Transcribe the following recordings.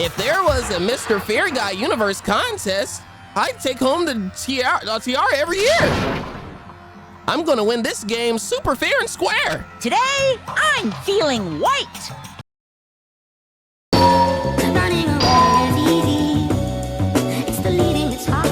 If there was a Mr. Fairy Guy Universe contest, I'd take home the tiara every year. I'm gonna win this game super fair and square. Today, I'm feeling white. Running away is easy. It's the leading, it's hard.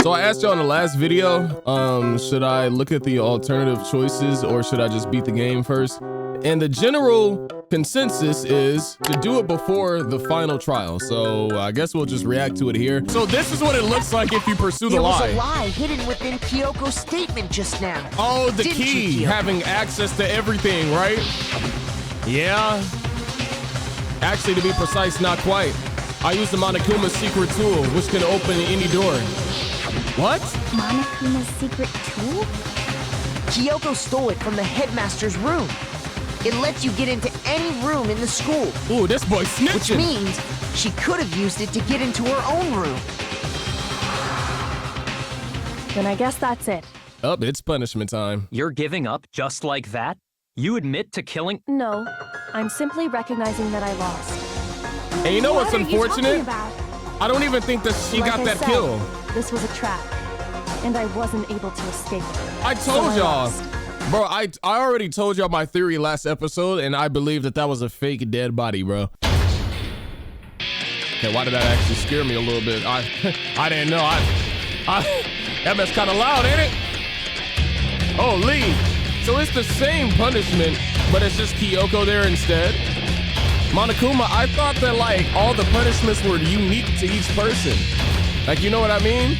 So I asked y'all in the last video, should I look at the alternative choices or should I just beat the game first? And the general consensus is to do it before the final trial. So I guess we'll just react to it here. So this is what it looks like if you pursue the lie. There was a lie hidden within Kyoko's statement just now. Oh, the Didn't key, you, Kyoko? having access to everything, right? Yeah. Actually, to be precise, not quite. I used the Monokuma's secret tool, which can open any door. What? Monokuma's secret tool? Kyoko stole it from the headmaster's room. It lets you get into any room in the school. Ooh, this boy snitching. Which means she could have used it to get into her own room. Then I guess that's it. Oh, it's punishment time. You're giving up just like that? You admit to killing? No, I'm simply recognizing that I lost. And you know what's What are you talking unfortunate? about? I don't even think that she Like got I that said, kill. This was a trap, and I wasn't able to escape it. I So told I y'all. lost. Bro, I already told y'all my theory last episode, and I believe that was a fake dead body, bro. Okay, why did that actually scare me a little bit? I didn't know. That mess kind of loud, ain't it? Oh, Lee. So it's the same punishment, but it's just Kyoko there instead. Monokuma, I thought that like all the punishments were unique to each person. Like, you know what I mean?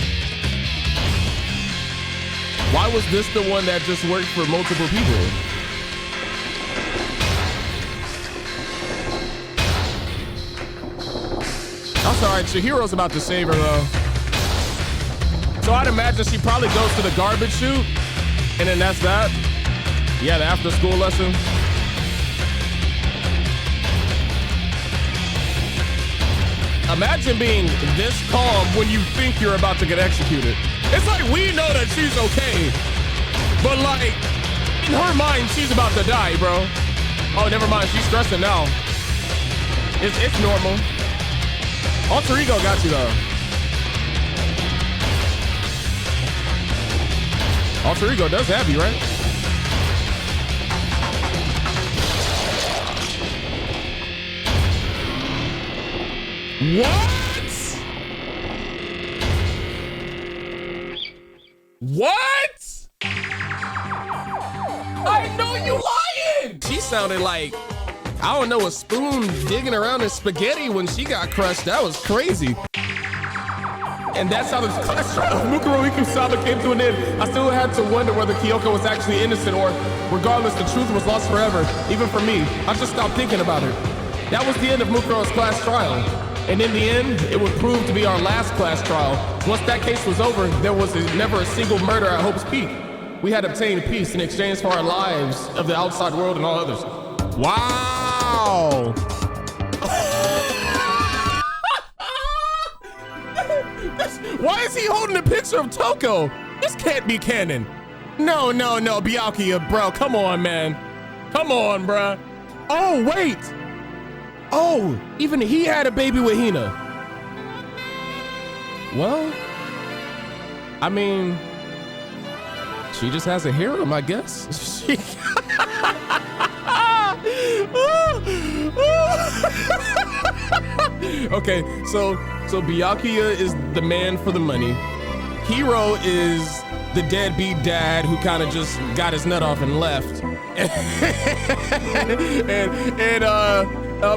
Why was this the one that just worked for multiple people? That's all right, Chihiro's about to save her though. So I'd imagine she probably goes to the garbage chute, and then that's that. Yeah, the after school lesson. Imagine being this calm when you think you're about to get executed. It's like we know that she's okay, but like in her mind, she's about to die, bro. Oh, never mind, she's stressing now. It's normal. Alter ego got you though. Alter ego does have you, right? What? What? I know you lying. She sounded like, I don't know, a spoon digging around in spaghetti when she got crushed. That was crazy. And that's how the class trial of Mukuro Ikusama came to an end. I still had to wonder whether Kyoko was actually innocent or, regardless, the truth was lost forever. Even for me, I just stopped thinking about her. That was the end of Mukuro's class trial. And in the end, it would prove to be our last class trial. Once that case was over, there was never a single murder at Hope's Peak. We had obtained peace in exchange for our lives of the outside world and all others. Wow. Why is he holding a picture of Toko? This can't be canon. No, Byakuya, bro, come on, man. Come on, bro. Oh, wait. Oh, even he had a baby with Hina. Well, I mean, she just has a harem, I guess. Okay, so Byakuya is the man for the money. Hiro is the deadbeat dad who kind of just got his nut off and left. and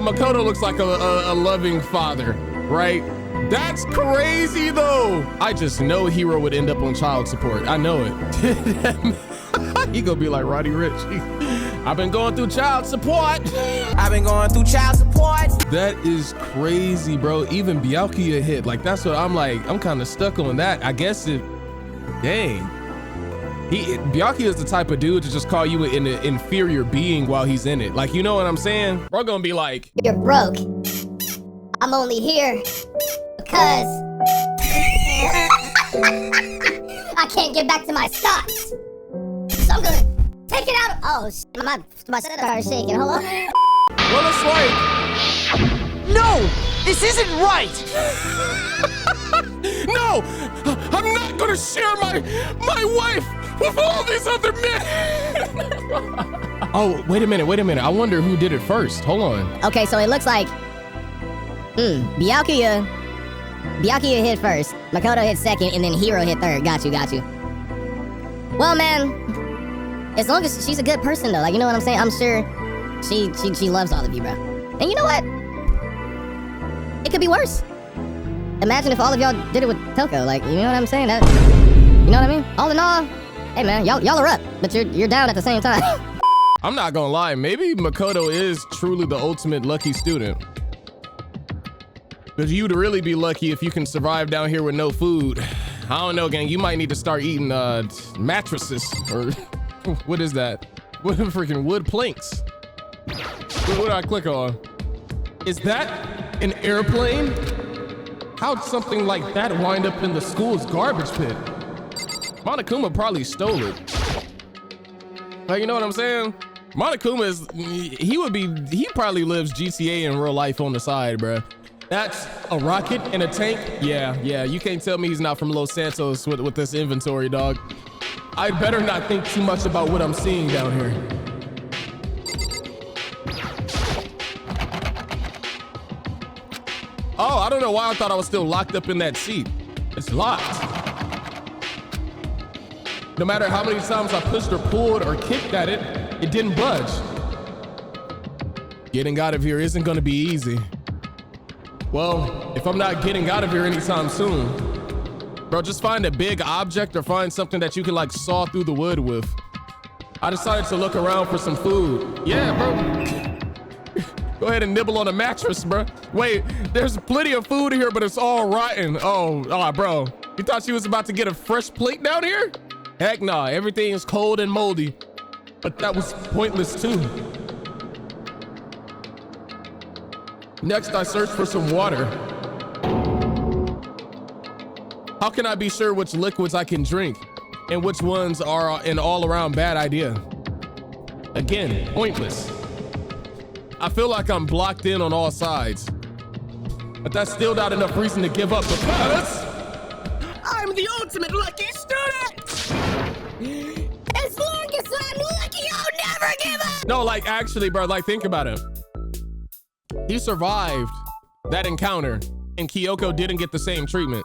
Makoto looks like a loving father, right? That's crazy though. I just know Hiro would end up on child support. I know it. He gonna be like Roddy Rich. I've been going through child support. That is crazy, bro. Even Byakuya hit. Like, that's what I'm like. I'm kind of stuck on that. I guess it, dang. Byakuya is the type of dude to just call you an inferior being while he's in it. Like, you know what I'm saying? We're gonna be like, You're broke. I'm only here because can't get back to my stocks. So I'm gonna take it out. Oh, my setup is shaking. Hold on. Well, it's like... No! This isn't right! No! I'm not gonna share my wife with all these other men! Oh, wait a minute. I wonder who did it first. Hold on. Okay, so it looks like... Byakuya hit first, Makoto hit second, and then Hiro hit third. Got you. Well, man, as long as she's a good person, though, like, you know what I'm saying? I'm sure she loves all of you, bro. And you know what? It could be worse. Imagine if all of y'all did it with Toko, like, you know what I'm saying? That, you know what I mean? All in all, hey, man, y'all are up, but you're down at the same time. I'm not gonna lie, maybe Makoto is truly the ultimate lucky student. Because you'd really be lucky if you can survive down here with no food. I don't know, gang. You might need to start eating mattresses or what is that? What freaking wood planks? What did I click on? Is that an airplane? How'd something like that wind up in the school's garbage pit? Monokuma probably stole it. Like, you know what I'm saying? Monokuma he probably lives GTA in real life on the side, bruh. That's a rocket and a tank. Yeah, you can't tell me he's not from Los Santos with this inventory, dog. I'd better not think too much about what I'm seeing down here. Oh, I don't know why I thought I was still locked up in that seat. It's locked. No matter how many times I pushed or pulled or kicked at it, it didn't budge. Getting out of here isn't gonna be easy. Well, if I'm not getting out of here anytime soon, bro, just find a big object or find something that you can like saw through the wood with. I decided to look around for some food. Yeah, bro. Go ahead and nibble on a mattress, bro. Wait, there's plenty of food here, but it's all rotten. Oh, bro. You thought she was about to get a fresh plate down here? Heck nah, everything is cold and moldy. But that was pointless too. Next, I searched for some water. How can I be sure which liquids I can drink and which ones are an all-around bad idea? Again, pointless. I feel like I'm blocked in on all sides, but that's still not enough reason to give up because I'm the ultimate lucky student. As long as I'm lucky, I'll never give up. No, like actually, bro, like think about it. He survived that encounter and Kyoko didn't get the same treatment,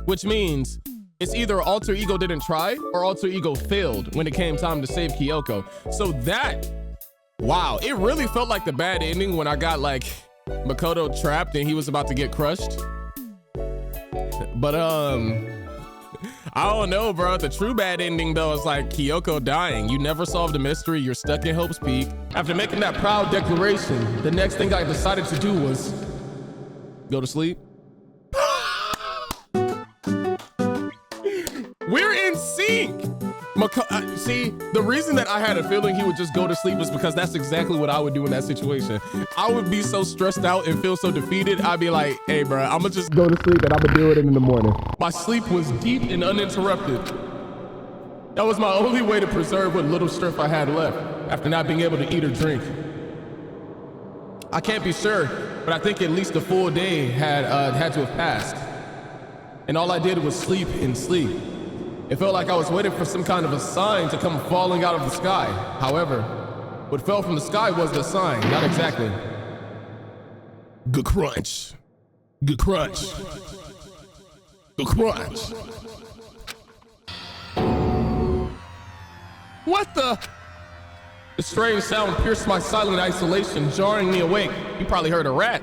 which means it's either alter ego didn't try or alter ego failed when it came time to save Kyoko. So that, wow, it really felt like the bad ending when I got like Makoto trapped and he was about to get crushed. But I don't know, bro. The true bad ending though is like Kyoko dying. You never solved the mystery. You're stuck in Hope's Peak. After making that proud declaration, the next thing I decided to do was go to sleep. We're in sync. See, the reason that I had a feeling he would just go to sleep is because that's exactly what I would do in that situation. I would be so stressed out and feel so defeated. I'd be like, hey, bro, I'm gonna just go to sleep and I'm gonna do it in the morning. My sleep was deep and uninterrupted. That was my only way to preserve what little strength I had left after not being able to eat or drink. I can't be sure, but I think at least a full day had to have passed. And all I did was sleep and sleep. It felt like I was waiting for some kind of a sign to come falling out of the sky. However, what fell from the sky was the sign, not exactly. Good crunch. Good crunch. Good crunch. What the? The strange sound pierced my silent isolation, jarring me awake. You probably heard a rat.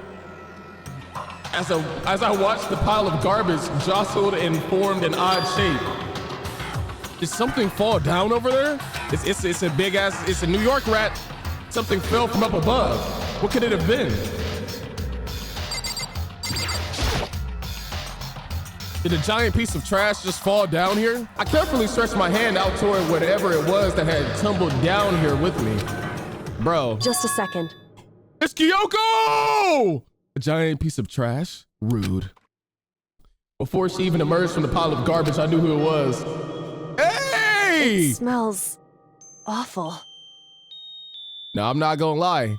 As I watched the pile of garbage jostled and formed an odd shape. Did something fall down over there? It's a big ass, it's a New York rat. Something fell from up above. What could it have been? Did a giant piece of trash just fall down here? I carefully stretched my hand out toward whatever it was that had tumbled down here with me. Bro. Just a second. It's Kyoko! A giant piece of trash? Rude. Before she even emerged from the pile of garbage, I knew who it was. Hey! It smells awful. Now, I'm not gonna lie.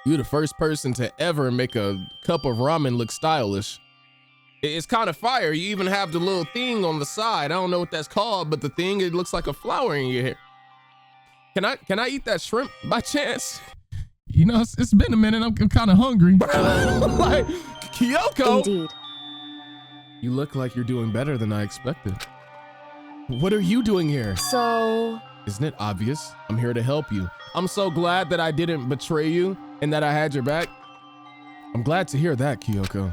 You're the first person to ever make a cup of ramen look stylish. It's kind of fire. You even have the little thing on the side. I don't know what that's called, but the thing, it looks like a flower in your hair. Can I eat that shrimp by chance? You know, it's been a minute. I'm kind of hungry. Like, Kyoko. Indeed. You look like you're doing better than I expected. What are you doing here? So... Isn't it obvious? I'm here to help you. I'm so glad that I didn't betray you and that I had your back. I'm glad to hear that, Kyoko.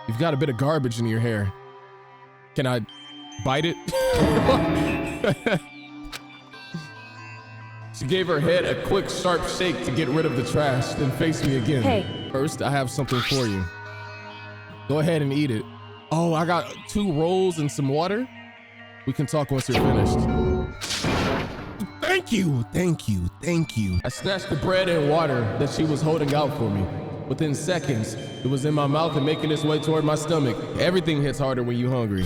You've got a bit of garbage in your hair. Can I bite it? She gave her head a quick, sharp shake to get rid of the trash, then faced me again. Hey. First, I have something for you. Go ahead and eat it. Oh, I got 2 rolls and some water. We can talk once you're finished. Thank you, thank you, thank you. I snatched the bread and water that she was holding out for me. Within seconds, it was in my mouth and making its way toward my stomach. Everything hits harder when you're hungry.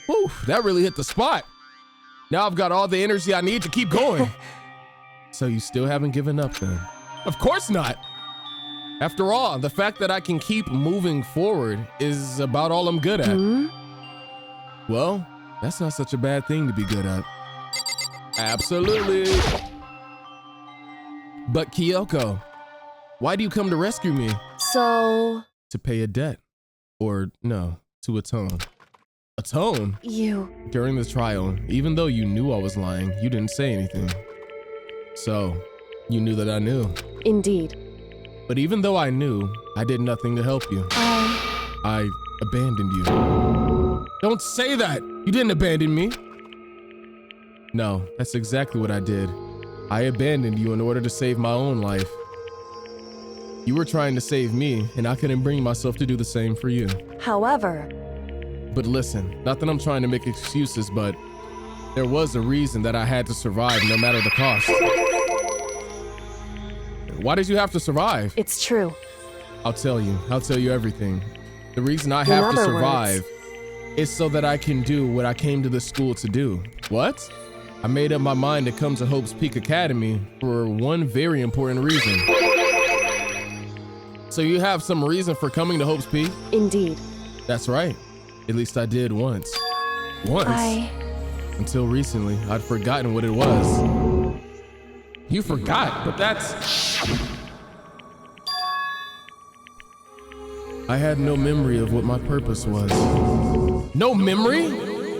Whew, that really hit the spot. Now I've got all the energy I need to keep going. So you still haven't given up then? Of course not. After all, the fact that I can keep moving forward is about all I'm good at. Well, that's not such a bad thing to be good at. Absolutely. But Kyoko, why do you come to rescue me? So... To pay a debt. Or no, to atone. Atone? You... During the trial, even though you knew I was lying, you didn't say anything. So, you knew that I knew. Indeed. But even though I knew, I did nothing to help you. I abandoned you. Don't say that! You didn't abandon me. No, that's exactly what I did. I abandoned you in order to save my own life. You were trying to save me, and I couldn't bring myself to do the same for you. However... But listen, not that I'm trying to make excuses, but there was a reason that I had to survive no matter the cost. Why did you have to survive? It's true. I'll tell you everything. The reason I have to survive is so that I can do what I came to this school to do. What? I made up my mind to come to Hope's Peak Academy for one very important reason. So you have some reason for coming to Hope's Peak? Indeed. That's right. At least I did once. Once. Until recently, I'd forgotten what it was. You forgot, but that's... I had no memory of what my purpose was. No memory?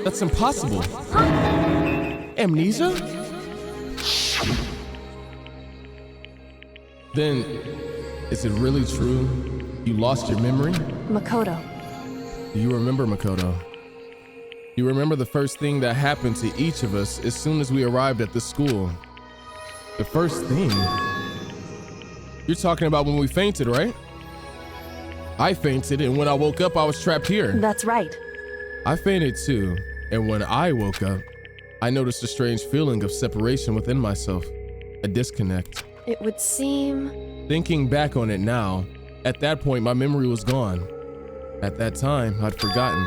That's impossible. Amnesia? Then, is it really true? You lost your memory? Makoto. Do you remember Makoto? You remember the first thing that happened to each of us as soon as we arrived at the school? The first thing? You're talking about when we fainted, right? I fainted, and when I woke up, I was trapped here. That's right. I fainted too, and when I woke up, I noticed a strange feeling of separation within myself, a disconnect. It would seem... Thinking back on it now, at that point, my memory was gone. At that time, I'd forgotten.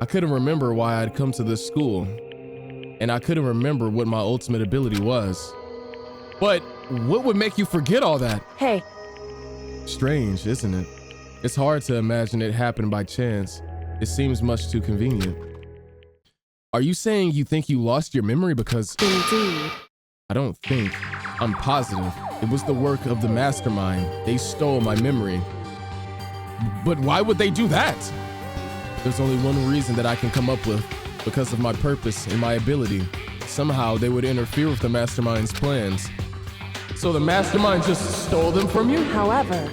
I couldn't remember why I'd come to this school, and I couldn't remember what my ultimate ability was. But what would make you forget all that? Hey. Strange, isn't it? It's hard to imagine it happened by chance. It seems much too convenient. Are you saying you think you lost your memory because... Indeed. I don't think. I'm positive. It was the work of the mastermind. They stole my memory. But why would they do that? There's only one reason that I can come up with, because of my purpose and my ability. Somehow they would interfere with the mastermind's plans. So the mastermind just stole them from you? However...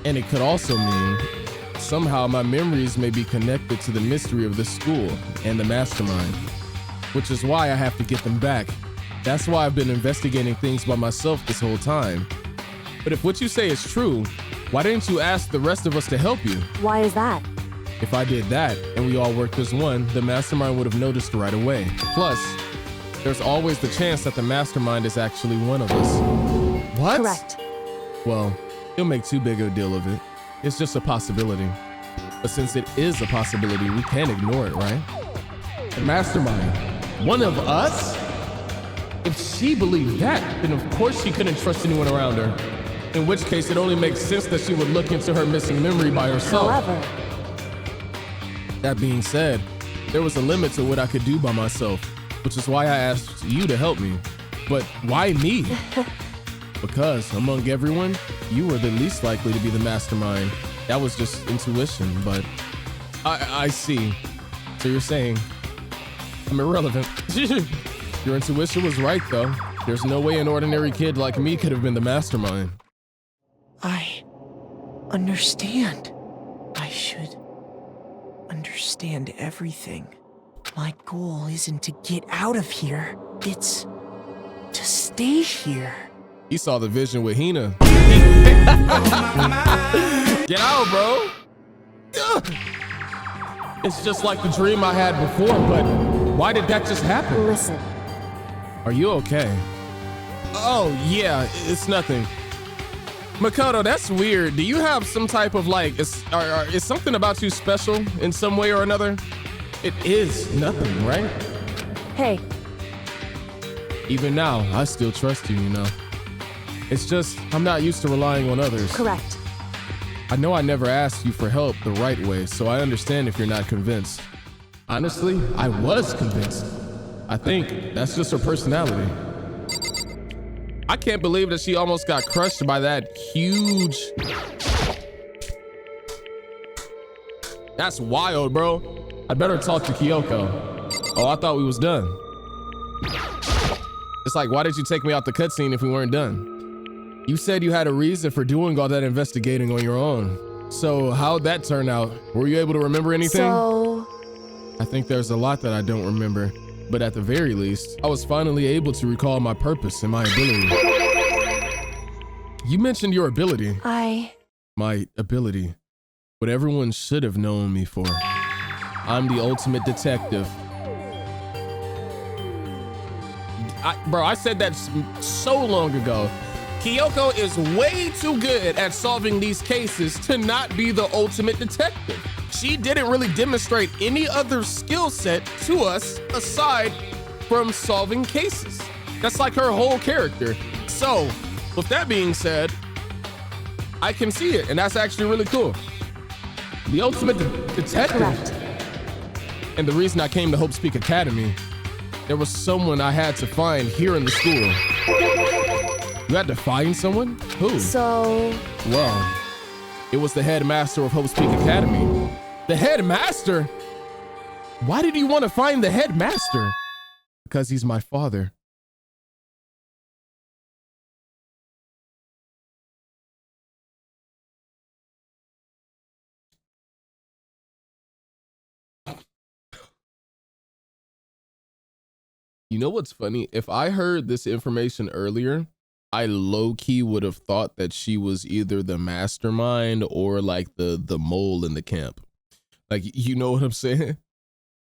And it could also mean somehow my memories may be connected to the mystery of the school and the mastermind, which is why I have to get them back. That's why I've been investigating things by myself this whole time. But if what you say is true, why didn't you ask the rest of us to help you? Why is that? If I did that and we all worked as one, the mastermind would have noticed right away. Plus, there's always the chance that the mastermind is actually one of us. What? Correct. Well, he'll make too big a deal of it. It's just a possibility. But since it is a possibility, we can't ignore it, right? mastermind? One of us? If she believed that, then of course she couldn't trust anyone around her. In which case, it only makes sense that she would look into her missing memory by herself. However, That being said, there was a limit to what I could do by myself, which is why I asked you to help me. But why me? Because among everyone, you were the least likely to be the mastermind. That was just intuition, but I see. So you're saying I'm irrelevant. Your intuition was right, though. There's no way an ordinary kid like me could have been the mastermind. I understand. I should understand everything. My goal isn't to get out of here. It's to stay here. He saw the vision with Hina. Get out, bro. Ugh. It's just like the dream I had before, but why did that just happen? listen. Are you okay? Oh, yeah, it's nothing. Makoto, that's weird. Do you have some type of is something about you special in some way or another? It is nothing, right? Hey, Even now, I still trust you, you know. It's just, I'm not used to relying on others. correct. I know I never asked you for help the right way, so I understand if you're not convinced. Honestly, I was convinced. I think that's just her personality. I can't believe that she almost got crushed by that huge... That's wild, bro. I better talk to Kyoko. Oh, I thought we was done. It's like, why did you take me out the cutscene if we weren't done? You said you had a reason for doing all that investigating on your own. So how'd that turn out? Were you able to remember anything? So, I think there's a lot that I don't remember, but at the very least, I was finally able to recall my purpose and my ability. You mentioned your ability. My ability. What everyone should have known me for. I'm the ultimate detective. Bro, I said that so long ago. Kyoko is way too good at solving these cases to not be the ultimate detective. She didn't really demonstrate any other skill set to us aside from solving cases. That's like her whole character. So, with that being said, I can see it, and that's actually really cool. The ultimate detective. correct. And the reason I came to Hope Speak Academy, there was someone I had to find here in the school. You had to find someone? Who? So, Well, it was the headmaster of Hope Speak Academy. The headmaster? Why did you want to find the headmaster? Because he's my father. You know what's funny? If I heard this information earlier, I low-key would have thought that she was either the mastermind or like the mole in the camp. Like, you know what I'm saying?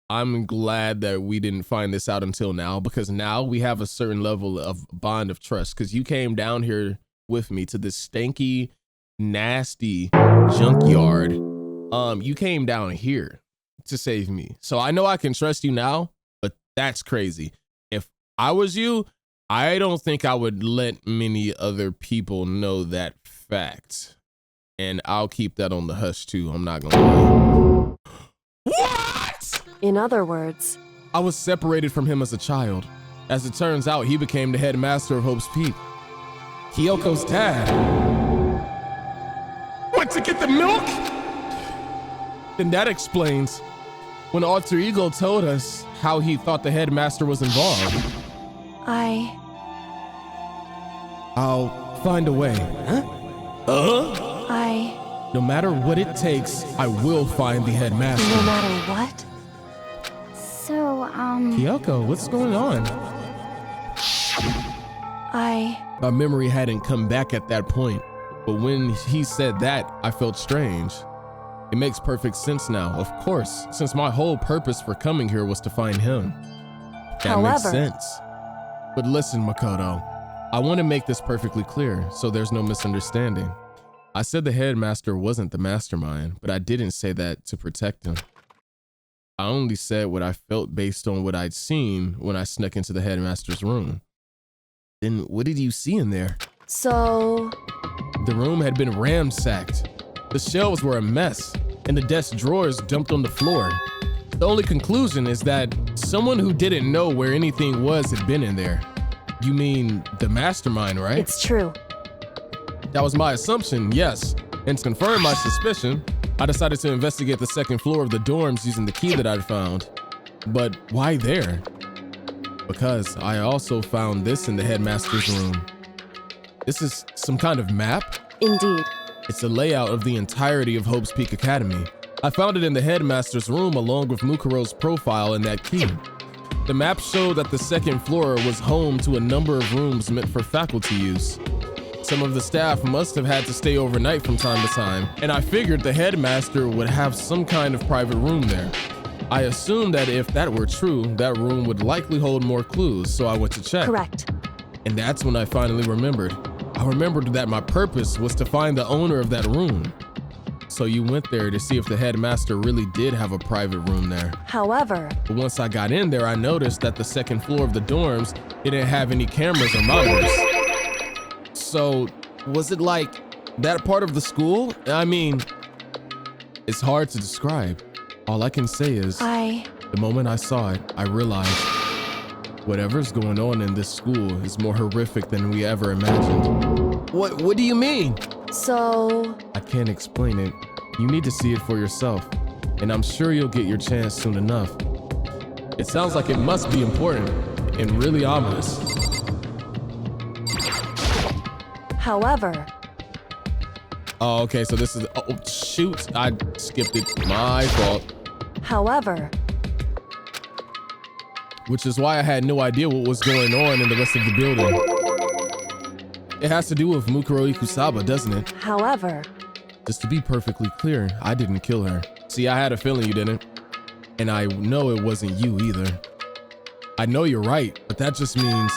I'm glad that we didn't find this out until now, because now we have a certain level of bond of trust, because you came down here with me to this stanky, nasty junkyard. You came down here to save me. So I know I can trust you now, but that's crazy. If I was you, I don't think I would let many other people know that fact. And I'll keep that on the hush too. I'm not gonna lie. What? in other words, I was separated from him as a child. As it turns out, he became the headmaster of Hope's Peak. Kyoko's dad. Went to get the milk? Then that explains when Alter Ego told us how he thought the headmaster was involved. I'll find a way. No matter what it takes, I will find the headmaster. no matter what? So, Kyoko, what's going on? My memory hadn't come back at that point, but when he said that, I felt strange. It makes perfect sense now, of course, since my whole purpose for coming here was to find him. That makes However- sense. But listen, Makoto, I want to make this perfectly clear so there's no misunderstanding. I said the headmaster wasn't the mastermind, but I didn't say that to protect him. I only said what I felt based on what I'd seen when I snuck into the headmaster's room. Then what did you see in there? So, The room had been ransacked. The shelves were a mess, and the desk drawers dumped on the floor. The only conclusion is that someone who didn't know where anything was had been in there. You mean the mastermind, right? it's true. That was my assumption, yes. And to confirm my suspicion, I decided to investigate the second floor of the dorms using the key that I'd found. But why there? Because I also found this in the headmaster's room. This is some kind of map? Indeed. It's a layout of the entirety of Hope's Peak Academy. I found it in the headmaster's room along with Mukuro's profile and that key. The map showed that the second floor was home to a number of rooms meant for faculty use. Some of the staff must have had to stay overnight from time to time, and I figured the headmaster would have some kind of private room there. I assumed that if that were true, that room would likely hold more clues, so I went to check. Correct. And that's when I finally remembered. I remembered that my purpose was to find the owner of that room. So you went there to see if the headmaster really did have a private room there. However, But once I got in there, I noticed that the second floor of the dorms didn't have any cameras or monitors. So was it like that part of the school? I mean, it's hard to describe. All I can say is, the moment I saw it, I realized whatever's going on in this school is more horrific than we ever imagined. What do you mean? so, I can't explain it. You need to see it for yourself, and I'm sure you'll get your chance soon enough. It sounds like it must be important and really ominous. however, Oh, okay, so this is, oh shoot, I skipped it, my fault. however, Which is why I had no idea what was going on in the rest of the building. It has to do with Mukuro Ikusaba, doesn't it? however, Just to be perfectly clear, I didn't kill her. See, I had a feeling you didn't. And I know it wasn't you either. I know you're right, but that just means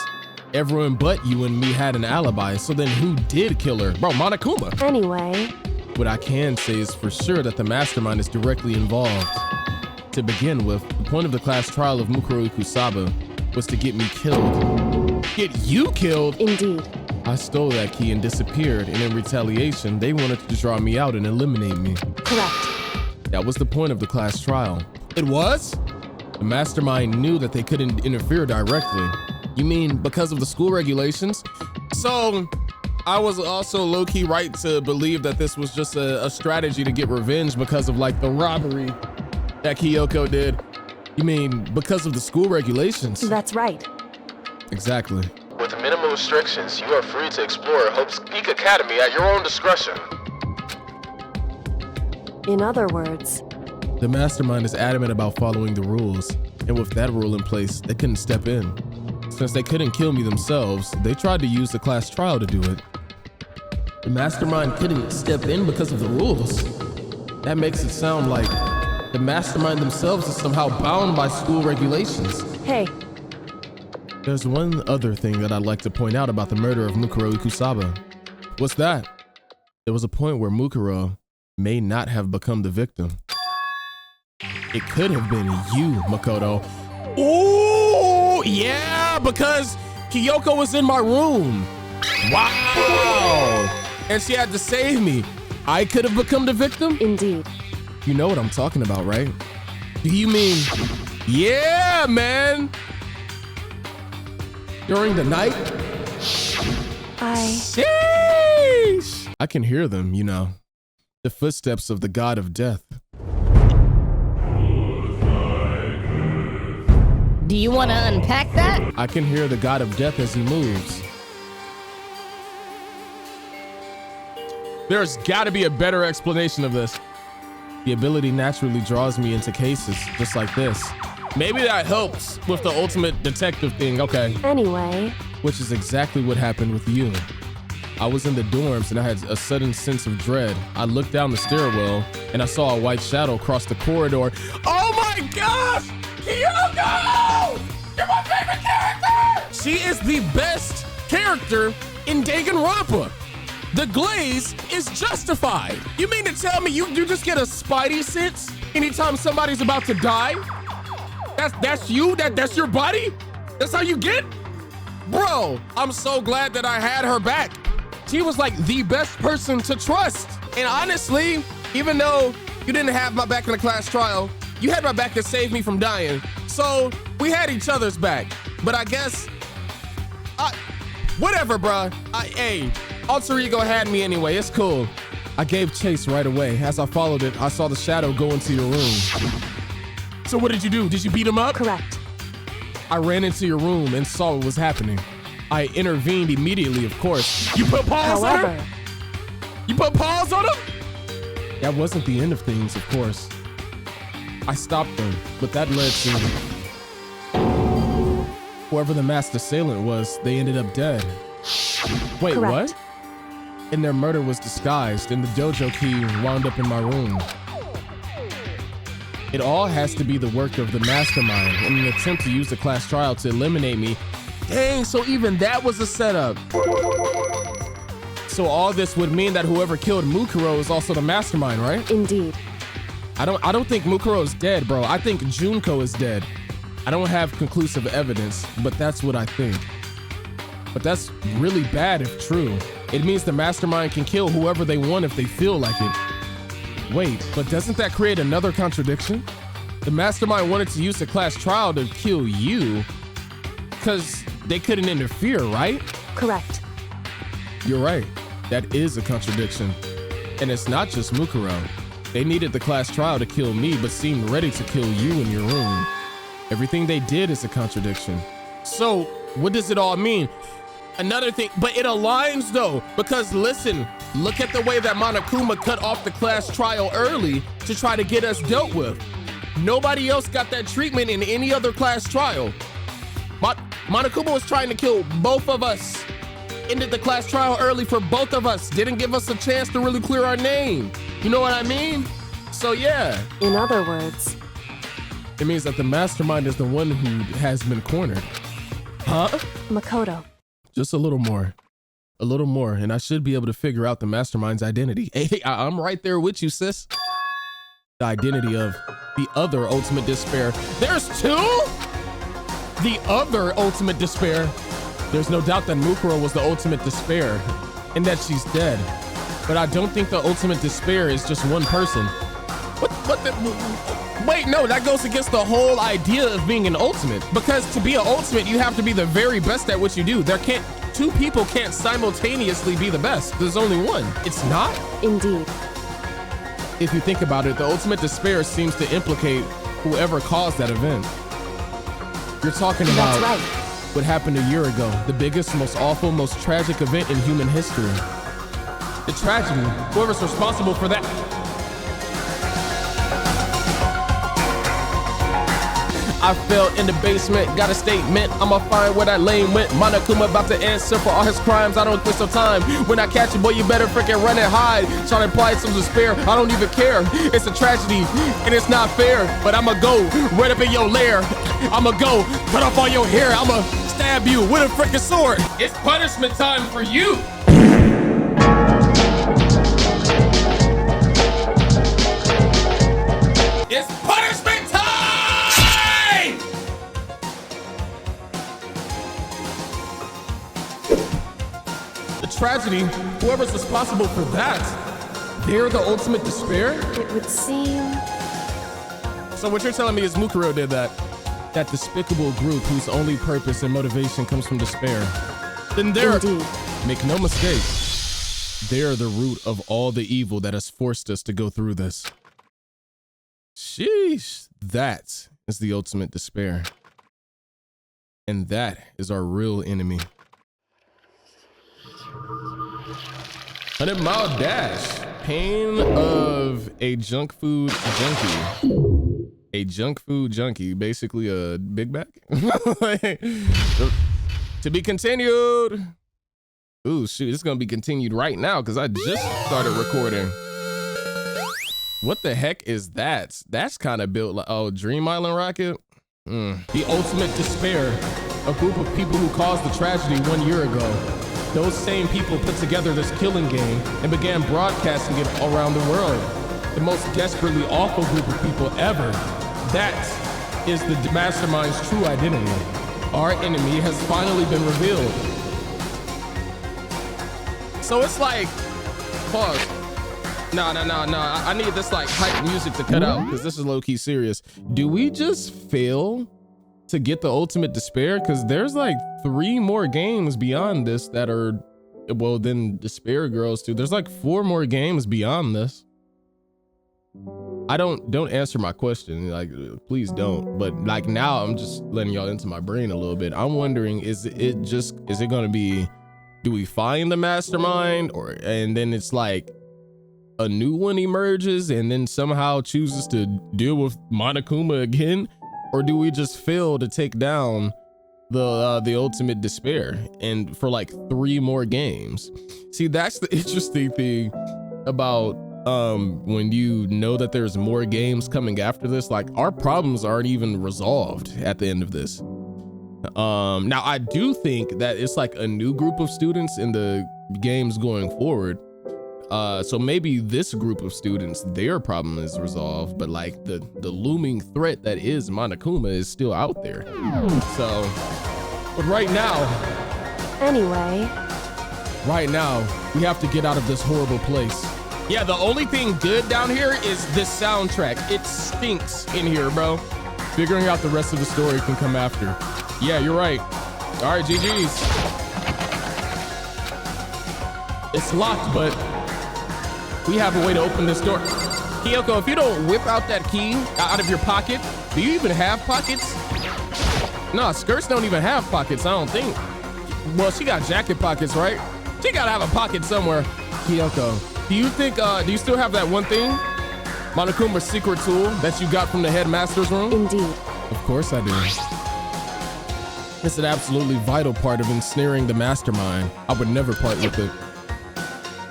everyone but you and me had an alibi, so then who did kill her? Bro, Monokuma. anyway, What I can say is for sure that the mastermind is directly involved. To begin with, the point of the class trial of Mukuro Ikusaba was to get me killed. Get you killed? indeed. I stole that key and disappeared, and in retaliation, they wanted to draw me out and eliminate me. Correct. That was the point of the class trial. It was? The mastermind knew that they couldn't interfere directly. You mean because of the school regulations? So, I was also low-key right to believe that this was just a strategy to get revenge because of like the robbery that Kyoko did. You mean because of the school regulations? That's right. Exactly. With minimal restrictions, you are free to explore Hope's Peak Academy at your own discretion. In other words, The mastermind is adamant about following the rules, and with that rule in place, they couldn't step in. Since they couldn't kill me themselves, they tried to use the class trial to do it. The mastermind couldn't step in because of the rules. That makes it sound like the mastermind themselves is somehow bound by school regulations. hey, There's one other thing that I'd like to point out about the murder of Mukuro Ikusaba. What's that? There was a point where Mukuro may not have become the victim. It could have been you, Makoto. Ooh, yeah, because Kyoko was in my room. Wow. And she had to save me. I could have become the victim? indeed. You know what I'm talking about, right? Do you mean, yeah, man. During the night? Sheesh. I can hear them, you know. The footsteps of the god of death. Do you want to unpack that? I can hear the god of death as he moves. There's gotta be a better explanation of this. The ability naturally draws me into cases just like this. Maybe that helps with the ultimate detective thing, okay. Anyway, Which is exactly what happened with you. I was in the dorms and I had a sudden sense of dread. I looked down the stairwell and I saw a white shadow cross the corridor. Oh my gosh! Kyoko! You're my favorite character! She is the best character in Danganronpa. The glaze is justified. You mean to tell me you just get a spidey sense anytime somebody's about to die? That's you? That's your body? That's how you get? Bro, I'm so glad that I had her back. She was like the best person to trust. And honestly, even though you didn't have my back in the class trial, you had my back to save me from dying. So we had each other's back. But I guess, whatever, bruh. Hey, Alter Ego had me anyway, it's cool. I gave chase right away. As I followed it, I saw the shadow go into your room. So what did you do? Did you beat him up? Correct. I ran into your room and saw what was happening. I intervened immediately, of course. You put paws on her? You put paws on him? That wasn't the end of things, of course. I stopped them, but that led to whoever the masked assailant was, they ended up dead. Wait, Correct. what? And their murder was disguised, and the dojo key wound up in my room. It all has to be the work of the mastermind in an attempt to use the class trial to eliminate me. Dang, so even that was a setup. So all this would mean that whoever killed Mukuro is also the mastermind, right? Indeed. I don't think Mukuro is dead, bro. I think Junko is dead. I don't have conclusive evidence, but that's what I think. But that's really bad if true. It means the mastermind can kill whoever they want if they feel like it. Wait, but doesn't that create another contradiction? The mastermind wanted to use the class trial to kill you because they couldn't interfere, right? Correct. You're right. That is a contradiction. And it's not just Mukuro. They needed the class trial to kill me, but seemed ready to kill you in your room. Everything they did is a contradiction. So what does it all mean? Another thing, but it aligns though, because listen, look at the way that Monokuma cut off the class trial early to try to get us dealt with. Nobody else got that treatment in any other class trial. Monokuma was trying to kill both of us. Ended the class trial early for both of us. Didn't give us a chance to really clear our name. You know what I mean? So yeah. In other words, it means that the mastermind is the one who has been cornered. Huh? Makoto. Just a little more. A little more, and I should be able to figure out the mastermind's identity. Hey, I'm right there with you, sis. The identity of the other ultimate despair. There's two? The other ultimate despair. There's no doubt that Mukuro was the ultimate despair and that she's dead. But I don't think the ultimate despair is just one person. What the? Wait, no, that goes against the whole idea of being an ultimate. Because to be an ultimate, you have to be the very best at what you do. Two people can't simultaneously be the best. There's only one. It's not? Indeed. If you think about it, the ultimate despair seems to implicate whoever caused that event. You're talking about That's right. What happened a year ago, the biggest, most awful, most tragic event in human history. The tragedy, whoever's responsible for that. I fell in the basement, got a statement, I'ma find where that lane went. Monokuma about to answer for all his crimes, I don't waste no time. When I catch you, boy, you better freaking run and hide. Trying to apply some despair, I don't even care. It's a tragedy, and it's not fair. But I'ma go right up in your lair. I'ma go cut off all your hair. I'ma stab you with a freaking sword. It's punishment time for you. It's punishment time! The tragedy, whoever's responsible for that, they're the ultimate despair? It would seem. So what you're telling me is Mukuro did that? That despicable group whose only purpose and motivation comes from despair. Then they're, Indeed. make no mistake, they're the root of all the evil that has forced us to go through this. Sheesh, that is the ultimate despair. And that is our real enemy. 100-mile dash. Pain of a junk food junkie. A junk food junkie, basically a Big Mac. To be continued. Ooh, shoot, it's gonna be continued right now because I just started recording. What the heck is that? That's kind of built like, oh, Dream Island Rocket? The ultimate despair. A group of people who caused the tragedy 1 year ago. those same people put together this killing game and began broadcasting it around the world. The most desperately awful group of people ever. That is the mastermind's true identity. Our enemy has finally been revealed. So it's like, pause. No. I need this like hype music to cut out because this is low-key serious. Do we just fail to get the ultimate despair? Because there's like 3 more games beyond this that are, well, then Despair Girls too. There's like 4 more games beyond this. I don't answer my question, like please don't, but like now I'm just letting y'all into my brain a little bit. I'm wondering, is it gonna be, do we find the mastermind, and then it's like a new one emerges and then somehow chooses to deal with Monokuma again, or do we just fail to take down the ultimate despair and for like 3 more games? See, that's the interesting thing about when you know that there's more games coming after this. Like, our problems aren't even resolved at the end of this. Now I do think that it's like a new group of students in the games going forward. So maybe this group of students, their problem is resolved, but like the looming threat that is Monokuma is still out there. So, but right now, we have to get out of this horrible place. Yeah, the only thing good down here is this soundtrack. It stinks in here, bro. Figuring out the rest of the story can come after. Yeah, you're right. All right, GG's. It's locked, but we have a way to open this door. Kyoko, if you don't whip out that key out of your pocket, do you even have pockets? No, skirts don't even have pockets, I don't think. Well, she got jacket pockets, right? She gotta have a pocket somewhere. Kyoko, do you think, do you still have that one thing? Monokuma's secret tool that you got from the headmaster's room? Indeed. Of course I do. It's an absolutely vital part of ensnaring the mastermind. I would never part with it.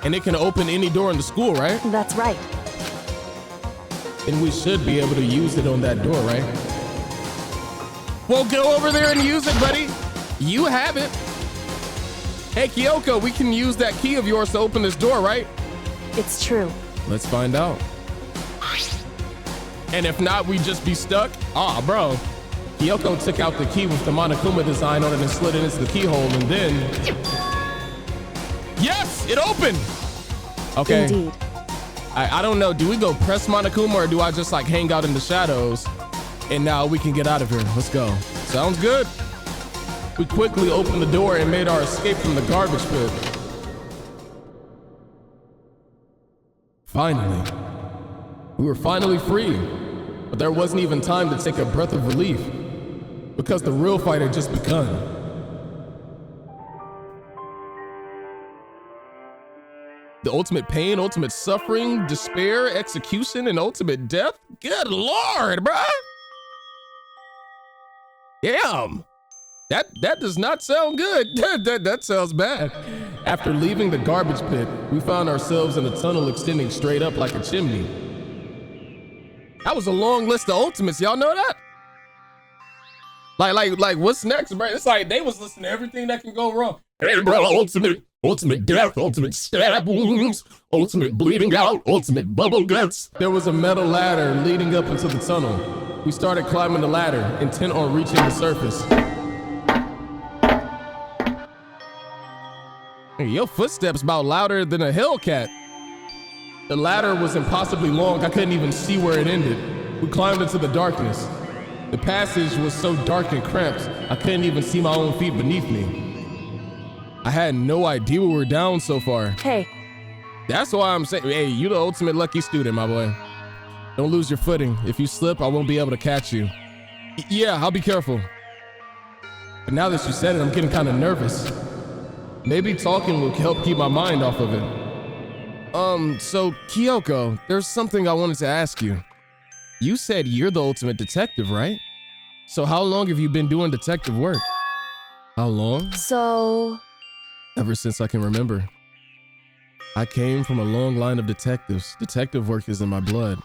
And it can open any door in the school, right? That's right. And we should be able to use it on that door, right? Well, go over there and use it, buddy. You have it. Hey, Kyoko, we can use that key of yours to open this door, right? It's true. Let's find out. And if not, we just be stuck? Ah, bro. Kyoko took out the key with the Monokuma design on it and slid it into the keyhole, and then... Yes, it opened. Okay. Indeed. I don't know. Do we go press Monokuma, or do I just like hang out in the shadows? And now we can get out of here. Let's go. Sounds good. We quickly opened the door and made our escape from the garbage pit. Finally. We were finally free, but there wasn't even time to take a breath of relief because the real fight had just begun. The ultimate pain, ultimate suffering, despair, execution, and ultimate death? Good Lord, bruh! Damn! That does not sound good. That sounds bad. After leaving the garbage pit, we found ourselves in a tunnel extending straight up like a chimney. That was a long list of ultimates, y'all know that? Like what's next, bro? It's like they was listening to everything that can go wrong. Hey, bro, ultimate death, ultimate stab wounds, ultimate bleeding out, ultimate bubble guts. There was a metal ladder leading up into the tunnel. We started climbing the ladder, intent on reaching the surface. Hey, your footsteps about louder than a Hellcat. The ladder was impossibly long, I couldn't even see where it ended. We climbed into the darkness. The passage was so dark and cramped, I couldn't even see my own feet beneath me. I had no idea we were down so far. Hey. That's why I'm saying, hey, you the ultimate lucky student, my boy. Don't lose your footing. If you slip, I won't be able to catch you. Yeah, I'll be careful. But now that you said it, I'm getting kind of nervous. Maybe talking will help keep my mind off of it. So Kyoko, there's something I wanted to ask you. You said you're the ultimate detective, right? So how long have you been doing detective work? How long? So... Ever since I can remember. I came from a long line of detectives. Detective work is in my blood.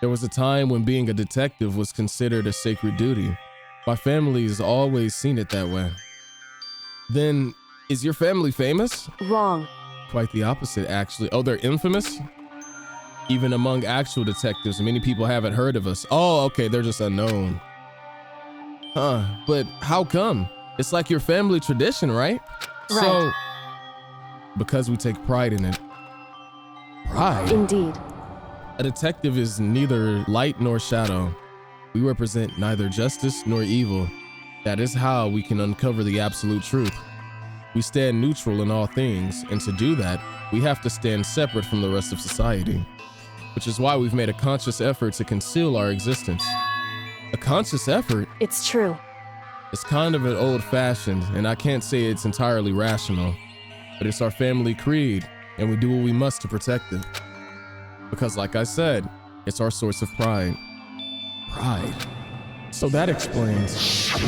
There was a time when being a detective was considered a sacred duty. My family has always seen it that way. Then Is your family famous? Wrong. Quite the opposite, actually. Oh, they're infamous? Even among actual detectives, many people haven't heard of us. Oh, okay, they're just unknown. Huh, but how come? It's like your family tradition, right? Right. So, because we take pride in it. Pride? Indeed. A detective is neither light nor shadow. We represent neither justice nor evil. That is how we can uncover the absolute truth. We stand neutral in all things, and to do that, we have to stand separate from the rest of society, which is why we've made a conscious effort to conceal our existence. A conscious effort? It's true. It's kind of an old-fashioned, and I can't say it's entirely rational, but it's our family creed, and we do what we must to protect it. Because like I said, it's our source of pride. Pride. So that explains.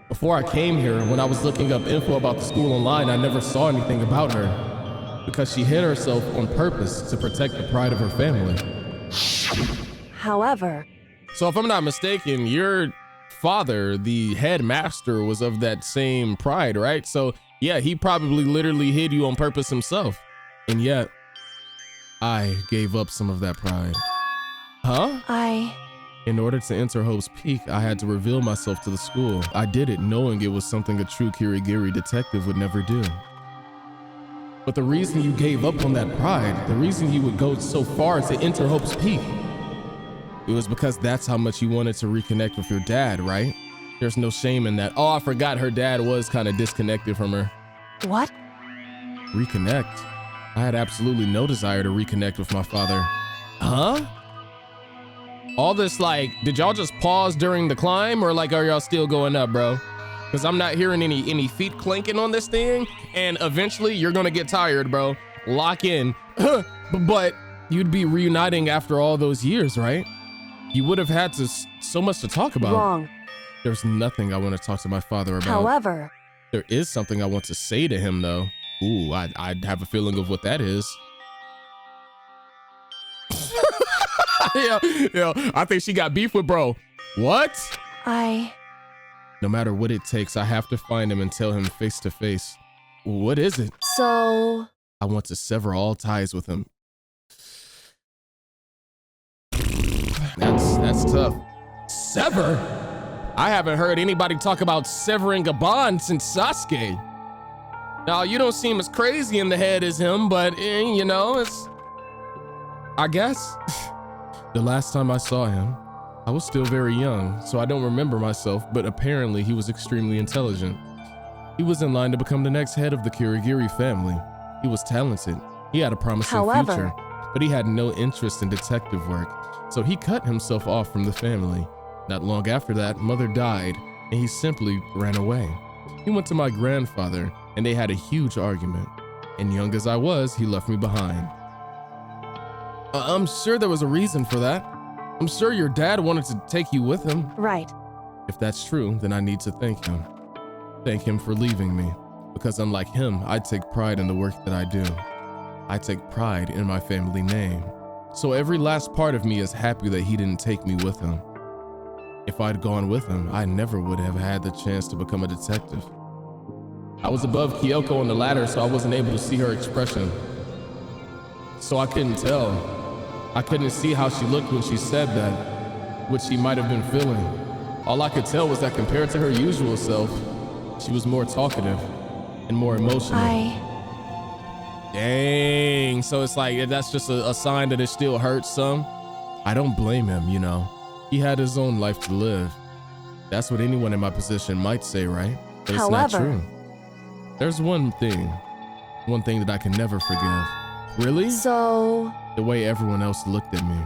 Before I came here, when I was looking up info about the school online, I never saw anything about her. Because she hid herself on purpose to protect the pride of her family. However, So if I'm not mistaken, your father, the headmaster, was of that same pride, right? So yeah, he probably literally hid you on purpose himself. And yet, I gave up some of that pride. Huh? In order to enter Hope's Peak, I had to reveal myself to the school. I did it knowing it was something a true Kirigiri detective would never do. But the reason you gave up on that pride, the reason you would go so far to enter Hope's Peak, it was because that's how much you wanted to reconnect with your dad, right? There's no shame in that. Oh, I forgot her dad was kind of disconnected from her. what? Reconnect? I had absolutely no desire to reconnect with my father. Huh? All this, like, did y'all just pause during the climb, or like, are y'all still going up, bro? Because I'm not hearing any feet clanking on this thing, and eventually you're gonna get tired, bro. Lock in. But you'd be reuniting after all those years, right? You would have had so much to talk about. Wrong. There's nothing I want to talk to my father about. However, There is something I want to say to him, though. Ooh, I have a feeling of what that is. yeah, I think she got beef with bro. What? No matter what it takes, I have to find him and tell him face to face. What is it? so, I want to sever all ties with him. That's tough. Sever? I haven't heard anybody talk about severing a bond since Sasuke. Now, you don't seem as crazy in the head as him, but you know, it's, I guess. The last time I saw him, I was still very young, so I don't remember myself, but apparently he was extremely intelligent. He was in line to become the next head of the Kirigiri family. He was talented. He had a promising However, future, but he had no interest in detective work, so he cut himself off from the family. Not long after that, mother died, and he simply ran away. He went to my grandfather, and they had a huge argument. And young as I was, he left me behind. I'm sure there was a reason for that. I'm sure your dad wanted to take you with him. right. If that's true, then I need to thank him. Thank him for leaving me, because unlike him, I take pride in the work that I do. I take pride in my family name. So every last part of me is happy that he didn't take me with him. If I'd gone with him, I never would have had the chance to become a detective. I was above Kyoko on the ladder, so I wasn't able to see her expression. So I couldn't tell. I couldn't see how she looked when she said that, what she might have been feeling. All I could tell was that compared to her usual self, she was more talkative and more emotional. Dang, so it's like, that's just a sign that it still hurts some. I don't blame him, you know. He had his own life to live. That's what anyone in my position might say, right? But it's not true. There's one thing that I can never forgive. Really? So, The way everyone else looked at me.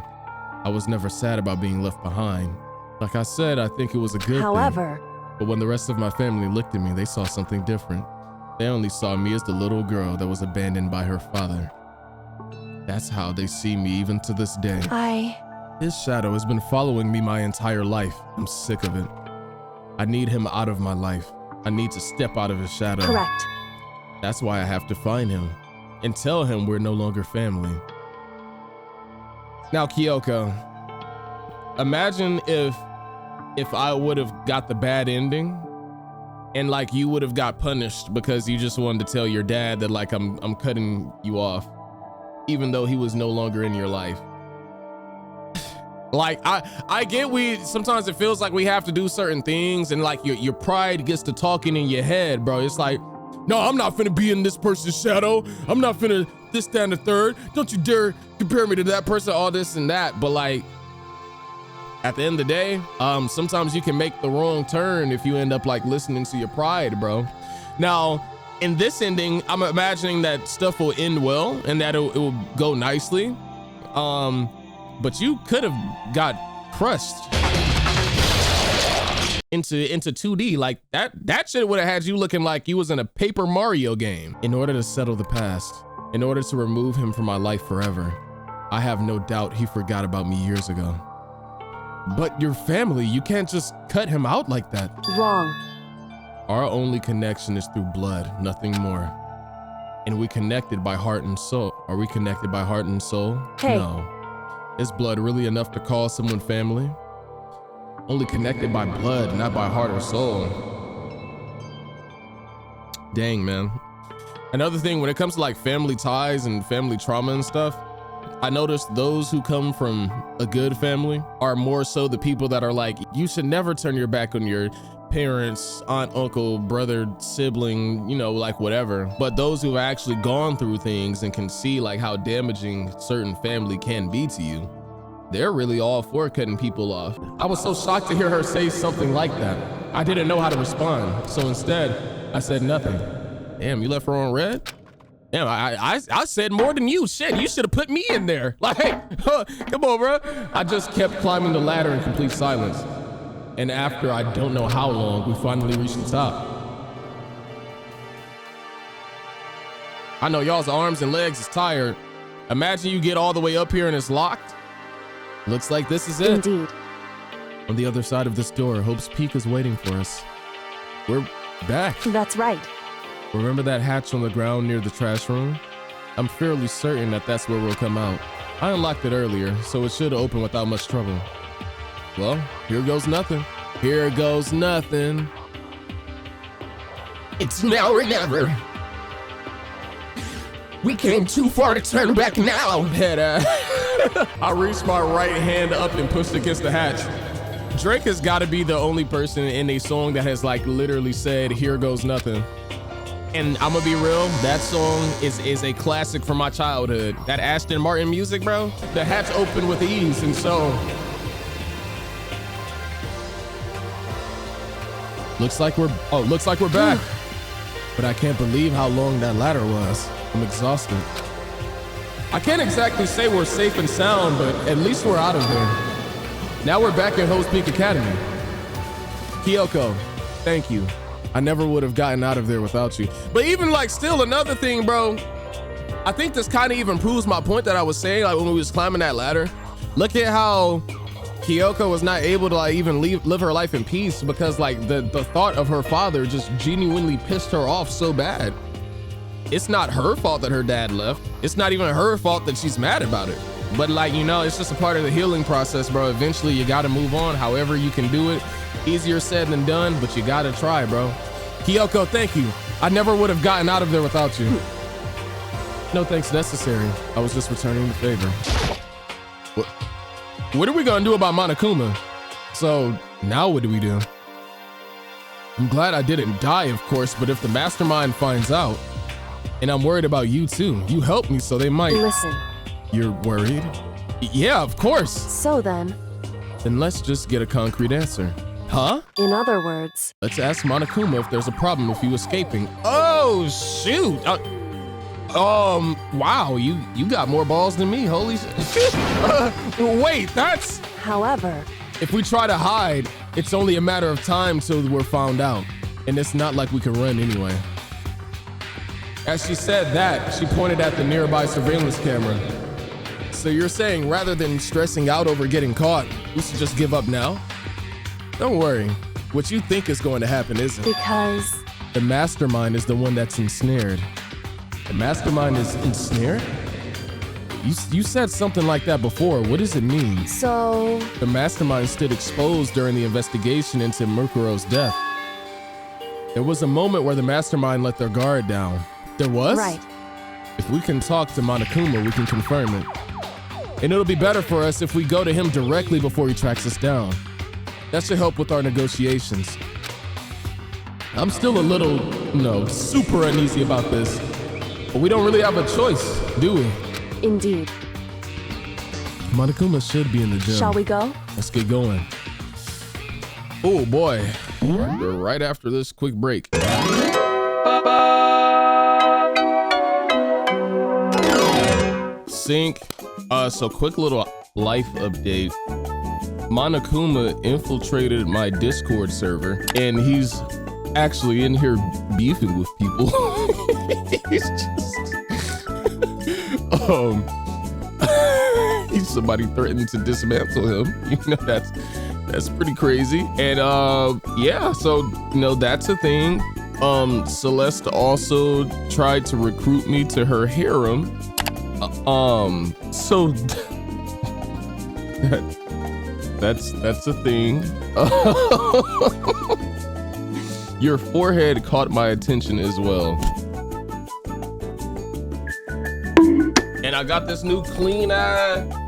I was never sad about being left behind. Like I said, I think it was a good thing. But when the rest of my family looked at me, they saw something different. They only saw me as the little girl that was abandoned by her father. That's how they see me even to this day. His shadow has been following me my entire life. I'm sick of it. I need him out of my life. I need to step out of his shadow. correct. That's why I have to find him and tell him we're no longer family. Now, Kyoko, imagine if I would have got the bad ending and like you would have got punished because you just wanted to tell your dad that like I'm cutting you off, even though he was no longer in your life. Like I get sometimes it feels like we have to do certain things and like your pride gets to talking in your head, bro. It's like, no, I'm not finna be in this person's shadow. I'm not finna this, that, and the third. Don't you dare compare me to that person, all this and that. But like, at the end of the day, sometimes you can make the wrong turn if you end up like listening to your pride, bro. Now, in this ending, I'm imagining that stuff will end well and that it will go nicely. But you could have got crushed into 2D. Like that shit would have had you looking like you was in a Paper Mario game. In order to settle the past, in order to remove him from my life forever, I have no doubt he forgot about me years ago. But your family, you can't just cut him out like that. Wrong. Our only connection is through blood, nothing more. And we connected by heart and soul. Are we connected by heart and soul? Hey. No. Is blood really enough to call someone family? Only connected by blood, not by heart or soul. Dang, man. Another thing, when it comes to like family ties and family trauma and stuff, I noticed those who come from a good family are more so the people that are like, you should never turn your back on your parents, aunt, uncle, brother, sibling, you know, like whatever. But those who've actually gone through things and can see like how damaging certain family can be to you, they're really all for cutting people off. I was so shocked to hear her say something like that. I didn't know how to respond. So instead, I said nothing. Damn, you left her on red? Damn, I said more than you. Shit, you should have put me in there. Like, hey, come on, bro. I just kept climbing the ladder in complete silence. And after I don't know how long, we finally reached the top. I know y'all's arms and legs is tired. Imagine you get all the way up here and it's locked. Looks like this is it. Indeed. On the other side of this door, Hope's Peak is waiting for us. We're back. That's right. Remember that hatch on the ground near the trash room? I'm fairly certain that that's where we'll come out. I unlocked it earlier, so it should open without much trouble. Well, here goes nothing. Here goes nothing. It's now or never. We came too far to turn back now. I reached my right hand up and pushed against the hatch. Drake has got to be the only person in a song that has like literally said, here goes nothing. And I'm gonna be real, that song is a classic from my childhood. That Aston Martin music, bro, the hatch opened with ease, and so. Looks like we're back. But I can't believe how long that ladder was. I'm exhausted. I can't exactly say we're safe and sound, but at least we're out of there. Now we're back in Hope's Peak Academy. Kyoko, thank you. I never would have gotten out of there without you. But even like still another thing, bro, I think this kind of even proves my point that I was saying, like when we was climbing that ladder. Look at how Kyoko was not able to like even live her life in peace because like the thought of her father just genuinely pissed her off so bad. It's not her fault that her dad left. It's not even her fault that she's mad about it. But like, you know, it's just a part of the healing process, bro. Eventually you gotta move on however you can do it. Easier said than done, but you gotta try, bro. Kyoko, thank you. I never would have gotten out of there without you. No thanks necessary. I was just returning the favor. What are we gonna do about Monokuma? So now what do we do? I'm glad I didn't die, of course, but if the mastermind finds out, and I'm worried about you too. You helped me, so they might. Listen. You're worried? Yeah, of course. So then let's just get a concrete answer. Huh? In other words, let's ask Monokuma if there's a problem with you escaping. Oh, shoot. Wow, you got more balls than me. Holy shit. Wait, that's... However, if we try to hide, it's only a matter of time till we're found out. And it's not like we can run anyway. As she said that, she pointed at the nearby surveillance camera. So you're saying rather than stressing out over getting caught, we should just give up now? Don't worry. What you think is going to happen isn't. Because the mastermind is the one that's ensnared. The mastermind is ensnared? You said something like that before. What does it mean? So the mastermind stood exposed during the investigation into Mukuro's death. There was a moment where the mastermind let their guard down. There was? Right. If we can talk to Monokuma, we can confirm it. And it'll be better for us if we go to him directly before he tracks us down. That should help with our negotiations. I'm still a little, super uneasy about this. But we don't really have a choice, do we? Indeed. Monokuma should be in the gym. Shall we go? Let's get going. Oh boy, right after this quick break. Sync. So quick little life update. Monokuma infiltrated my Discord server and he's actually in here beefing with people. He's just somebody threatened to dismantle him. That's pretty crazy. And yeah, so that's a thing. Celeste also tried to recruit me to her harem. So that's a thing. Your forehead caught my attention as well. And I got this new clean eye.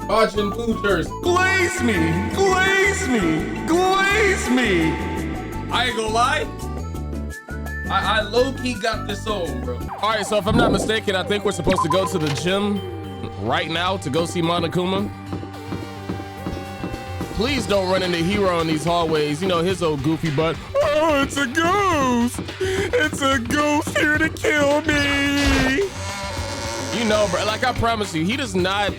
Arjun Pooters. Glaze me! Glaze me! Glaze me! I ain't gonna lie. I low-key got this on, bro. All right, so if I'm not mistaken, I think we're supposed to go to the gym right now to go see Monokuma. Please don't run into Hero in these hallways. His old goofy butt. Oh, it's a ghost. It's a ghost here to kill me. Bro, like I promise you, he does not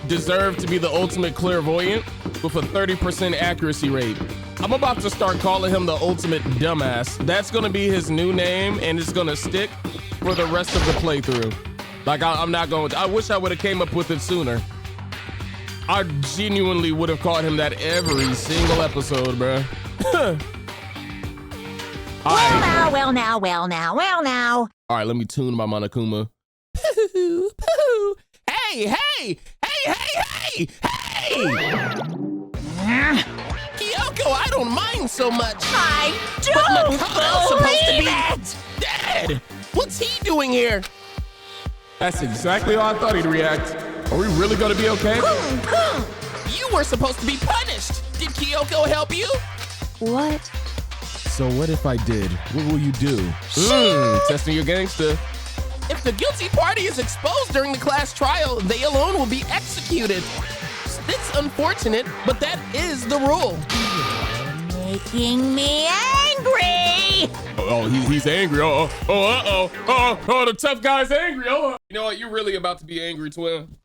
deserve to be the ultimate clairvoyant with a 30% accuracy rate. I'm about to start calling him the ultimate dumbass. That's gonna be his new name and it's gonna stick for the rest of the playthrough. Like I'm not going to, I wish I would have came up with it sooner. I genuinely would have called him that every single episode, bro. Well now. All right, let me tune my Monokuma. Hey! Kyoko, I don't mind so much. I don't believe it! Dead! What's he doing here? That's exactly how I thought he'd react. Are we really gonna be okay? You were supposed to be punished. Did Kyoko help you? What? So what if I did? What will you do? Testing your gangster. If the guilty party is exposed during the class trial, they alone will be executed. It's unfortunate, but that is the rule. Making me angry! Oh, he's angry. Oh, the tough guy's angry. Oh. You know what? You're really about to be angry, twin.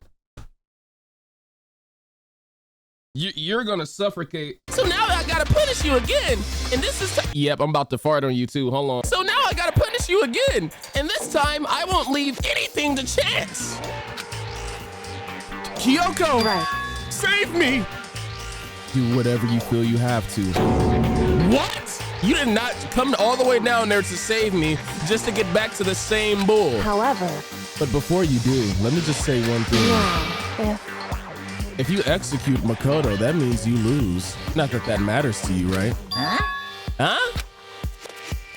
You're gonna suffocate. So now I gotta punish you again. And this is yep, I'm about to fart on you too. Hold on. So now I gotta punish you again. And this time I won't leave anything to chance. Kyoko! Right. Save me! Do whatever you feel you have to. What? You did not come all the way down there to save me just to get back to the same bull. However. But before you do, let me just say one thing. Yeah, If you execute Makoto, that means you lose. Not that that matters to you, right? Huh?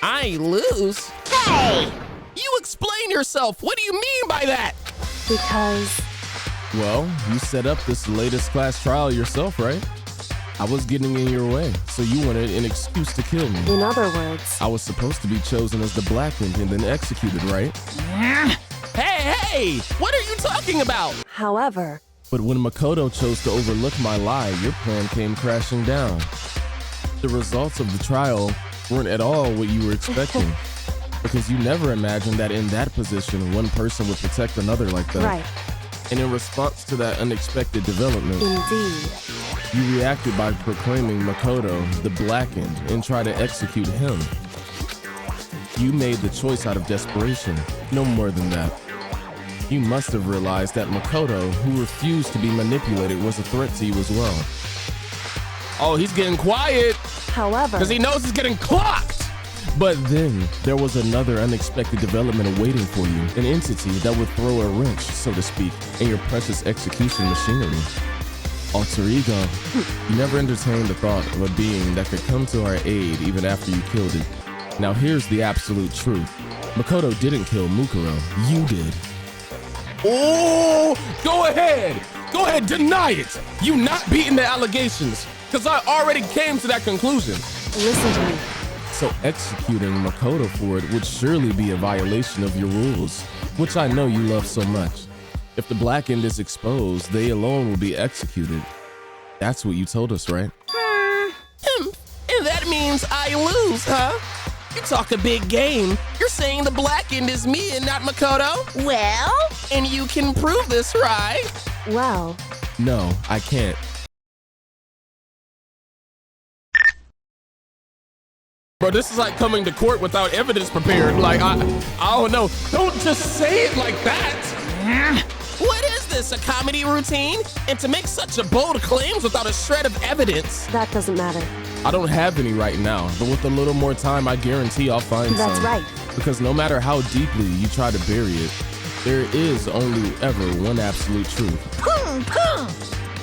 I lose? Hey! You explain yourself. What do you mean by that? because... Well, you set up this latest class trial yourself, right? I was getting in your way, so you wanted an excuse to kill me. In other words... I was supposed to be chosen as the Blackened and then executed, right? Hey! What are you talking about? However... But when Makoto chose to overlook my lie, your plan came crashing down. The results of the trial weren't at all what you were expecting. Because you never imagined that in that position, one person would protect another like that. Right. And in response to that unexpected development, Indeed. you reacted by proclaiming Makoto the Blackened and tried to execute him. You made the choice out of desperation, no more than that. You must have realized that Makoto, who refused to be manipulated, was a threat to you as well. Oh, he's getting quiet. However... Because he knows he's getting clocked. But then there was another unexpected development awaiting for you, an entity that would throw a wrench, so to speak, in your precious execution machinery. Alter ego. You never entertained the thought of a being that could come to our aid even after you killed it. Now here's the absolute truth. Makoto didn't kill Mukuro. You did. Oh, go ahead. Go ahead, deny it. You not beating the allegations. Because I already came to that conclusion. Listen to me. So executing Makoto for it would surely be a violation of your rules, which I know you love so much. If the black end is exposed, they alone will be executed. That's what you told us, right? And that means I lose, huh? You talk a big game. You're saying the black end is me and not Makoto? Well? And you can prove this, right? Well, No, I can't. Bro, this is like coming to court without evidence prepared. Like, I don't know. Don't just say it like that. What is this, a comedy routine? And to make such a bold claims without a shred of evidence? that doesn't matter. I don't have any right now, but with a little more time, I guarantee I'll find some. That's right. Because no matter how deeply you try to bury it, there is only ever one absolute truth.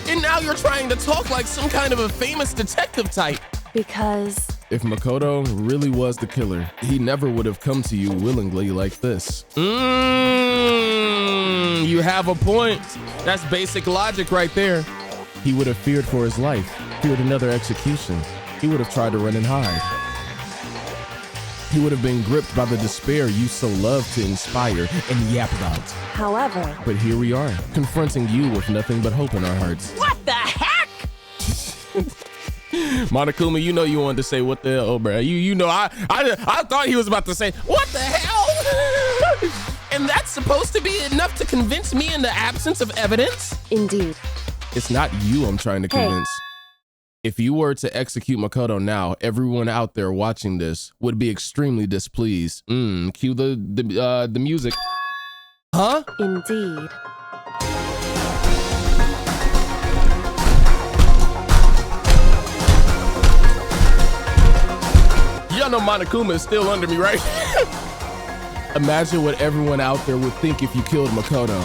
And now you're trying to talk like some kind of a famous detective type. Because If Makoto really was the killer, he never would have come to you willingly like this. You have a point. That's basic logic right there. He would have feared for his life, feared another execution. He would have tried to run and hide. He would have been gripped by the despair you so love to inspire and yap about. however, But here we are, confronting you with nothing but hope in our hearts. What the heck? Monokuma, you know you wanted to say what the hell, bro. You know I thought he was about to say what the hell, And that's supposed to be enough to convince me in the absence of evidence? indeed. It's not you I'm trying to Hey. convince. If you were to execute Makoto now, everyone out there watching this would be extremely displeased. Cue the music. Huh? Indeed. Y'all know Monokuma is still under me, right? Imagine what everyone out there would think if you killed Makoto.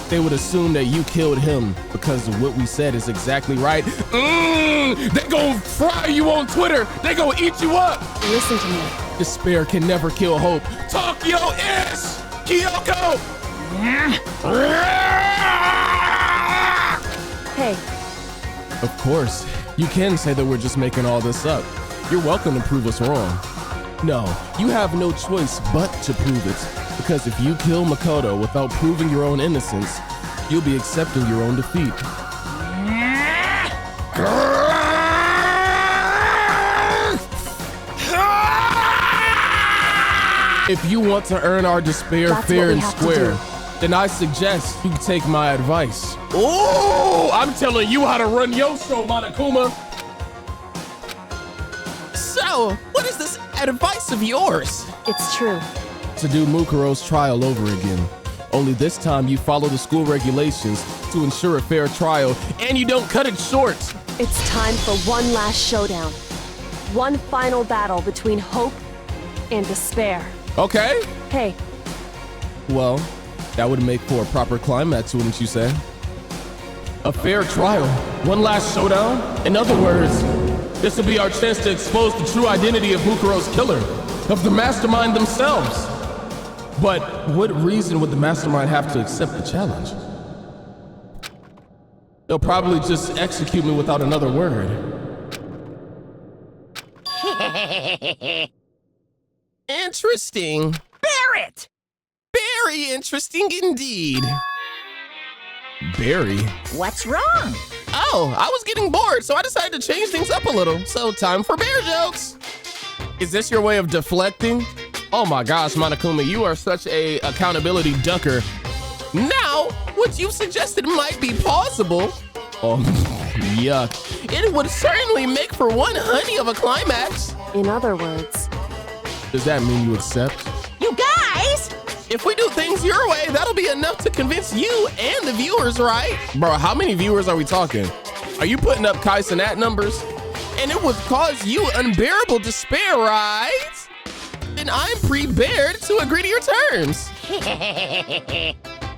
They would assume that you killed him because of what we said is exactly right. They gon' fry you on Twitter. They gon' eat you up. Listen to me. Despair can never kill hope. Tokyo is Kyoko. Hey, Of course, you can say that we're just making all this up. You're welcome to prove us wrong. No, you have no choice but to prove it. Because if you kill Makoto without proving your own innocence, you'll be accepting your own defeat. If you want to earn our despair That's fair what we and have to square, do. then I suggest you take my advice. Oh, I'm telling you how to run your show, Monokuma. So, what is this advice of yours? it's true. To do Mukuro's trial over again. Only this time you follow the school regulations to ensure a fair trial and you don't cut it short. It's time for one last showdown. One final battle between hope and despair. Okay? Hey, Well, that would make for a proper climax, wouldn't you say? A fair trial. One last showdown? In other words, this will be our chance to expose the true identity of Mukuro's killer, of the mastermind themselves. But what reason would the mastermind have to accept the challenge? They'll probably just execute me without another word. Interesting. Barrett! Very interesting indeed. Barry? What's wrong? Oh, I was getting bored, so I decided to change things up a little. So time for bear jokes. Is this your way of deflecting? Oh my gosh, Monokuma, you are such a accountability ducker. Now, what you've suggested might be possible. Oh, yuck. It would certainly make for one honey of a climax. in other words, Does that mean you accept? You guys! If we do things your way, that'll be enough to convince you and the viewers, right? Bro, how many viewers are we talking? Are you putting up Kai Cenat numbers? And it would cause you unbearable despair, right? Then I'm prepared to agree to your terms.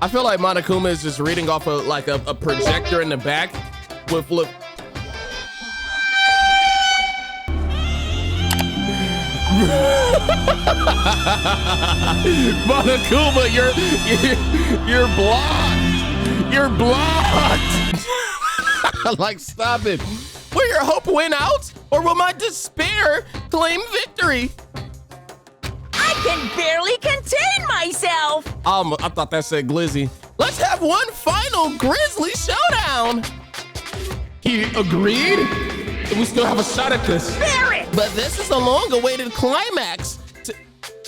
I feel like Monokuma is just reading off of like a projector in the back with look. Monokuma, you're blocked. You're blocked. Like, stop it. Will your hope win out, or will my despair claim victory? I can barely contain myself. I thought that said glizzy. Let's have one final grisly showdown. He agreed? We still have a shot at this. Bear it. But this is a long-awaited climax.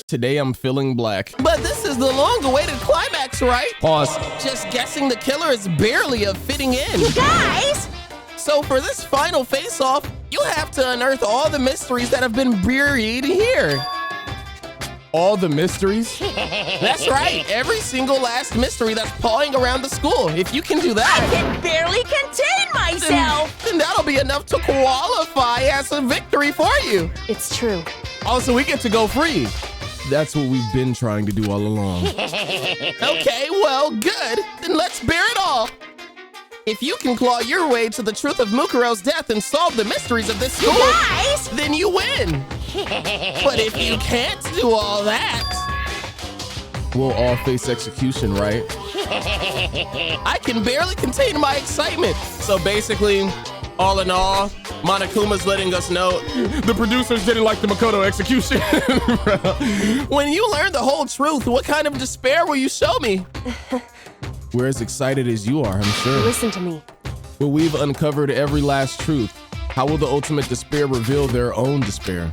Today I'm feeling black. But this is the long-awaited climax, right? Pause. Just guessing the killer is barely a fitting in. Guys, So for this final face-off, you'll have to unearth all the mysteries that have been buried here. All the mysteries? That's right, every single last mystery that's pawing around the school. If you can do I that, can barely contain myself. then that'll be enough to qualify as a victory for you. It's true. Also, we get to go free. That's what we've been trying to do all along. Okay, well, good. Then let's bear it all. If you can claw your way to the truth of Mukuro's death and solve the mysteries of this school, Guys, then you win. But if you can't do all that, We'll all face execution, right? I can barely contain my excitement. So basically, all in all, Monokuma's letting us know the producers didn't like the Makoto execution. When you learn the whole truth, what kind of despair will you show me? We're as excited as you are, I'm sure. Listen to me. But we've uncovered every last truth. How will the ultimate despair reveal their own despair?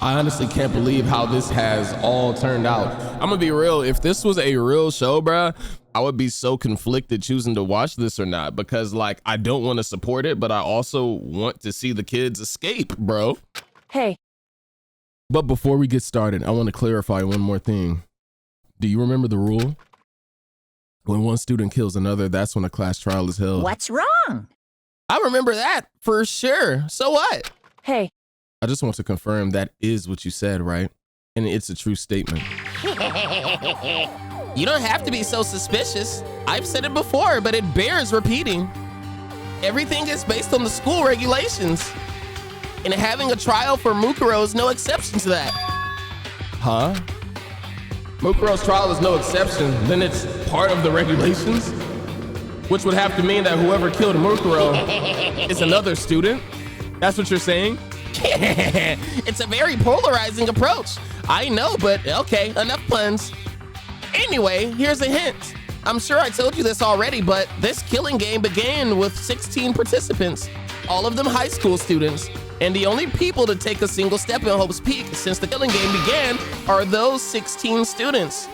I honestly can't believe how this has all turned out. I'm gonna be real. If this was a real show, bruh, I would be so conflicted choosing to watch this or not, because like, I don't want to support it, but I also want to see the kids escape, bro. Hey, But before we get started, I want to clarify one more thing. Do you remember the rule? When one student kills another, that's when a class trial is held. what's wrong? I remember that for sure. So what? hey, I just want to confirm that is what you said, right? And it's a true statement. You don't have to be so suspicious. I've said it before, but it bears repeating. Everything is based on the school regulations. And having a trial for Mukuro is no exception to that. Huh? Mukuro's trial is no exception. Then it's part of the regulations? Which would have to mean that whoever killed Mukuro is another student? That's what you're saying? It's a very polarizing approach. I know, but okay, enough puns. Anyway, here's a hint. I'm sure I told you this already, but this killing game began with 16 participants, all of them high school students. And the only people to take a single step in Hope's Peak since the killing game began are those 16 students.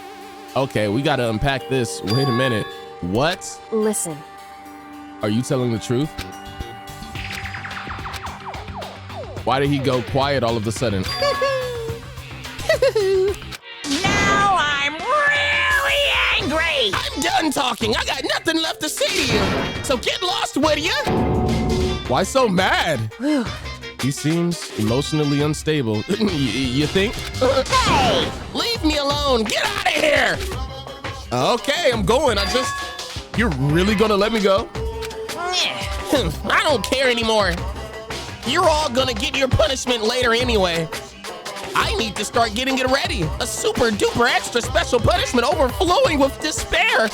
Okay, we gotta unpack this. Wait a minute. What? listen. Are you telling the truth? Why did he go quiet all of a sudden? Now I'm really angry. I'm done talking. I got nothing left to say to you. So get lost, would ya? Why so mad? Whew. He seems emotionally unstable. You think? Hey, Leave me alone. Get out of here. Okay, I'm going. You're really gonna let me go? I don't care anymore. You're all gonna get your punishment later anyway. I need to start getting it ready. A super duper extra special punishment overflowing with despair.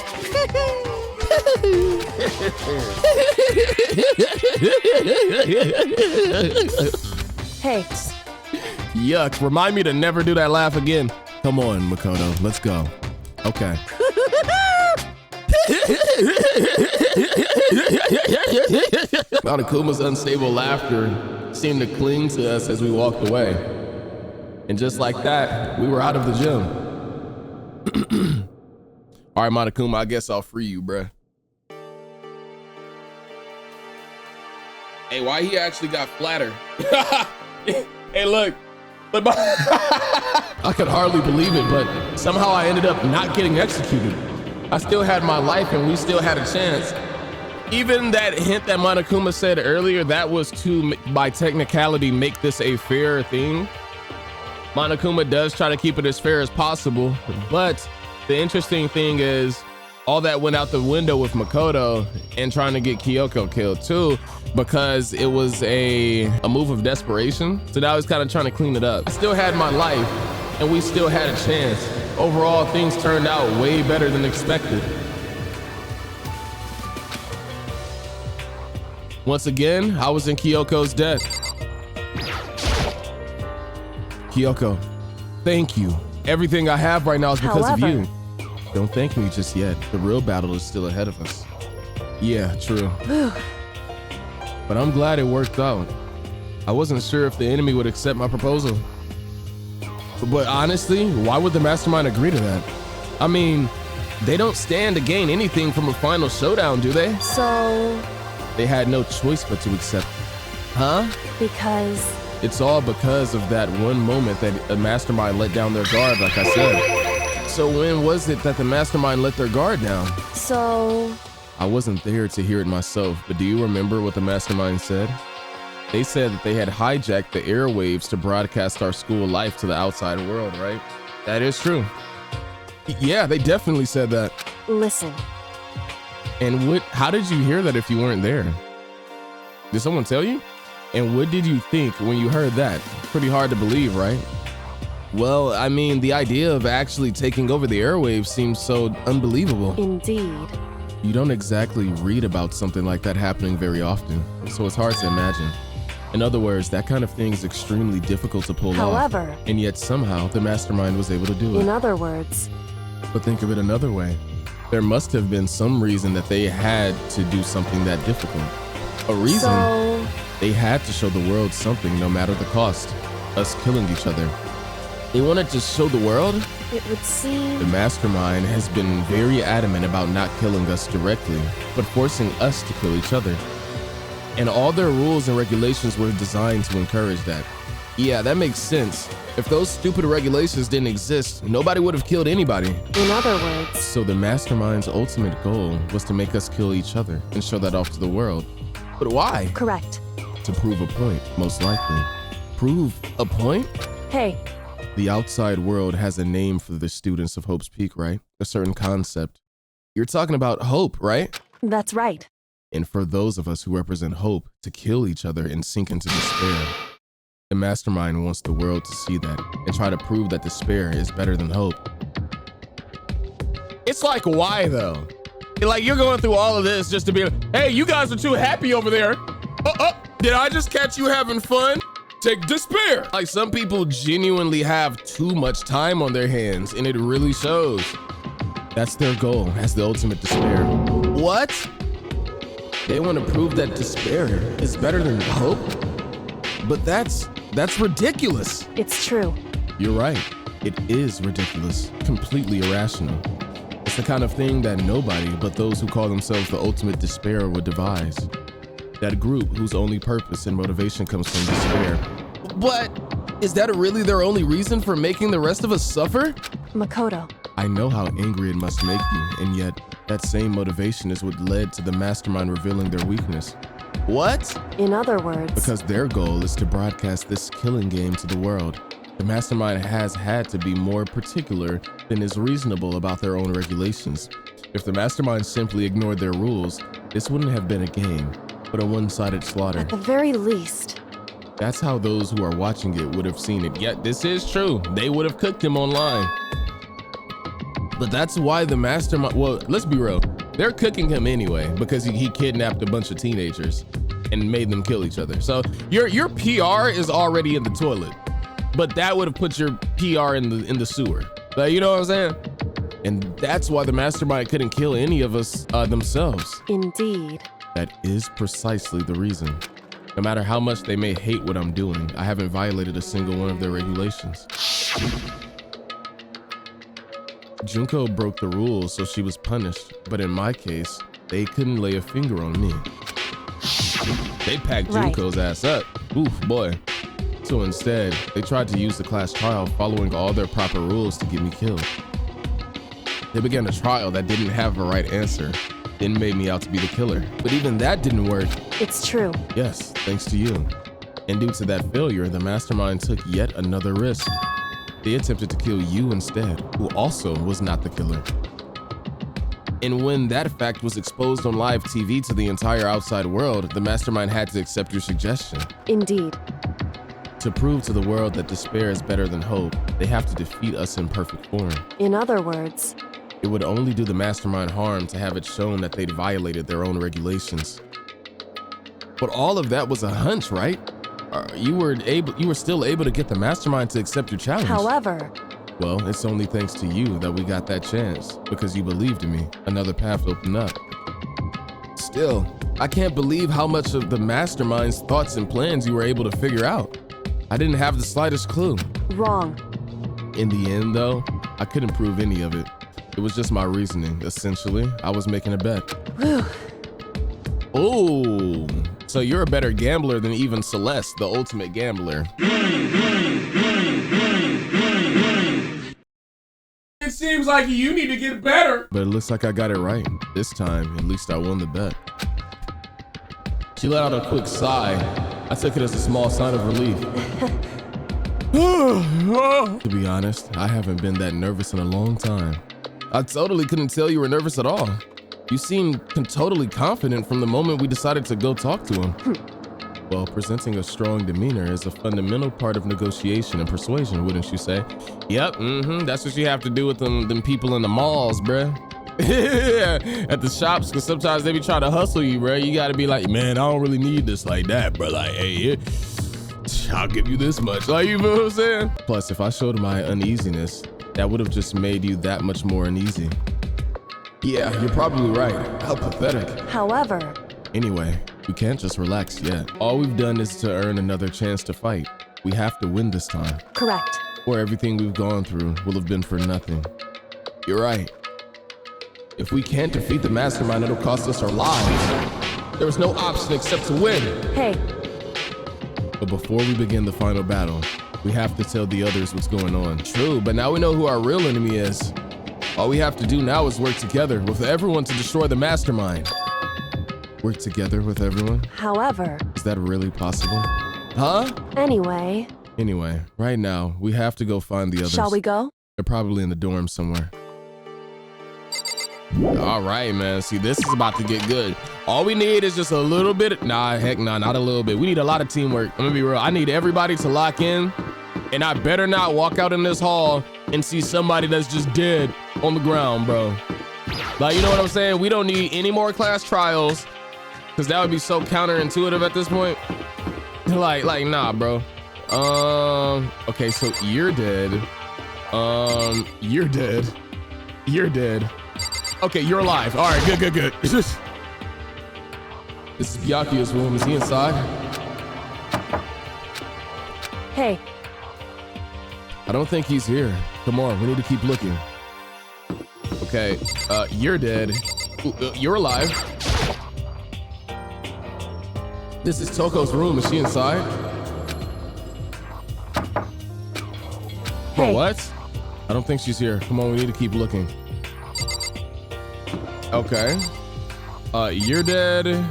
Hey, Yuck, remind me to never do that laugh again. Come on, Makoto, let's go. Okay. Monokuma's unstable laughter seemed to cling to us as we walked away. And just like that, we were out of the gym. All right, Monokuma, I guess I'll free you, bruh. Hey, why he actually got flatter? Hey, look. I could hardly believe it, but somehow I ended up not getting executed. I still had my life and we still had a chance. Even that hint that Monokuma said earlier, that was to, by technicality, make this a fair thing. Monokuma does try to keep it as fair as possible, but the interesting thing is all that went out the window with Makoto and trying to get Kyoko killed too, because it was a move of desperation. So now he's kind of trying to clean it up. I still had my life and we still had a chance. Overall, things turned out way better than expected. Once again, I was in Kyoko's debt. Kyoko, thank you. Everything I have right now is because of you. Don't thank me just yet. The real battle is still ahead of us. Yeah, true. But I'm glad it worked out. I wasn't sure if the enemy would accept my proposal. But honestly, why would the mastermind agree to that? I mean, they don't stand to gain anything from a final showdown, do they? So... They had no choice but to accept. Huh? Because... It's all because of that one moment that a mastermind let down their guard, like I said. So when was it that the mastermind let their guard down? So... I wasn't there to hear it myself, but do you remember what the mastermind said? They said that they had hijacked the airwaves to broadcast our school life to the outside world, right? That is true. Yeah, they definitely said that. Listen. And how did you hear that if you weren't there? Did someone tell you? And what did you think when you heard that? Pretty hard to believe, right? Well, I mean, the idea of actually taking over the airwaves seems so unbelievable. Indeed. You don't exactly read about something like that happening very often, so it's hard to imagine. In other words, that kind of thing is extremely difficult to pull off. However, and yet somehow the mastermind was able to do it. In other words. But think of it another way. There must have been some reason that they had to do something that difficult. A reason. So... They had to show the world something no matter the cost. Us killing each other. They wanted to show the world? It would seem... The mastermind has been very adamant about not killing us directly, but forcing us to kill each other. And all their rules and regulations were designed to encourage that. Yeah, that makes sense. If those stupid regulations didn't exist, nobody would have killed anybody. In other words... So the mastermind's ultimate goal was to make us kill each other and show that off to the world. But why? Correct. To prove a point, most likely. Prove a point? Hey. The outside world has a name for the students of Hope's Peak, right? A certain concept. You're talking about hope, right? That's right. And for those of us who represent hope, to kill each other and sink into despair. The mastermind wants the world to see that and try to prove that despair is better than hope. It's like, why though? Like, you're going through all of this just to be like, hey, you guys are too happy over there. Did I just catch you having fun? Take despair. Like, some people genuinely have too much time on their hands, and it really shows. That's their goal, as the ultimate despair. What? They want to prove that despair is better than hope? But that's ridiculous. It's true. You're right. It is ridiculous, completely irrational. It's the kind of thing that nobody but those who call themselves the ultimate despair would devise. That group whose only purpose and motivation comes from despair. But is that really their only reason for making the rest of us suffer? Makoto. I know how angry it must make you, and yet that same motivation is what led to the mastermind revealing their weakness. What? In other words... Because their goal is to broadcast this killing game to the world. The mastermind has had to be more particular than is reasonable about their own regulations. If the mastermind simply ignored their rules, this wouldn't have been a game, but a one-sided slaughter. At the very least. That's how those who are watching it would have seen it. Yet this is true. They would have cooked him online. But that's why the mastermind, well, let's be real. They're cooking him anyway because he kidnapped a bunch of teenagers and made them kill each other. So your PR is already in the toilet, but that would have put your PR in the sewer. Like, you know what I'm saying? And that's why the mastermind couldn't kill any of us themselves. Indeed. That is precisely the reason. No matter how much they may hate what I'm doing, I haven't violated a single one of their regulations. Junko broke the rules, so she was punished. But in my case, they couldn't lay a finger on me. They packed Junko's ass up. Oof, boy. So instead, they tried to use the class trial following all their proper rules to get me killed. They began a trial that didn't have a right answer, then made me out to be the killer. But even that didn't work. It's true. Yes, thanks to you. And due to that failure, the mastermind took yet another risk. They attempted to kill you instead, who also was not the killer. And when that fact was exposed on live TV to the entire outside world, the mastermind had to accept your suggestion. Indeed. To prove to the world that despair is better than hope, they have to defeat us in perfect form. In other words, it would only do the mastermind harm to have it shown that they'd violated their own regulations. But all of that was a hunch, right? You were still able to get the mastermind to accept your challenge. However, well, it's only thanks to you that we got that chance, because you believed in me. Another path opened up. Still, I can't believe how much of the mastermind's thoughts and plans you were able to figure out. I didn't have the slightest clue. Wrong. In the end, though, I couldn't prove any of it. It was just my reasoning. Essentially, I was making a bet. Whew. Oh, so you're a better gambler than even Celeste, the ultimate gambler. It seems like you need to get better. But it looks like I got it right. This time, at least I won the bet. She let out a quick sigh. I took it as a small sign of relief. To be honest, I haven't been that nervous in a long time. I totally couldn't tell you were nervous at all. You seemed totally confident from the moment we decided to go talk to him. Well, presenting a strong demeanor is a fundamental part of negotiation and persuasion, wouldn't you say? Yep, that's what you have to do with them people in the malls, bruh. At the shops, because sometimes they be trying to hustle you, bruh. You gotta be like, man, I don't really need this like that, bruh. Like, hey, I'll give you this much. Like, you know what I'm saying? Plus, if I showed my uneasiness, that would have just made you that much more uneasy. Yeah, you're probably right. How pathetic. However, anyway, we can't just relax yet. All we've done is to earn another chance to fight. We have to win this time. Correct. Or everything we've gone through will have been for nothing. You're right. If we can't defeat the mastermind, it'll cost us our lives. There is no option except to win. Hey. But before we begin the final battle, we have to tell the others what's going on. True, but now we know who our real enemy is. All we have to do now is work together with everyone to destroy the mastermind. Work together with everyone? However, is that really possible? Huh? Anyway, right now, we have to go find the others. Shall we go? They're probably in the dorm somewhere. All right, man. See, this is about to get good. All we need is just a little bit. Nah, heck nah, not a little bit. We need a lot of teamwork. I'm gonna be real. I need everybody to lock in, and I better not walk out in this hall and see somebody that's just dead on the ground, bro. Like, you know what I'm saying? We don't need any more class trials, because that would be so counterintuitive at this point. Like, nah, bro. Okay, so you're dead. You're dead. You're dead. Okay, you're alive. All right, good. This is Byakuya's room. Is he inside? Hey. I don't think he's here. Come on, we need to keep looking. Okay, you're dead. You're alive. This is Toko's room. Is she inside? Hey. Oh, what? I don't think she's here. Come on, we need to keep looking. Okay. You're dead.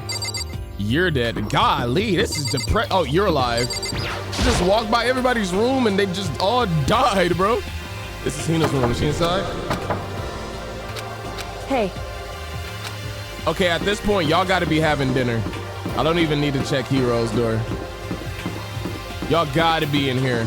You're dead. Golly, this is depressing. Oh, you're alive. You just walked by everybody's room and they just all died, bro. This is Hina's room. Is she inside? Hey. Okay, at this point, y'all gotta be having dinner. I don't even need to check Hero's door. Y'all gotta be in here.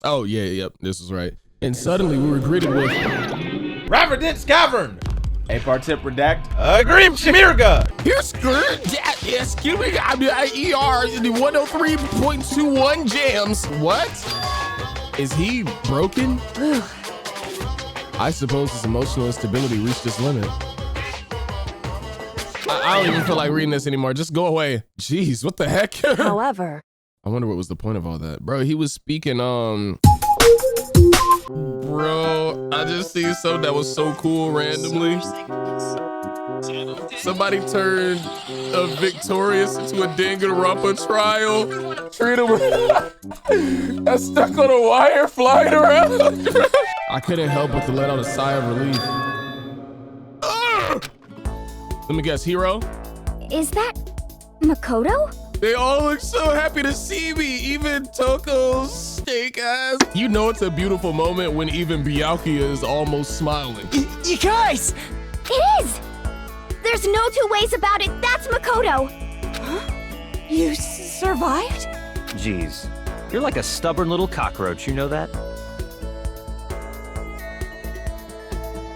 Oh, yeah, yep, this is right. And suddenly we were greeted with Raverdent Scavern, a partip redact, Grim Shimirga. Here's excuse me, ER 103.21 jams. What? Is he broken? I suppose his emotional instability reached its limit. I don't even feel like reading this anymore. Just go away. Jeez, what the heck? However, I wonder what was the point of all that. Bro, he was speaking, Bro, I just see something that was so cool randomly. Somebody turned a Victorious into a Danganronpa trial. Treat him that's stuck on a wire flying around. I couldn't help but to let out a sigh of relief. Let me guess, Hero? Is that Makoto? They all look so happy to see me, even Toko's steak ass. You know it's a beautiful moment when even Byakuya is almost smiling. You guys! It is! There's no two ways about it. That's Makoto. You survived? Jeez, you're like a stubborn little cockroach, you know that?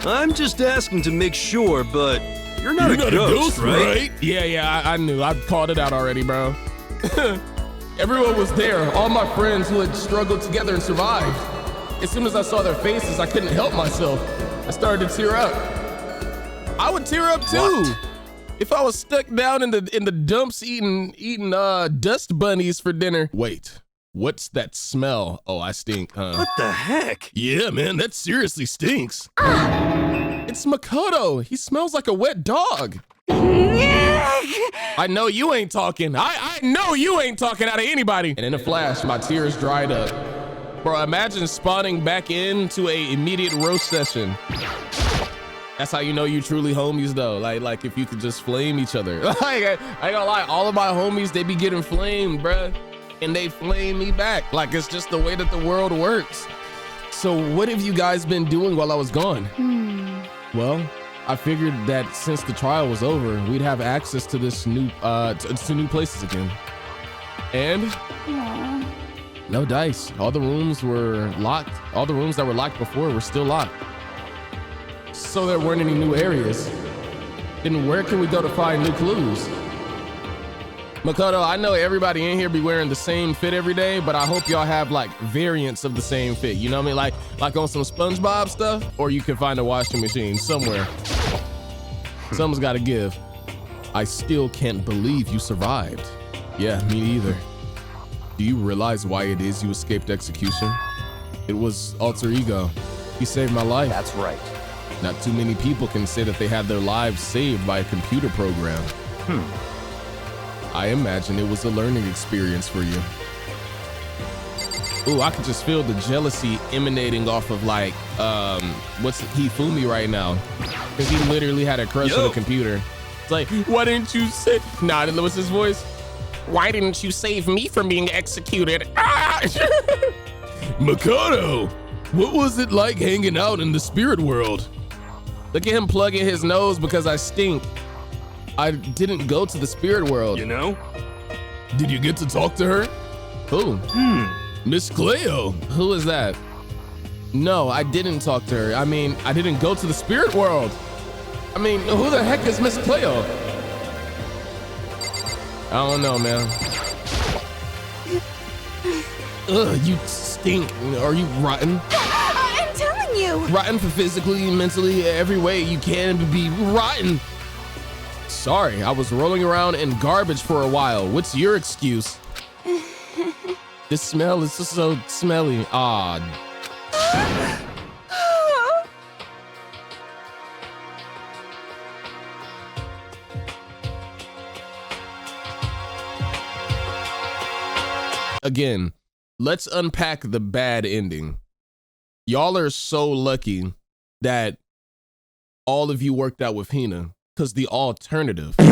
I'm just asking to make sure, but you're not a ghost, right? Yeah, I knew. I called it out already, bro. Everyone was there. All my friends who had struggled together and survived. As soon as I saw their faces, I couldn't help myself. I started to tear up. I would tear up too. What? If I was stuck down in the dumps eating dust bunnies for dinner. Wait, what's that smell? Oh, I stink, huh? What the heck? Yeah, man, that seriously stinks. It's Makoto. He smells like a wet dog. I know you ain't talking. I know you ain't talking out of anybody. And in a flash, my tears dried up. Bro, imagine spawning back into a immediate roast session. That's how you know you truly homies though. Like if you could just flame each other. Like I ain't gonna lie, all of my homies, they be getting flamed, bruh. And they flame me back. Like it's just the way that the world works. So what have you guys been doing while I was gone? Well, I figured that since the trial was over, we'd have access to this new to new places again. And no dice. All the rooms were locked. All the rooms that were locked before were still locked. So there weren't any new areas. Then where can we go to find new clues? Makoto, I know everybody in here be wearing the same fit every day, but I hope y'all have like variants of the same fit. You know what I mean? Like on some SpongeBob stuff, or you can find a washing machine somewhere. Something's gotta give. I still can't believe you survived. Yeah, me either. Do you realize why it is you escaped execution? It was alter ego. He saved my life. That's right. Not too many people can say that they had their lives saved by a computer program. I imagine it was a learning experience for you. Ooh, I could just feel the jealousy emanating off of like, what's Hifumi right now? Because he literally had a crush on the computer. It's like, why didn't you say, nah, what's his voice? Why didn't you save me from being executed? Ah! Makoto, what was it like hanging out in the spirit world? Look at him plugging his nose because I stink. I didn't go to the spirit world. You know? Did you get to talk to her? Who? Miss Cleo. Who is that? No, I didn't talk to her. I mean, I didn't go to the spirit world. I mean, who the heck is Miss Cleo? I don't know, man. Ugh, you stink. Are you rotten? I'm telling you. Rotten for physically, mentally, every way you can be rotten. Sorry, I was rolling around in garbage for a while. What's your excuse? This smell is just so smelly. Ah. Again, let's unpack the bad ending. Y'all are so lucky that all of you worked out with Hina. Because the alternative. Bro.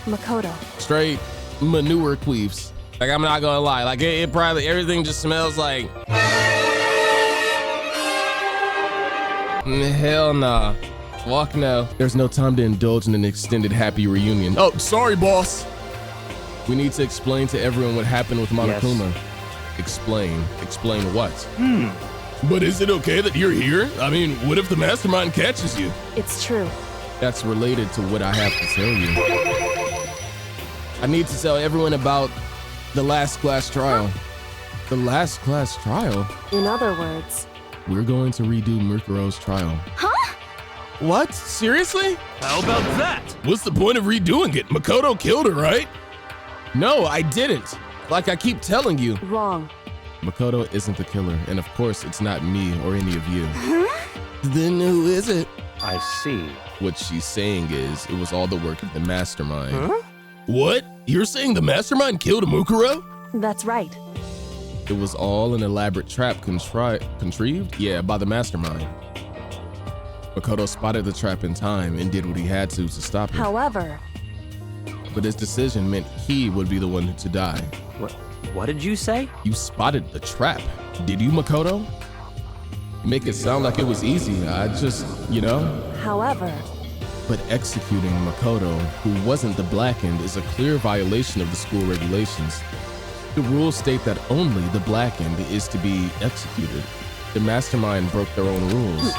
Makoto. Straight manure queefs. Like, I'm not gonna lie. Like, it probably, everything just smells like. Hell nah. Fuck no. There's no time to indulge in an extended happy reunion. Oh, sorry, boss. We need to explain to everyone what happened with Monokuma. Yes. Explain. Explain what? But is it okay that you're here? I mean, what if the mastermind catches you? It's true. That's related to what I have to tell you. I need to tell everyone about the last class trial. The last class trial? In other words, we're going to redo Mukuro's trial. Huh? What? Seriously? How about that? What's the point of redoing it? Makoto killed her, right? No, I didn't. Like I keep telling you. Wrong. Makoto isn't the killer, and of course it's not me or any of you. Huh? Then who is it? I see. What she's saying is, it was all the work of the mastermind. Huh? What? You're saying the mastermind killed Mukuro? That's right. It was all an elaborate trap contrived? Yeah, by the mastermind. Makoto spotted the trap in time and did what he had to stop it. However, But his decision meant he would be the one to die. What did you say? You spotted the trap. Did you, Makoto? You make it sound like it was easy. I just, however, But executing Makoto, who wasn't the Blackened, is a clear violation of the school regulations. The rules state that only the Blackened is to be executed. The mastermind broke their own rules,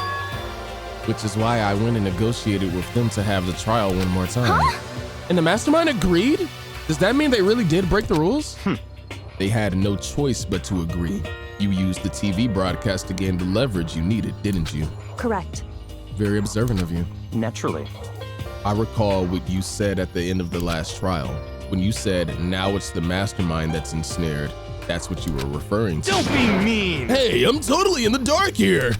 which is why I went and negotiated with them to have the trial one more time. And the mastermind agreed? Does that mean they really did break the rules? They had no choice but to agree. You used the TV broadcast to gain the leverage you needed, didn't you? correct. Very observant of you. Naturally. I recall what you said at the end of the last trial. When you said, now it's the mastermind that's ensnared. That's what you were referring to. Don't be mean! Hey, I'm totally in the dark here.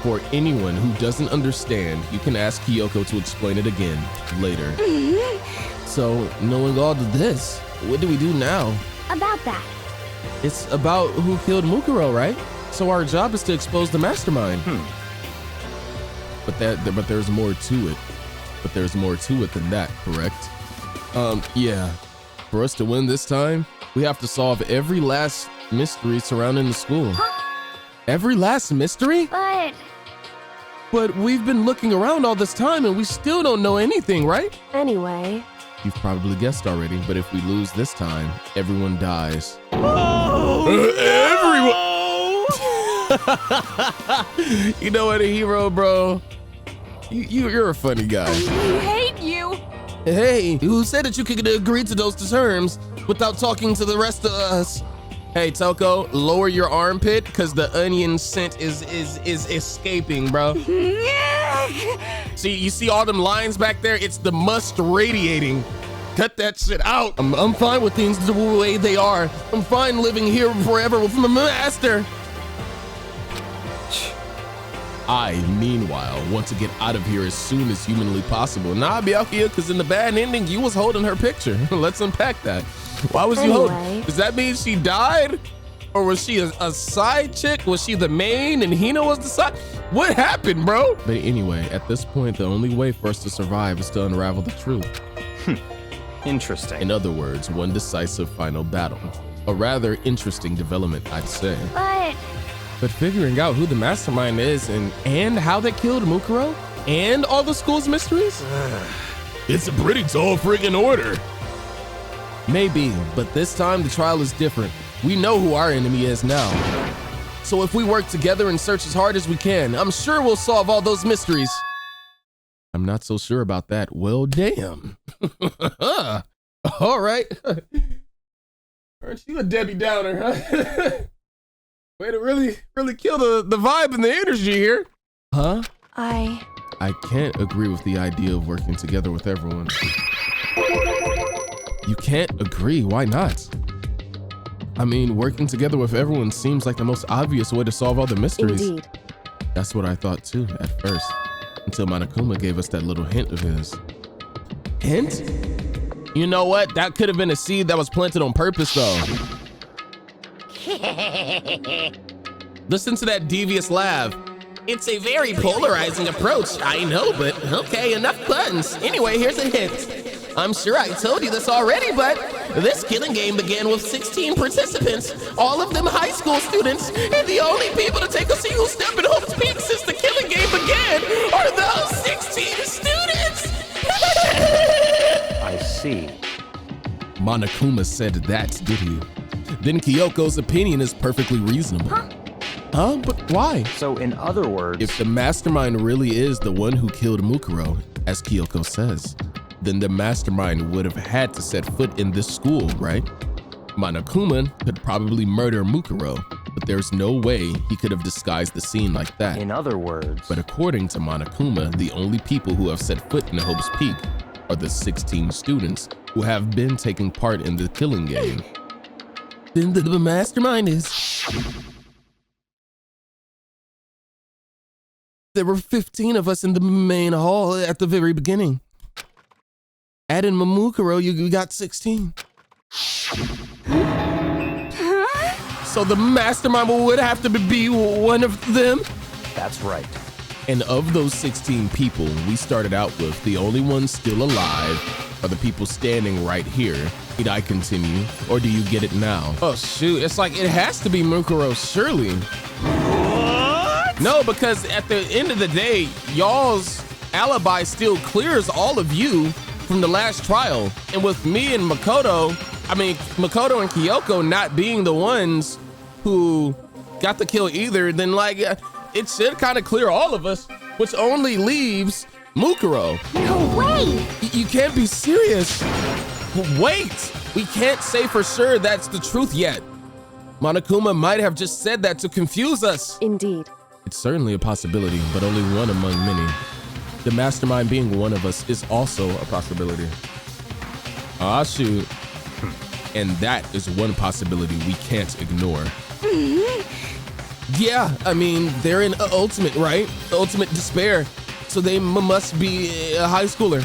For anyone who doesn't understand, you can ask Kyoko to explain it again later. So, knowing all of this, what do we do now? About that. It's about who killed Mukuro, right? So our job is to expose the mastermind. But there's more to it. But there's more to it than that, correct? Yeah. For us to win this time, we have to solve every last mystery surrounding the school. Every last mystery? But we've been looking around all this time and we still don't know anything, right? Anyway, You've probably guessed already, but if we lose this time, everyone dies. Everyone! You know what, a hero, bro? You're a funny guy. I hate you. Hey, who said that you could agree to those terms without talking to the rest of us? Hey, Toko, lower your armpit because the onion scent is escaping, bro. See, you see all them lines back there? It's the must radiating. Cut that shit out. I'm fine with things the way they are. I'm fine living here forever with my master. I, meanwhile, want to get out of here as soon as humanly possible. Nah, Byakuya, because in the bad ending, you was holding her picture. Let's unpack that. Why was you holding? Does that mean she died? Or was she a side chick? Was she the main and Hina was the side? What happened, bro? But anyway, at this point, the only way for us to survive is to unravel the truth. Interesting. In other words, one decisive final battle. A rather interesting development, I'd say. But figuring out who the mastermind is and how they killed Mukuro and all the school's mysteries? It's a pretty tall friggin' order. Maybe, but this time the trial is different. We know who our enemy is now. So if we work together and search as hard as we can, I'm sure we'll solve all those mysteries. I'm not so sure about that. Well, damn. All right. Aren't you a Debbie Downer, huh? Way to really kill the vibe and the energy here. Huh? I can't agree with the idea of working together with everyone. You can't agree, why not? I mean, working together with everyone seems like the most obvious way to solve all the mysteries. Indeed. That's what I thought too, at first, until Monokuma gave us that little hint of his. Hint? You know what? That could have been a seed that was planted on purpose though. Listen to that devious laugh. It's a very polarizing approach, I know, but okay, enough puns. Anyway, here's a hint. I'm sure I told you this already, but this killing game began with 16 participants, all of them high school students, and the only people to take a single step in Hope's Peak since the killing game began are those 16 students! I see. Monokuma said that, did he? Then Kyoko's opinion is perfectly reasonable. Huh? But why? So in other words, if the mastermind really is the one who killed Mukuro, as Kyoko says, then the mastermind would have had to set foot in this school, right? Monokuma could probably murder Mukuro, but there's no way he could have disguised the scene like that. in other words, But according to Monokuma, the only people who have set foot in Hope's Peak are the 16 students who have been taking part in the killing game. Then the mastermind is... There were 15 of us in the main hall at the very beginning. Add in Mukuro, you got 16. So the mastermind would have to be one of them? that's right. And of those 16 people we started out with, the only ones still alive are the people standing right here. Did I continue, or do you get it now? Oh shoot, it's like it has to be Mukuro, surely. What? No, because at the end of the day, y'all's alibi still clears all of you from the last trial. And with me and Makoto and Kyoko not being the ones who got the kill either, then like, it should kind of clear all of us, which only leaves Mukuro. No way! You can't be serious. Wait, we can't say for sure that's the truth yet. Monokuma might have just said that to confuse us. Indeed. It's certainly a possibility, but only one among many. The mastermind being one of us is also a possibility. Ah, shoot. And that is one possibility we can't ignore. Yeah, I mean, they're in Ultimate, right? Ultimate despair. So they must be a high schooler.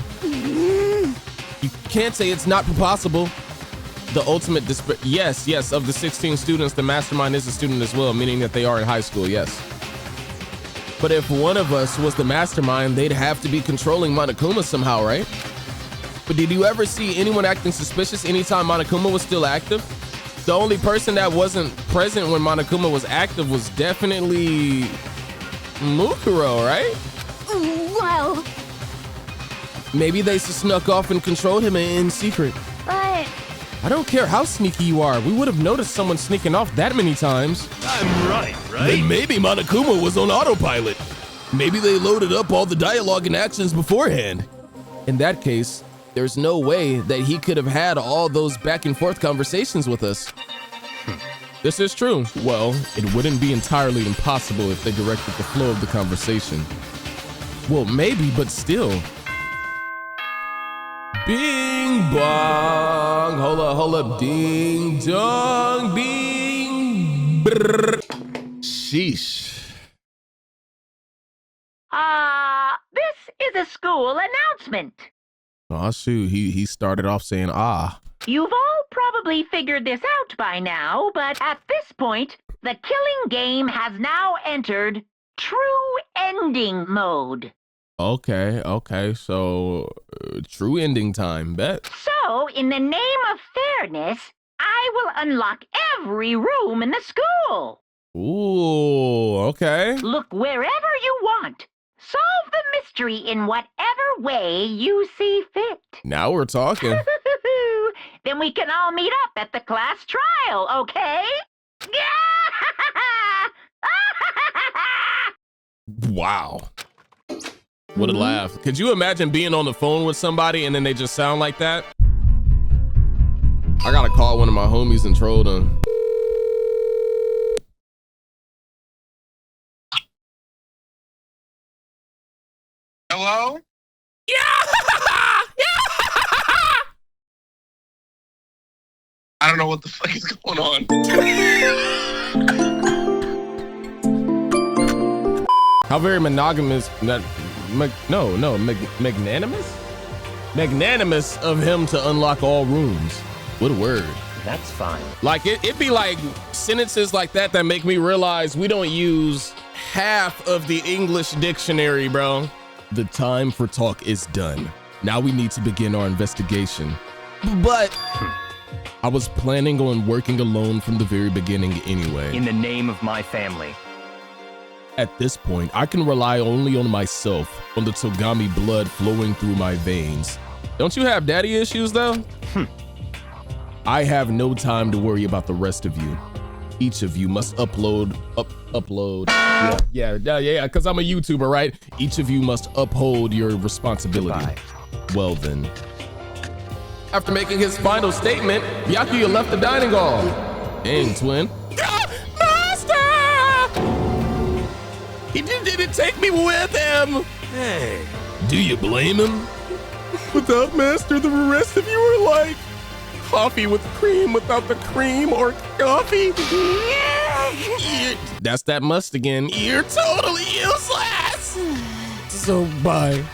You can't say it's not possible. The Ultimate despair, yes, of the 16 students, the mastermind is a student as well, meaning that they are in high school, yes. But if one of us was the mastermind, they'd have to be controlling Monokuma somehow, right? But did you ever see anyone acting suspicious anytime Monokuma was still active? The only person that wasn't present when Monokuma was active was definitely Mukuro, right? Well, maybe they snuck off and controlled him in secret. but I don't care how sneaky you are. We would have noticed someone sneaking off that many times. I'm right? Then maybe Monokuma was on autopilot. Maybe they loaded up all the dialogue and actions beforehand. In that case, there's no way that he could have had all those back and forth conversations with us. This is true. Well, it wouldn't be entirely impossible if they directed the flow of the conversation. Well, maybe, but still. Bing bong. Hold up. Ding dong. Bing. Brrr. Sheesh. this is a school announcement. Oh shoot, he started off saying ah. You've all probably figured this out by now, but at this point, the killing game has now entered true ending mode. Okay, so true ending time, bet. So, in the name of fairness, I will unlock every room in the school. Ooh, okay. Look wherever you want. Solve the mystery in whatever way you see fit. Now we're talking. Then we can all meet up at the class trial, okay? Wow. What a laugh. Could you imagine being on the phone with somebody and then they just sound like that? I gotta call one of my homies and troll them. Hello? Yeah! I don't know what the fuck is going on. How very monogamous, magnanimous? Magnanimous of him to unlock all rooms. What a word. That's fine. Like, it'd be like sentences like that that make me realize we don't use half of the English dictionary, bro. The time for talk is done. Now we need to begin our investigation. But I was planning on working alone from the very beginning anyway. In the name of my family. At this point, I can rely only on myself, on the Togami blood flowing through my veins. Don't you have daddy issues though? I have no time to worry about the rest of you. Each of you must upload. Yeah, because I'm a YouTuber, right? Each of you must uphold your responsibility. Goodbye. Well then. After making his final statement, Byakuya left the dining hall. Dang, twin. Master! He didn't take me with him. Hey. Do you blame him? Without Master, the rest of you are like coffee with cream without the cream, or coffee. That's that must again. You're totally useless. So bye.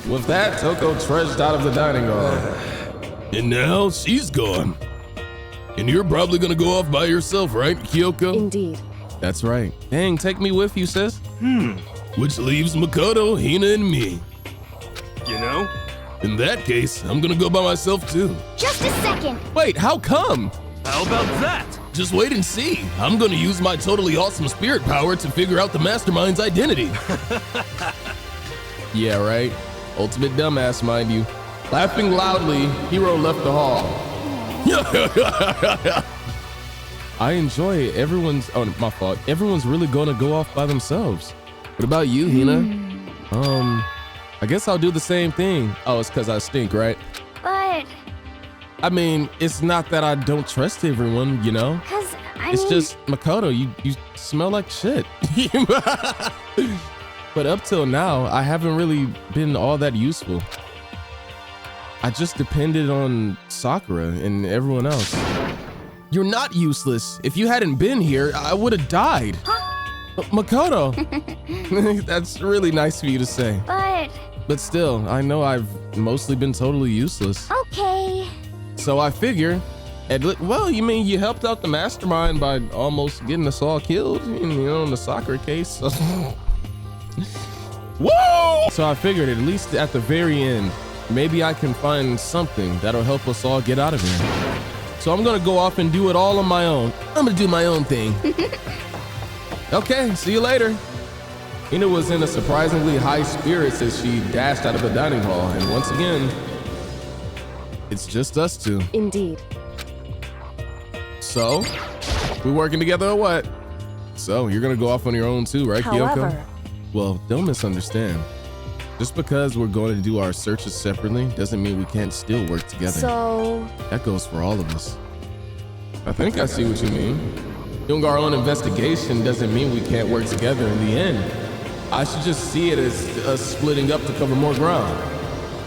With that, Toko trudged out of the dining hall. And now she's gone. And you're probably gonna go off by yourself, right, Kyoko? Indeed. That's right. Dang, take me with you, sis. Which leaves Makoto, Hina, and me. You know? In that case, I'm gonna go by myself too. Just a second. Wait, how come? How about that? Just wait and see. I'm gonna use my totally awesome spirit power to figure out the mastermind's identity. Yeah, right? Ultimate dumbass, mind you. Laughing loudly, Hiro left the hall. I enjoy it. Oh, my fault. Everyone's really gonna go off by themselves. What about you, Hina? I guess I'll do the same thing. Oh, it's because I stink, right? But... I mean, it's not that I don't trust everyone, you know? Cause, It's just, Makoto, you smell like shit. But up till now, I haven't really been all that useful. I just depended on Sakura and everyone else. You're not useless. If you hadn't been here, I would have died. Makoto, that's really nice for you to say. But still, I know I've mostly been totally useless. Okay. So I figure, well, you mean you helped out the mastermind by almost getting us all killed, you know, in the Sakura case. So. Whoa! So I figured at least at the very end, maybe I can find something that'll help us all get out of here. So I'm gonna go off and do it all on my own. I'm gonna do my own thing. Okay, see you later. Hina was in a surprisingly high spirits as she dashed out of the dining hall, and once again, it's just us two. Indeed. So, we working together or what? So, you're gonna go off on your own too, right, Kyoko? However, well, don't misunderstand. Just because we're going to do our searches separately doesn't mean we can't still work together. So... That goes for all of us. I think I see what you mean. Doing our own investigation doesn't mean we can't work together in the end. I should just see it as us splitting up to cover more ground.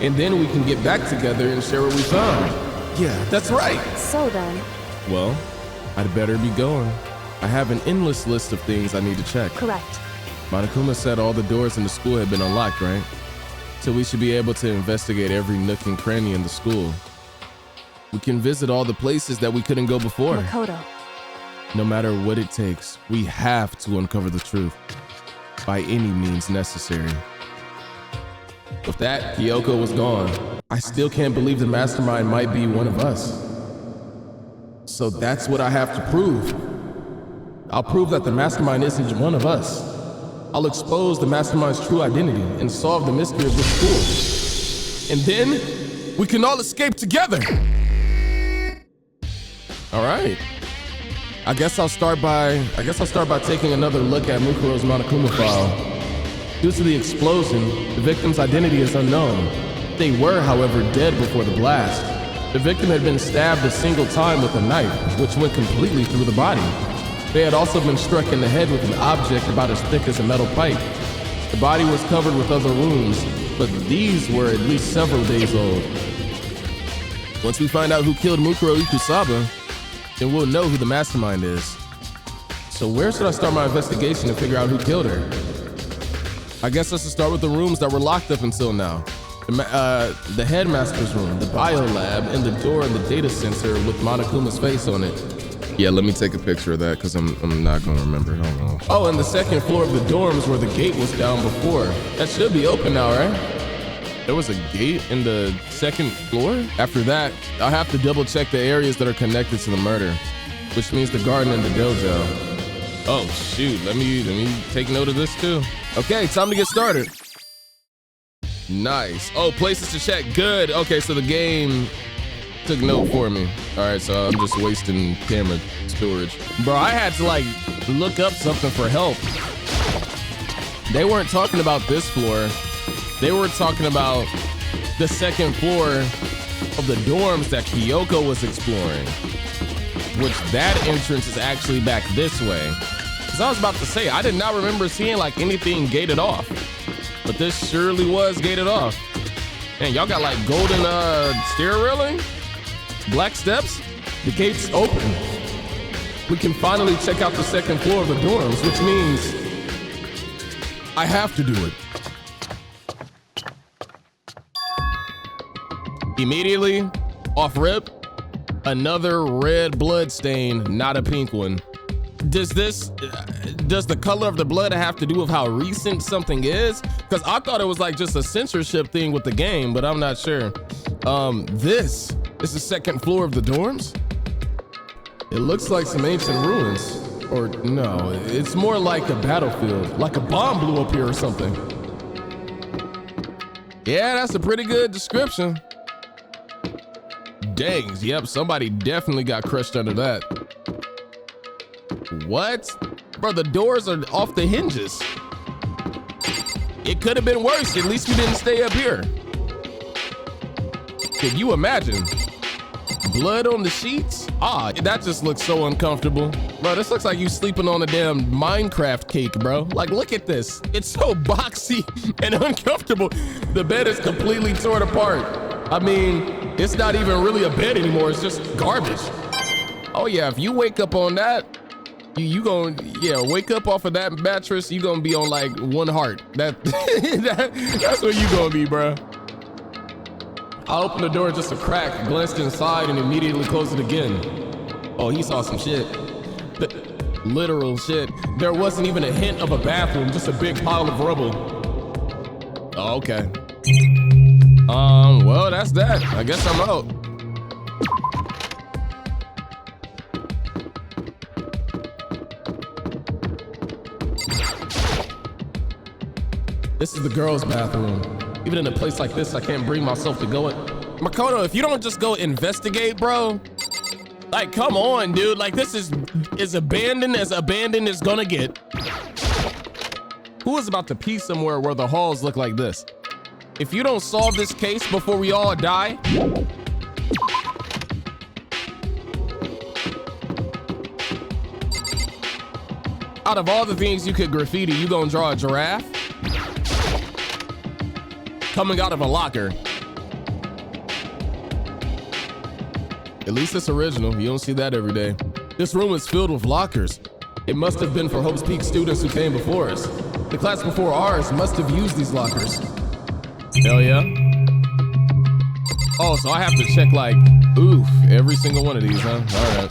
And then we can get back together and share what we found. Yeah, that's right. So then... Well, I'd better be going. I have an endless list of things I need to check. Correct. Monokuma said all the doors in the school had been unlocked, right? So we should be able to investigate every nook and cranny in the school. We can visit all the places that we couldn't go before. Makoto. No matter what it takes, we have to uncover the truth. By any means necessary. With that, Kyoko was gone. I still can't believe the mastermind might be one of us. So that's what I have to prove. I'll prove that the mastermind isn't one of us. I'll expose the mastermind's true identity and solve the mystery of this school. And then we can all escape together. All right. I guess I'll start by taking another look at Mukuro's Monokuma file. Due to the explosion, the victim's identity is unknown. They were, however, dead before the blast. The victim had been stabbed a single time with a knife, which went completely through the body. They had also been struck in the head with an object about as thick as a metal pipe. The body was covered with other wounds, but these were at least several days old. Once we find out who killed Mukuro Ikusaba, then we'll know who the mastermind is. So where should I start my investigation to figure out who killed her? I guess I should start with the rooms that were locked up until now. The headmaster's room, the bio lab, and the door in the data center with Monokuma's face on it. Yeah, let me take a picture of that because I'm not gonna remember. Hold on. Oh, and the second floor of the dorms where the gate was down before. That should be open now, right? There was a gate in the second floor? After that, I'll have to double check the areas that are connected to the murder, which means the garden and the dojo. Oh shoot, let me take note of this too. Okay, time to get started. Nice. Oh, places to check, good. Okay, so the game took note for me. All right, so I'm just wasting camera storage. Bro, I had to like look up something for help. They weren't talking about this floor. They were talking about the second floor of the dorms that Kyoko was exploring, which that entrance is actually back this way. Because I was about to say, I did not remember seeing like anything gated off, but this surely was gated off. Man, y'all got like golden stair railing, black steps, the gate's open. We can finally check out the second floor of the dorms, which means I have to do it. Immediately, off rip, another red blood stain, not a pink one. does the color of the blood have to do with how recent something is? Because I thought it was like just a censorship thing with the game, but I'm not sure. This is the second floor of the dorms. It looks like some ancient ruins. Or no, it's more like a battlefield, like a bomb blew up here or something. Yeah, that's a pretty good description. Dang, yep, somebody definitely got crushed under that. What? Bro, the doors are off the hinges. It could have been worse. At least we didn't stay up here. Can you imagine? Blood on the sheets? Ah, that just looks so uncomfortable. Bro, this looks like you sleeping on a damn Minecraft cake, bro. Like, look at this. It's so boxy and uncomfortable. The bed is completely torn apart. I mean, it's not even really a bed anymore. It's just garbage. Oh yeah, if you wake up on that, you gonna, yeah, wake up off of that mattress, you gonna be on like one heart. That's where you gonna be, bro. I opened the door just a crack, glanced inside, and immediately closed it again. Oh, he saw some shit. Literal shit. There wasn't even a hint of a bathroom, just a big pile of rubble. Oh, okay. Well, that's that. I guess I'm out. This is the girls' bathroom. Even in a place like this, I can't bring myself to go in. Makoto, if you don't just go investigate, bro, like, come on, dude. Like, this is as abandoned as gonna get. Who is about to pee somewhere where the halls look like this? If you don't solve this case before we all die, out of all the things you could graffiti, you gonna draw a giraffe coming out of a locker. At least it's original. You don't see that every day. This room is filled with lockers. It must have been for Hope's Peak students who came before us. The class before ours must have used these lockers. Hell yeah. Oh, so I have to check like, oof, every single one of these, huh? All right.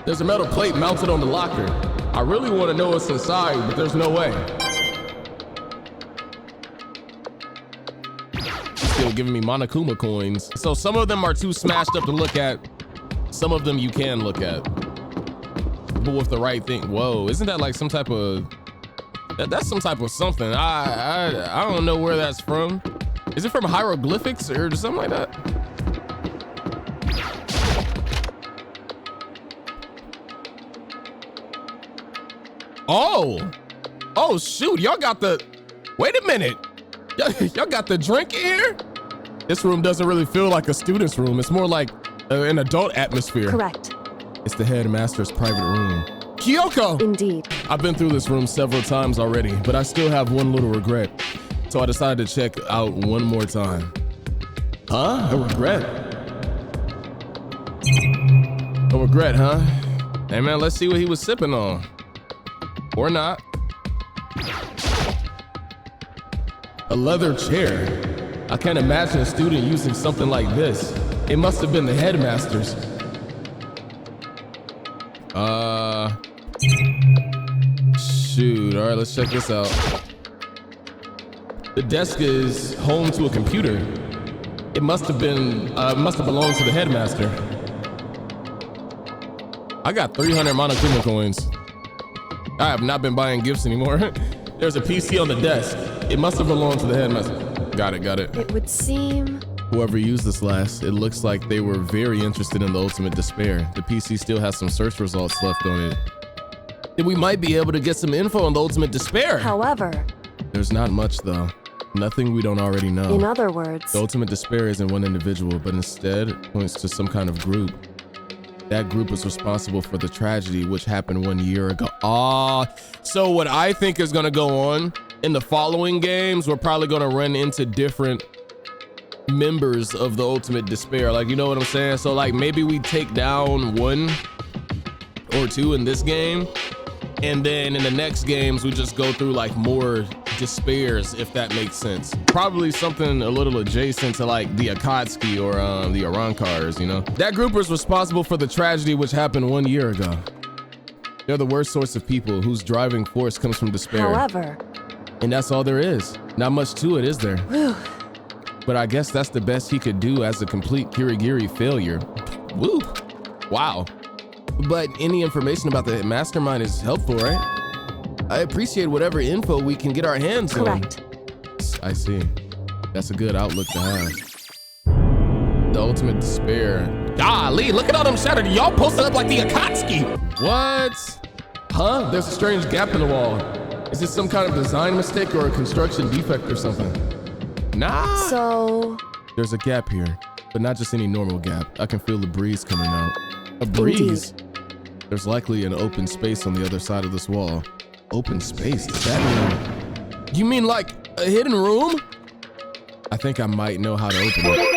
There's a metal plate mounted on the locker. I really want to know what's inside, but there's no way. Still giving me Monokuma coins. So some of them are too smashed up to look at. Some of them you can look at. But with the right thing. Whoa, isn't that like some type of, that's some type of something. I don't know where that's from. Is it from hieroglyphics or something like that? Oh shoot, y'all got the, wait a minute. Y'all got the drink in here? This room doesn't really feel like a student's room. It's more like an adult atmosphere. Correct. It's the headmaster's private room. Kyoko! Indeed. I've been through this room several times already, but I still have one little regret. So I decided to check out one more time. Huh? A regret? A regret, huh? Hey man, let's see what he was sipping on. Or not. A leather chair. I can't imagine a student using something like this. It must have been the headmaster's. Shoot, all right, let's check this out. The desk is home to a computer. It must have belonged to the headmaster. I got 300 Monokuma coins. I have not been buying gifts anymore. There's a PC on the desk. It must have belonged to the headmaster. Got it. It would seem. Whoever used this last, it looks like they were very interested in the Ultimate Despair. The PC still has some search results left on it. Then we might be able to get some info on the Ultimate Despair. However, there's not much though. Nothing we don't already know. In other words, the Ultimate Despair isn't one individual, but instead points to some kind of group. That group was responsible for the tragedy which happened 1 year ago. So what I think is gonna go on in the following games, we're probably gonna run into different members of the Ultimate Despair. Like, you know what I'm saying? So like maybe we take down 1 or 2 in this game, and then in the next games we just go through like more despairs, if that makes sense. Probably something a little adjacent to like the Akatsuki or the Arankars, you know? That group was responsible for the tragedy which happened 1 year ago. They're the worst sorts of people whose driving force comes from despair. However, and that's all there is. Not much to it, is there? whew, But I guess that's the best he could do as a complete Kirigiri failure. Woo! Wow. But any information about the mastermind is helpful, right? I appreciate whatever info we can get our hands correct. on. I see. That's a good outlook to have. The ultimate despair. Golly, look at all them shattered. Y'all posted up like the Akatsuki. What? Huh? There's a strange gap in the wall. Is this some kind of design mistake or a construction defect or something? Nah. So, There's a gap here, but not just any normal gap. I can feel the breeze coming out. A breeze? There's likely an open space on the other side of this wall. Open space? Does that mean? You mean like a hidden room? I think I might know how to open it.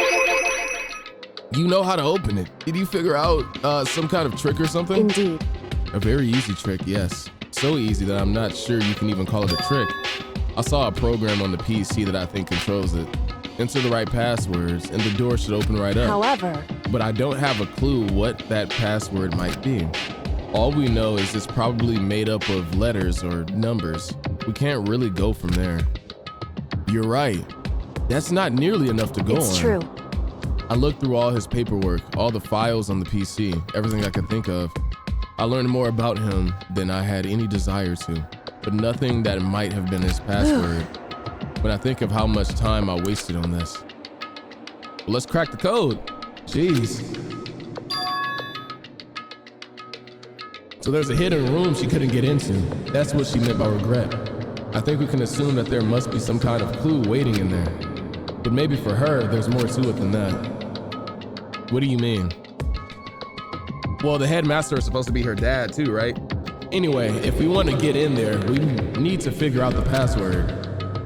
You know how to open it. Did you figure out some kind of trick or something? indeed. A very easy trick, yes. So easy that I'm not sure you can even call it a trick. I saw a program on the PC that I think controls it. Enter the right passwords and the door should open right up. However, But I don't have a clue what that password might be. All we know is it's probably made up of letters or numbers. We can't really go from there. You're right. That's not nearly enough to go on. it's true. I looked through all his paperwork, all the files on the PC, everything I could think of. I learned more about him than I had any desire to, but nothing that might have been his password. When I think of how much time I wasted on this. Well, let's crack the code. Jeez. So there's a hidden room she couldn't get into. That's what she meant by regret. I think we can assume that there must be some kind of clue waiting in there. But maybe for her, there's more to it than that. What do you mean? Well, the headmaster is supposed to be her dad too, right? Anyway, if we want to get in there, we need to figure out the password.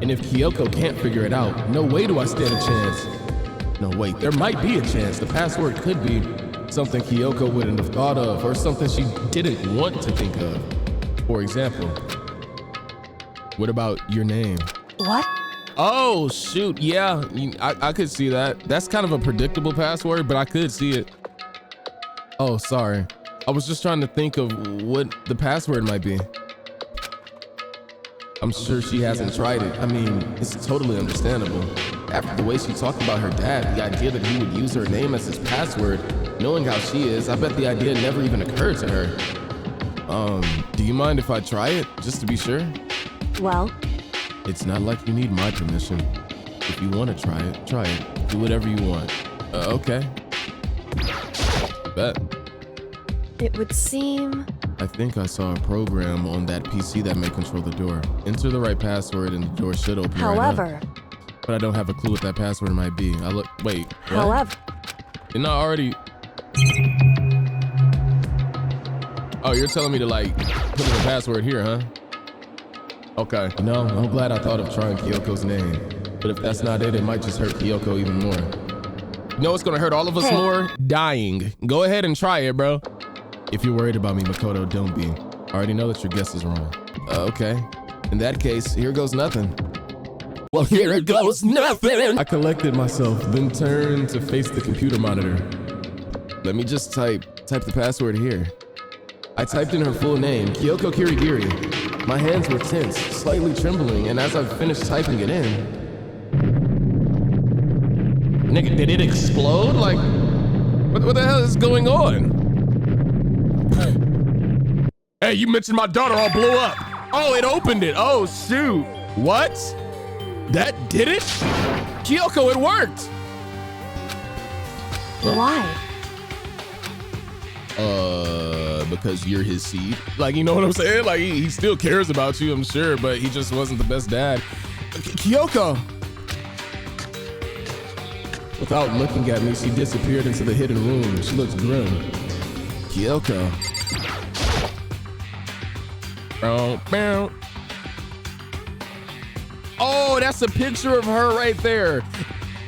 And if Kyoko can't figure it out, no way do I stand a chance. No, wait, there might be a chance. The password could be something Kyoko wouldn't have thought of or something she didn't want to think of. For example, what about your name? What? Oh, shoot, yeah, I could see that. That's kind of a predictable password, but I could see it. Oh, sorry. I was just trying to think of what the password might be. I'm sure she hasn't tried it. I mean, it's totally understandable. After the way she talked about her dad, the idea that he would use her name as his password, knowing how she is, I bet the idea never even occurred to her. Do you mind if I try it, just to be sure? Well, It's not like you need my permission. If you want to try it, try it. Do whatever you want. Okay. Bet. it would seem... I think I saw a program on that PC that may control the door. Enter the right password and the door should open However, right up. But I don't have a clue what that password might be. Wait, what? however, Didn't I already... Oh, you're telling me to like, put in the password here, huh? Okay. No, I'm glad I thought of trying Kyoko's name. But if that's not it, it might just hurt Kyoko even more. You know what's gonna hurt all of us more? Dying. Go ahead and try it, bro. If you're worried about me, Makoto, don't be. I already know that your guess is wrong. Okay. In that case, here goes nothing. Well, here it goes nothing. I collected myself, then turned to face the computer monitor. Let me just type the password here. I typed in her full name, Kyoko Kirigiri. My hands were tense, slightly trembling, and as I finished typing it in... Nigga, did it explode? Like, what the hell is going on? Hey, you mentioned my daughter all blew up. Oh, it opened it. Oh, shoot. What? That did it? Kyoko, it worked. why? Because you're his seed. Like, you know what I'm saying? Like, he still cares about you, I'm sure, but he just wasn't the best dad. Kyoko! Without looking at me, she disappeared into the hidden room. She looks grim. Kyoko. Oh, that's a picture of her right there.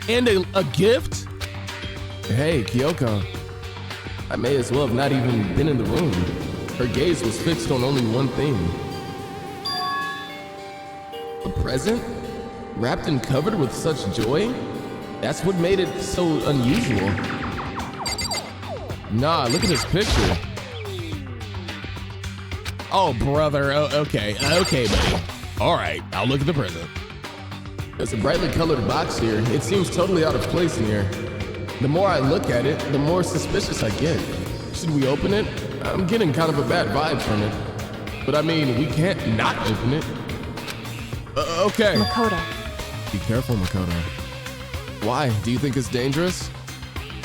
And a gift? Hey, Kyoko. I may as well have not even been in the room. Her gaze was fixed on only one thing. A present? Wrapped and covered with such joy? That's what made it so unusual. Nah, look at this picture. Oh, brother. Okay, buddy. All right, I'll look at the present. There's a brightly colored box here. It seems totally out of place in here. The more I look at it, the more suspicious I get. Should we open it? I'm getting kind of a bad vibe from it. But I mean, we can't not open it. Okay. Makoto. Be careful, Makoto. Why? Do you think it's dangerous?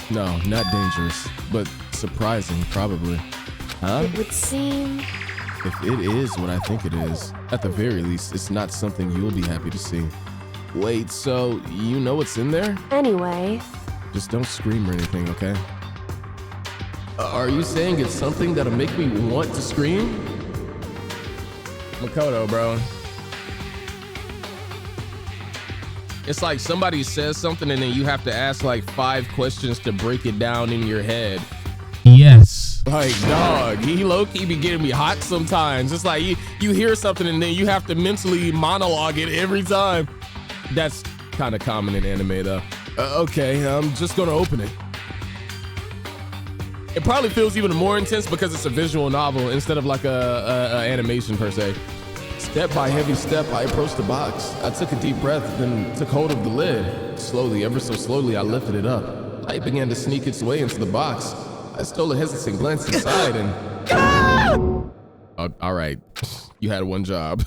No, not dangerous, but surprising, probably. Huh? It would seem... If it is what I think it is, at the very least, it's not something you'll be happy to see. Wait, so you know what's in there? Anyway... Just don't scream or anything, okay? Are you saying it's something that'll make me want to scream? Makoto, bro. It's like somebody says something and then you have to ask like 5 questions to break it down in your head. Yes. Like, dog, he low-key be getting me hot sometimes. It's like you hear something and then you have to mentally monologue it every time. That's kind of common in anime though. Okay, I'm just gonna open it. It probably feels even more intense because it's a visual novel instead of like a animation per se. Step by heavy step, I approached the box. I took a deep breath, then took hold of the lid. Slowly, ever so slowly, I lifted it up. Light began to sneak its way into the box. I stole a hesitant glance inside and... all right, you had one job.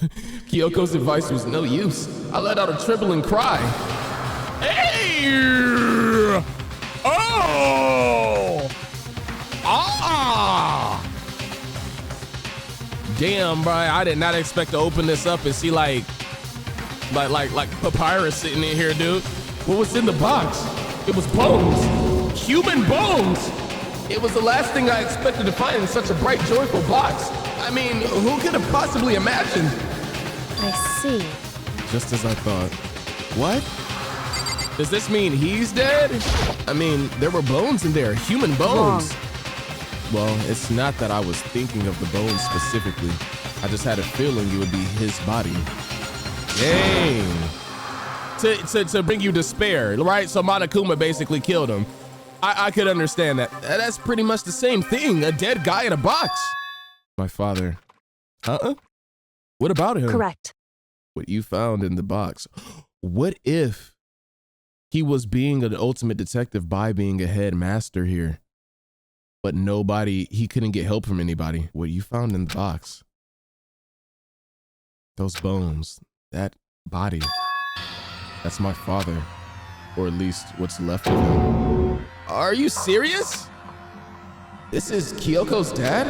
Kyoko's advice was no use. I let out a trembling cry. Hey! Oh! Ah! Damn, bro, I did not expect to open this up and see like papyrus sitting in here, dude. What was in the box? It was bones, human bones. It was the last thing I expected to find in such a bright, joyful box. I mean, who could have possibly imagined? I see. Just as I thought. What? Does this mean he's dead? I mean, there were bones in there, human bones. Wrong. Well, it's not that I was thinking of the bones specifically. I just had a feeling it would be his body. Dang. To bring you despair, right? So Monokuma basically killed him. I could understand that. That's pretty much the same thing, a dead guy in a box. My father. What about him? Correct. What you found in the box. What if he was being an ultimate detective by being a headmaster here? But he couldn't get help from anybody. What you found in the box. Those bones, that body, that's my father. Or at least what's left of him. Are you serious? This is Kyoko's dad?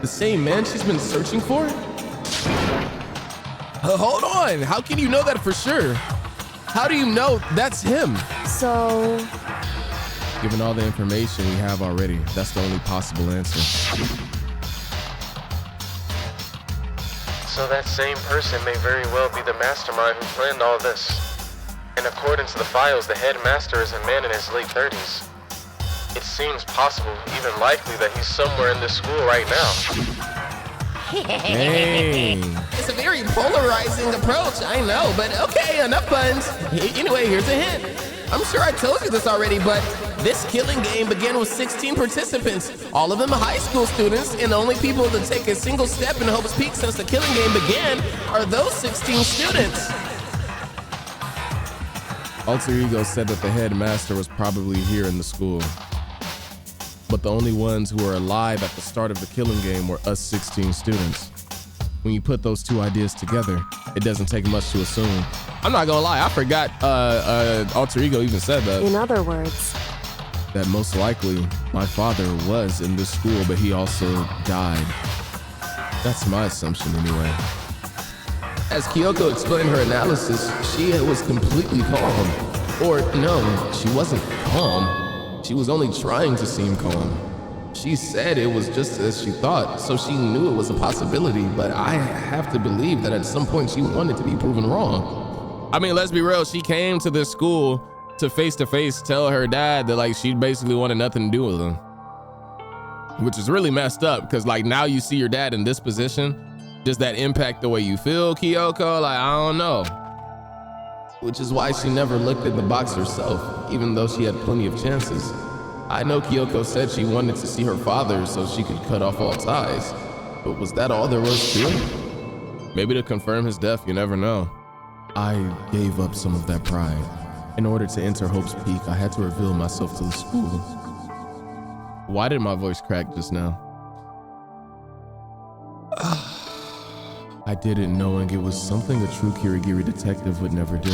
The same man she's been searching for? Hold on, how can you know that for sure? How do you know that's him? So... Given all the information we have already, that's the only possible answer. So that same person may very well be the mastermind who planned all this. And according to the files, the headmaster is a man in his late 30s. It seems possible, even likely, that he's somewhere in this school right now. Dang. It's a very polarizing approach, I know, but okay, enough puns. Anyway, here's a hint. I'm sure I told you this already, but this killing game began with 16 participants, all of them high school students, and the only people to take a single step in Hope's Peak since the killing game began are those 16 students. Alter Ego said that the headmaster was probably here in the school. But the only ones who were alive at the start of the killing game were us 16 students. When you put those two ideas together, it doesn't take much to assume. I'm not gonna lie, I forgot Alter Ego even said that. In other words, that most likely my father was in this school, but he also died. That's my assumption anyway. As Kyoko explained her analysis, she was completely calm. Or no, she wasn't calm. She was only trying to seem calm. She said it was just as she thought, so she knew it was a possibility, but I have to believe that at some point she wanted to be proven wrong. I mean, let's be real, she came to this school to face tell her dad that like she basically wanted nothing to do with him. Which is really messed up, because like now you see your dad in this position. Does that impact the way you feel, Kyoko? Like, I don't know. Which is why she never looked at the box herself, even though she had plenty of chances. I know Kyoko said she wanted to see her father so she could cut off all ties. but was that all there was to it? Maybe to confirm his death, you never know. I gave up some of that pride. In order to enter Hope's Peak, I had to reveal myself to the school. Why did my voice crack just now? I did it knowing it was something a true Kirigiri detective would never do.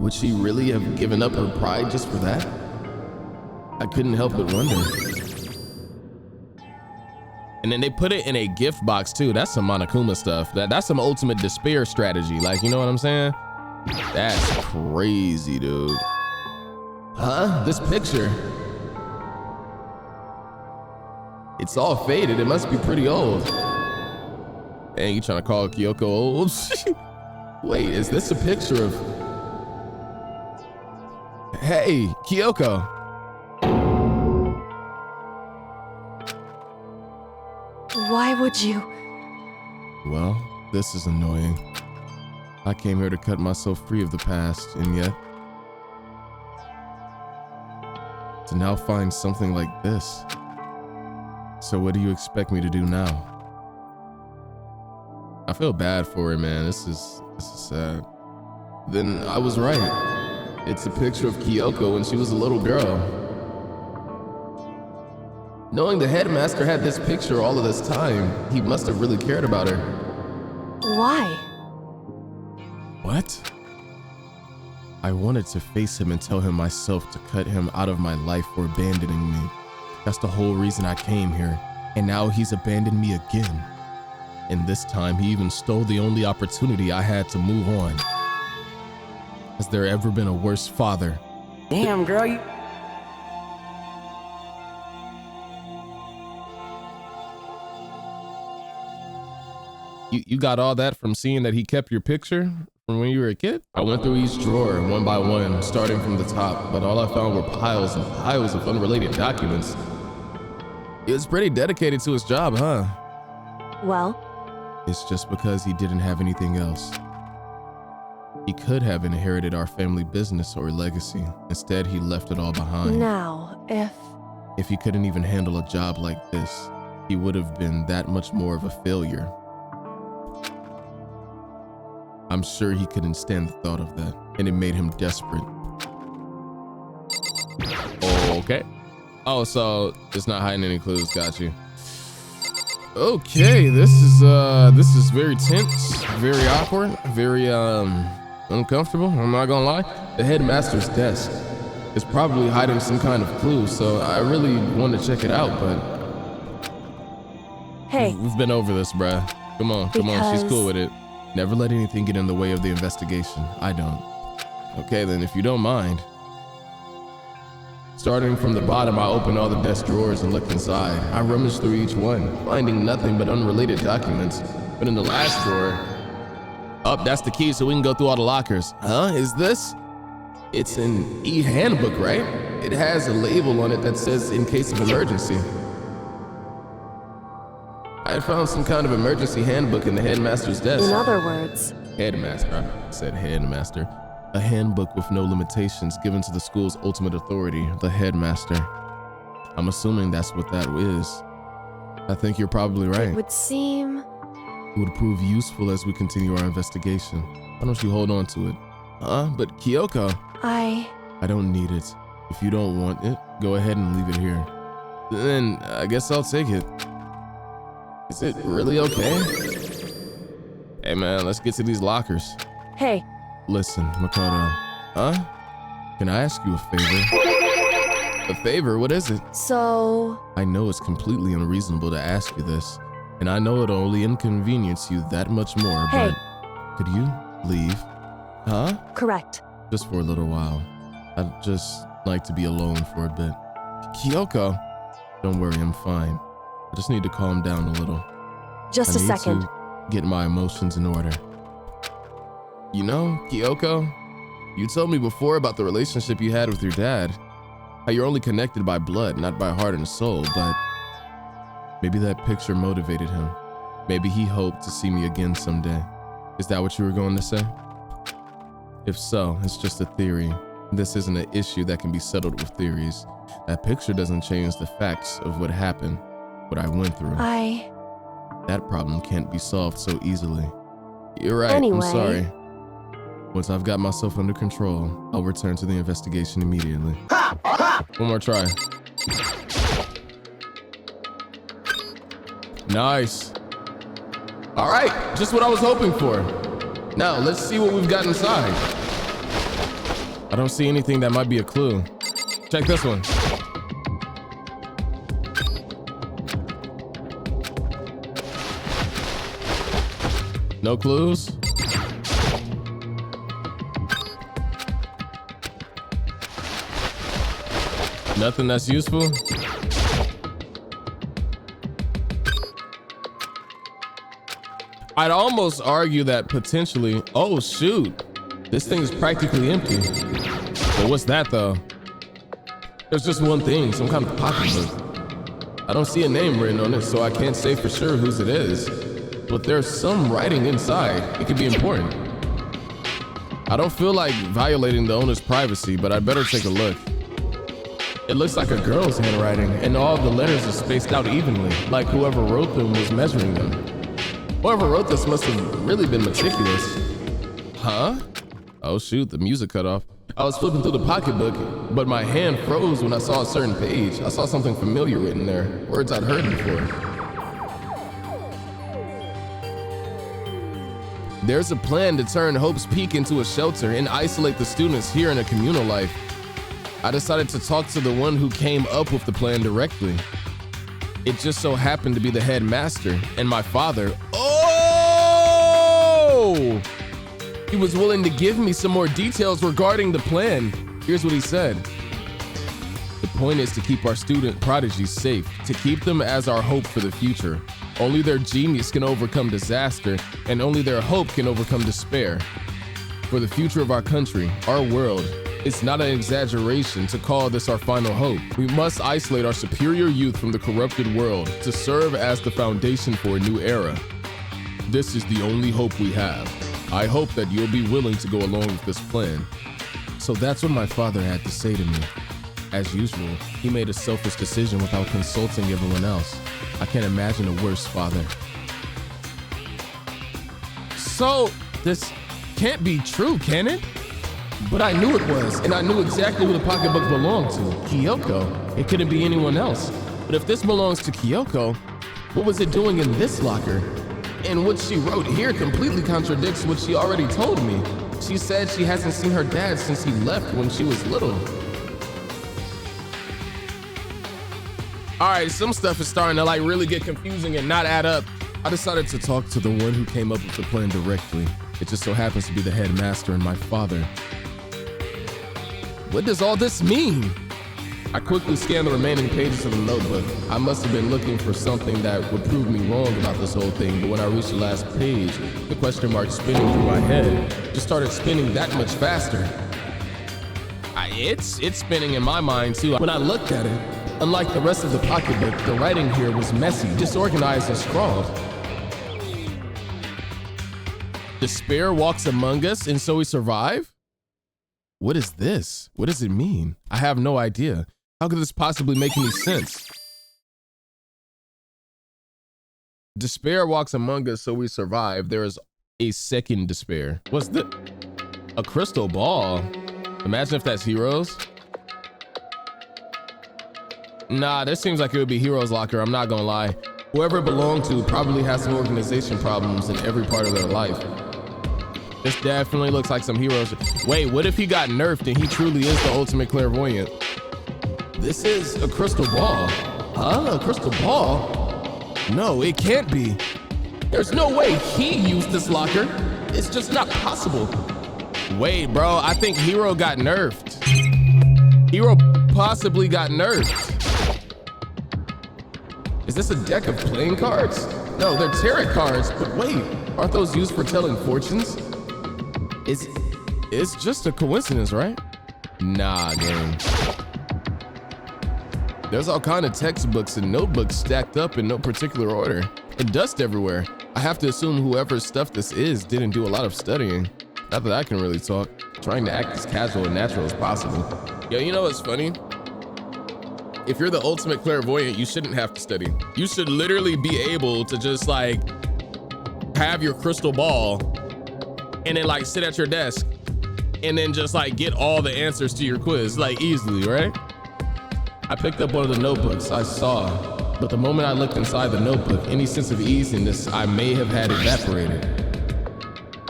Would she really have given up her pride just for that? I couldn't help but wonder. And then they put it in a gift box too. That's some Monokuma stuff. That's some ultimate despair strategy. Like, you know what I'm saying? That's crazy, dude. Huh? This picture. It's all faded. It must be pretty old. Dang, you trying to call Kyoko old? Wait, is this a picture of... Hey, Kyoko. Why would you? Well, this is annoying. I came here to cut myself free of the past, and yet... to now find something like this. So what do you expect me to do now? I feel bad for her, man. This is sad. Then I was right. It's a picture of Kyoko when she was a little girl. Knowing the headmaster had this picture all of this time, he must have really cared about her. Why? What? I wanted to face him and tell him myself to cut him out of my life for abandoning me. That's the whole reason I came here. And now he's abandoned me again. And this time he even stole the only opportunity I had to move on. Has there ever been a worse father? Damn, girl, You got all that from seeing that he kept your picture from when you were a kid? I went through each drawer one by one, starting from the top, but all I found were piles and piles of unrelated documents. He was pretty dedicated to his job, huh? Well? It's just because he didn't have anything else. He could have inherited our family business or legacy. Instead, he left it all behind. Now, if he couldn't even handle a job like this, he would have been that much more of a failure. I'm sure he couldn't stand the thought of that, and it made him desperate. Okay. Oh, so it's not hiding any clues. Got you. Okay, this is very tense, very awkward, very uncomfortable. I'm not gonna lie. The headmaster's desk is probably hiding some kind of clue, so I really want to check it out. But hey, we've been over this, bruh. Come on, she's cool with it. Never let anything get in the way of the investigation. I don't. Okay, then if you don't mind. Starting from the bottom, I opened all the desk drawers and looked inside. I rummaged through each one, finding nothing but unrelated documents. But in the last drawer, that's the key so we can go through all the lockers. Huh, is this? It's an e-handbook, right? It has a label on it that says in case of emergency. I had found some kind of emergency handbook in the headmaster's desk. In other words, headmaster. I said headmaster. A handbook with no limitations given to the school's ultimate authority, the headmaster. I'm assuming that's what that is. I think you're probably right. It would seem... It would prove useful as we continue our investigation. Why don't you hold on to it? But Kyoko... I don't need it. If you don't want it, go ahead and leave it here. Then I guess I'll take it. Is it really okay? Hey man, let's get to these lockers. Hey. Listen, Makoto. Can I ask you a favor? A favor? What is it? So... I know it's completely unreasonable to ask you this, and I know it'll only inconvenience you that much more, hey. But could you leave? Correct. Just for a little while. I'd just like to be alone for a bit. Kyoko! Don't worry, I'm fine. I just need to calm down a little. Just a second. To get my emotions in order. You know, Kyoko, you told me before about the relationship you had with your dad. How you're only connected by blood, not by heart and soul, but maybe that picture motivated him. Maybe he hoped to see me again someday. Is that what you were going to say? If so, it's just a theory. This isn't an issue that can be settled with theories. That picture doesn't change the facts of what happened. what I went through. That problem can't be solved so easily. You're right, Anyway. I'm sorry. Once I've got myself under control, I'll return to the investigation immediately. One more try. Nice. All right, just what I was hoping for. Now, let's see what we've got inside. I don't see anything that might be a clue. Check this one. No clues? Nothing that's useful? I'd almost argue that potentially, oh shoot, this thing is practically empty. But what's that though? There's just one thing, some kind of pocketbook. I don't see a name written on it, so I can't say for sure whose it is. But there's some writing inside. It could be important. I don't feel like violating the owner's privacy, but I'd better take a look. It looks like a girl's handwriting, and all the letters are spaced out evenly, like whoever wrote them was measuring them. Whoever wrote this must have really been meticulous. Huh? Oh shoot, the music cut off. I was flipping through the pocketbook, but my hand froze when I saw a certain page. I saw something familiar written there, words I'd heard before. There's a plan to turn Hope's Peak into a shelter and isolate the students here in a communal life. I decided to talk to the one who came up with the plan directly. It just so happened to be the headmaster and my father. Oh! He was willing to give me some more details regarding the plan. Here's what he said. The point is to keep our student prodigies safe, to keep them as our hope for the future. Only their genius can overcome disaster, and only their hope can overcome despair. For the future of our country, our world, it's not an exaggeration to call this our final hope. We must isolate our superior youth from the corrupted world to serve as the foundation for a new era. This is the only hope we have. I hope that you'll be willing to go along with this plan. So that's what my father had to say to me. As usual, he made a selfish decision without consulting everyone else. I can't imagine a worse father. So, this can't be true, can it? But I knew it was, and I knew exactly who the pocketbook belonged to, Kyoko. It couldn't be anyone else. But if this belongs to Kyoko, what was it doing in this locker? And what she wrote here completely contradicts what she already told me. She said she hasn't seen her dad since he left when she was little. All right, some stuff is starting to like really get confusing and not add up. I decided to talk to the one who came up with the plan directly. It just so happens to be the headmaster and my father. What does all this mean? I quickly scanned the remaining pages of the notebook. I must have been looking for something that would prove me wrong about this whole thing, but when I reached the last page, the question mark spinning through my head just started spinning that much faster. It's spinning in my mind too. When I looked at it, unlike the rest of the pocketbook, the writing here was messy, disorganized, and scrawled. Despair walks among us, and so we survive? What is this? What does it mean? I have no idea. How could this possibly make any sense? Despair walks among us, so we survive. There is a second despair. What's the... A crystal ball? Imagine if that's Heroes. Nah, this seems like it would be Heroes' locker, I'm not gonna lie. Whoever it belonged to probably has some organization problems in every part of their life. This definitely looks like some Heroes. Wait, what if he got nerfed and he truly is the ultimate clairvoyant? This is a crystal ball. Huh? A crystal ball? No, it can't be. There's no way he used this locker. It's just not possible. Wait, bro, I think Hero got nerfed. Hero possibly got nerfed. Is this a deck of playing cards? No, they're tarot cards, but wait, aren't those used for telling fortunes? It's just a coincidence, right? Nah, gang. There's all kind of textbooks and notebooks stacked up in no particular order, and dust everywhere. I have to assume whoever's stuff this is didn't do a lot of studying. Not that I can really talk, trying to act as casual and natural as possible. Yo, you know what's funny? if you're the ultimate clairvoyant, you shouldn't have to study. You should literally be able to just like have your crystal ball and then like sit at your desk and then just like get all the answers to your quiz like easily, right? I picked up one of the notebooks I saw, but the moment I looked inside the notebook, any sense of easiness I may have had evaporated.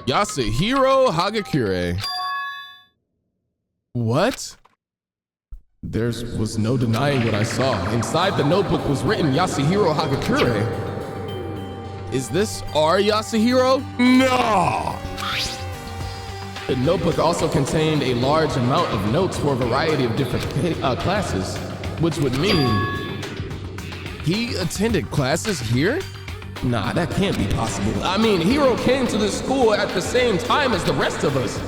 Yasuhiro Hagakure. What? There was no denying what I saw. Inside the notebook was written Yasuhiro Hagakure. Is this our Yasuhiro? No! The notebook also contained a large amount of notes for a variety of different classes, which would mean he attended classes here? Nah, that can't be possible. I mean, Hiro came to this school at the same time as the rest of us.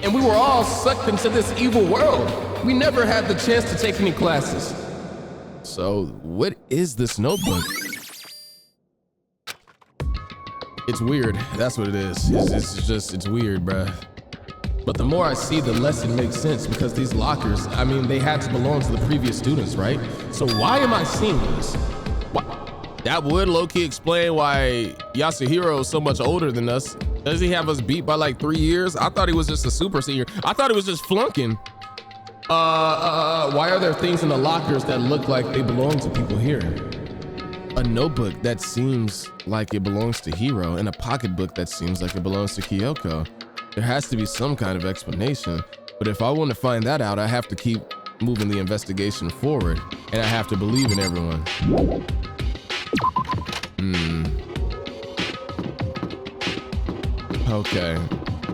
And we were all sucked into this evil world. We never had the chance to take any classes. So, what is this notebook? It's weird. That's what it is. It's weird, bruh. But the more I see, the less it makes sense because these lockers, I mean, they had to belong to the previous students, right? So why am I seeing this? That would low-key explain why Yasuhiro is so much older than us. Does he have us beat by like 3 years? I thought he was just a super senior. I thought he was just flunking. Why are there things in the lockers that look like they belong to people here? A notebook that seems like it belongs to Hiro and a pocketbook that seems like it belongs to Kyoko. There has to be some kind of explanation, but if I want to find that out, I have to keep moving the investigation forward, and I have to believe in everyone.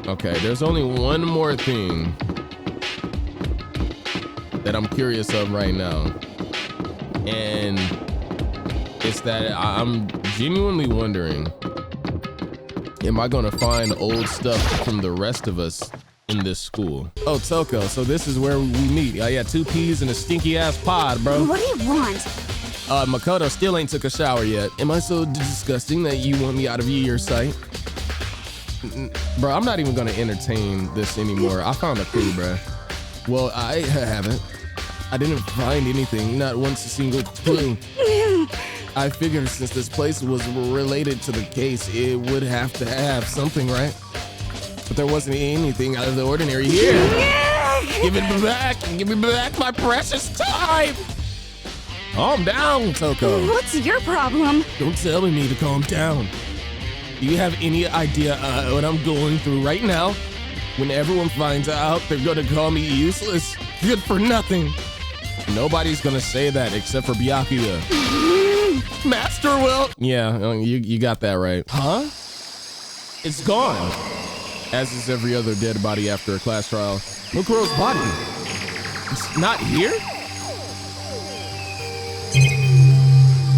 Okay, there's only one more thing that I'm curious of right now, and it's that I'm genuinely wondering, am I gonna find old stuff from the rest of us in this school? Oh, Toko, so this is where we meet. Yeah, 2 peas in a stinky ass pod, bro. What do you want? Makoto still ain't took a shower yet. Am I so disgusting that you want me out of your sight? Bro, I'm not even gonna entertain this anymore. I found a clue, bro. Well, I haven't. I didn't find anything, not once a single clue. I figured since this place was related to the case, it would have to have something, right? But there wasn't anything out of the ordinary here. Give me back my precious time. Calm down, Toko. What's your problem? Don't tell me to calm down. Do you have any idea what I'm going through right now? When everyone finds out, they're gonna call me useless, good for nothing. Nobody's gonna say that except for Byakuya. Master will. Yeah, you got that right. Huh? It's gone. As is every other dead body after a class trial. Mukuro's body. It's not here?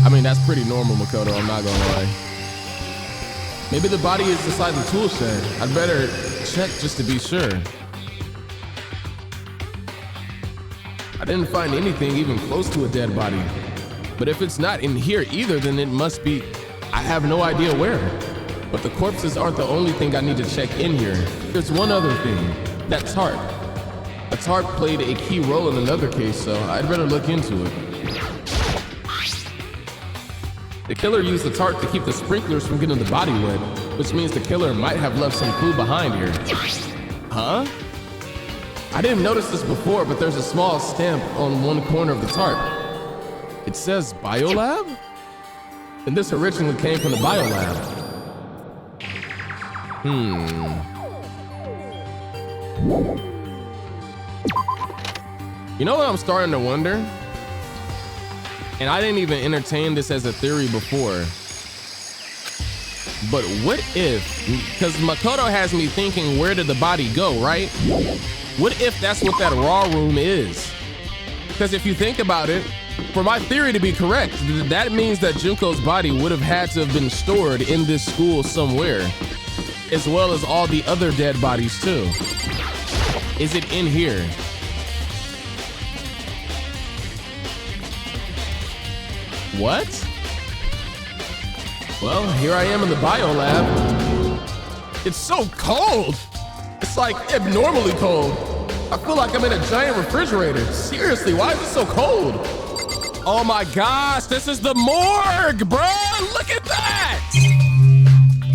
I mean, that's pretty normal, Makoto, I'm not gonna lie. Maybe the body is inside the tool shed. I'd better check just to be sure. I didn't find anything even close to a dead body. But if it's not in here either, then it must be, I have no idea where. But the corpses aren't the only thing I need to check in here. There's one other thing, that tarp. A tarp played a key role in another case, so I'd better look into it. The killer used the tarp to keep the sprinklers from getting the body wet, which means the killer might have left some clue behind here. Huh? I didn't notice this before, but there's a small stamp on one corner of the tarp. It says Biolab? And this originally came from the Biolab. You know what I'm starting to wonder? And I didn't even entertain this as a theory before. But what if, because Makoto has me thinking, where did the body go, right? What if that's what that raw room is? Because if you think about it, for my theory to be correct, that means that Junko's body would have had to have been stored in this school somewhere, as well as all the other dead bodies too. Is it in here? What? Well, here I am in the biolab. It's so cold. It's like abnormally cold. I feel like I'm in a giant refrigerator. Seriously, why is it so cold? Oh my gosh, this is the morgue, bruh. Look at that.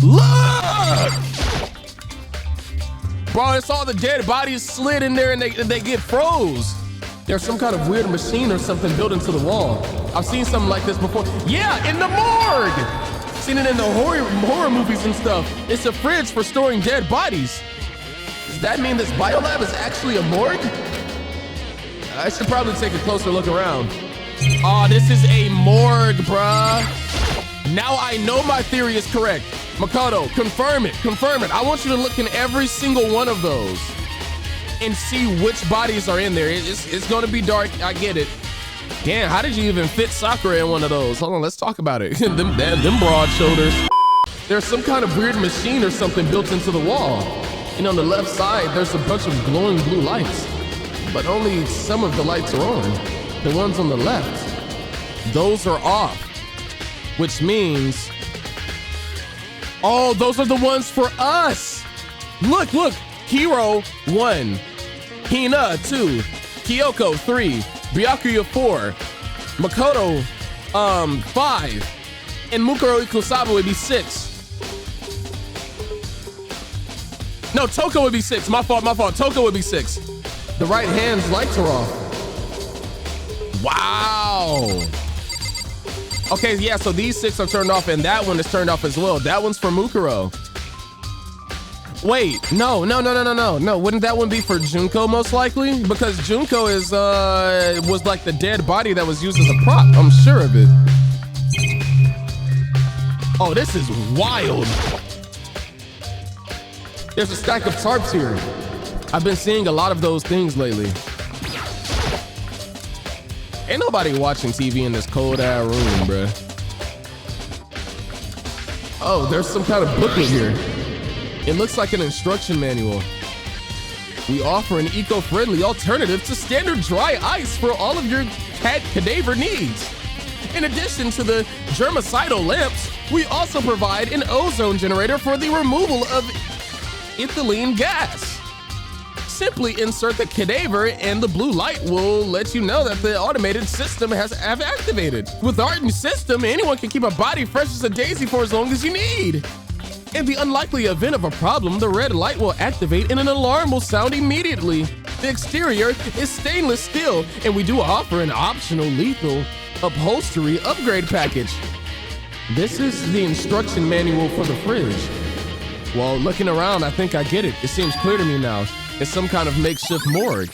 Look. Bro, it's all the dead bodies slid in there and they get froze. There's some kind of weird machine or something built into the wall. I've seen something like this before. Yeah, in the morgue. Seen it in the horror movies and stuff. It's a fridge for storing dead bodies. Does that mean this biolab is actually a morgue? I should probably take a closer look around. Oh, this is a morgue, bruh. Now I know my theory is correct. Makoto, confirm it, confirm it. I want you to look in every single one of those and see which bodies are in there. It's gonna be dark, I get it. Damn, how did you even fit Sakura in one of those? Hold on, let's talk about it. them broad shoulders. There's some kind of weird machine or something built into the wall. And on the left side, there's a bunch of glowing blue lights, but only some of the lights are on. The ones on the left, those are off, which means, oh, those are the ones for us. Look, Hiro 1, Hina 2, Kyoko 3, Byakuya 4, Makoto 5, and Mukuro Ikusawa would be 6. No, Toko would be 6. My fault. Toko would be 6. The right hand's lights are off. Wow. Okay, yeah, so these 6 are turned off and that one is turned off as well. That one's for Mukuro. Wait, no. Wouldn't that one be for Junko most likely? Because Junko was like the dead body that was used as a prop. I'm sure of it. Oh, this is wild. There's a stack of tarps here. I've been seeing a lot of those things lately. Ain't nobody watching TV in this cold ass room, bruh. Oh, there's some kind of booklet here. It looks like an instruction manual. We offer an eco-friendly alternative to standard dry ice for all of your cat cadaver needs. In addition to the germicidal lamps, we also provide an ozone generator for the removal of ethylene gas. Simply insert the cadaver and the blue light will let you know that the automated system have activated. With our new system, anyone can keep a body fresh as a daisy for as long as you need. In the unlikely event of a problem, the red light will activate and an alarm will sound immediately. The exterior is stainless steel, and we do offer an optional lethal upholstery upgrade package. This is the instruction manual for the fridge. Well, looking around, I think I get it. It seems clear to me now. It's some kind of makeshift morgue.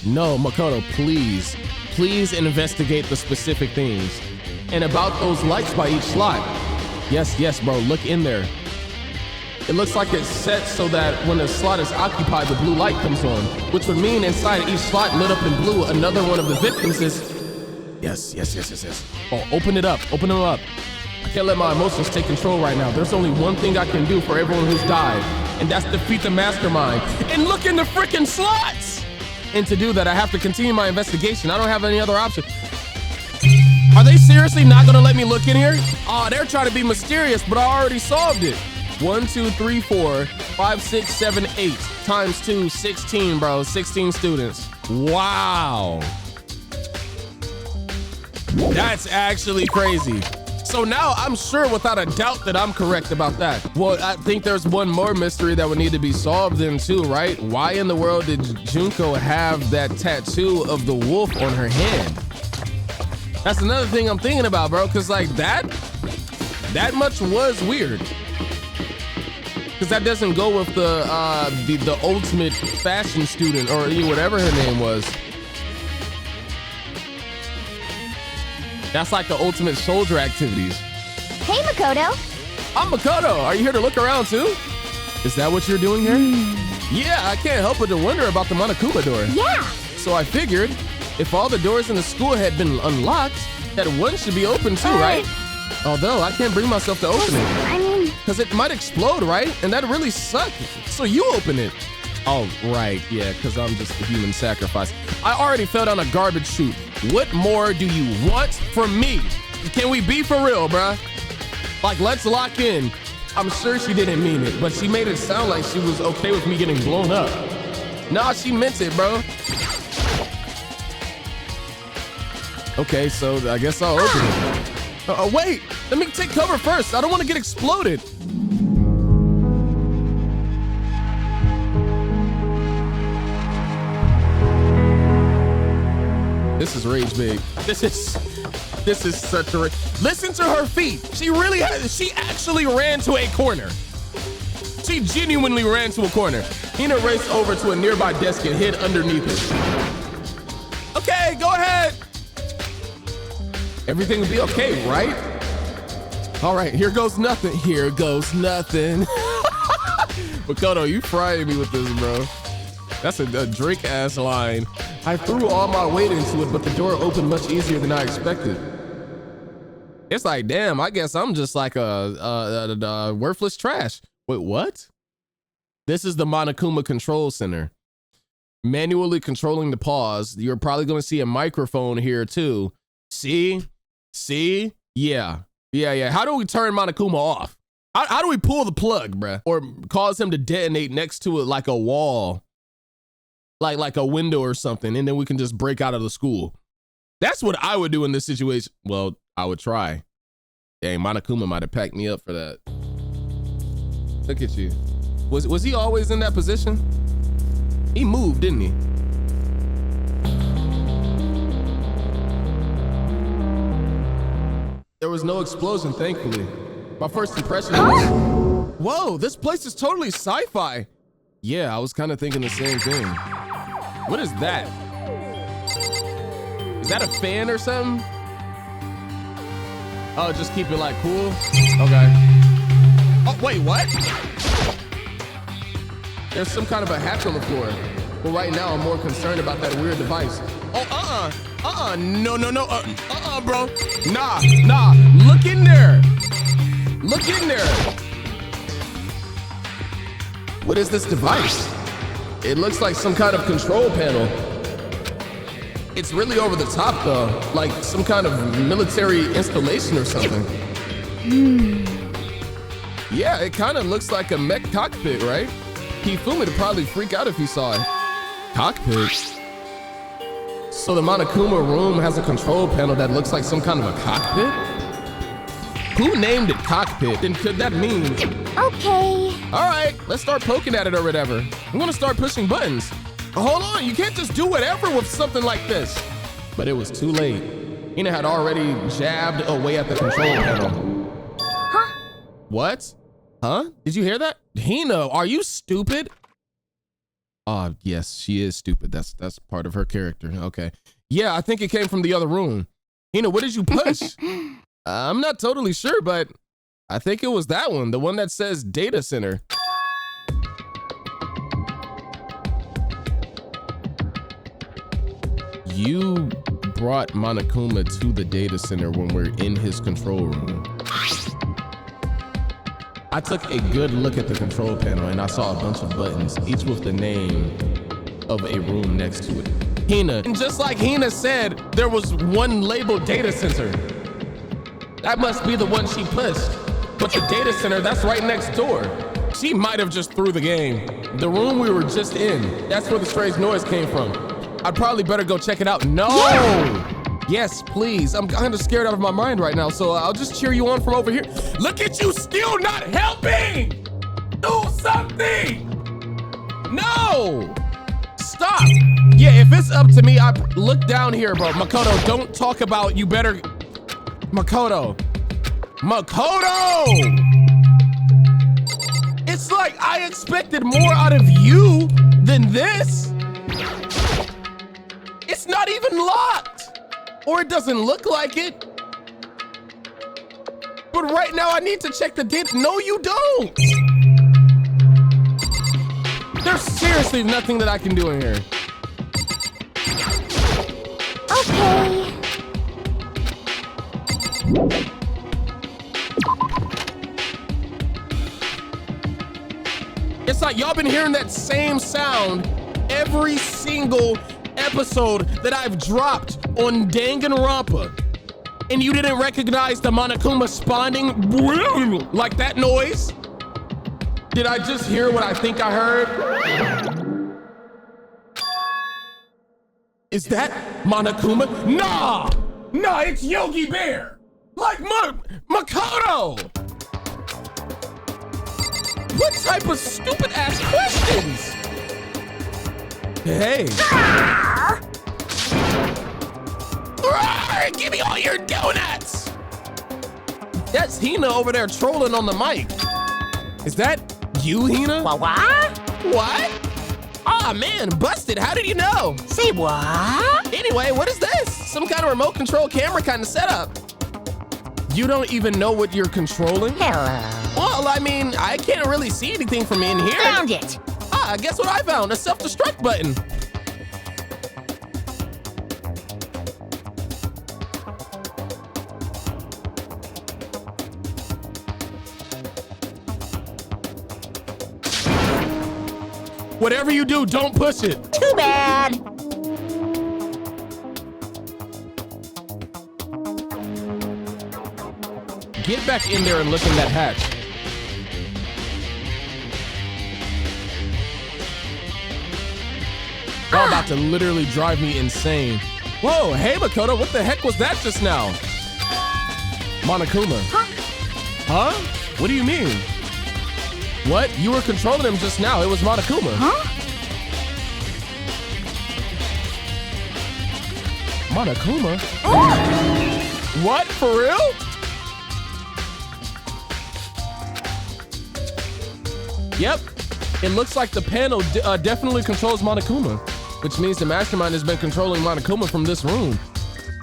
No, Makoto, please investigate the specific things. And about those lights by each slot. Yes, bro, look in there. It looks like it's set so that when a slot is occupied, the blue light comes on, which would mean inside each slot lit up in blue, another one of the victims is... Yes. Oh, open it up. I can't let my emotions take control right now. There's only one thing I can do for everyone who's died, and that's defeat the mastermind and look in the freaking slots. And to do that, I have to continue my investigation. I don't have any other option. Are they seriously not gonna let me look in here? Oh, they're trying to be mysterious, but I already solved it. 1, 2, 3, 4, 5, 6, 7, 8 times 2, 16, bro. 16 students. Wow. That's actually crazy. So now I'm sure without a doubt that I'm correct about that. Well, I think there's one more mystery that would need to be solved then too, right? Why in the world did Junko have that tattoo of the wolf on her hand? That's another thing I'm thinking about, bro, because like that much was weird. Because that doesn't go with the ultimate fashion student or whatever her name was. That's like the ultimate soldier activities. Hey, Makoto. I'm Makoto. Are you here to look around too? Is that what you're doing here? Yeah, I can't help but to wonder about the Monokuma door. Yeah. So I figured if all the doors in the school had been unlocked, that one should be open too, right? Although I can't bring myself to open it. I mean... Because it might explode, right? And that'd really suck. So you open it. Oh, right, yeah, because I'm just a human sacrifice. I already fell down a garbage chute. What more do you want from me? Can we be for real, bruh? Like, let's lock in. I'm sure she didn't mean it, but she made it sound like she was okay with me getting blown up. Nah, she meant it, bro. Okay, so I guess I'll open it. Wait, let me take cover first. I don't want to get exploded. This is rage big. This is such a listen to her feet. She actually ran to a corner. She genuinely ran to a corner. Hina raced over to a nearby desk and hid underneath it. Okay, go ahead. Everything will be okay, right? All right, here goes nothing. Here goes nothing. Makoto, you frying me with this, bro. That's a Drake ass line. I threw all my weight into it, but the door opened much easier than I expected. It's like, damn, I guess I'm just like a worthless trash. Wait, what? This is the Monokuma Control Center. Manually controlling the pause. You're probably gonna see a microphone here too. See? Yeah. How do we turn Monokuma off? How do we pull the plug, bruh? Or cause him to detonate next to it like a wall? Like a window or something, and then we can just break out of the school. That's what I would do in this situation. Well, I would try. Dang, Monokuma might have packed me up for that. Look at you. Was he always in that position? He moved, didn't he? There was no explosion, thankfully. My first impression was, whoa, this place is totally sci-fi. Yeah, I was kind of thinking the same thing. What is that? Is that a fan or something? Oh, just keep it like cool? Okay. Oh, wait, what? There's some kind of a hatch on the floor. But right now, I'm more concerned about that weird device. Oh, no, bro. Nah, look in there. What is this device? It looks like some kind of control panel. It's really over the top though, like some kind of military installation or something. Yeah, it kind of looks like a mech cockpit, right? Hifumi would probably freak out if he saw it. Cockpit? So the Monokuma room has a control panel that looks like some kind of a cockpit? Who named it cockpit? And could that mean? Okay. All right, let's start poking at it or whatever. I'm gonna start pushing buttons. Hold on, you can't just do whatever with something like this. But it was too late. Hina had already jabbed away at the control panel. Huh? What? Huh? Did you hear that? Hina, are you stupid? Yes, she is stupid. That's part of her character. Okay. Yeah, I think it came from the other room. Hina, what did you push? I'm not totally sure, but I think it was that one, the one that says data center. You brought Monokuma to the data center when we're in his control room. I took a good look at the control panel and I saw a bunch of buttons, each with the name of a room next to it. Hina, and just like Hina said, there was one labeled data center. That must be the one she pushed. But the data center, that's right next door. She might have just threw the game. The room we were just in, that's where the strange noise came from. I'd probably better go check it out. No! Yes, please. I'm kind of scared out of my mind right now, so I'll just cheer you on from over here. Look at you still not helping! Do something! No! Stop! Yeah, if it's up to me, look down here, bro. Makoto, don't talk about, you better... Makoto! It's like I expected more out of you than this. It's not even locked, or it doesn't look like it. But right now I need to check the data. No, you don't. There's seriously nothing that I can do in here. Okay. It's like y'all been hearing that same sound every single episode that I've dropped on Danganronpa, and you didn't recognize the Monokuma spawning like that noise? Did I just hear what I think I heard? Is that Monokuma? Nah! Nah, it's Yogi Bear! Like Makoto! What type of stupid ass questions? Hey. Give me all your donuts! That's Hina over there trolling on the mic. Is that you, Hina? What? Aw, man, busted. How did you know? Say what? Anyway, what is this? Some kind of remote control camera kind of setup. You don't even know what you're controlling? Hello. Well, I mean, I can't really see anything from in here. Found it. Ah, guess what I found? A self-destruct button. Whatever you do, don't push it. Too bad. Get back in there and look in that hatch. Y'all about to literally drive me insane. Whoa, hey Makoto, what the heck was that just now? Monokuma. Huh? What do you mean? What? You were controlling him just now. It was Monokuma. Huh? Monokuma? What? For real? Yep. It looks like the panel definitely controls Monokuma, which means the mastermind has been controlling Monokuma from this room.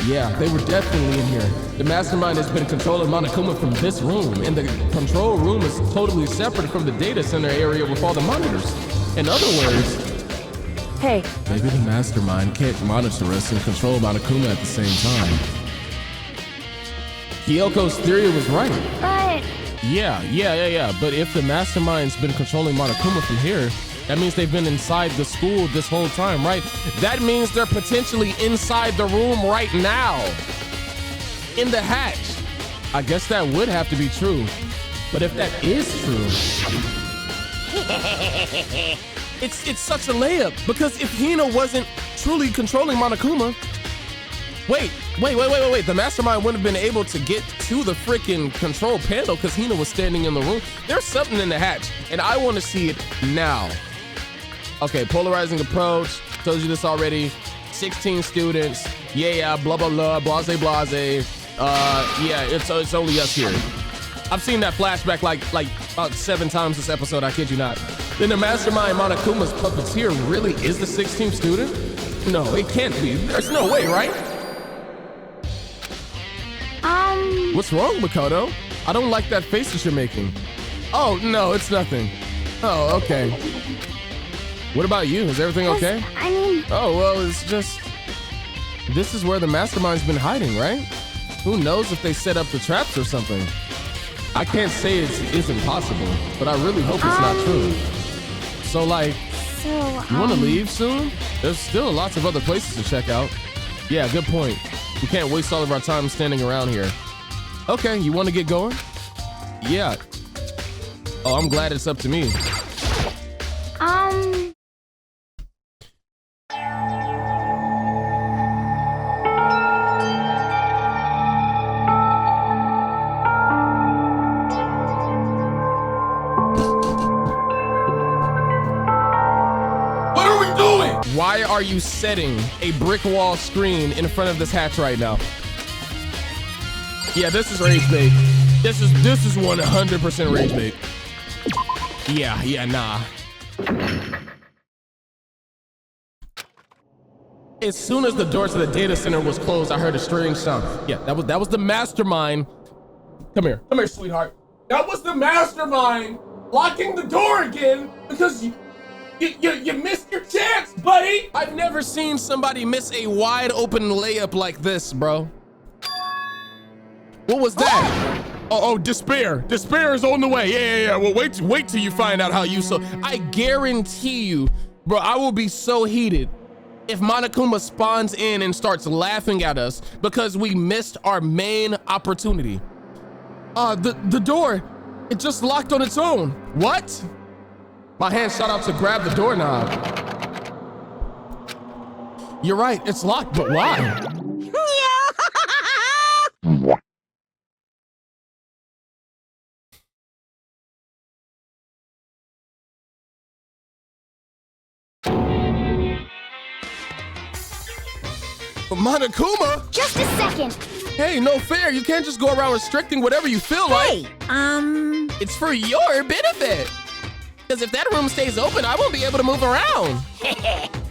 Yeah, they were definitely in here. The mastermind has been controlling Monokuma from this room, and the control room is totally separate from the data center area with all the monitors. In other words, hey, maybe the mastermind can't monitor us and control Monokuma at the same time. Kyoko's theory was right. But Yeah. But if the mastermind's been controlling Monokuma from here, that means they've been inside the school this whole time, right? That means they're potentially inside the room right now. In the hatch. I guess that would have to be true. But if that is true, it's such a layup. Because if Hina wasn't truly controlling Monokuma, Wait. The mastermind wouldn't have been able to get to the freaking control panel because Hina was standing in the room. There's something in the hatch, and I want to see it now. Okay, polarizing approach. Told you this already. 16 students. Yeah, blah, blah, blah, blase. Yeah, it's only us here. I've seen that flashback like about 7 times this episode, I kid you not. Then the mastermind Monokuma's puppeteer really is the 16th student? No, it can't be. There's no way, right? What's wrong, Makoto? I don't like that face that you're making. Oh, no, it's nothing. Oh, okay. What about you? Is everything okay? I mean... Oh, well, it's just... This is where the mastermind's been hiding, right? Who knows if they set up the traps or something? I can't say it isn't possible, but I really hope it's not true. So, like, you want to leave soon? There's still lots of other places to check out. Yeah, good point. We can't waste all of our time standing around here. Okay, you want to get going? Yeah. Oh, I'm glad it's up to me. Why are you setting a brick wall screen in front of this hatch right now? Yeah, this is rage bait. This is 100% rage bait. Yeah, nah. As soon as the door to the data center was closed, I heard a stirring sound. Yeah, that was the mastermind. Come here, sweetheart. That was the mastermind locking the door again because you missed your chance, buddy! I've never seen somebody miss a wide open layup like this, bro. What was that? Oh, despair. Despair is on the way. Yeah. Well, wait till you find out how you so. I guarantee you, bro, I will be so heated if Monokuma spawns in and starts laughing at us because we missed our main opportunity. The door, it just locked on its own. What? My hand shot out to grab the doorknob. You're right, it's locked, but why? Monokuma? Just a second. Hey, no fair. You can't just go around restricting whatever you feel like. It's for your benefit. Because if that room stays open, I won't be able to move around.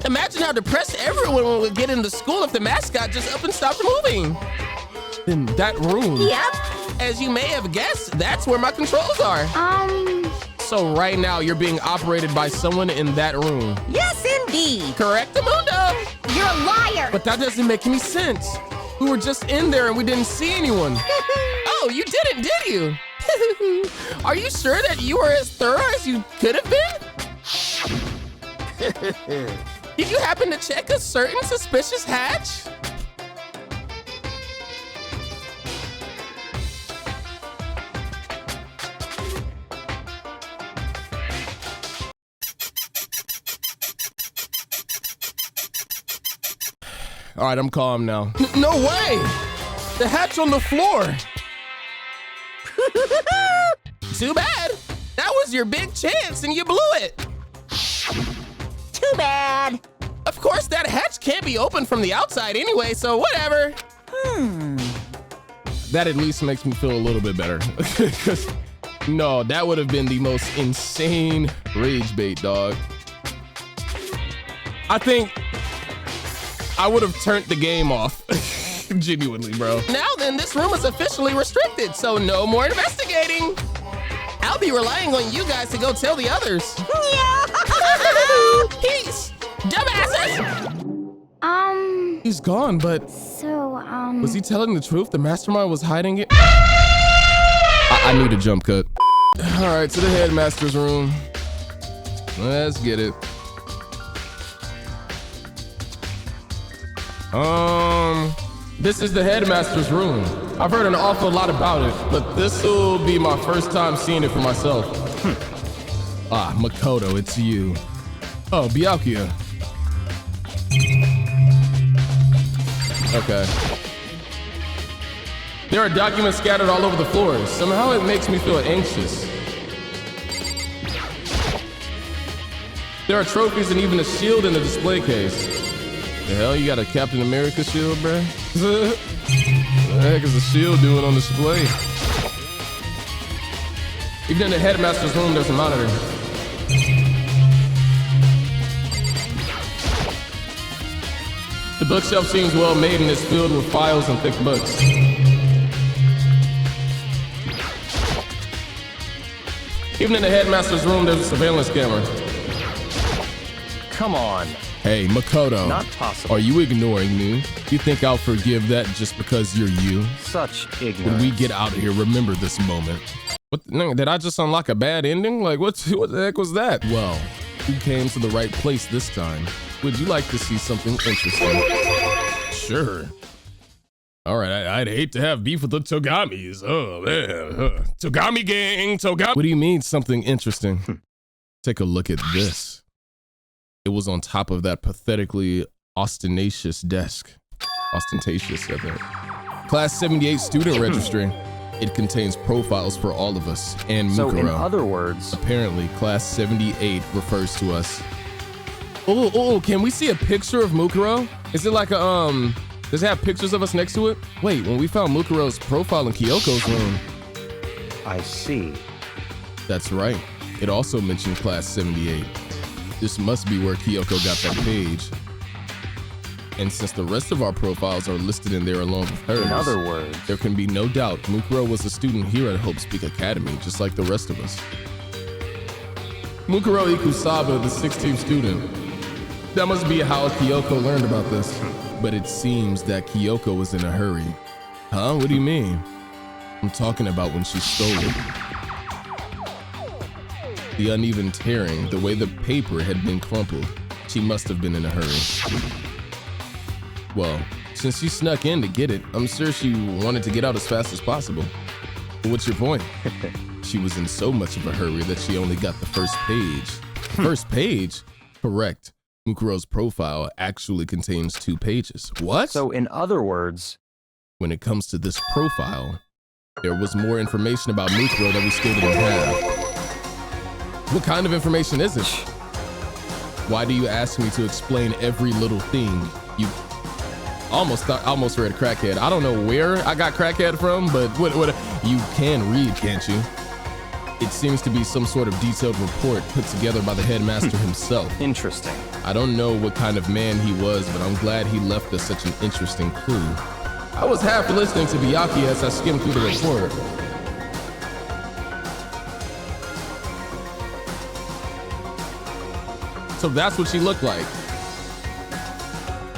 Imagine how depressed everyone would get into school if the mascot just up and stopped moving. In that room. Yep. As you may have guessed, that's where my controls are. So right now, you're being operated by someone in that room. Yes, indeed. Correct, Mundo. You're a liar. But that doesn't make any sense. We were just in there and we didn't see anyone. Oh, you didn't, did you? Are you sure that you were as thorough as you could have been? Did you happen to check a certain suspicious hatch? All right, I'm calm now. No way! The hatch on the floor. Too bad. That was your big chance and you blew it. Too bad. Of course, that hatch can't be open from the outside anyway, so whatever. That at least makes me feel a little bit better. No, that would have been the most insane rage bait, dog. I think I would have turned the game off. Genuinely, bro. Now then, this room is officially restricted, so no more investigating. I'll be relying on you guys to go tell the others. Peace, dumbasses. He's gone, but was he telling the truth? The mastermind was hiding it? I need a jump cut. All right, to the headmaster's room. Let's get it. This is the headmaster's room. I've heard an awful lot about it, but this will be my first time seeing it for myself. Ah, Makoto, it's you. Oh, Byakuya. Okay. There are documents scattered all over the floor. Somehow it makes me feel anxious. There are trophies and even a shield in the display case. The hell, you got a Captain America shield, bruh? What the heck is the shield doing on display? Even in the headmaster's room, there's a monitor. The bookshelf seems well made and is filled with files and thick books. Even in the headmaster's room, there's a surveillance camera. Come on. Hey, Makoto. Not possible. Are you ignoring me? You think I'll forgive that just because you're you? Such ignorance. When we get out of here, remember this moment. What? No, did I just unlock a bad ending? Like, what the heck was that? Well, you came to the right place this time. Would you like to see something interesting? Sure. All right, I'd hate to have beef with the Togamis. Oh, man. Togami gang, Togami. What do you mean something interesting? Take a look at this. It was on top of that pathetically ostentatious desk. Ostentatious, I think. Class 78 student registry. It contains profiles for all of us and Mukuro. So in other words, apparently class 78 refers to us. Oh, can we see a picture of Mukuro? Is it like a, does it have pictures of us next to it? Wait, when we found Mukuro's profile in Kyoko's room. I see. That's right. It also mentioned class 78. This must be where Kyoko got that page. And since the rest of our profiles are listed in there along with hers, in other words, there can be no doubt Mukuro was a student here at Hope Speak Academy, just like the rest of us. Mukuro Ikusaba, the 16th student. That must be how Kyoko learned about this. But it seems that Kyoko was in a hurry. Huh? What do you mean? I'm talking about when she stole it. The uneven tearing, the way the paper had been crumpled. She must have been in a hurry. Well, since she snuck in to get it, I'm sure she wanted to get out as fast as possible. But what's your point? She was in so much of a hurry that she only got the first page. First page? Correct. Mukuro's profile actually contains 2 pages. What? So in other words, when it comes to this profile, there was more information about Mukuro that we still didn't have. What kind of information is it? Why do you ask me to explain every little thing? You almost read crackhead. I don't know where I got crackhead from, but what you can read, can't you? It seems to be some sort of detailed report put together by the headmaster himself. Interesting. I don't know what kind of man he was, but I'm glad he left us such an interesting clue. I was half listening to Byakuya as I skimmed through the report. So that's what she looked like.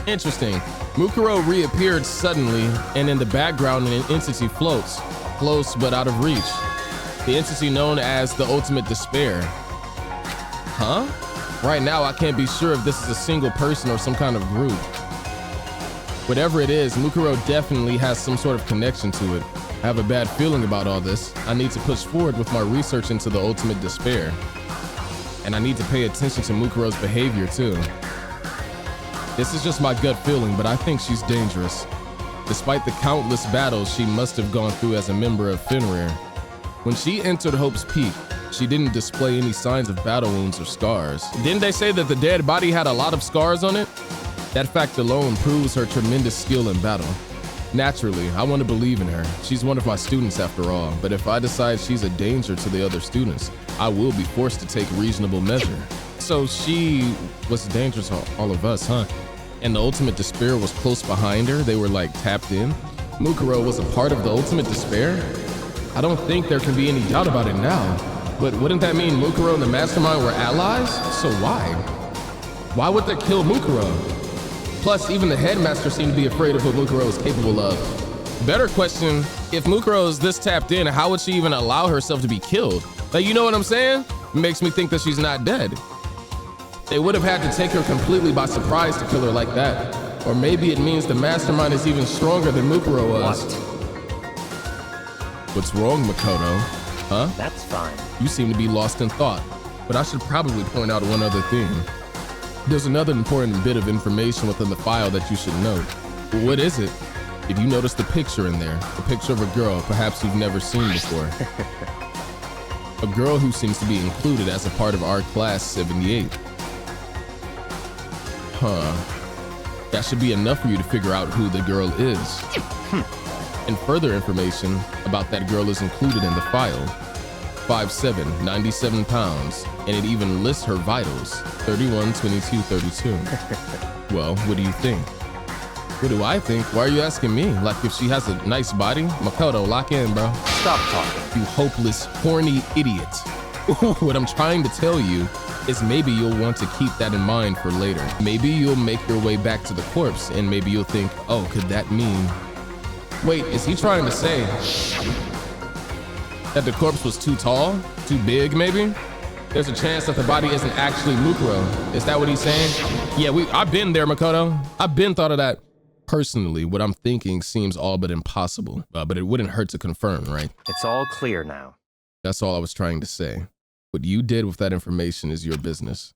Interesting. Mukuro reappeared suddenly, and in the background an entity floats, close but out of reach. The entity known as the Ultimate Despair. Huh? Right now I can't be sure if this is a single person or some kind of group. Whatever it is, Mukuro definitely has some sort of connection to it. I have a bad feeling about all this. I need to push forward with my research into the Ultimate Despair. And I need to pay attention to Mukuro's behavior too. This is just my gut feeling, but I think she's dangerous. Despite the countless battles she must have gone through as a member of Fenrir. When she entered Hope's Peak, she didn't display any signs of battle wounds or scars. Didn't they say that the dead body had a lot of scars on it? That fact alone proves her tremendous skill in battle. Naturally, I want to believe in her. She's one of my students after all, but if I decide she's a danger to the other students, I will be forced to take reasonable measure. So she was dangerous to all of us, huh? And the Ultimate Despair was close behind her? They were like tapped in? Mukuro was a part of the Ultimate Despair? I don't think there can be any doubt about it now. But wouldn't that mean Mukuro and the mastermind were allies? So why? Why would they kill Mukuro? Plus, even the headmaster seemed to be afraid of what Mukuro is capable of. Better question, if Mukuro is this tapped in, how would she even allow herself to be killed? Like, you know what I'm saying? It makes me think that she's not dead. They would have had to take her completely by surprise to kill her like that. Or maybe it means the mastermind is even stronger than Mukuro was. What's wrong, Makoto? Huh? That's fine. You seem to be lost in thought, but I should probably point out one other thing. There's another important bit of information within the file that you should note. What is it? Did you notice the picture in there? The picture of a girl perhaps you've never seen before. A girl who seems to be included as a part of our class 78. Huh. That should be enough for you to figure out who the girl is. And further information about that girl is included in the file. 5'7", 97 pounds, and it even lists her vitals, 31, 22, 32. Well, what do you think? What do I think? Why are you asking me? Like if she has a nice body? Makoto, lock in, bro. Stop talking. You hopeless, horny idiot. What I'm trying to tell you is maybe you'll want to keep that in mind for later. Maybe you'll make your way back to the corpse and maybe you'll think, oh, could that mean? Wait, is he trying to say that the corpse was too tall? Too big, maybe? There's a chance that the body isn't actually Mukuro. Is that what he's saying? Yeah, I've been there, Makoto. I've been thought of that. Personally, what I'm thinking seems all but impossible, but it wouldn't hurt to confirm, right? It's all clear now. That's all I was trying to say. What you did with that information is your business.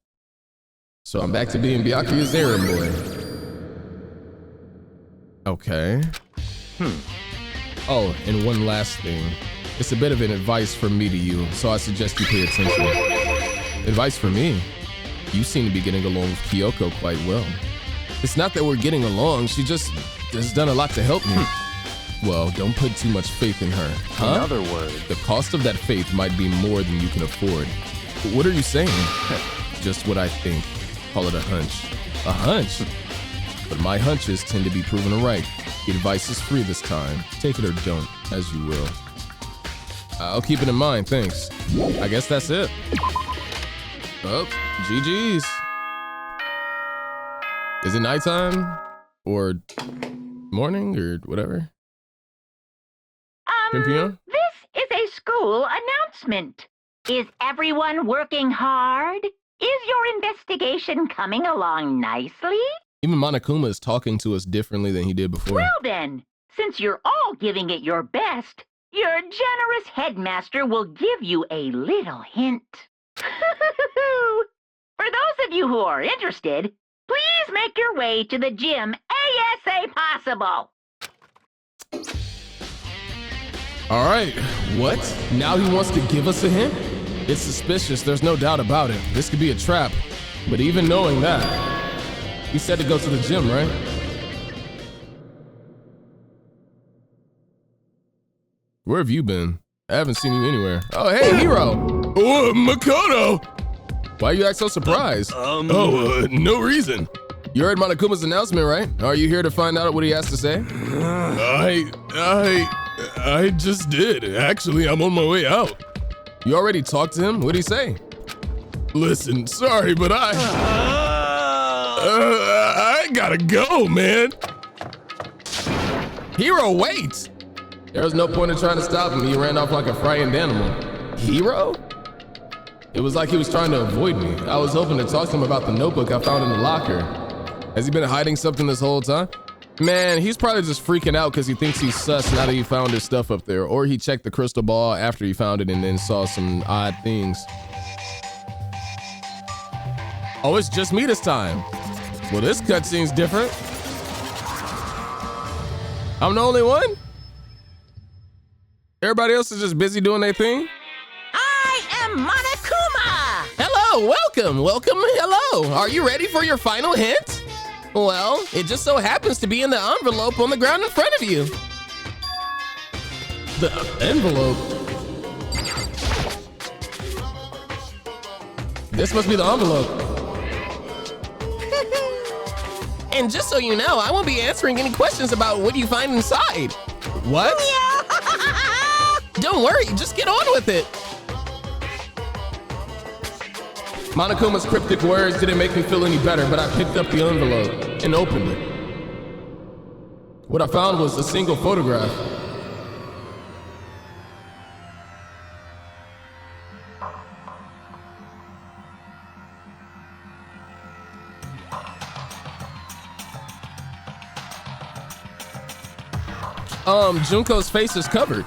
So I'm back to being Byakuya's errand boy. Okay. Oh, and one last thing. It's a bit of an advice from me to you, so I suggest you pay attention. Advice for me? You seem to be getting along with Kyoko quite well. It's not that we're getting along, she just has done a lot to help me. Well, don't put too much faith in her. Huh? In other words, the cost of that faith might be more than you can afford. What are you saying? Just what I think. Call it a hunch. A hunch? But my hunches tend to be proven right. The advice is free this time. Take it or don't, as you will. I'll keep it in mind, thanks. I guess that's it. Oh, GG's. Is it nighttime? Or morning, or whatever? 10 p.m.? This is a school announcement. Is everyone working hard? Is your investigation coming along nicely? Even Monokuma is talking to us differently than he did before. Well then, since you're all giving it your best, your generous headmaster will give you a little hint. For those of you who are interested, please make your way to the gym ASA possible. All right, what? Now he wants to give us a hint? It's suspicious, there's no doubt about it. This could be a trap. But even knowing that, he said to go to the gym, right? Where have you been? I haven't seen you anywhere. Oh, hey, Hero! Oh, Makoto! Why you act so surprised? No reason. You heard Monokuma's announcement, right? Are you here to find out what he has to say? I just did. Actually, I'm on my way out. You already talked to him? What'd he say? Listen, sorry, but I gotta go, man. Hero, wait! There was no point in trying to stop him. He ran off like a frightened animal. Hero? It was like he was trying to avoid me. I was hoping to talk to him about the notebook I found in the locker. Has he been hiding something this whole time? Man, he's probably just freaking out because he thinks he's sus now that he found his stuff up there. Or he checked the crystal ball after he found it and then saw some odd things. Oh, it's just me this time. Well, this cutscene's different. I'm the only one? Everybody else is just busy doing their thing? I am Monokuma! Hello, welcome, hello. Are you ready for your final hint? Well, it just so happens to be in the envelope on the ground in front of you. The envelope? This must be the envelope. And just so you know, I won't be answering any questions about what you find inside. What? Don't worry, just get on with it. Monokuma's cryptic words didn't make me feel any better, but I picked up the envelope and opened it. What I found was a single photograph. Junko's face is covered.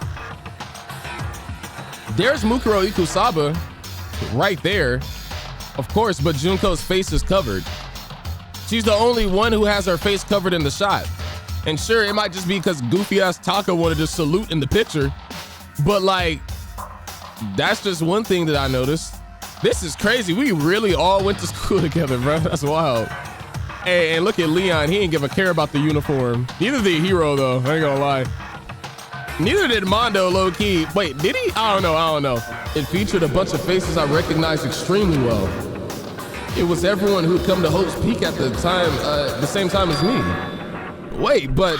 There's Mukuro Ikusaba right there, of course, but Junko's face is covered. She's the only one who has her face covered in the shot. And sure, it might just be because goofy-ass Taka wanted to salute in the picture, but like, that's just one thing that I noticed. This is crazy. We really all went to school together, bro. That's wild. Hey, and look at Leon. He ain't give a care about the uniform. Neither did Hero, though. I ain't gonna lie. Neither did Mondo, low-key. Wait, did he? I don't know. It featured a bunch of faces I recognized extremely well. It was everyone who'd come to Hope's Peak at the same time as me. Wait, but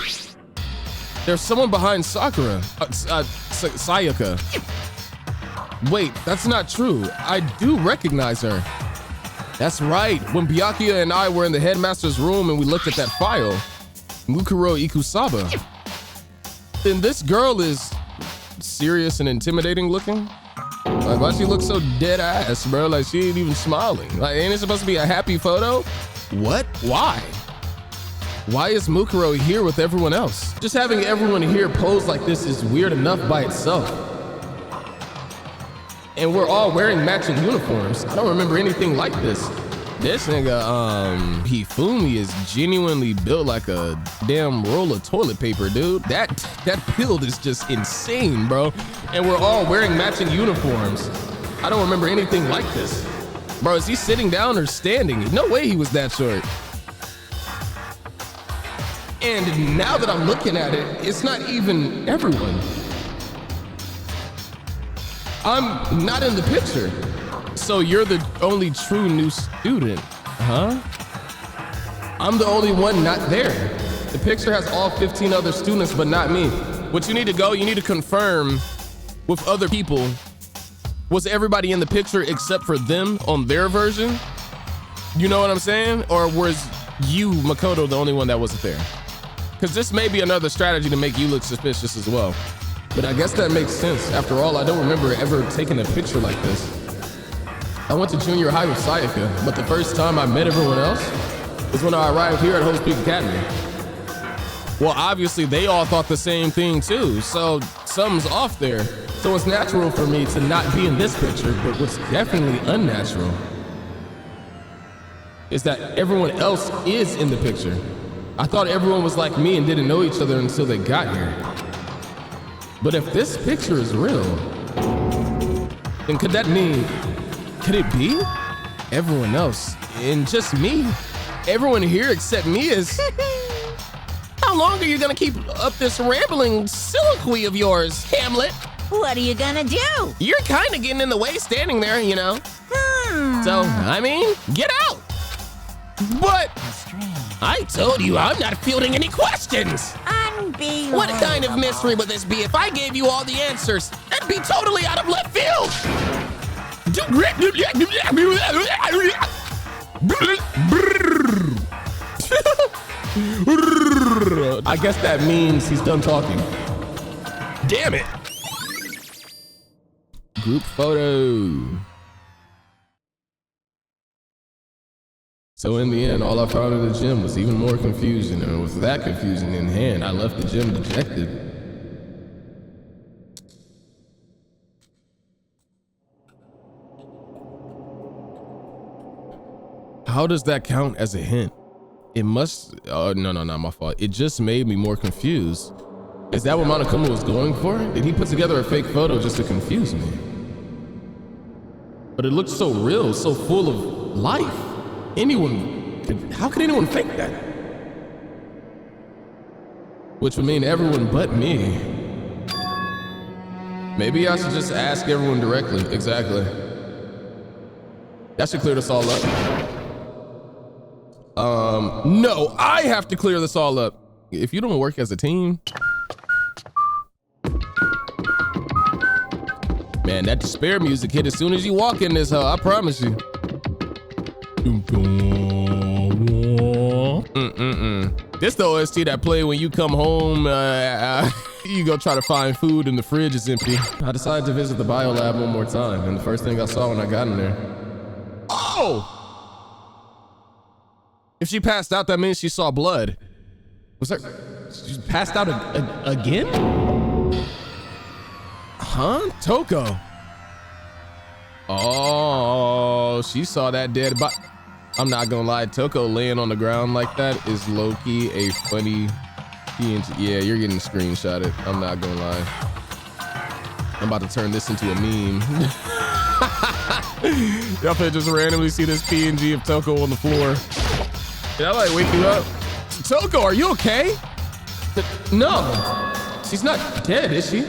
there's someone behind Sakura, Sayaka. Wait, that's not true. I do recognize her. That's right. When Byakuya and I were in the headmaster's room and we looked at that file, Mukuro Ikusaba. Then this girl is serious and intimidating looking. Like, why she look so dead ass, bro? Like, she ain't even smiling. Like, ain't it supposed to be a happy photo? What? Why? Why is Mukuro here with everyone else? Just having everyone here pose like this is weird enough by itself. And we're all wearing matching uniforms. I don't remember anything like this. This nigga, Hifumi is genuinely built like a damn roll of toilet paper, dude. That build is just insane, bro. And we're all wearing matching uniforms. I don't remember anything like this. Bro, is he sitting down or standing? No way he was that short. And now that I'm looking at it, it's not even everyone. I'm not in the picture. So you're the only true new student, huh? I'm the only one not there. The picture has all 15 other students, but not me. What you need to go, you need to confirm with other people. Was everybody in the picture except for them on their version? You know what I'm saying? Or was you, Makoto, the only one that wasn't there? Because this may be another strategy to make you look suspicious as well. But I guess that makes sense. After all, I don't remember ever taking a picture like this. I went to junior high with Sayaka, but the first time I met everyone else was when I arrived here at Hope's Peak Academy. Well, obviously they all thought the same thing too, so something's off there. So it's natural for me to not be in this picture, but what's definitely unnatural is that everyone else is in the picture. I thought everyone was like me and didn't know each other until they got here. But if this picture is real, then could that mean, could it be everyone else and just me? Everyone here except me is... How long are you gonna keep up this rambling soliloquy of yours, Hamlet? What are you gonna do? You're kinda getting in the way standing there, you know? So, I mean, get out! But I told you I'm not fielding any questions! Unbelievable. What kind of mystery would this be if I gave you all the answers? That'd be totally out of left field! I guess that means he's done talking. Damn it! Group photo. So in the end, all I found in the gym was even more confusion, and with that confusion in hand, I left the gym dejected. How does that count as a hint? It must, no, not my fault. It just made me more confused. Is that what Monokuma was going for? Did he put together a fake photo just to confuse me? But it looked so real, so full of life. How could anyone fake that? Which would mean everyone but me. Maybe I should just ask everyone directly, exactly. That should clear this all up. No, I have to clear this all up. If you don't work as a team. Man, that despair music hit as soon as you walk in this hoe, I promise you. This the OST that play when you come home, you go try to find food and the fridge is empty. I decided to visit the biolab one more time, and the first thing I saw when I got in there. Oh! If she passed out, that means she saw blood. Was there, she passed out again? Huh? Toko. Oh, she saw that dead body. I'm not gonna lie, Toko laying on the ground like that is low-key a funny PNG. Yeah, you're getting screenshotted. I'm not gonna lie. I'm about to turn this into a meme. Y'all could just randomly see this PNG of Toko on the floor. Did I like wake you up? Toko, are you okay? No, she's not dead, is she?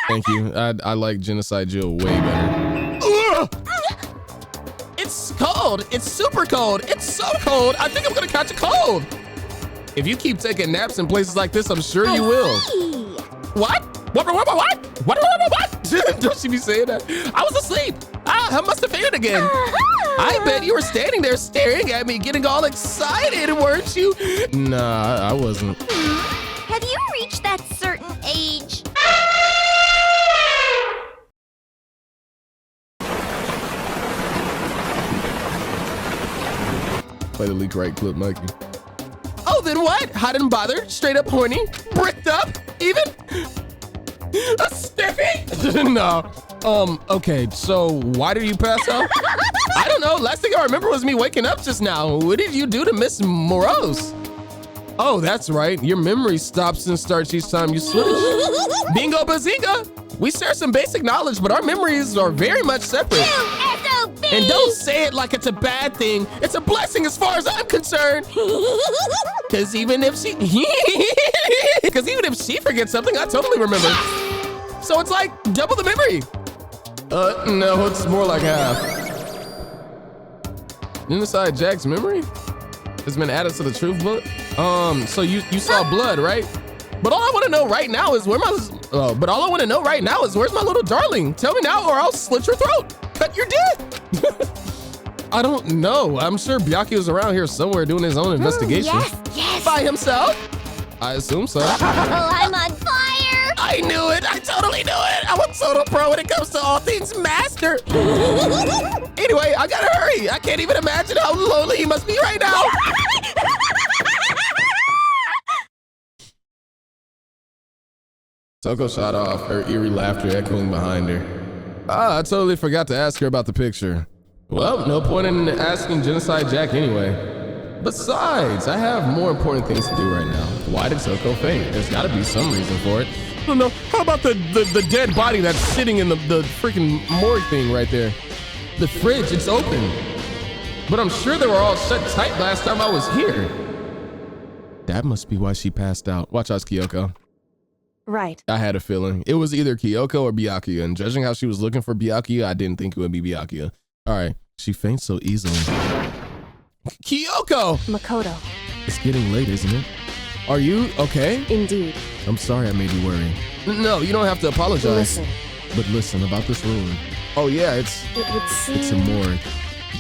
Thank you. I like Genocide Jill way better. It's cold. It's super cold. It's so cold. I think I'm gonna catch a cold. If you keep taking naps in places like this, I'm sure you will. What? What? Don't she be saying that? I was asleep. I must have fainted again. I bet you were standing there staring at me, getting all excited, weren't you? Nah, I wasn't. Have you reached that certain age? Play the leak right clip, Mikey. Oh, then what? Hot and bothered, straight up horny, bricked up, even? A stiffy? No. Okay, so why did you pass out? I don't know. Last thing I remember was me waking up just now. What did you do to Miss Morose? Oh, that's right. Your memory stops and starts each time you switch. Bingo bazinga! We share some basic knowledge, but our memories are very much separate. And don't say it like it's a bad thing. It's a blessing as far as I'm concerned. Cause even if she forgets something, I totally remember. So it's like double the memory. No, it's more like half. Inside Jack's memory has been added to the truth book. So you saw blood, right? But all I want to know right now is where's my little darling? Tell me now or I'll slit your throat. Cut your dick. I don't know. I'm sure Byakuya was around here somewhere doing his own investigation. Yes. By himself? I assume so. Oh, I'm on fire. I knew it. I totally knew it. I'm a total pro when it comes to all things master. Anyway, I gotta hurry. I can't even imagine how lonely he must be right now. Toko shot off, her eerie laughter echoing behind her. I totally forgot to ask her about the picture. Well, no point in asking Genocide Jack anyway. Besides, I have more important things to do right now. Why did Kyoko faint? There's gotta be some reason for it. I don't know. How about the dead body that's sitting in the freaking morgue thing right there? The fridge, it's open. But I'm sure they were all shut tight last time I was here. That must be why she passed out. Watch out, Kyoko. Right. I had a feeling. It was either Kyoko or Byakuya, and judging how she was looking for Byakuya, I didn't think it would be Byakuya. All right, she faints so easily. Kyoko! Makoto. It's getting late, isn't it? Are you okay? Indeed. I'm sorry I made you worry. No, you don't have to apologize. Listen. But listen, about this room. Oh yeah, It would seem... it's a morgue.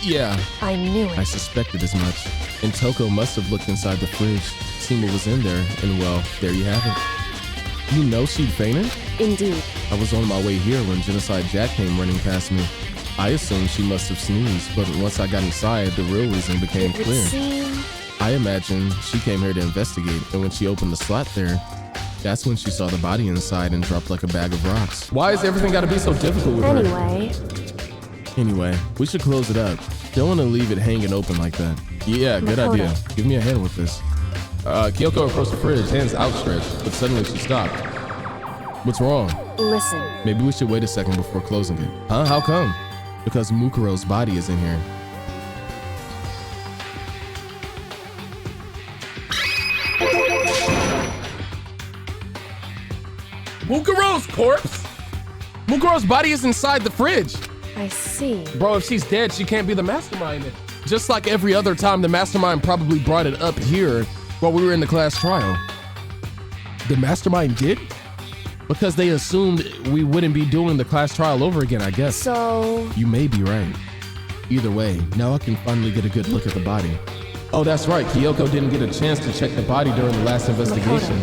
Yeah. I knew it. I suspected as much. And Toko must have looked inside the fridge, seen what was in there, and well, there you have it. You know she'd fainted? Indeed. I was on my way here when Genocide Jack came running past me. I assumed she must have sneezed, but once I got inside, the real reason became clear. I imagine she came here to investigate, and when she opened the slot there, that's when she saw the body inside and dropped like a bag of rocks. Why has everything got to be so difficult with her? Anyway, we should close it up. Don't want to leave it hanging open like that. Yeah, good Makoto. idea. Give me a hand with this. Kyoko approached the fridge, hands outstretched, but suddenly she stopped. What's wrong? Listen. Maybe we should wait a second before closing it. Huh? How come? Because Mukuro's body is in here. Mukuro's corpse? Mukuro's body is inside the fridge. I see. Bro, if she's dead, she can't be the mastermind. Just like every other time, the mastermind probably brought it up here while we were in the class trial. The mastermind did? Because they assumed we wouldn't be doing the class trial over again, I guess. So... You may be right. Either way, now I can finally get a good look at the body. Oh, that's right. Kyoko didn't get a chance to check the body during the last investigation.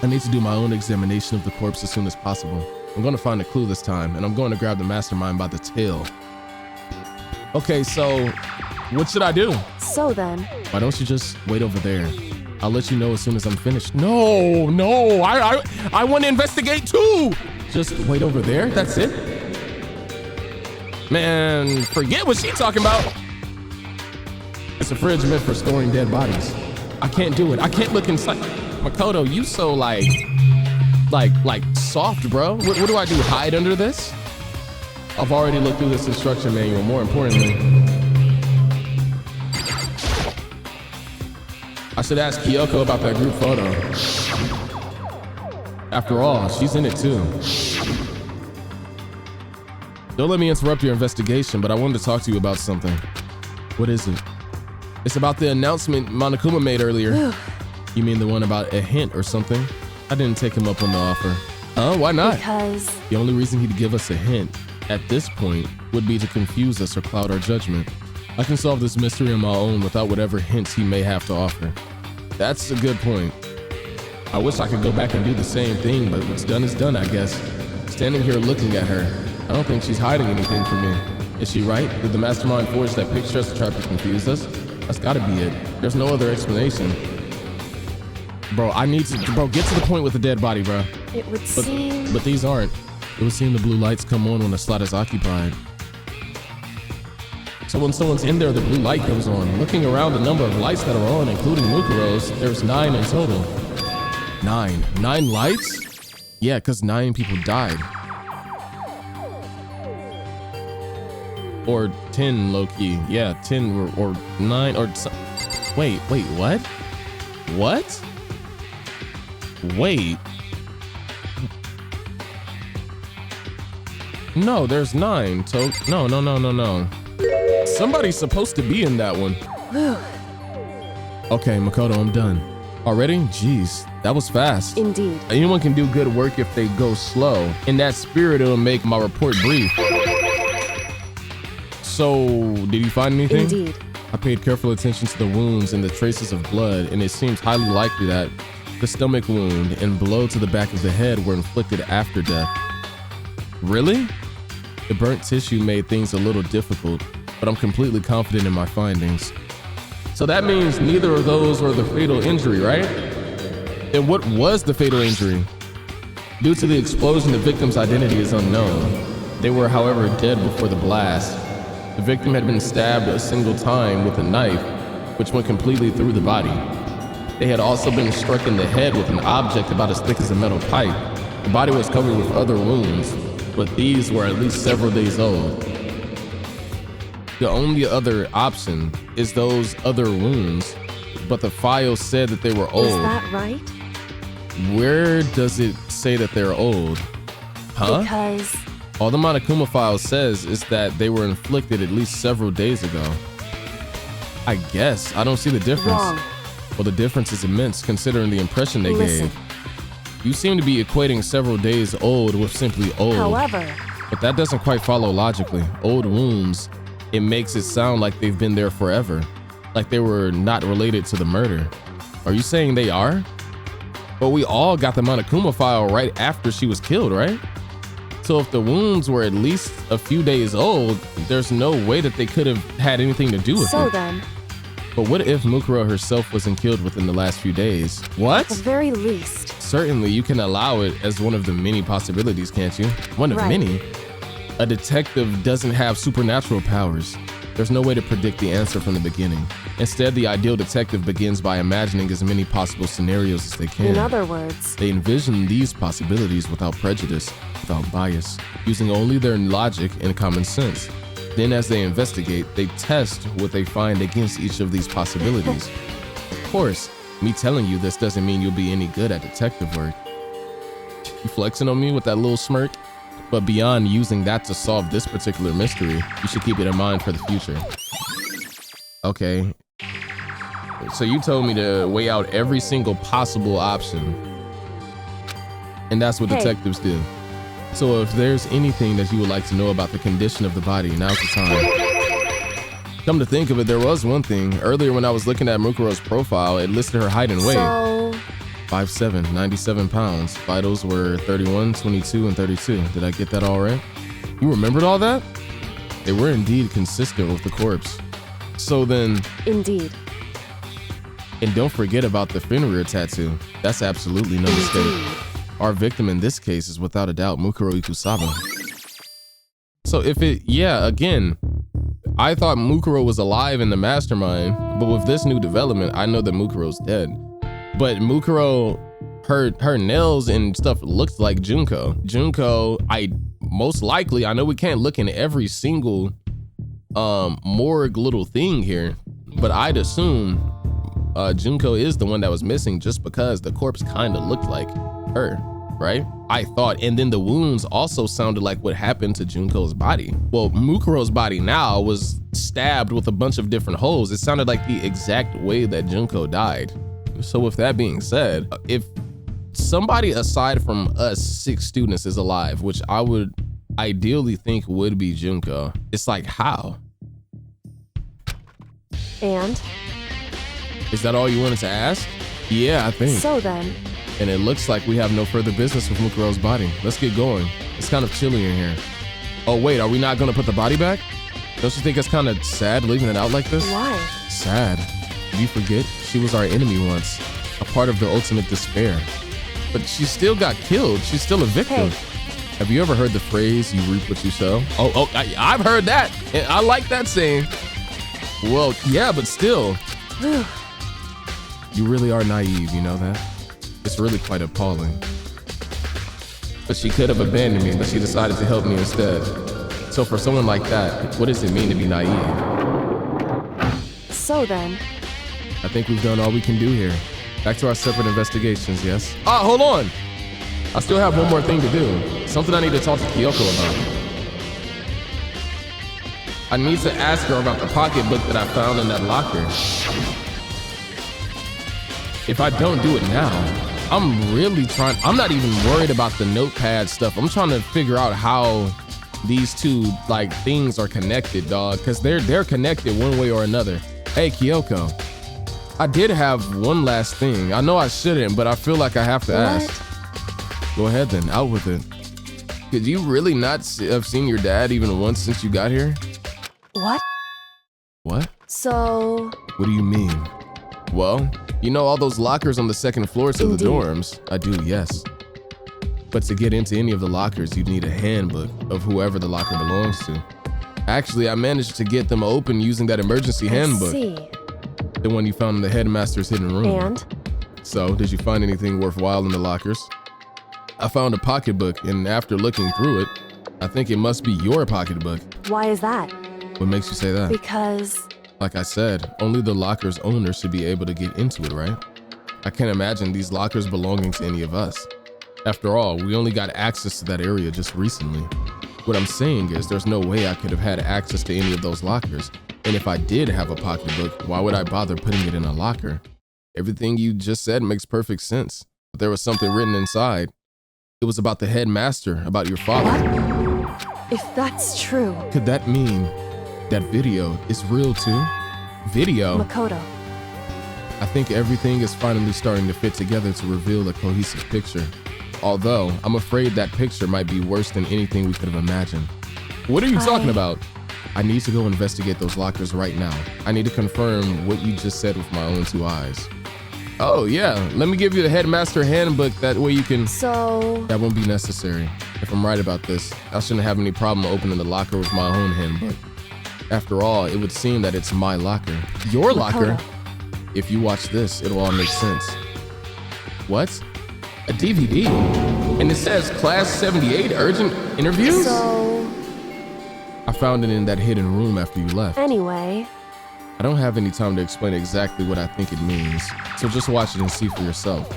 I need to do my own examination of the corpse as soon as possible. I'm going to find a clue this time, and I'm going to grab the mastermind by the tail. Okay, so what should I do? So then... Why don't you just wait over there? I'll let you know as soon as I'm finished. No, I want to investigate too. Just wait over there, that's it? Man, forget what she's talking about. It's a fridge meant for storing dead bodies. I can't do it, I can't look inside. Makoto, you so like soft, bro. What do I do, hide under this? I've already looked through this instruction manual, more importantly. I should ask Kyoko about that group photo. After all, she's in it too. Don't let me interrupt your investigation, but I wanted to talk to you about something. What is it? It's about the announcement Monokuma made earlier. You mean the one about a hint or something? I didn't take him up on the offer. Why not? Because... The only reason he'd give us a hint at this point would be to confuse us or cloud our judgment. I can solve this mystery on my own without whatever hints he may have to offer. That's a good point. I wish I could go back and do the same thing, but what's done is done, I guess. Standing here looking at her, I don't think she's hiding anything from me. Is she right? Did the mastermind forge that picture to try to confuse us? That's gotta be it. There's no other explanation. Bro, get to the point with the dead body, bro. It would seem... But these aren't. It would seem the blue lights come on when the slot is occupied. So when someone's in there, the blue light comes on. Looking around the number of lights that are on, including Mukuro's, there's 9 in total. 9? 9 lights? Yeah, because 9 people died. Or 10, low-key. Yeah, 10 or 9 or... Wait, what? What? Wait. No, there's 9. No. Somebody's supposed to be in that one. Okay, Makoto, I'm done. Already? Jeez, that was fast. Indeed. Anyone can do good work if they go slow. In that spirit, it'll make my report brief. So, did you find anything? Indeed. I paid careful attention to the wounds and the traces of blood, and it seems highly likely that the stomach wound and blow to the back of the head were inflicted after death. Really? The burnt tissue made things a little difficult, but I'm completely confident in my findings. So that means neither of those were the fatal injury, right? And what was the fatal injury? Due to the explosion, the victim's identity is unknown. They were, however, dead before the blast. The victim had been stabbed a single time with a knife, which went completely through the body. They had also been struck in the head with an object about as thick as a metal pipe. The body was covered with other wounds, but these were at least several days old. The only other option is those other wounds, but the file said that they were old. Is that right? Where does it say that they're old? Huh? Because all the Monokuma file says is that they were inflicted at least several days ago. I guess. I don't see the difference. Wrong. Well, the difference is immense considering the impression they gave. You seem to be equating several days old with simply old. However, but that doesn't quite follow logically. Old wounds, it makes it sound like they've been there forever, like they were not related to the murder. Are you saying they are? But we all got the Monokuma file right after she was killed, right? So if the wounds were at least a few days old, there's no way that they could have had anything to do with it. so then, But what if Mukuro herself wasn't killed within the last few days? What? at the very least, Certainly, you can allow it as one of the many possibilities, can't you? One of Right. many. A detective doesn't have supernatural powers. There's no way to predict the answer from the beginning. Instead, the ideal detective begins by imagining as many possible scenarios as they can. in other words, They envision these possibilities without prejudice, without bias, using only their logic and common sense. Then as they investigate, they test what they find against each of these possibilities. Of course, me telling you this doesn't mean you'll be any good at detective work. You flexing on me with that little smirk? But beyond using that to solve this particular mystery, you should keep it in mind for the future. Okay. So you told me to weigh out every single possible option. And that's what Hey. detectives do. So if there's anything that you would like to know about the condition of the body, now's the time. Come to think of it, there was one thing. Earlier when I was looking at Mukuro's profile, it listed her height and weight. so 5'7", 97 pounds. Vitals were 31, 22, and 32. Did I get that all right? You remembered all that? They were indeed consistent with the corpse. So then, indeed, and don't forget about the Fenrir tattoo. That's absolutely no mistake. Our victim in this case is without a doubt Mukuro Ikusaba. So if it, yeah, again, I thought Mukuro was alive in the mastermind, but with this new development, I know that Mukuro's dead. But Mukuro, her nails and stuff looked like Junko. Junko, I know we can't look in every single morgue little thing here, but I'd assume Junko is the one that was missing just because the corpse kind of looked like her, right? I thought, and then the wounds also sounded like what happened to Junko's body. Well, Mukuro's body now was stabbed with a bunch of different holes. It sounded like the exact way that Junko died. So with that being said, if somebody aside from us 6 students is alive, which I would ideally think would be Junko, it's like, how? and Is that all you wanted to ask? Yeah, I think. so then, And it looks like we have no further business with Mukuro's body. Let's get going. It's kind of chilly in here. Oh wait, are we not gonna put the body back? Don't you think it's kind of sad leaving it out like this? why? Sad. Did you forget? She was our enemy once, a part of the ultimate despair. But she still got killed. She's still a victim. Hey. Have you ever heard the phrase, you reap what you sow? Oh, I've heard that. And I like that saying. Well, yeah, but still. You really are naive, you know that? It's really quite appalling. But she could have abandoned me, but she decided to help me instead. So for someone like that, what does it mean to be naive? So then, I think we've done all we can do here. Back to our separate investigations, yes? Hold on! I still have one more thing to do. Something I need to talk to Kyoko about. I need to ask her about the pocketbook that I found in that locker. If I don't do it now, I'm not even worried about the notepad stuff. I'm trying to figure out how these two things are connected, dog, because they're connected one way or another. Hey, Kyoko, I did have one last thing. I know I shouldn't, but I feel like I have to ask. Go ahead then, out with it. Could you really not have seen your dad even once since you got here? what? What? So, What do you mean? Well, you know all those lockers on the second floors of the Indeed. dorms? I do, yes. But to get into any of the lockers, you'd need a handbook of whoever the locker belongs to. Actually, I managed to get them open using that emergency handbook. I see. The one you found in the headmaster's hidden room. And? So, did you find anything worthwhile in the lockers? I found a pocketbook, and after looking through it, I think it must be your pocketbook. Why is that? What makes you say that? Because... Like I said, only the locker's owner should be able to get into it, right? I can't imagine these lockers belonging to any of us. After all, we only got access to that area just recently. What I'm saying is there's no way I could have had access to any of those lockers. And if I did have a pocketbook, why would I bother putting it in a locker? Everything you just said makes perfect sense. But there was something written inside. It was about the headmaster, about your father. What? If that's true... Could that mean that video is real too? Video? Makoto. I think everything is finally starting to fit together to reveal a cohesive picture. Although, I'm afraid that picture might be worse than anything we could have imagined. What are you talking about? I need to go investigate those lockers right now. I need to confirm what you just said with my own 2 eyes. Oh yeah, let me give you the headmaster handbook, that way you can... So... That won't be necessary. If I'm right about this, I shouldn't have any problem opening the locker with my own handbook. After all, it would seem that it's my locker. Your locker? If you watch this, it'll all make sense. What? A DVD? And it says Class 78 urgent interviews? So... I found it in that hidden room after you left. Anyway... I don't have any time to explain exactly what I think it means, so just watch it and see for yourself.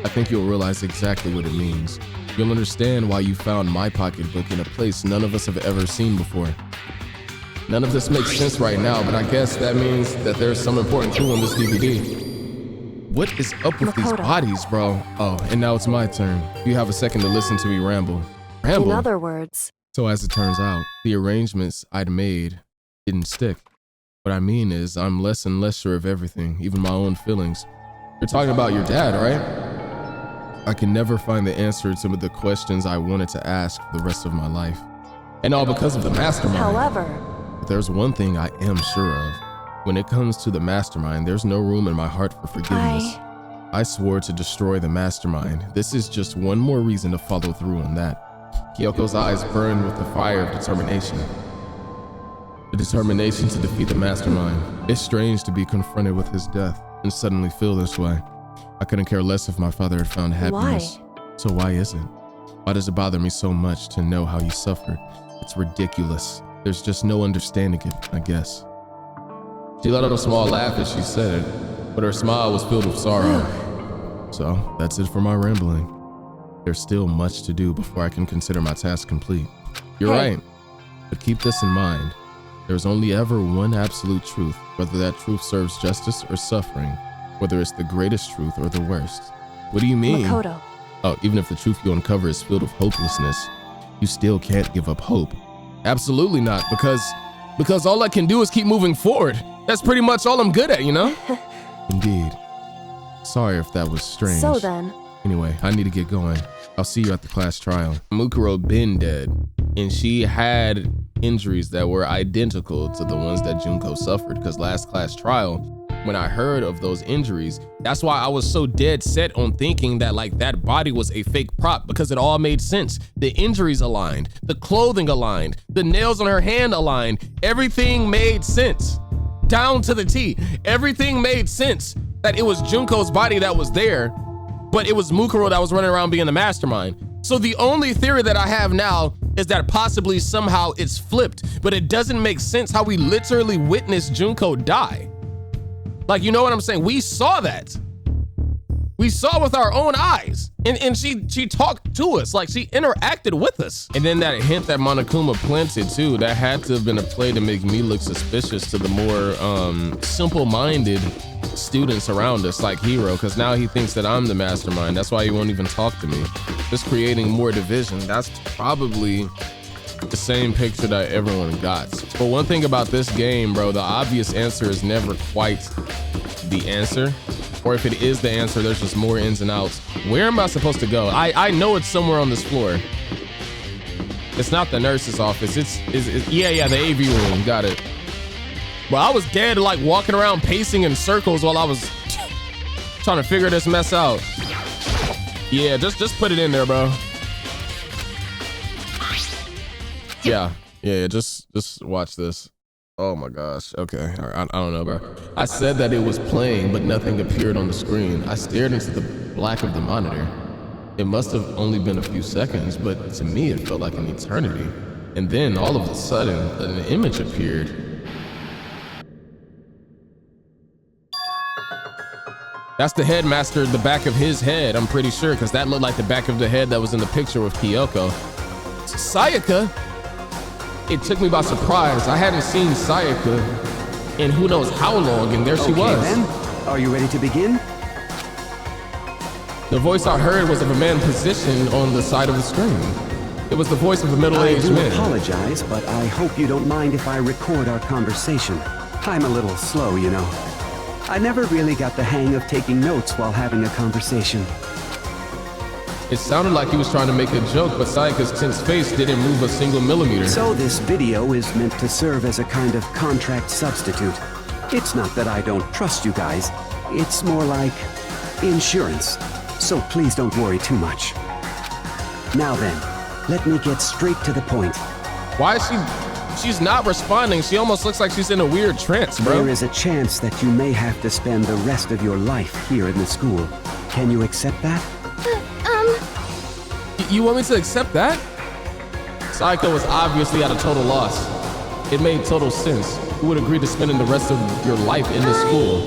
I think you'll realize exactly what it means. You'll understand why you found my pocketbook in a place none of us have ever seen before. None of this makes sense right now, but I guess that means that there's some important clue on this DVD. What is up with these bodies, bro? Oh, and now it's my turn. You have a second to listen to me ramble. Ramble? In other words... So as it turns out, the arrangements I'd made didn't stick. What I mean is, I'm less and less sure of everything, even my own feelings. You're talking about your dad, right? I can never find the answer to the questions I wanted to ask for the rest of my life. And all because of the mastermind. However... But there's one thing I am sure of. When it comes to the mastermind, there's no room in my heart for forgiveness. I swore to destroy the mastermind. This is just one more reason to follow through on that. Kyoko's eyes burned with the fire of determination. The determination to defeat the mastermind. It's strange to be confronted with his death and suddenly feel this way. I couldn't care less if my father had found happiness. Why? So why is it? Why does it bother me so much to know how he suffered? It's ridiculous. There's just no understanding it, I guess. She let out a small laugh as she said it, but her smile was filled with sorrow. So that's it for my rambling. There's still much to do before I can consider my task complete. You're right, but keep this in mind. There's only ever one absolute truth, whether that truth serves justice or suffering, whether it's the greatest truth or the worst. What do you mean? Makoto. Oh, even if the truth you uncover is filled with hopelessness, you still can't give up hope. Absolutely not, because all I can do is keep moving forward. That's pretty much all I'm good at, you know? Indeed. Sorry if that was strange. So then. Anyway, I need to get going. I'll see you at the class trial. Mukuro been dead, and she had injuries that were identical to the ones that Junko suffered, because last class trial, when I heard of those injuries, that's why I was so dead set on thinking that like that body was a fake prop, because it all made sense. The injuries aligned, the clothing aligned, the nails on her hand aligned, everything made sense. Down to the T, everything made sense that it was Junko's body that was there, but it was Mukuro that was running around being the mastermind. So the only theory that I have now is that possibly somehow it's flipped, but it doesn't make sense how we literally witnessed Junko die. Like, you know what I'm saying? We saw that. We saw with our own eyes. And she talked to us, like she interacted with us. And then that hint that Monokuma planted too, that had to have been a play to make me look suspicious to the more simple-minded students around us, like Hiro, because now he thinks that I'm the mastermind. That's why he won't even talk to me. Just creating more division. That's probably the same picture that everyone got. But one thing about this game, bro, the obvious answer is never quite the answer. Or if it is the answer, there's just more ins and outs. Where am I supposed to go? I know it's somewhere on this floor. It's not the nurse's office. It's yeah, the AV room. Got it. Well, I was dead, like walking around pacing in circles while I was trying to figure this mess out. Yeah, just put it in there, bro. Yeah, Yeah, just watch this. Oh my gosh. Okay. I don't know, bro. I said that it was playing, but nothing appeared on the screen. I stared into the black of the monitor. It must have only been a few seconds, but to me it felt like an eternity. And then all of a sudden, an image appeared. That's the headmaster, the back of his head, I'm pretty sure, because that looked like the back of the head that was in the picture with Kyoko. Sayaka? It took me by surprise. I hadn't seen Sayaka in who knows how long, and there she was. Okay then, are you ready to begin? The voice I heard was of a man positioned on the side of the screen. It was the voice of a middle-aged man. I do apologize, but I hope you don't mind if I record our conversation. I'm a little slow, you know. I never really got the hang of taking notes while having a conversation. It sounded like he was trying to make a joke, but Sayaka's tense face didn't move a single millimeter. So this video is meant to serve as a kind of contract substitute. It's not that I don't trust you guys. It's more like insurance. So please don't worry too much. Now then, let me get straight to the point. Why is she's not responding? She almost looks like she's in a weird trance, bro. There is a chance that you may have to spend the rest of your life here in the school. Can you accept that? You want me to accept that? Sayaka was obviously at a total loss. It made total sense. Who would agree to spending the rest of your life in the school?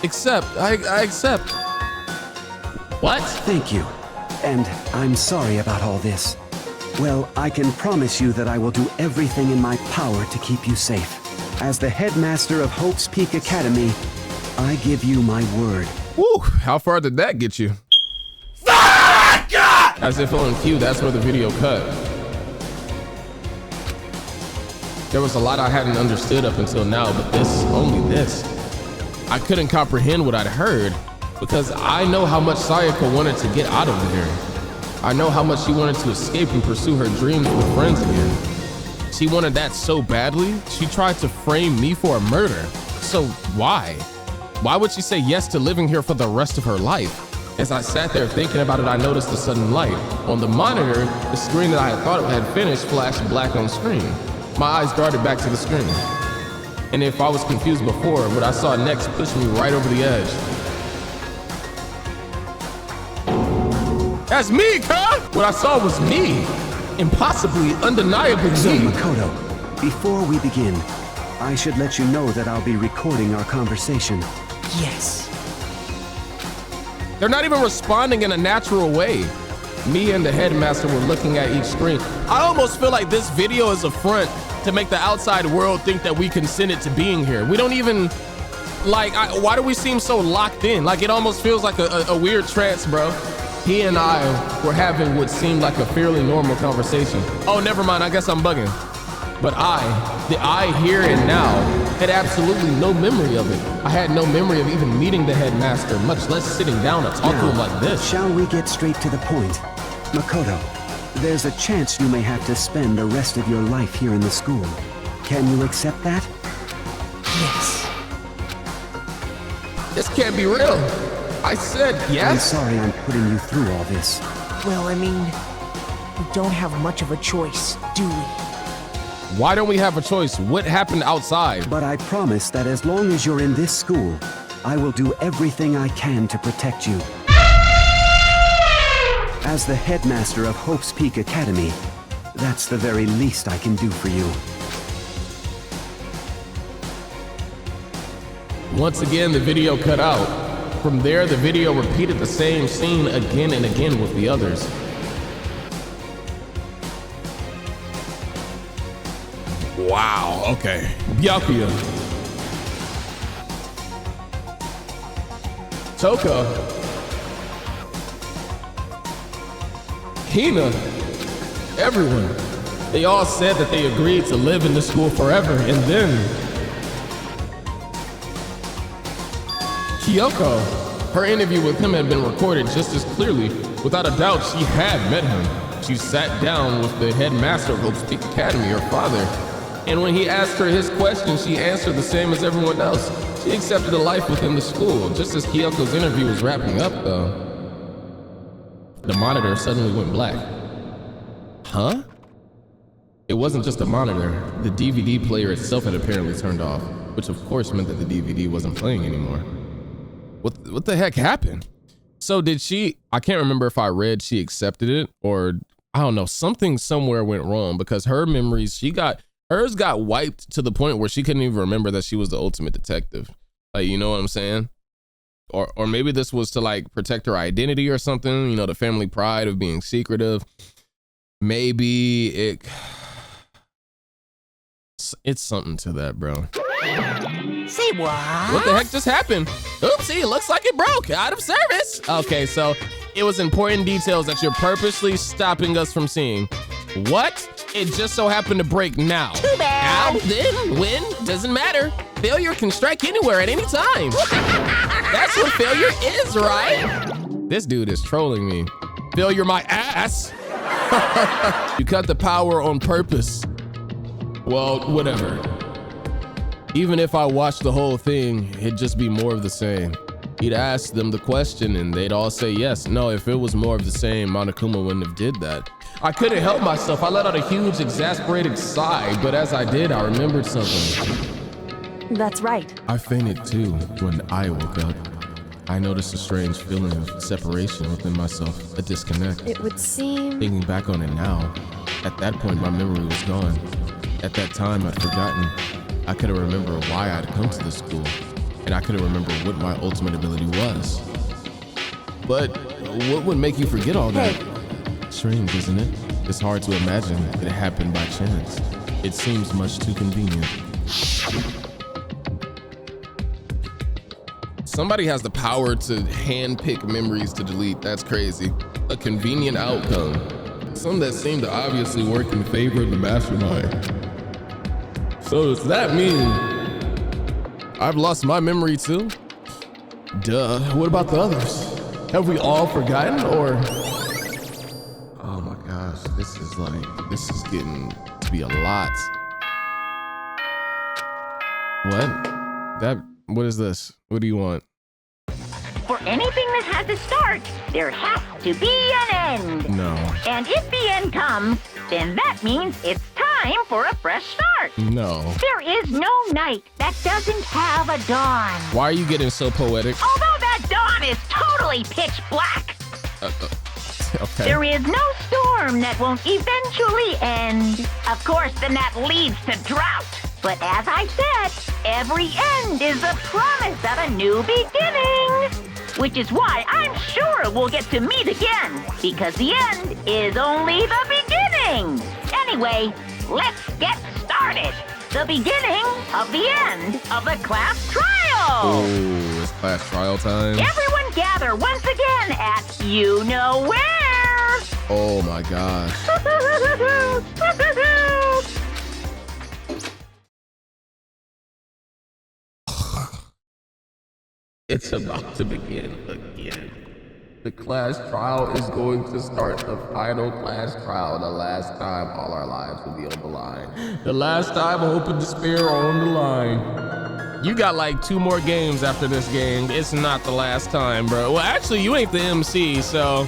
I accept. What? Thank you. And I'm sorry about all this. Well, I can promise you that I will do everything in my power to keep you safe. As the headmaster of Hope's Peak Academy, I give you my word. Woo, how far did that get you? As if on cue, that's where the video cut. There was a lot I hadn't understood up until now, but only this. I couldn't comprehend what I'd heard because I know how much Sayaka wanted to get out of here. I know how much she wanted to escape and pursue her dreams with friends again. She wanted that so badly, she tried to frame me for a murder. So why? Why would she say yes to living here for the rest of her life? As I sat there thinking about it, I noticed a sudden light. On the monitor, the screen that I had thought had finished flashed black on screen. My eyes darted back to the screen. And if I was confused before, what I saw next pushed me right over the edge. That's me, huh? What I saw was me. Impossibly, undeniably So, me. Makoto, before we begin, I should let you know that I'll be recording our conversation. Yes. They're not even responding in a natural way. Me and the headmaster were looking at each screen. I almost feel like this video is a front to make the outside world think that we consented to being here. We don't even, like, why do we seem so locked in? Like, it almost feels like a weird trance, bro. He and I were having what seemed like a fairly normal conversation. Oh, never mind, I guess I'm bugging. But the I here and now had absolutely no memory of it. I had no memory of even meeting the headmaster, much less sitting down to talk to him like this. Shall we get straight to the point? Makoto, there's a chance you may have to spend the rest of your life here in the school. Can you accept that? Yes. This can't be real. I said yes. I'm sorry I'm putting you through all this. Well, I mean, we don't have much of a choice, do we? Why don't we have a choice? What happened outside? But I promise that as long as you're in this school, I will do everything I can to protect you. As the headmaster of Hope's Peak Academy, that's the very least I can do for you. Once again, the video cut out. From there, the video repeated the same scene again and again with the others. Wow, okay. Byakuya. Toka. Hina. Everyone. They all said that they agreed to live in the school forever, and then Kyoko. Her interview with him had been recorded just as clearly. Without a doubt, she had met him. She sat down with the headmaster of Hope's Peak Academy, her father. And when he asked her his question, she answered the same as everyone else. She accepted a life within the school. Just as Kyoko's interview was wrapping up, though, the monitor suddenly went black. Huh? It wasn't just a monitor. The DVD player itself had apparently turned off, which of course meant that the DVD wasn't playing anymore. What the heck happened? So did she, I can't remember if I read she accepted it or I don't know, something somewhere went wrong because her memories, hers got wiped to the point where she couldn't even remember that she was the ultimate detective. Like, you know what I'm saying? Or maybe this was to like protect her identity or something, you know, the family pride of being secretive. Maybe it's something to that, bro. Say what? What the heck just happened? Oopsie, looks like it broke. Out of service. Okay, so it was important details that you're purposely stopping us from seeing. What? It just so happened to break now. Too bad. Now, then, when, doesn't matter. Failure can strike anywhere at any time. That's what failure is, right? This dude is trolling me. Failure my ass. You cut the power on purpose. Well, whatever. Even if I watched the whole thing, it'd just be more of the same. He'd ask them the question and they'd all say yes. No, if it was more of the same, Monokuma wouldn't have did that. I couldn't help myself. I let out a huge, exasperated sigh, but as I did, I remembered something. That's right. I fainted too when I woke up. I noticed a strange feeling of separation within myself, a disconnect. It would seem... Thinking back on it now, at that point my memory was gone. At that time I'd forgotten. I couldn't remember why I'd come to this school, and I couldn't remember what my ultimate ability was. But what would make you forget all that? Hey. Strange, isn't it? It's hard to imagine it happened by chance. It seems much too convenient. Somebody has the power to handpick memories to delete. That's crazy. A convenient outcome. Some that seem to obviously work in favor of the mastermind. So does that mean I've lost my memory too? Duh, what about the others? Have we all forgotten or? Oh my gosh, this is getting to be a lot. What is this? What do you want? For anything that has a start, there has to be an end. No. And if the end comes, then that means it's time for a fresh start. No. There is no night that doesn't have a dawn. Why are you getting so poetic? Although that dawn is totally pitch black. Okay. There is no storm that won't eventually end. Of course, then that leads to drought. But as I said, every end is a promise of a new beginning. Which is why I'm sure we'll get to meet again, because the end is only the beginning. Anyway, let's get started. The beginning of the end of the class trial. Oh, it's class trial time. Everyone gather once again at you know where. Oh my gosh. It's about to begin again. The class trial is going to start, the final class trial, the last time all our lives will be on the line. The last time hope and despair are on the line. You got like 2 more games after this game. It's not the last time, bro. Well, actually, you ain't the MC, so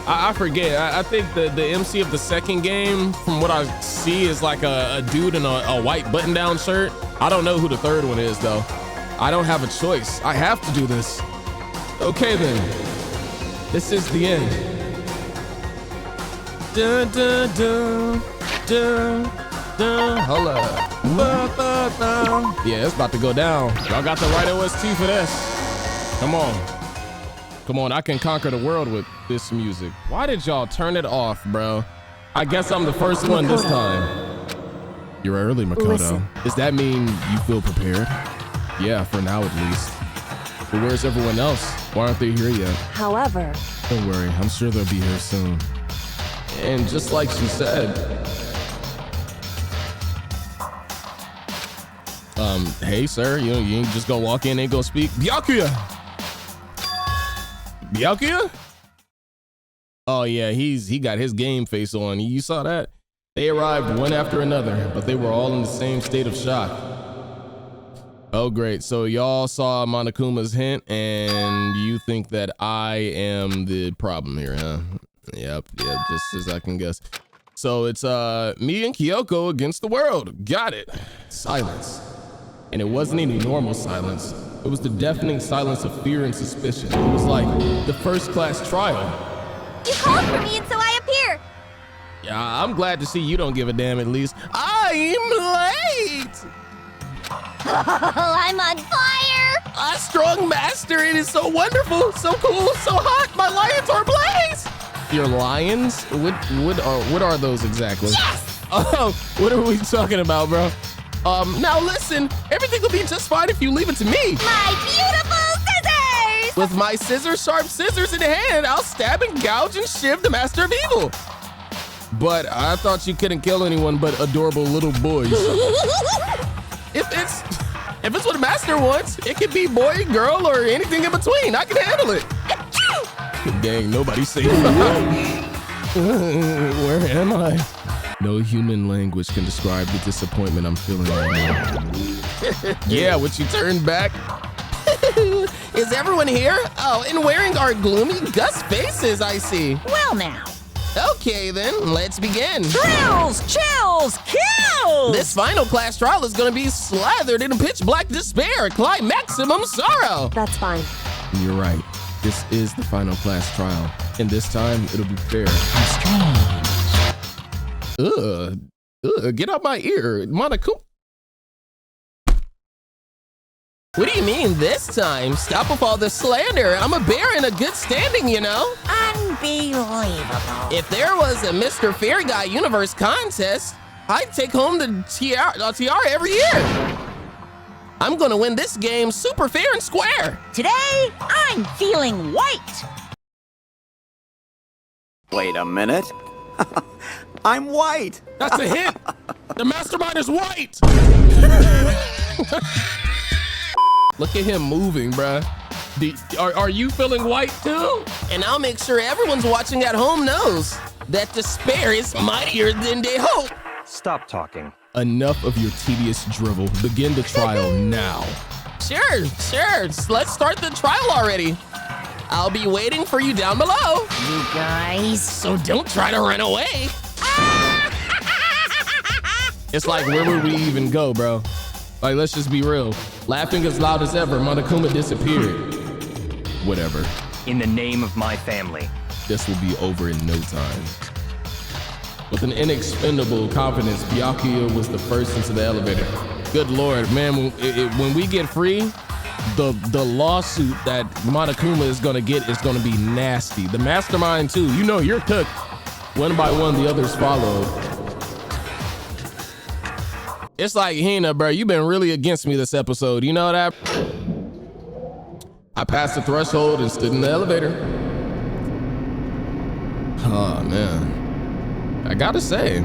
I forget. I think the MC of the second game, from what I see, is like a dude in a white button-down shirt. I don't know who the third one is, though. I don't have a choice. I have to do this. Okay then. This is the end. Dun dun dun dun dun. Hold up. Ba, ba, ba. Yeah, it's about to go down. Y'all got the right OST for this. Come on. Come on, I can conquer the world with this music. Why did y'all turn it off, bro? I guess I'm the first one this time. You're early, Makoto. Listen. Does that mean you feel prepared? Yeah, for now at least. But where's everyone else? Why aren't they here yet? However... Don't worry, I'm sure they'll be here soon. And just like she said... Hey sir, you ain't just gonna walk in and go speak? Byakuya! Byakuya? Oh yeah, he got his game face on. You saw that? They arrived one after another, but they were all in the same state of shock. Oh, great. So y'all saw Monokuma's hint and you think that I am the problem here, huh? Yep, just as I can guess. So it's me and Kyoko against the world. Got it. Silence. And it wasn't any normal silence. It was the deafening silence of fear and suspicion. It was like the first class trial. You called for me and so I appear. Yeah, I'm glad to see you don't give a damn at least. I'm late! Oh, I'm on fire! A strong master, it is so wonderful, so cool, so hot, my lions are ablaze! Your lions? What are those exactly? Yes! Oh, what are we talking about, bro? Now listen, everything will be just fine if you leave it to me. My beautiful scissors! With my sharp scissors in hand, I'll stab and gouge and shiv the master of evil. But I thought you couldn't kill anyone but adorable little boys. If it's what a master wants, it could be boy, girl, or anything in between. I can handle it. Dang, nobody's safe. Where am I? No human language can describe the disappointment I'm feeling right now. Yeah, would you turn back? Is everyone here? Oh, and wearing our gloomy Gus faces, I see. Well now. Okay then, let's begin. Thrills, chills, kills! This final class trial is gonna be slathered in pitch black despair, maximum sorrow. That's fine. You're right. This is the final class trial, and this time it'll be fair. Get out my ear, Monaco. What do you mean this time? Stop with all the slander. I'm a bear in a good standing, you know? Unbelievable. If there was a Mr. Fair Guy Universe contest, I'd take home the tiara every year. I'm gonna win this game super fair and square. Today, I'm feeling white. Wait a minute. I'm white. That's a hit. The mastermind is white. Look at him moving, bruh. Are you feeling white too? And I'll make sure everyone's watching at home knows that despair is mightier than they hope. Stop talking. Enough of your tedious drivel. Begin the trial now. Sure. Let's start the trial already. I'll be waiting for you down below. You guys. So don't try to run away. It's like, where would we even go, bro? Like, let's just be real. Laughing as loud as ever, Monokuma disappeared. Whatever. In the name of my family. This will be over in no time. With an inexpendable confidence, Byakuya was the first into the elevator. Good Lord, man, when we get free, the lawsuit that Monokuma is gonna get is gonna be nasty. The mastermind too, you know you're cooked. One by one, the others followed. It's like, Hina, bro, you've been really against me this episode. You know that? I passed the threshold and stood in the elevator. Oh, man. I gotta say,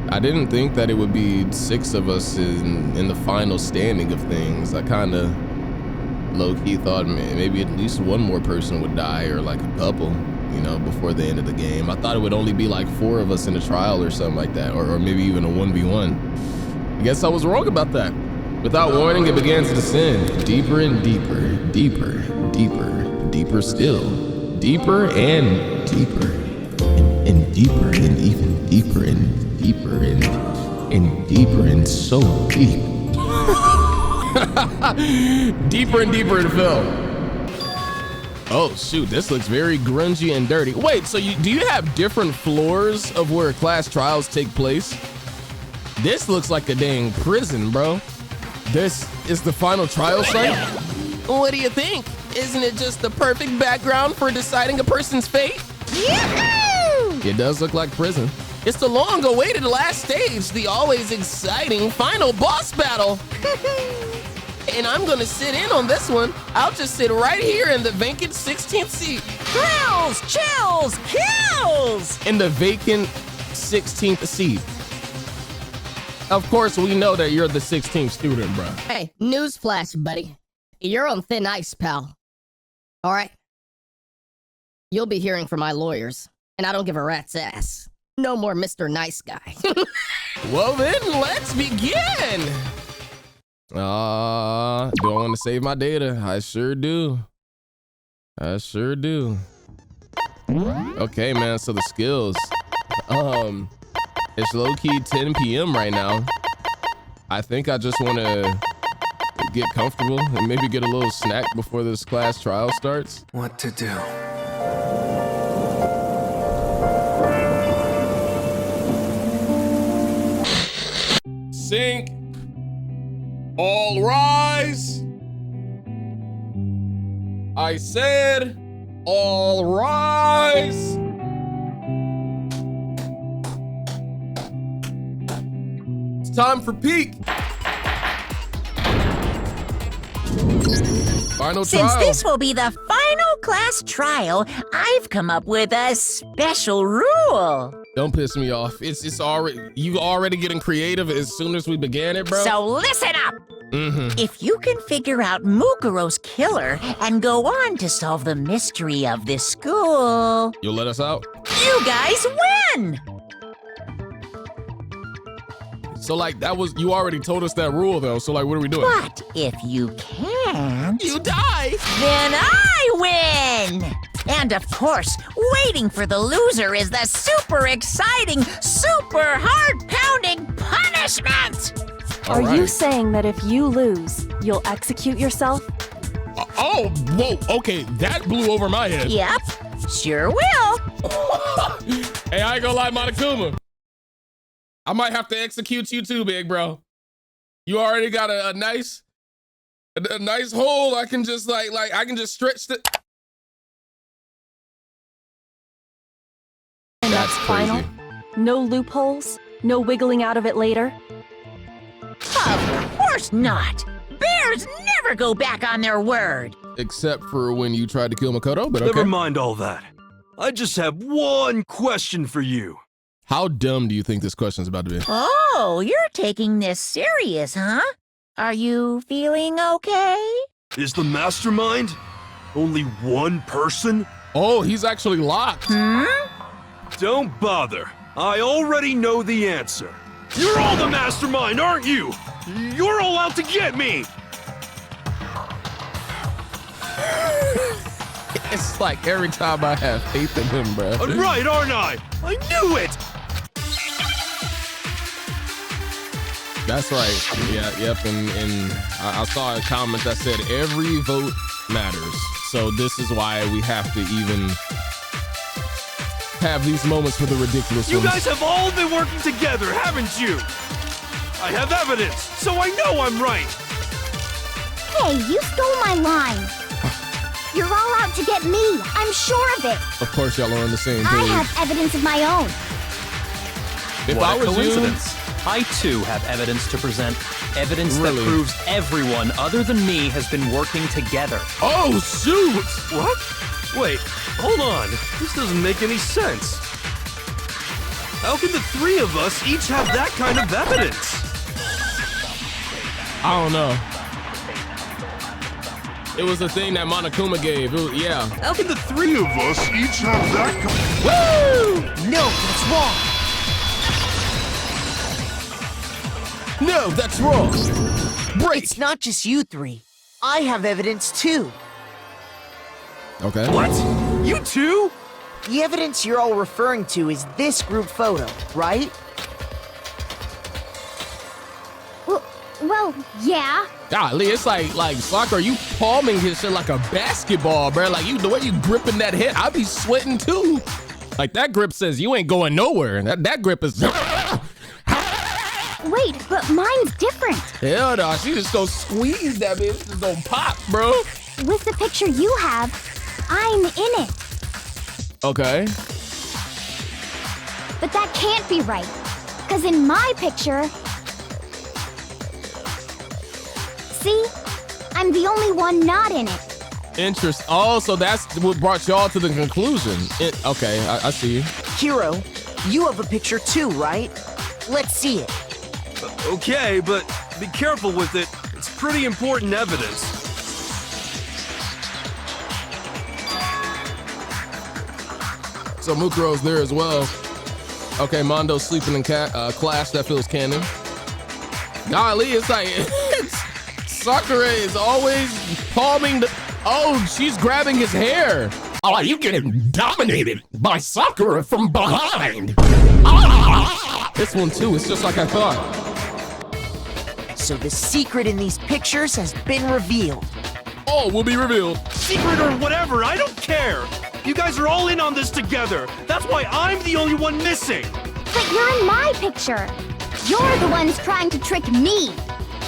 I didn't think that it would be 6 of us in the final standing of things. I kind of low-key thought, man, maybe at least one more person would die, or like a couple, you know, before the end of the game. I thought it would only be like 4 of us in a trial or something like that, or maybe even a 1v1. I guess I was wrong about that. Without warning, it began to descend deeper and deeper, deeper, deeper, deeper still, deeper and deeper, and deeper and even deeper and deeper and deeper and so deep. Deeper and deeper it fell. Oh shoot, this looks very grungy and dirty. Wait, so do you have different floors of where class trials take place? This looks like a dang prison, bro. This is the final trial site? What do you think? Isn't it just the perfect background for deciding a person's fate? Yoo-hoo! It does look like prison. It's the long-awaited last stage, the always exciting final boss battle. And I'm gonna sit in on this one. I'll just sit right here in the vacant 16th seat. Thrills, chills, kills! In the vacant 16th seat. Of course, we know that you're the 16th student, bro. Hey, newsflash, buddy. You're on thin ice, pal. All right? You'll be hearing from my lawyers, and I don't give a rat's ass. No more Mr. Nice Guy. Well then, let's begin! Do I want to save my data? I sure do. I sure do. Okay, man, so the skills. It's low-key 10 p.m. right now. I think I just want to get comfortable and maybe get a little snack before this class trial starts. What to do? Sync. All rise. I said, all rise. It's time for peak. Final Since trial. this will be the final class trial, I've come up with a special rule. Don't piss me off. It's already, you already getting creative as soon as we began it, bro. So listen up. Mm-hmm. If you can figure out Mukuro's killer and go on to solve the mystery of this school, You'll let us out? you guys win! So like that was, you already told us that rule though. So like, what are we doing? But if you can't, you die! Then I win! And of course, waiting for the loser is the super exciting, super heart-pounding punishment! Are you saying that if you lose, you'll execute yourself? Oh, whoa, okay, that blew over my head. Yep, sure will. Hey, I ain't gonna lie, Monokuma. I might have to execute you too, big bro. You already got a nice hole. I can just like I can just stretch the. And that's final? No loopholes? No wiggling out of it later? Of course not. Bears never go back on their word. Except for when you tried to kill Makoto, but okay. Never mind all that. I just have one question for you. How dumb do you think this question's about to be? Oh, you're taking this serious, huh? Are you feeling okay? Is the mastermind only one person? Oh, he's actually locked. Don't bother. I already know the answer. You're all the mastermind, aren't you? You're all out to get me! It's like every time I have faith in him, bro. I'm right, aren't I? I knew it! That's right. Yeah, yep. And I saw a comment that said every vote matters. So this is why we have to even have these moments for the ridiculous You ones. guys have all been working together, haven't you? I have evidence, so I know I'm right. Hey, you stole my line. You're all out to get me. I'm sure of it. Of course, y'all are on the same I page. have evidence of my own. If What I a was coincidence. I too have evidence to present. Evidence Really? that proves everyone other than me has been working together. Oh, shoot! What? Wait, hold on. This doesn't make any sense. How can the three of us each have that kind of evidence? I don't know. It was the thing that Monokuma gave. It was, yeah. How can the three of us each have that kind? Woo! No, that's wrong. No, that's wrong. Break. It's not just you three. I have evidence too. Okay. What? You too? The evidence you're all referring to is this group photo, right? Well, yeah. Golly, it's like soccer. You palming his shit like a basketball, bro. Like the way you gripping that hit, I be sweating too. Like that grip says you ain't going nowhere. That grip is. Wait, but mine's different. Hell no, she just gonna squeeze that bitch. It's just gonna pop, bro. With the picture you have, I'm in it. Okay. But that can't be right. Because in my picture... See? I'm the only one not in it. Interest. Oh, so that's what brought y'all to the conclusion. Okay, I see you. Hiro, you have a picture too, right? Let's see it. Okay, but be careful with it. It's pretty important evidence. So Mukuro's there as well. Okay, Mondo's sleeping in class. That feels canon. Golly, it's like Sakura is always palming the. Oh, she's grabbing his hair. Oh, you getting dominated by Sakura from behind. This one too, it's just like I thought. So the secret in these pictures has been revealed. All will be revealed. Secret or whatever, I don't care. You guys are all in on this together. That's why I'm the only one missing. But you're in my picture. You're the ones trying to trick me.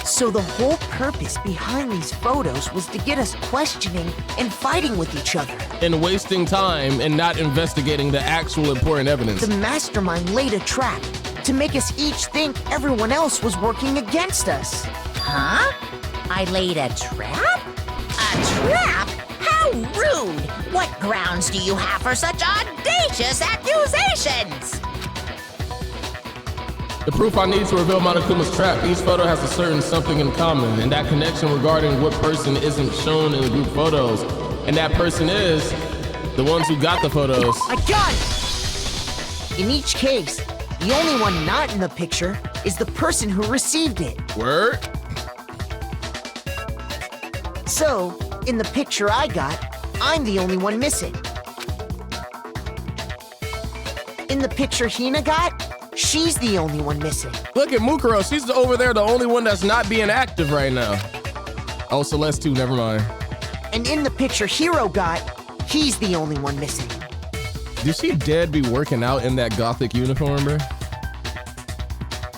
So the whole purpose behind these photos was to get us questioning and fighting with each other. And wasting time and not investigating the actual important evidence. The mastermind laid a trap to make us each think everyone else was working against us. Huh? I laid a trap? A trap? How rude! What grounds do you have for such audacious accusations? The proof I need to reveal Monokuma's trap, each photo has a certain something in common, and that connection regarding what person isn't shown in the group photos, and that person is the ones who got the photos. I got it! In each case, the only one not in the picture is the person who received it. Word? So, in the picture I got, I'm the only one missing. In the picture Hina got, she's the only one missing. Look at Mukuro, she's over there the only one that's not being active right now. Oh, Celeste too, never mind. And in the picture Hiro got, he's the only one missing. Did she dead be working out in that gothic uniform, bro?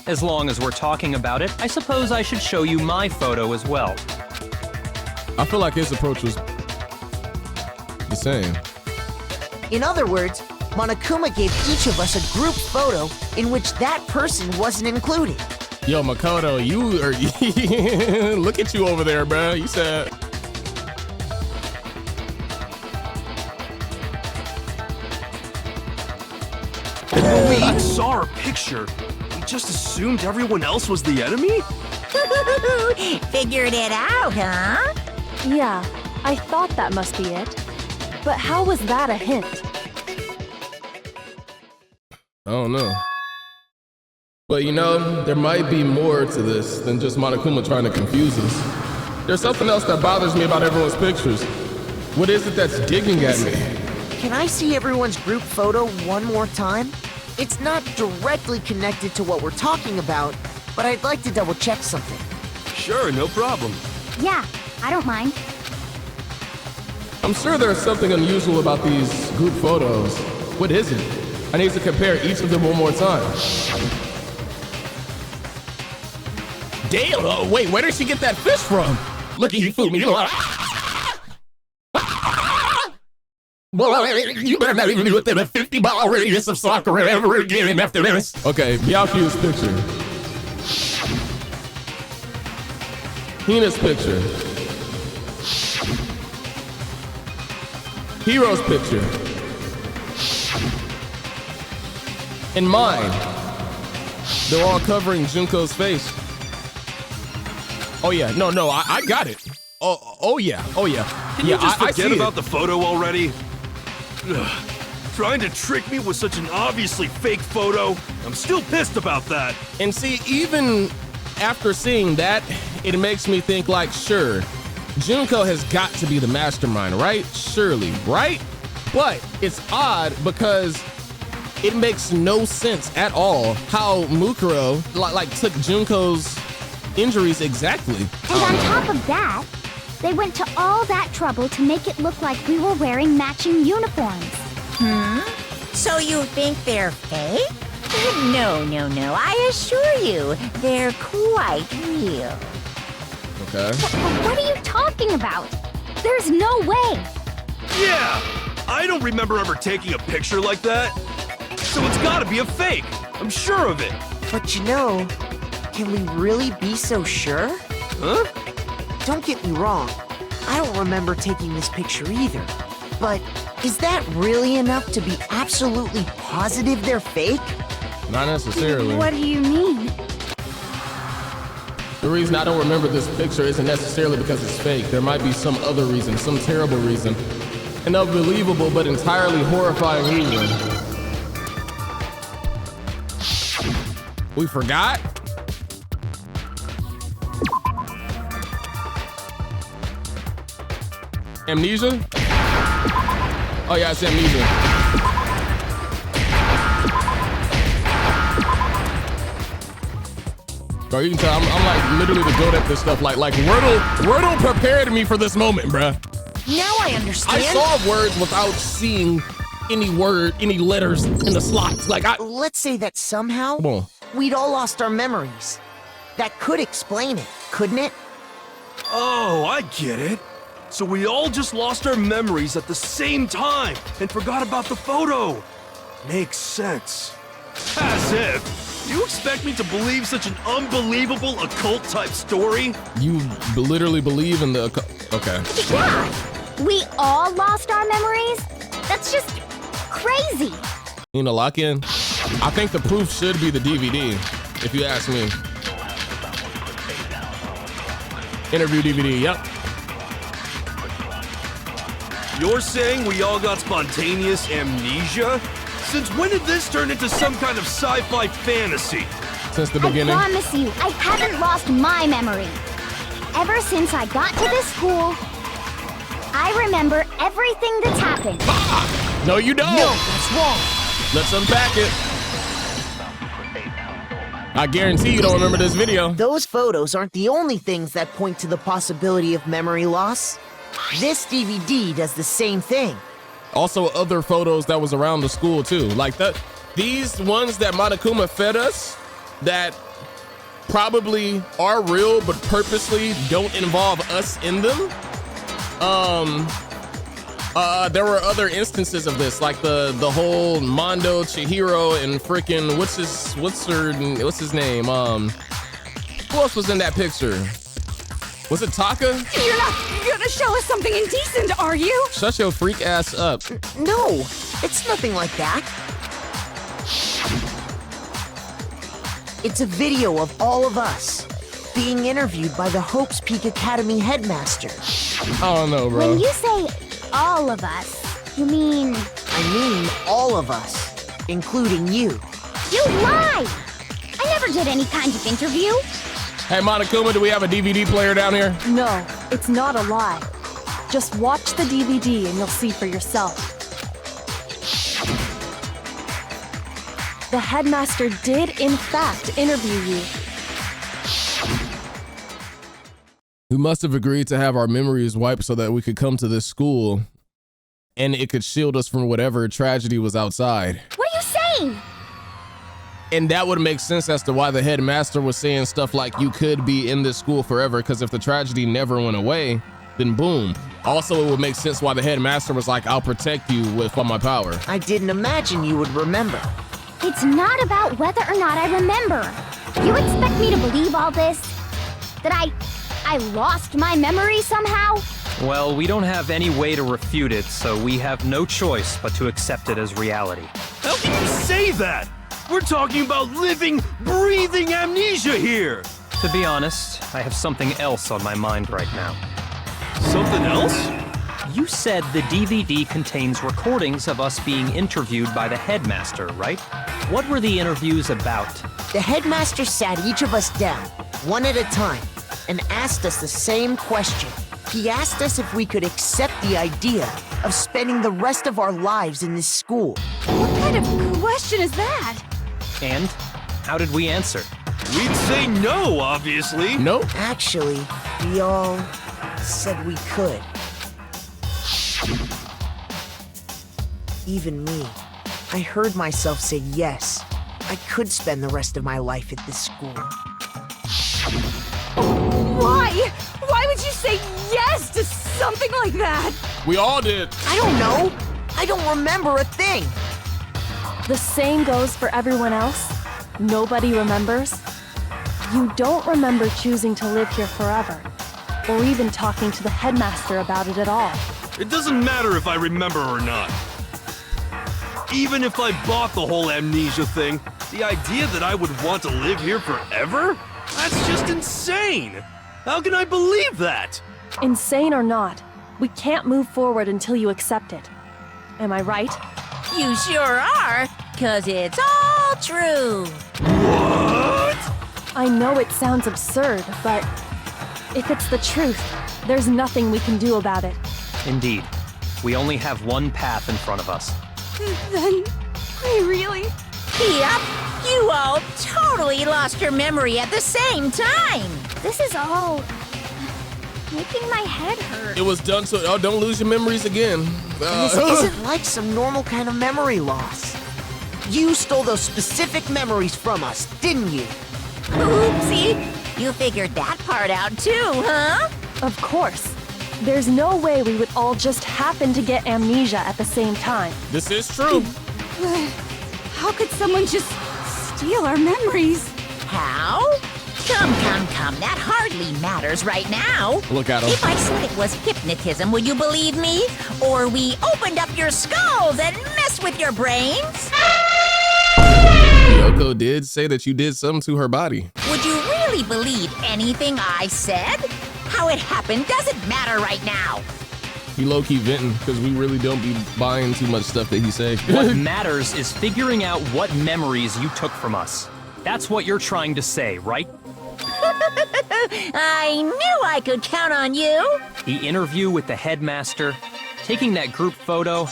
As long as we're talking about it, I suppose I should show you my photo as well. I feel like his approach was the same. In other words, Monokuma gave each of us a group photo in which that person wasn't included. Yo, Makoto, you are... Look at you over there, bro. You said... We saw our picture. We just assumed everyone else was the enemy? Figured it out, huh? Yeah, I thought that must be it. But how was that a hint? I don't know. But you know, there might be more to this than just Monokuma trying to confuse us. There's something else that bothers me about everyone's pictures. What is it that's digging at me? Can I see everyone's group photo one more time? It's not directly connected to what we're talking about, but I'd like to double check something. Sure, no problem. Yeah, I don't mind. I'm sure there's something unusual about these group photos. What is it? I need to compare each of them one more time. Damn, oh, wait, where did she get that fish from? Look at you, fool me. Well, you better not even be within a 50-mile radius of Sakura ever again after this. Okay, Miyuki's picture. Hina's picture. Hiro's picture. And mine. They're all covering Junko's face. Oh yeah, no, I got it. Oh yeah. Can you just forget about the photo already? Ugh. Trying to trick me with such an obviously fake photo. I'm still pissed about that. And see, even after seeing that, it makes me think like, sure, Junko has got to be the mastermind, right? Surely, right? But it's odd because it makes no sense at all how Mukuro like took Junko's injuries exactly. And on top of that, they went to all that trouble to make it look like we were wearing matching uniforms. So you think they're fake? No. I assure you, they're quite real. Okay. What are you talking about? There's no way. Yeah! I don't remember ever taking a picture like that. So it's gotta be a fake. I'm sure of it. But you know, can we really be so sure? Huh? Don't get me wrong, I don't remember taking this picture either. But is that really enough to be absolutely positive they're fake? Not necessarily. What do you mean? The reason I don't remember this picture isn't necessarily because it's fake. There might be some other reason, some terrible reason. An unbelievable but entirely horrifying reason. We forgot? Amnesia? Oh yeah, it's Amnesia. Bro, you can tell I'm like literally the goat at this stuff. Like Wordle prepared me for this moment, bruh. Now I understand. I saw words without seeing any letters in the slots. Like Let's say that somehow Come on. we'd all lost our memories. That could explain it, couldn't it? Oh, I get it. So we all just lost our memories at the same time and forgot about the photo. Makes sense. As if. You expect me to believe such an unbelievable occult-type story? You literally believe in the okay. Yeah, we all lost our memories? That's just crazy. You know, lock in. I think the proof should be the DVD, if you ask me. Interview DVD, yep. You're saying we all got spontaneous amnesia? Since when did this turn into some kind of sci-fi fantasy? Since the beginning. I promise you, I haven't lost my memory. Ever since I got to this school, I remember everything that's happened. Ah! No, you don't. No, that's wrong. Let's unpack it. I guarantee you don't remember this video. Those photos aren't the only things that point to the possibility of memory loss. This DVD does the same thing. Also, other photos that was around the school too. Like these ones that Monokuma fed us that probably are real but purposely don't involve us in them. There were other instances of this, like the whole Mondo, Chihiro, and freaking what's his name? Who else was in that picture? Was it Taka? You're not gonna show us something indecent, are you? Shut your freak ass up. No, it's nothing like that. It's a video of all of us being interviewed by the Hope's Peak Academy headmaster. I don't know, bro. When you say all of us, you mean... I mean all of us, including you. You lie! I never did any kind of interview. Hey, Monokuma, do we have a DVD player down here? No, it's not a lie. Just watch the DVD and you'll see for yourself. The headmaster did, in fact, interview you. We must have agreed to have our memories wiped so that we could come to this school and it could shield us from whatever tragedy was outside. What are you saying? And that would make sense as to why the headmaster was saying stuff like you could be in this school forever, because if the tragedy never went away, then boom. Also, it would make sense why the headmaster was like, I'll protect you with all my power. I didn't imagine you would remember. It's not about whether or not I remember. You expect me to believe all this? That I lost my memory somehow? Well, we don't have any way to refute it, so we have no choice but to accept it as reality. How can you say that? We're talking about living, breathing amnesia here! To be honest, I have something else on my mind right now. Something else? You said the DVD contains recordings of us being interviewed by the headmaster, right? What were the interviews about? The headmaster sat each of us down, one at a time, and asked us the same question. He asked us if we could accept the idea of spending the rest of our lives in this school. What kind of question is that? And how did we answer? We'd say no, obviously. Nope. Actually, we all said we could. Even me. I heard myself say yes. I could spend the rest of my life at this school. Why? Why would you say yes to something like that? We all did. I don't know. I don't remember a thing. The same goes for everyone else. Nobody remembers. You don't remember choosing to live here forever, or even talking to the headmaster about it at all. It doesn't matter if I remember or not. Even if I bought the whole amnesia thing, the idea that I would want to live here forever? That's just insane! How can I believe that? Insane or not, we can't move forward until you accept it. Am I right? You sure are, 'cause it's all true. What? I know it sounds absurd, but if it's the truth, there's nothing we can do about it. Indeed. We only have one path in front of us. Then, I really... Yep, you all totally lost your memory at the same time. This is all making my head hurt. It was done so don't lose your memories again. And this isn't like some normal kind of memory loss. You stole those specific memories from us, didn't you? Oopsie, you figured that part out too, huh? Of course. There's no way we would all just happen to get amnesia at the same time. This is true. But how could someone just steal our memories? How? Come, that hardly matters right now. Look at him. If I said it was hypnotism, would you believe me? Or we opened up your skulls and messed with your brains? Kyoko did say that you did something to her body. Would you really believe anything I said? How it happened doesn't matter right now. He low-key venting because we really don't be buying too much stuff that he say. What matters is figuring out what memories you took from us. That's what you're trying to say, right? I knew I could count on you. The interview with the headmaster, taking that group photo,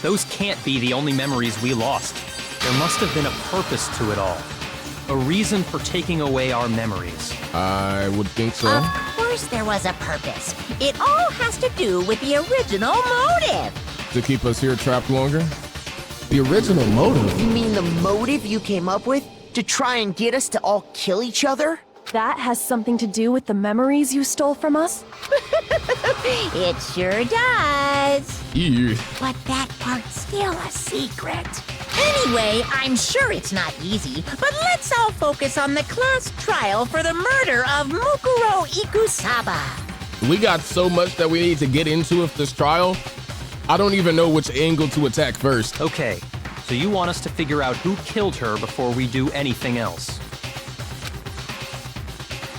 those can't be the only memories we lost. There must have been a purpose to it all. A reason for taking away our memories. I would think so. Of course there was a purpose. It all has to do with the original motive. To keep us here trapped longer? The original motive? You mean the motive you came up with? To try and get us to all kill each other? That has something to do with the memories you stole from us? It sure does. Ew. But that part's still a secret. Anyway, I'm sure it's not easy, but let's all focus on the class trial for the murder of Mukuro Ikusaba. We got so much that we need to get into with this trial. I don't even know which angle to attack first. Okay, so you want us to figure out who killed her before we do anything else.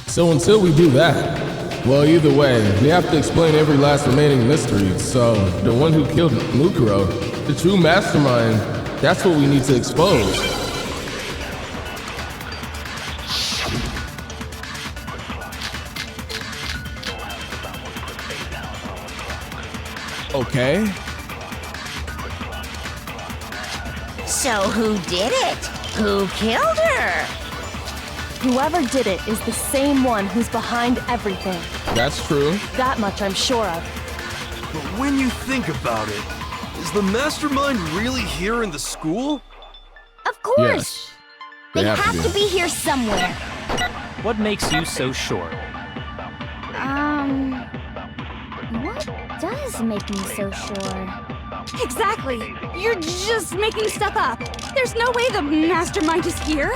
So until we do that, well, either way, we have to explain every last remaining mystery. So the one who killed Mukuro, the true mastermind, that's what we need to expose. Okay. So who did it? Who killed her? Whoever did it is the same one who's behind everything. That's true. That much I'm sure of. But when you think about it, is the mastermind really here in the school? Of course. Yes. They have to be here somewhere. What makes you so sure? What does make me so sure? Exactly. You're just making stuff up. There's no way the mastermind is here.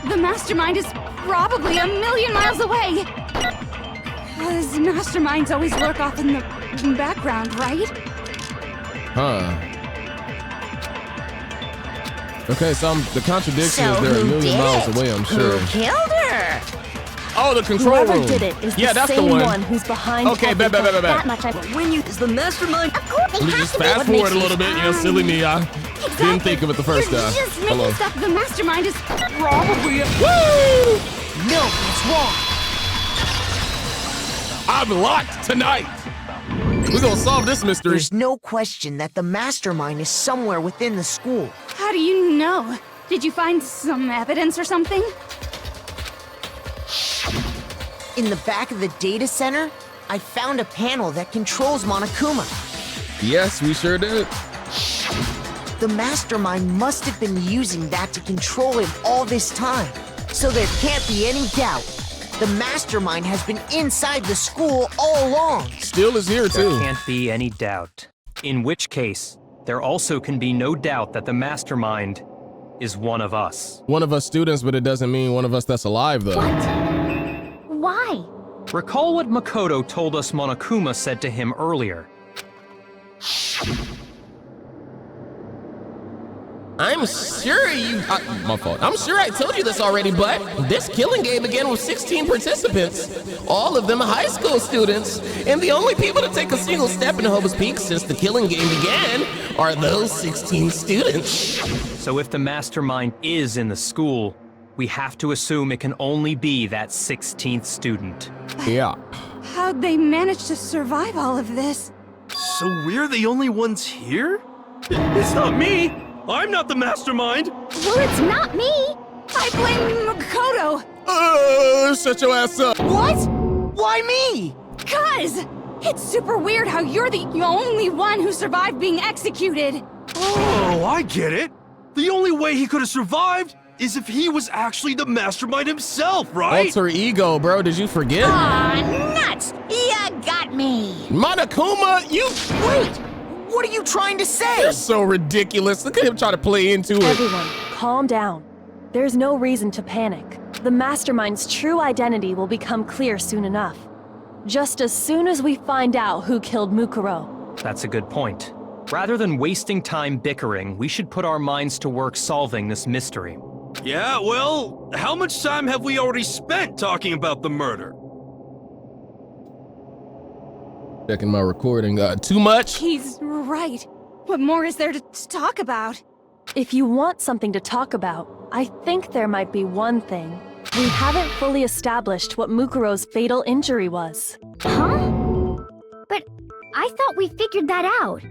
The mastermind is probably 1,000,000 miles away. Because masterminds always lurk off in the background, right? Huh. Okay, so the contradiction is they're 1,000,000 miles away, I'm sure. Who killed her? Oh, the control room. Whoever did it is yeah, the that's same the one who's behind Okay, bet. That much When you is the mastermind? Of course, Let me just fast forward a little bit, you know, silly me. I didn't think of it the first You're time. just making Hello. stuff. The mastermind is probably a... Woo! No, it's wrong. I'm locked tonight. We're gonna solve this mystery. There's no question that the mastermind is somewhere within the school. How do you know? Did you find some evidence or something? In the back of the data center, I found a panel that controls Monokuma. Yes, we sure did. The mastermind must have been using that to control him all this time. So there can't be any doubt. The mastermind has been inside the school all along. Still is here, too. There can't be any doubt. In which case, there also can be no doubt that the mastermind is one of us. One of us students, but it doesn't mean one of us that's alive, though. Why? Recall what Makoto told us Monokuma said to him earlier. I'm sure my fault. I'm sure I told you this already, but this killing game began with 16 participants. All of them high school students. And the only people to take a single step in Hobo's Peak since the killing game began are those 16 students. So if the mastermind is in the school, we have to assume it can only be that 16th student. Yeah. How'd they manage to survive all of this? So we're the only ones here? It's not me! I'm not the mastermind! Well, it's not me! I blame Makoto! Shut your ass up! What? Why me? 'Cause it's super weird how you're the only one who survived being executed. Oh, I get it! The only way he could have survived is if he was actually the mastermind himself, right? Alter ego, bro. Did you forget? Aw, nuts! You got me! Monokuma, you... Wait! What are you trying to say? You're so ridiculous. Look at him try to play into it. Everyone, calm down. There's no reason to panic. The mastermind's true identity will become clear soon enough. Just as soon as we find out who killed Mukuro. That's a good point. Rather than wasting time bickering, we should put our minds to work solving this mystery. Yeah, well, how much time have we already spent talking about the murder? Checking my recording. Too much? He's right. What more is there to talk about? If you want something to talk about, I think there might be one thing. We haven't fully established what Mukuro's fatal injury was. Huh? But I thought we figured that out.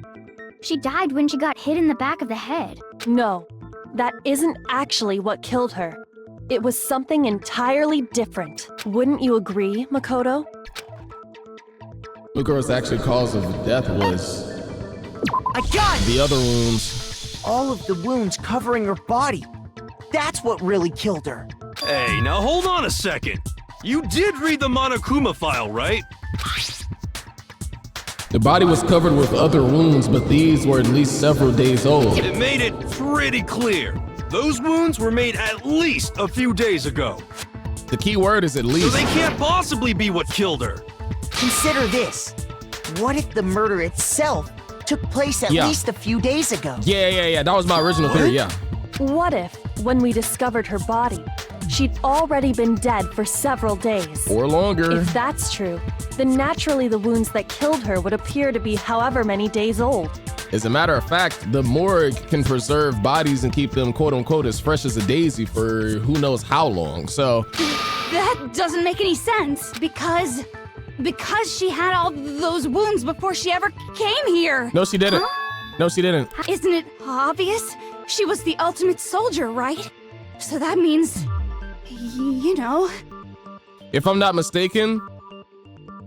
She died when she got hit in the back of the head. No, that isn't actually what killed her. It was something entirely different. Wouldn't you agree, Makoto? Mukuro's actual cause of death was... I got it! The other wounds. All of the wounds covering her body. That's what really killed her. Hey, now hold on a second. You did read the Monokuma file, right? The body was covered with other wounds, but these were at least several days old. It made it pretty clear. Those wounds were made at least a few days ago. The key word is at least. So they can't possibly be what killed her. Consider this. What if the murder itself took place at least a few days ago? Yeah. That was my original theory, yeah. What if, when we discovered her body, she'd already been dead for several days? Or longer. If that's true, then naturally the wounds that killed her would appear to be however many days old. As a matter of fact, the morgue can preserve bodies and keep them quote-unquote as fresh as a daisy for who knows how long, so... That doesn't make any sense, because she had all those wounds before she ever came here. No, she didn't. Huh? No, she didn't. Isn't it obvious? She was the ultimate soldier, right? So that means, you know... If I'm not mistaken,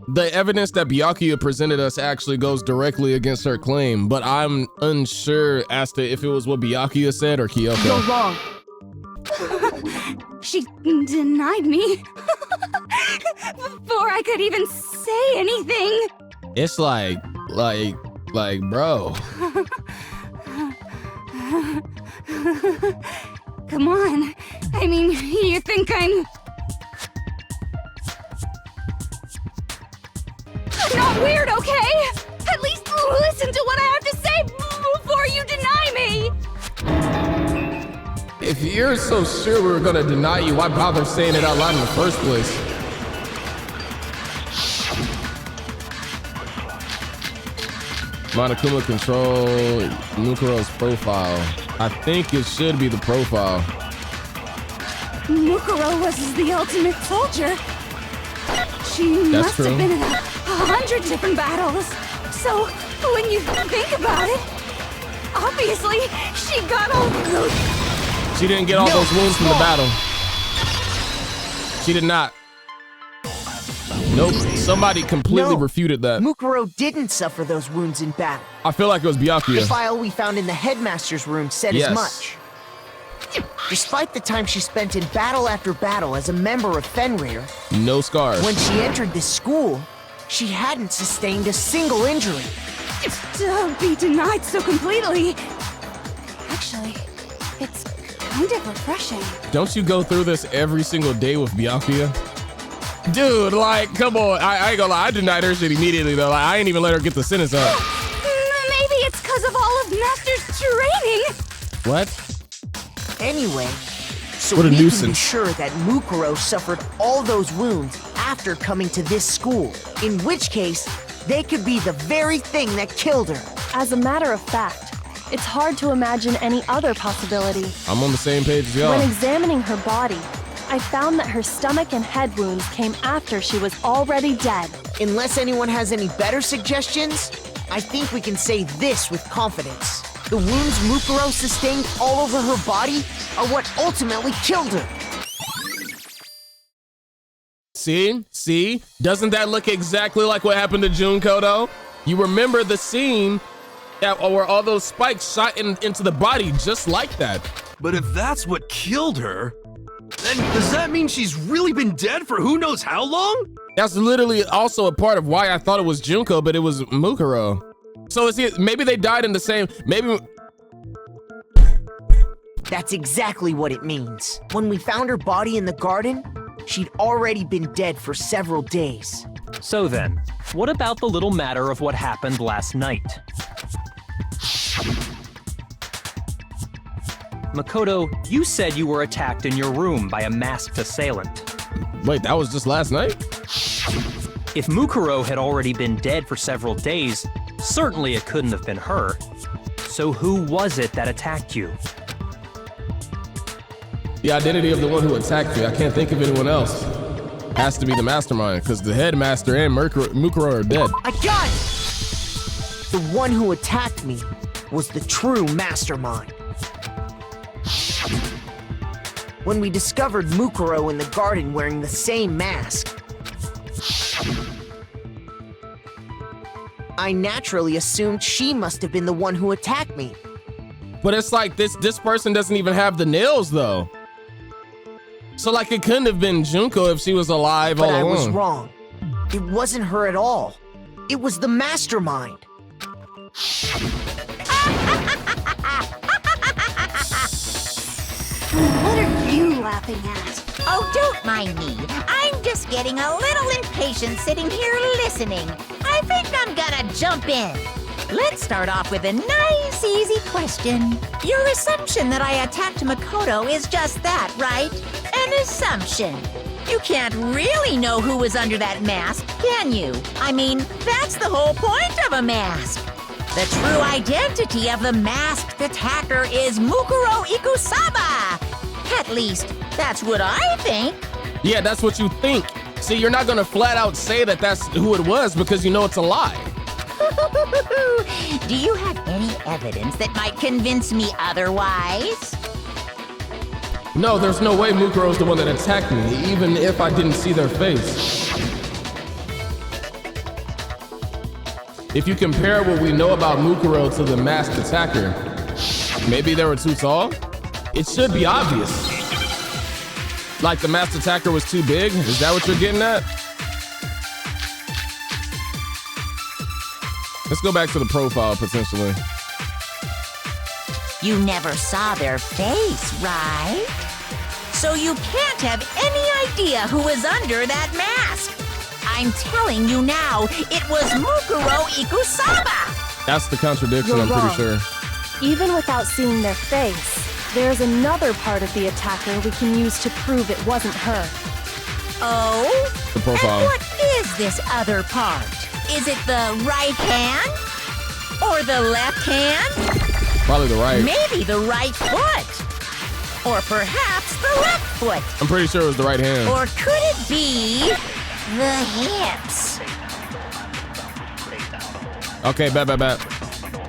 the evidence that Byakuya presented us actually goes directly against her claim, but I'm unsure as to if it was what Byakuya said or Kyoko. You're wrong. She denied me before I could even say anything. It's like, bro. Come on. I mean, you think I'm not weird, okay? At least listen to what I have to say before you deny me. If you're so sure we were gonna deny you, why bother saying it out loud in the first place? Monokuma control Mukuro's profile. I think it should be the profile. Mukuro was the ultimate soldier. She must have been in 100 different battles. So when you think about it, obviously she got all those. She didn't get all those wounds from the battle. She did not. Nope, somebody completely refuted that. Mukuro didn't suffer those wounds in battle. I feel like it was Byakuya. The file we found in the headmaster's room said as much. Despite the time she spent in battle after battle as a member of Fenrir, no scars. When she entered this school, she hadn't sustained a single injury. To be denied so completely. Actually, it's kind of refreshing. Don't you go through this every single day with Byakuya? Dude, like, come on. I ain't gonna lie, I denied her shit immediately though. Like, I ain't even let her get the sentence up. Maybe it's because of all of Master's training. What? Anyway, so what a we can be nuisance. sure that Mukuro suffered all those wounds after coming to this school, in which case, they could be the very thing that killed her. As a matter of fact, it's hard to imagine any other possibility. I'm on the same page as y'all. When examining her body, I found that her stomach and head wounds came after she was already dead. Unless anyone has any better suggestions, I think we can say this with confidence. The wounds Mukuro sustained all over her body are what ultimately killed her. See? Doesn't that look exactly like what happened to Junko, though? You remember the scene where all those spikes shot into the body just like that. But if that's what killed her, then does that mean she's really been dead for who knows how long? That's literally also a part of why I thought it was Junko, but it was Mukuro. So maybe they died in the same, maybe. That's exactly what it means. When we found her body in the garden, she'd already been dead for several days. So then, what about the little matter of what happened last night? Makoto, you said you were attacked in your room by a masked assailant. Wait, that was just last night? If Mukuro had already been dead for several days, certainly it couldn't have been her. So who was it that attacked you? The identity of the one who attacked you. I can't think of anyone else. Has to be the mastermind, because the headmaster and Mukuro are dead. I got it! The one who attacked me was the true mastermind. When we discovered Mukuro in the garden wearing the same mask, I naturally assumed she must have been the one who attacked me. But it's like this person doesn't even have the nails, though. So like it couldn't have been Junko if she was alive all along. But I was wrong. It wasn't her at all. It was the mastermind. What are you laughing at? Oh, don't mind me. I'm just getting a little impatient sitting here listening. I think I'm gonna jump in. Let's start off with a nice, easy question. Your assumption that I attacked Makoto is just that, right? An assumption. You can't really know who was under that mask, can you? I mean, that's the whole point of a mask. The true identity of the masked attacker is Mukuro Ikusaba. At least, that's what I think. Yeah, that's what you think. See, you're not gonna flat out say that that's who it was because you know it's a lie. Do you have any evidence that might convince me otherwise? No, there's no way Mukuro's the one that attacked me, even if I didn't see their face. If you compare what we know about Mukuro to the masked attacker, maybe they were too tall? It should be obvious. Like the masked attacker was too big? Is that what you're getting at? Let's go back to the profile, potentially. You never saw their face, right? So you can't have any idea who was under that mask. I'm telling you now, it was Mukuro Ikusaba. That's the contradiction, I'm pretty sure. Even without seeing their face, there's another part of the attacker we can use to prove it wasn't her. Oh? The profile. And what is this other part? Is it the right hand? Or the left hand? Probably the right. Maybe the right foot. Or perhaps the left foot. I'm pretty sure it was the right hand. Or could it be the hips? Okay, bet.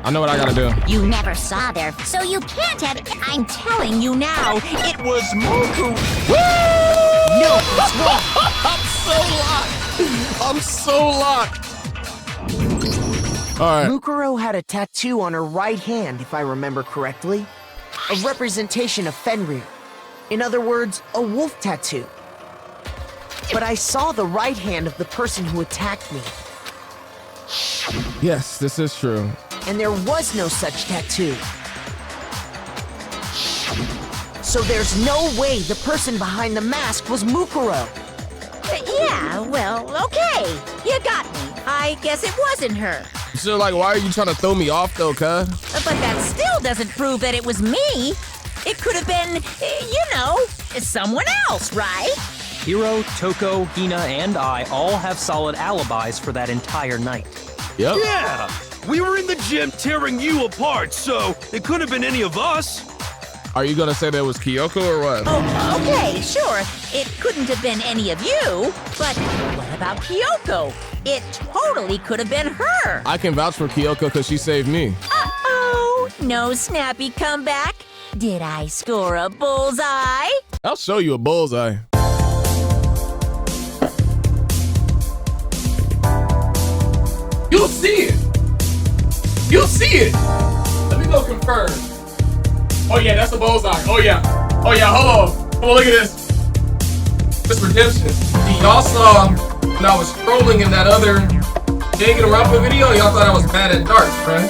I know what I gotta do. You never saw their, so you can't have. I'm telling you now, it was Mukuro. No, it's wrong. I'm so locked. All right. Mukuro had a tattoo on her right hand, if I remember correctly. A representation of Fenrir. In other words, a wolf tattoo. But I saw the right hand of the person who attacked me. Yes, this is true. And there was no such tattoo. So there's no way the person behind the mask was Mukuro. Yeah, well, okay. You got me. I guess it wasn't her. So, like, why are you trying to throw me off, though, cuz? But that still doesn't prove that it was me. It could have been, someone else, right? Hiro, Toko, Hina, and I all have solid alibis for that entire night. Yep. Yeah! We were in the gym tearing you apart, so it could have been any of us. Are you gonna say that was Kyoko or what? Oh, okay, sure. It couldn't have been any of you, but what about Kyoko? It totally could have been her. I can vouch for Kyoko because she saved me. Uh-oh, no snappy comeback? Did I score a bullseye? I'll show you a bullseye. You'll see it. You'll see it. Let me go confirm. Oh yeah, that's a bullseye. Oh yeah. Oh yeah, hold on. Oh, look at this. This redemption. Y'all saw when I was scrolling in that other Danganronpa video, y'all thought I was bad at darts, right?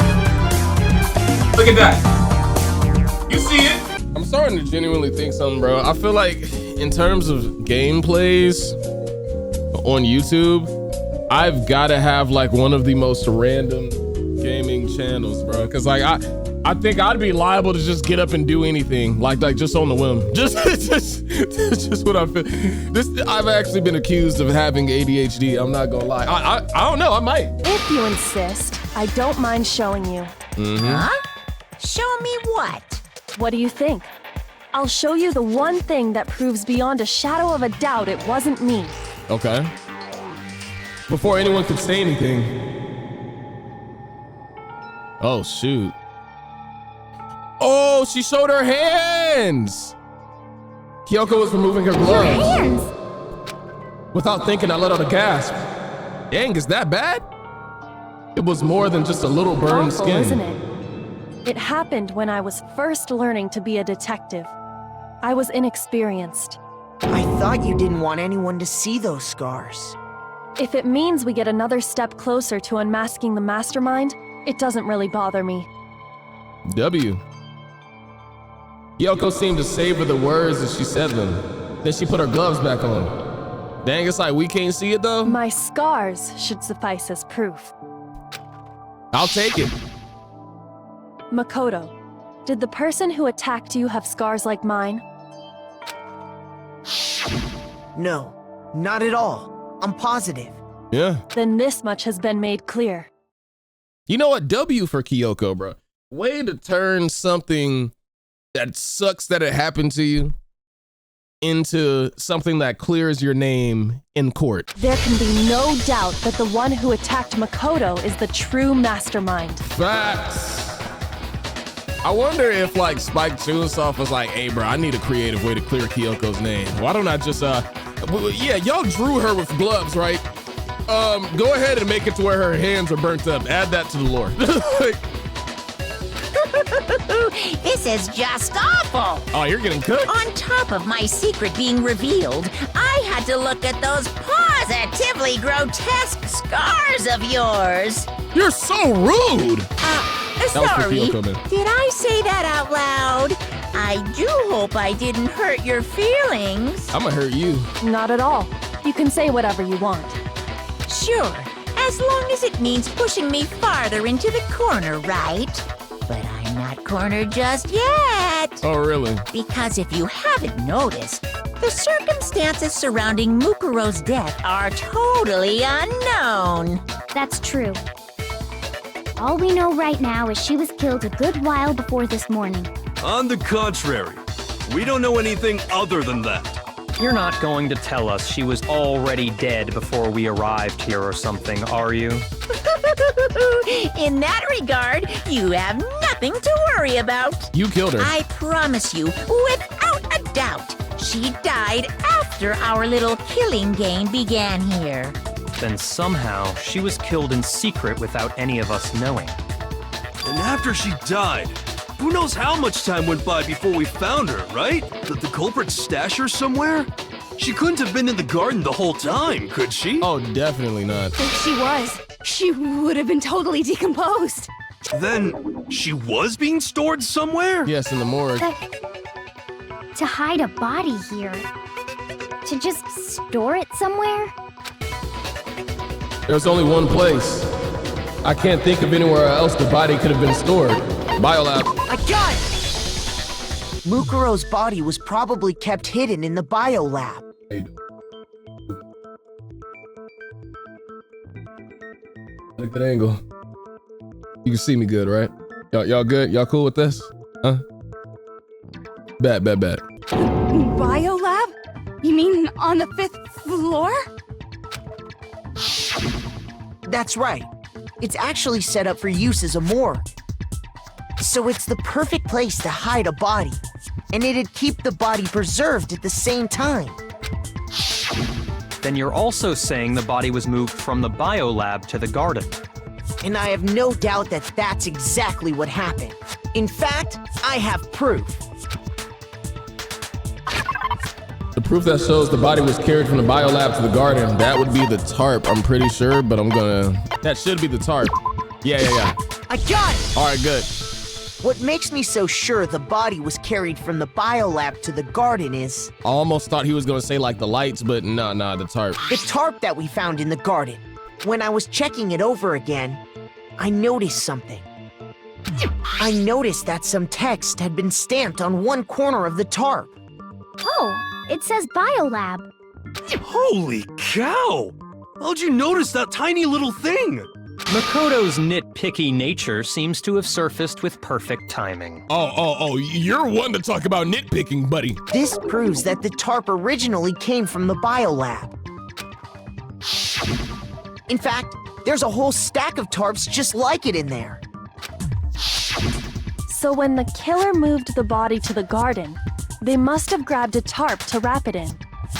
Look at that. You see it? I'm starting to genuinely think something, bro. I feel like in terms of gameplays on YouTube, I've got to have like one of the most random gaming channels, bro. Cause like I think I'd be liable to just get up and do anything, like just on the whim. Just what I feel. I've actually been accused of having ADHD. I'm not gonna lie. I don't know. I might. If you insist, I don't mind showing you. Huh? Show me what? What do you think? I'll show you the one thing that proves beyond a shadow of a doubt it wasn't me. Okay. Before anyone could say anything. Oh shoot. Oh, she showed her hands. Kyoko was removing her gloves. Your hands. Without thinking, I let out a gasp. Dang, is that bad? It was more than just a little burned Awful, skin. isn't it? It happened when I was first learning to be a detective. I was inexperienced. I thought you didn't want anyone to see those scars. If it means we get another step closer to unmasking the mastermind, it doesn't really bother me. W. Kyoko seemed to savor the words as she said them. Then she put her gloves back on. Dang, it's like we can't see it though? My scars should suffice as proof. I'll take it. Makoto, did the person who attacked you have scars like mine? No, not at all. I'm positive. Yeah. Then this much has been made clear. You know what? W for Kyoko, bro. Way to turn something that sucks that it happened to you into something that clears your name in court. There can be no doubt that the one who attacked Makoto is the true mastermind. Facts. I wonder if like Spike Chunsoft was like, hey bro, I need a creative way to clear Kyoko's name. Why don't I just, yeah, y'all drew her with gloves, right? Go ahead and make it to where her hands are burnt up. Add that to the lore. This is just awful. Oh, you're getting cooked? On top of my secret being revealed, I had to look at those positively grotesque scars of yours. You're so rude. Sorry, did I say that out loud? I do hope I didn't hurt your feelings. I'm gonna hurt you. Not at all. You can say whatever you want. Sure, as long as it means pushing me farther into the corner, right? But I'm not cornered just yet. Oh, really? Because if you haven't noticed, the circumstances surrounding Mukuro's death are totally unknown. That's true. All we know right now is she was killed a good while before this morning. On the contrary, we don't know anything other than that. You're not going to tell us she was already dead before we arrived here or something, are you? In that regard, you have nothing to worry about. You killed her. I promise you, without a doubt, she died after our little killing game began here. Then somehow she was killed in secret without any of us knowing. And after she died, who knows how much time went by before we found her, right? Did the culprit stash her somewhere? She couldn't have been in the garden the whole time, could she? Oh, definitely not. If she was, she would have been totally decomposed. Then she was being stored somewhere? Yes, in the morgue. To hide a body here? To just store it somewhere? There's only one place. I can't think of anywhere else the body could have been stored. Biolab. I got it! Mukuro's body was probably kept hidden in the biolab. Look at that angle. You can see me good, right? Y'all good? Y'all cool with this? Huh? Bet. Biolab? You mean on the 5th floor? That's right. It's actually set up for use as a morgue. So it's the perfect place to hide a body, and it'd keep the body preserved at the same time. Then you're also saying the body was moved from the biolab to the garden. And I have no doubt that that's exactly what happened. In fact, I have proof. The proof that shows the body was carried from the biolab to the garden, that would be the tarp, I'm pretty sure, but that should be the tarp. Yeah. I got it! All right, good. What makes me so sure the body was carried from the biolab to the garden is... I almost thought he was gonna say like the lights, but nah, the tarp. The tarp that we found in the garden. When I was checking it over again, I noticed something. I noticed that some text had been stamped on one corner of the tarp. Oh, it says Biolab. Holy cow! How'd you notice that tiny little thing? Makoto's nitpicky nature seems to have surfaced with perfect timing. Oh, you're one to talk about nitpicking, buddy. This proves that the tarp originally came from the biolab. In fact, there's a whole stack of tarps just like it in there. So when the killer moved the body to the garden, they must have grabbed a tarp to wrap it in.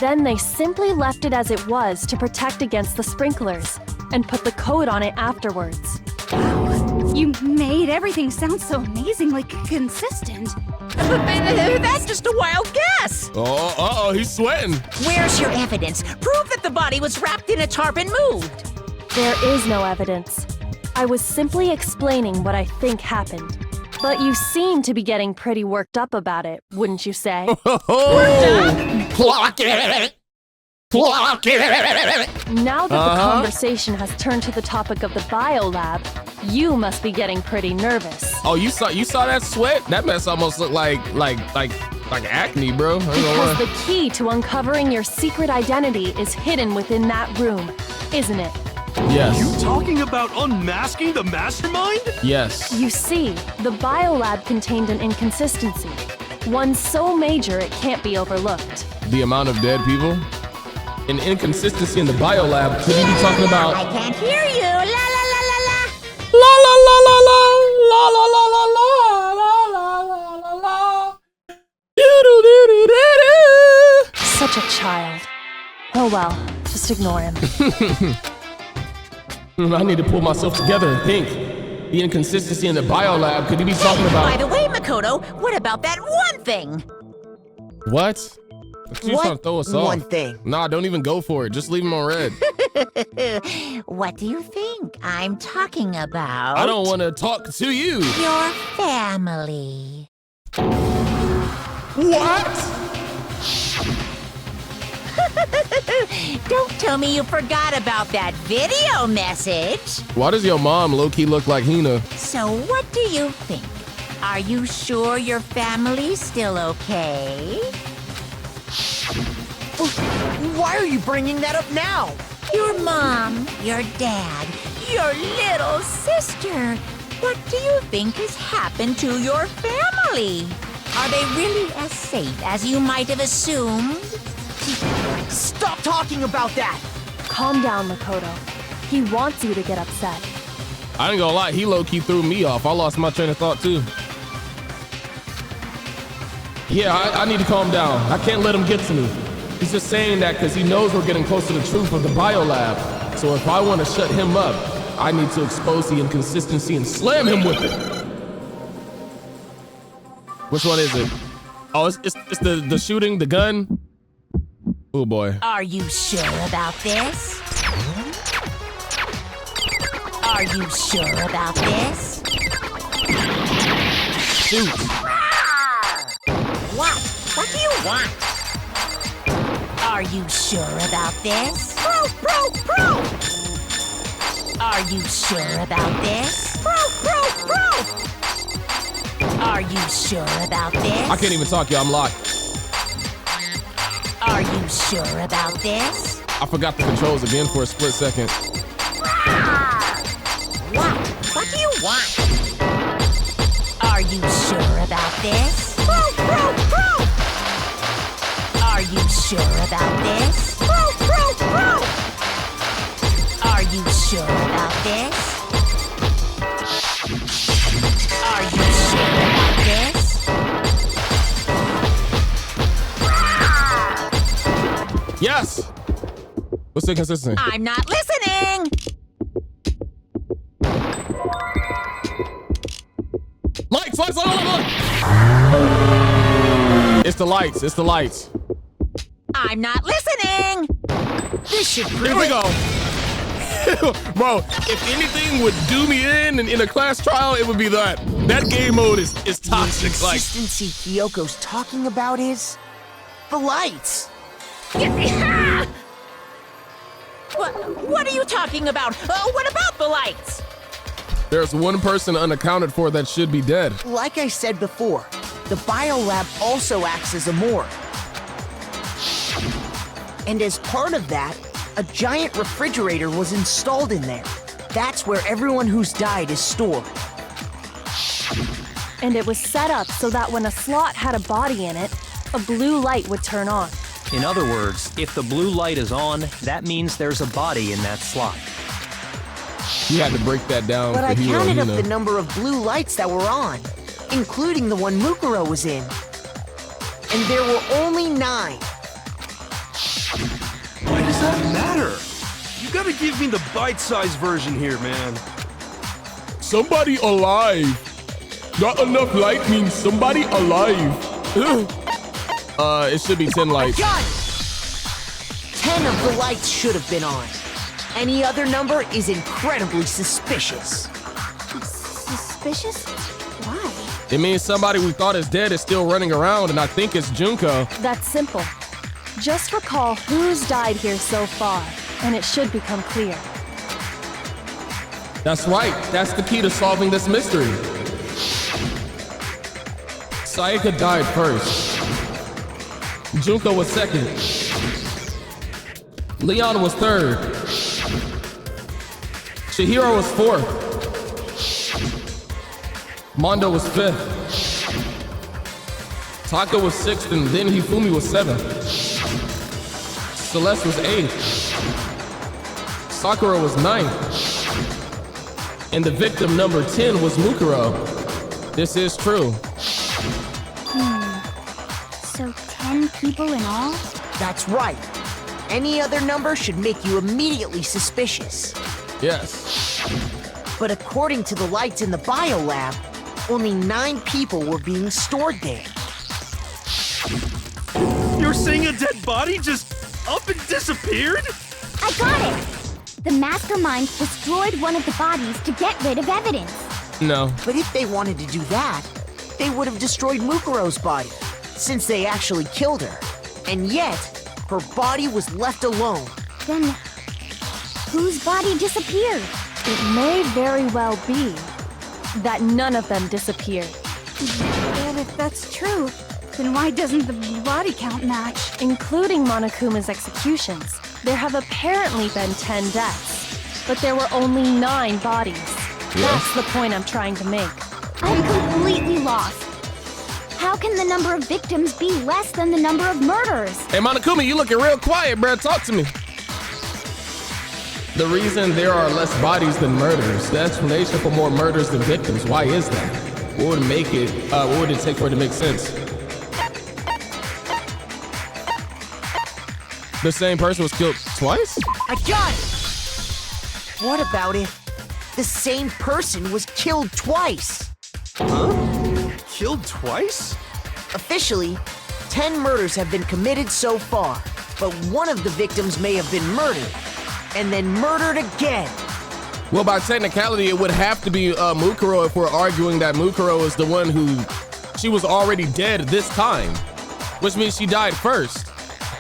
Then they simply left it as it was to protect against the sprinklers, and put the coat on it afterwards. Wow, you made everything sound so amazingly consistent. That's just a wild guess. Oh, he's sweating. Where's your evidence? Prove that the body was wrapped in a tarp and moved. There is no evidence. I was simply explaining what I think happened. But you seem to be getting pretty worked up about it, wouldn't you say? Clock it! Clock it! Now that the conversation has turned to the topic of the biolab, you must be getting pretty nervous. Oh, you saw that sweat? That mess almost looked like acne, bro. Because the key to uncovering your secret identity is hidden within that room, isn't it? Yes. You talking about unmasking the mastermind? Yes. You see, the biolab contained an inconsistency. One so major it can't be overlooked. The amount of dead people? An inconsistency in the biolab? Could you be talking about? I can't hear you. La la la la la. La la la la la la la la la la la la la la. Such a child. Oh well, just ignore him. I need to pull myself together and think. The inconsistency in the biolab, could you be talking about? By the way, Makoto, what about that one thing? What? She's trying to throw us off. One thing? Nah, don't even go for it. Just leave him on red. What do you think I'm talking about? I don't want to talk to you. Your family. What? Don't tell me you forgot about that video message. Why does your mom low-key look like Hina? So what do you think? Are you sure your family's still okay? Why are you bringing that up now? Your mom, your dad, your little sister. What do you think has happened to your family? Are they really as safe as you might have assumed? Stop talking about that! Calm down, Makoto. He wants you to get upset. I ain't gonna lie, he low-key threw me off. I lost my train of thought too. Yeah, I need to calm down. I can't let him get to me. He's just saying that because he knows we're getting close to the truth of the biolab. So if I want to shut him up, I need to expose the inconsistency and slam him with it. Which one is it? Oh, it's the shooting, the gun. Oh boy. Are you sure about this? Are you sure about this? Shoot. What? What do you want? Are you sure about this? Bro! Are you sure about this? Bro! Are you sure about this? I can't even talk, y'all. I'm locked. Are you sure about this? I forgot the controls again for a split second. What? What do you want? Are you sure about this? Bro! sure about this? Are you sure about this? Are you sure about this? Yes. What's the consistency? I'm not listening. Lights. It's the lights. It's the lights. I'm not listening. This should prove Here we it. go. Bro, if anything would do me in a class trial, it would be that. That game mode is toxic. The consistency Kyoko's talking about is the lights. What are you talking about? What about the lights? There's one person unaccounted for that should be dead. Like I said before, the biolab also acts as a morgue. And as part of that, a giant refrigerator was installed in there. That's where everyone who's died is stored. And it was set up so that when a slot had a body in it, a blue light would turn on. In other words, if the blue light is on, that means there's a body in that slot. You had to break that down But for I Hero, counted you up know. the number of blue lights that were on, including the one Mukuro was in. And there were only 9. Why does that matter? You gotta give me the bite-sized version here, man. Somebody alive. Not enough light means somebody alive. It should be 10 lights. Got it! 10 of the lights should have been on. Any other number is incredibly suspicious. Suspicious? Why? It means somebody we thought is dead is still running around, and I think it's Junko. That's simple. Just recall who's died here so far, and it should become clear. That's right. That's the key to solving this mystery. Sayaka died first. Junko was second. Leon was third. Chihiro was fourth. Mondo was fifth. Taka was sixth, and then Hifumi was seventh. Celeste was eighth. Sakura was ninth. And the victim number 10 was Mukuro. This is true. So 10 people in all? That's right. Any other number should make you immediately suspicious. Yes. But according to the lights in the biolab, only 9 people were being stored there. You're saying a dead body just up and disappeared? I got it! The mastermind destroyed one of the bodies to get rid of evidence. No. But if they wanted to do that, they would have destroyed Mukuro's body, since they actually killed her. And yet, her body was left alone. Then, whose body disappeared? It may very well be that none of them disappeared. But if that's true, then why doesn't the body count match? Including Monokuma's executions, there have apparently been 10 deaths, but there were only 9 bodies. That's the point I'm trying to make. I'm completely lost. How can the number of victims be less than the number of murders? Hey, Monokuma, you looking real quiet, bro. Talk to me. The reason there are less bodies than murders, the explanation for more murders than victims, why is that? What would make it, what would it take for it to make sense? The same person was killed twice? I got it! What about if the same person was killed twice? Huh? Killed twice? Officially, 10 murders have been committed so far, but one of the victims may have been murdered, and then murdered again. Well, by technicality, it would have to be Mukuro if we're arguing that Mukuro is the one who, she was already dead this time, which means she died first.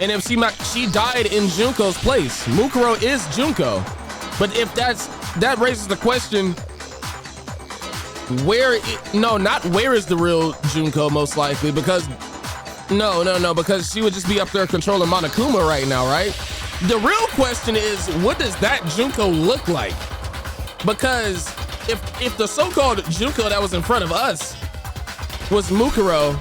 And if she died in Junko's place, Mukuro is Junko. But if that raises the question, not where is the real Junko most likely, because because she would just be up there controlling Monokuma right now, right? The real question is, what does that Junko look like? Because if the so-called Junko that was in front of us was Mukuro,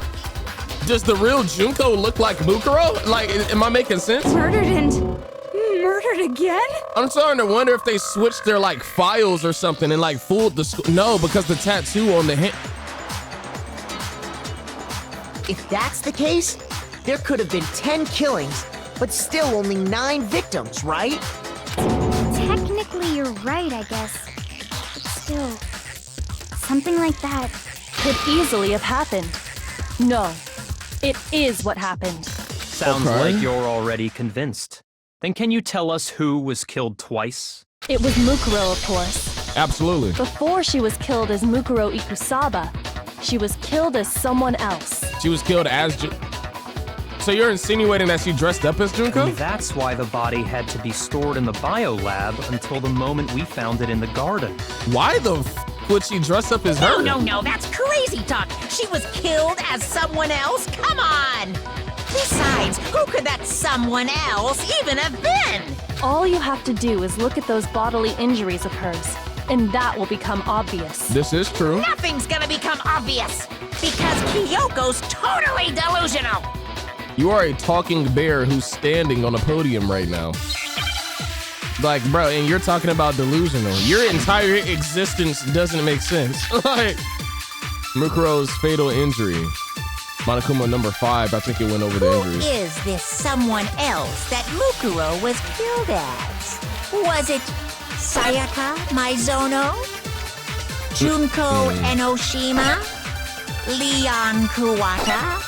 Does the real Junko look like Mukuro? Like, am I making sense? Murdered again? I'm starting to wonder if they switched their like files or something and like fooled the school. No, because the tattoo on the hand. If that's the case, there could have been 10 killings, but still only 9 victims, right? Technically, you're right, I guess. But still, something like that could easily have happened. No, it is what happened. Sounds like you're already convinced. Then can you tell us who was killed twice? It was Mukuro, of course. Absolutely. Before she was killed as Mukuro Ikusaba, she was killed as someone else. She was killed as So you're insinuating that she dressed up as Junko? And that's why the body had to be stored in the biolab until the moment we found it in the garden. Why the would she dress up as her? No, that's crazy talk. She was killed as someone else? Come on! Besides, who could that someone else even have been? All you have to do is look at those bodily injuries of hers, and that will become obvious. This is true. Nothing's gonna become obvious, because Kyoko's totally delusional. You are a talking bear who's standing on a podium right now. Like, bro, and you're talking about delusional. Your entire existence doesn't make sense. Like, Mukuro's fatal injury. Monokuma number 5, I think it went over the injuries. Who is this someone else that Mukuro was killed as? Was it Sayaka Maizono? Junko Enoshima? Leon Kuwata?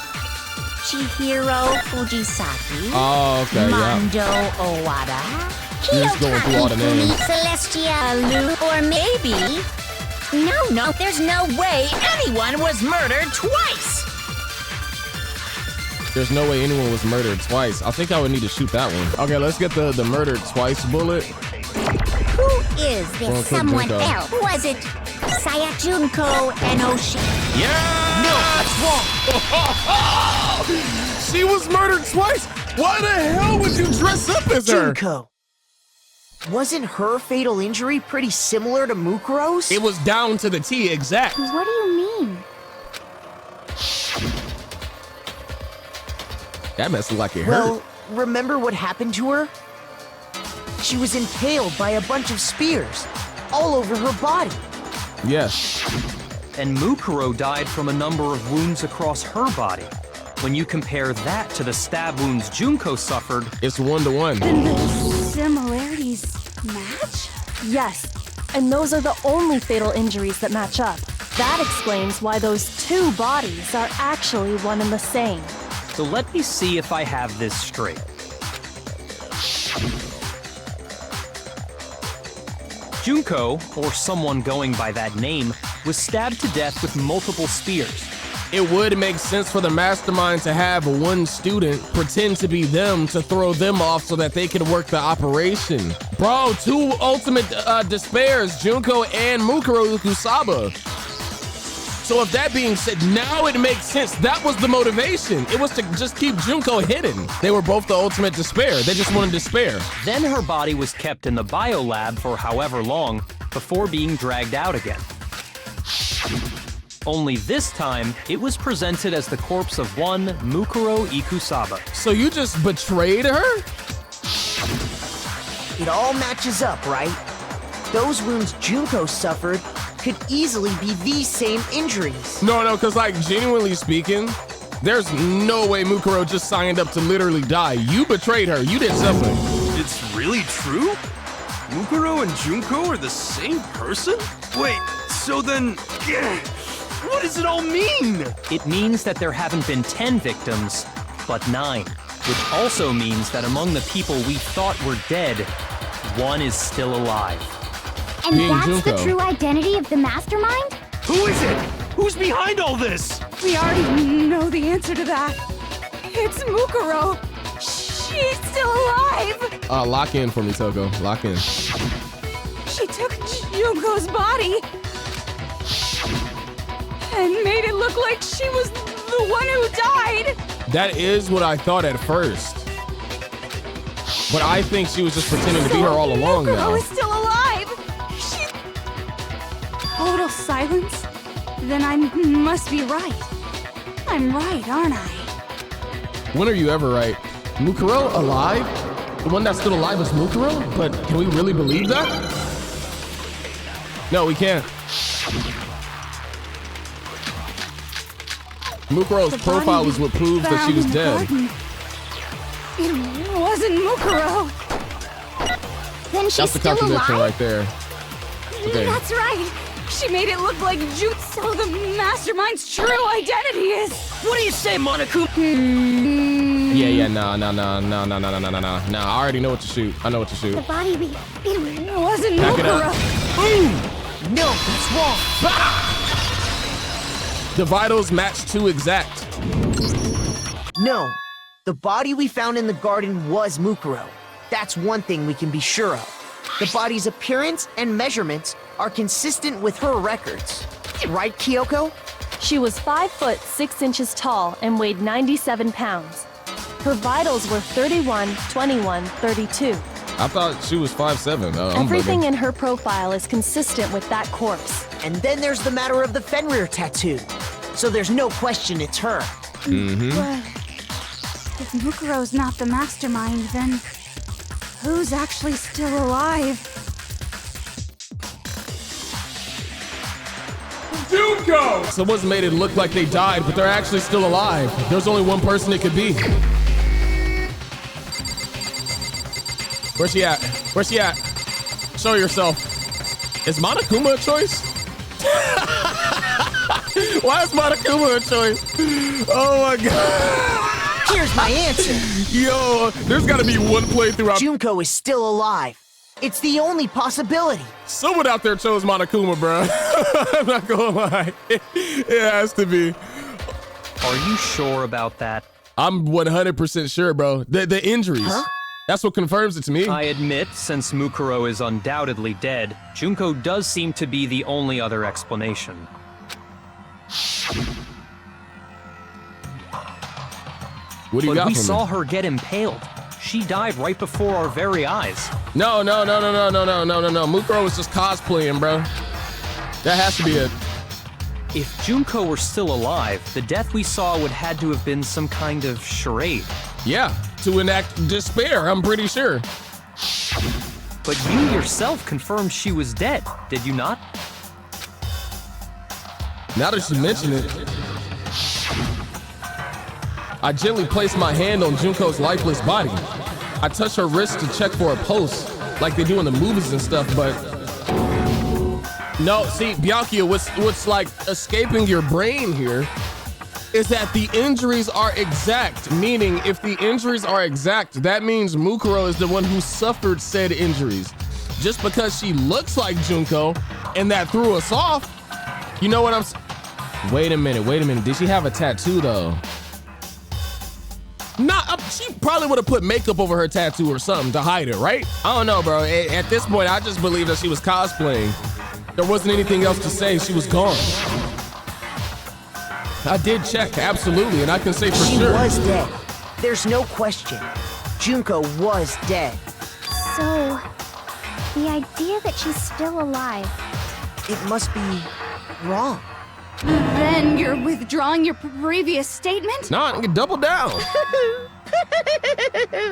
Chihiro Fujisaki? Oh, okay, Mondo yeah. Owada? Just going through all the names. Celestia Lu? Or maybe... No, there's no way anyone was murdered twice! There's no way anyone was murdered twice. I think I would need to shoot that one. Okay, let's get the murdered twice bullet. Who is this someone Junko. else? Was it Sayajunko Enoshi? Yeah! No, that's wrong. She was murdered twice. Why the hell would you dress up as her? Junko. Wasn't her fatal injury pretty similar to Mukuro's? It was down to the T exact. What do you mean? That must look like it hurt. Well, remember what happened to her? She was impaled by a bunch of spears all over her body. Yes. And Mukuro died from a number of wounds across her body. When you compare that to the stab wounds Junko suffered, it's 1-to-1. Then the similarities match? Yes, and those are the only fatal injuries that match up. That explains why those 2 bodies are actually one and the same. So let me see if I have this straight. Junko, or someone going by that name, was stabbed to death with multiple spears. It would make sense for the mastermind to have one student pretend to be them to throw them off so that they could work the operation. Bro, 2 ultimate despairs, Junko and Mukuro Ikusaba. So if that being said, now it makes sense. That was the motivation. It was to just keep Junko hidden. They were both the ultimate despair. They just wanted despair. Then her body was kept in the biolab for however long before being dragged out again. Only this time, it was presented as the corpse of one Mukuro Ikusaba. So you just betrayed her? It all matches up, right? Those wounds Junko suffered could easily be these same injuries. No, because like genuinely speaking, there's no way Mukuro just signed up to literally die. You betrayed her. You did something. It's really true? Mukuro and Junko are the same person? Wait, so then... what does it all mean? It means that there haven't been 10 victims, but 9. Which also means that among the people we thought were dead, 1 is still alive. And that's the true identity of the mastermind? Who is it? Who's behind all this? We already know the answer to that. It's Mukuro. She's still alive. Lock in for me, Toko. Lock in. She took Junko's body and made it look like she was the one who died. That is what I thought at first. But I think she was just pretending to be her all along Mukuro now. is still alive. Total silence? Then I must be right. I'm right, aren't I? When are you ever right? Mukuro alive? The one that's still alive is Mukuro? But can we really believe that? No, we can't. Mukuro's profile is what proves that she was dead. It wasn't Mukuro. Then she's That's the still contradiction alive? right there. Okay. That's right. She made it look like Jutsu the mastermind's true identity is. What do you say, Monokuma? Yeah, no. I already know what to shoot. I know what to shoot. The body It wasn't Back it Mukuro. up. Boom! No, that's wrong. The vitals match 2 exact. No, the body we found in the garden was Mukuro. That's one thing we can be sure of. The body's appearance and measurements are consistent with her records. Right, Kyoko? She was 5 foot 6 inches tall and weighed 97 pounds. Her vitals were 31, 21, 32. I thought she was 5'7". Everything in her profile is consistent with that corpse. And then there's the matter of the Fenrir tattoo. So there's no question it's her. But if Mukuro's not the mastermind, then who's actually still alive? Junko! Someone's made it look like they died, but they're actually still alive. There's only one person it could be. Where's she at? Where's she at? Show yourself. Is Monokuma a choice? Why is Monokuma a choice? Oh my god. Here's my answer. Yo, there's gotta be one playthrough. Junko is still alive. It's the only possibility. Someone out there chose Monokuma, bro. I'm not gonna lie. It has to be. Are you sure about that? I'm 100% sure, bro. The injuries. Huh? That's what confirms it to me. I admit, since Mukuro is undoubtedly dead, Junko does seem to be the only other explanation. What do you got we for me? saw her get impaled. She died right before our very eyes. No. Mukuro was just cosplaying, bro. That has to be it. If Junko were still alive, the death we saw would had to have been some kind of charade. Yeah, to enact despair, I'm pretty sure. But you yourself confirmed she was dead, did you not? Now that you mention it, I gently placed my hand on Junko's lifeless body. I touched her wrist to check for a pulse, like they do in the movies and stuff, but... No, see, Byakuya, what's like escaping your brain here is that the injuries are exact, meaning if the injuries are exact, that means Mukuro is the one who suffered said injuries. Just because she looks like Junko and that threw us off, you know what I'm saying? Wait a minute. Did she have a tattoo though? Nah, she probably would have put makeup over her tattoo or something to hide it, right? I don't know, bro. At this point, I just believe that she was cosplaying. There wasn't anything else to say. She was gone. I did check, absolutely, and I can say for She sure. was dead. There's no question. Junko was dead. So, the idea that she's still alive. It must be wrong. Then you're withdrawing your previous statement? Nah, double down.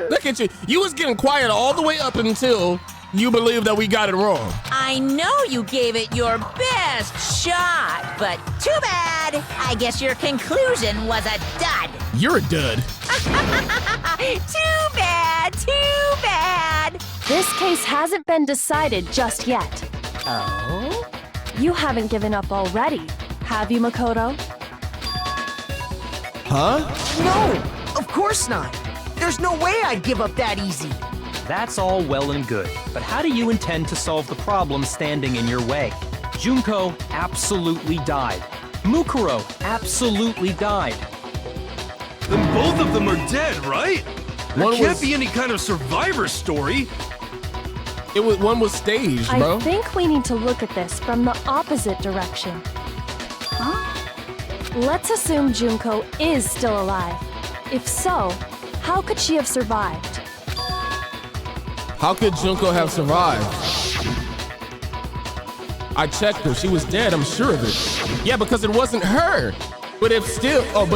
Look at you. You was getting quiet all the way up until you believe that we got it wrong. I know you gave it your best shot, but too bad. I guess your conclusion was a dud. You're a dud. Too bad. This case hasn't been decided just yet. Oh? You haven't given up already, have you, Makoto? Huh? No, of course not. There's no way I'd give up that easy. That's all well and good, but how do you intend to solve the problem standing in your way? Junko absolutely died. Mukuro absolutely died. Then both of them are dead, right? One There can't was- be any kind of survivor story. One was staged, bro. I think we need to look at this from the opposite direction. Huh? Let's assume Junko is still alive. If so, how could she have survived? How could Junko have survived? I checked her. She was dead. I'm sure of it. Yeah, because it wasn't her. But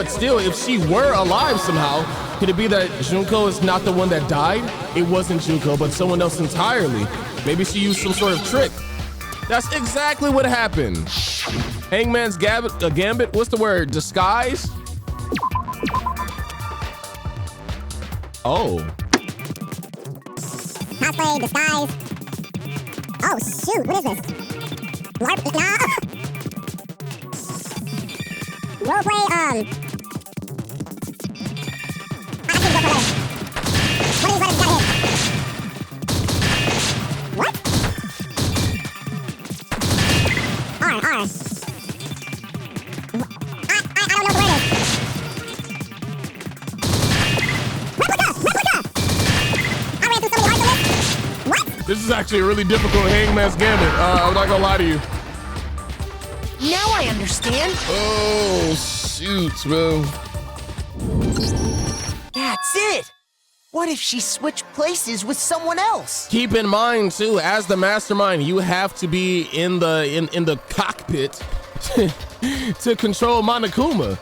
still, if she were alive somehow, could it be that Junko is not the one that died? It wasn't Junko, but someone else entirely. Maybe she used some sort of trick. That's exactly what happened. Hangman's gambit, what's the word? Disguise? Oh. Cosplay, disguise. Oh shoot, what is this? LARP? No. Roleplay, I can go for this. What is got hit? What? R. I don't know where it is. Replica! I ran through so many hearts on this. What? This is actually a really difficult Hangman's Gambit. I'm not gonna lie to you. Now I understand. Oh, shoot, bro. That's it. What if she switched places with someone else? Keep in mind too, as the mastermind, you have to be in the cockpit to control Monokuma.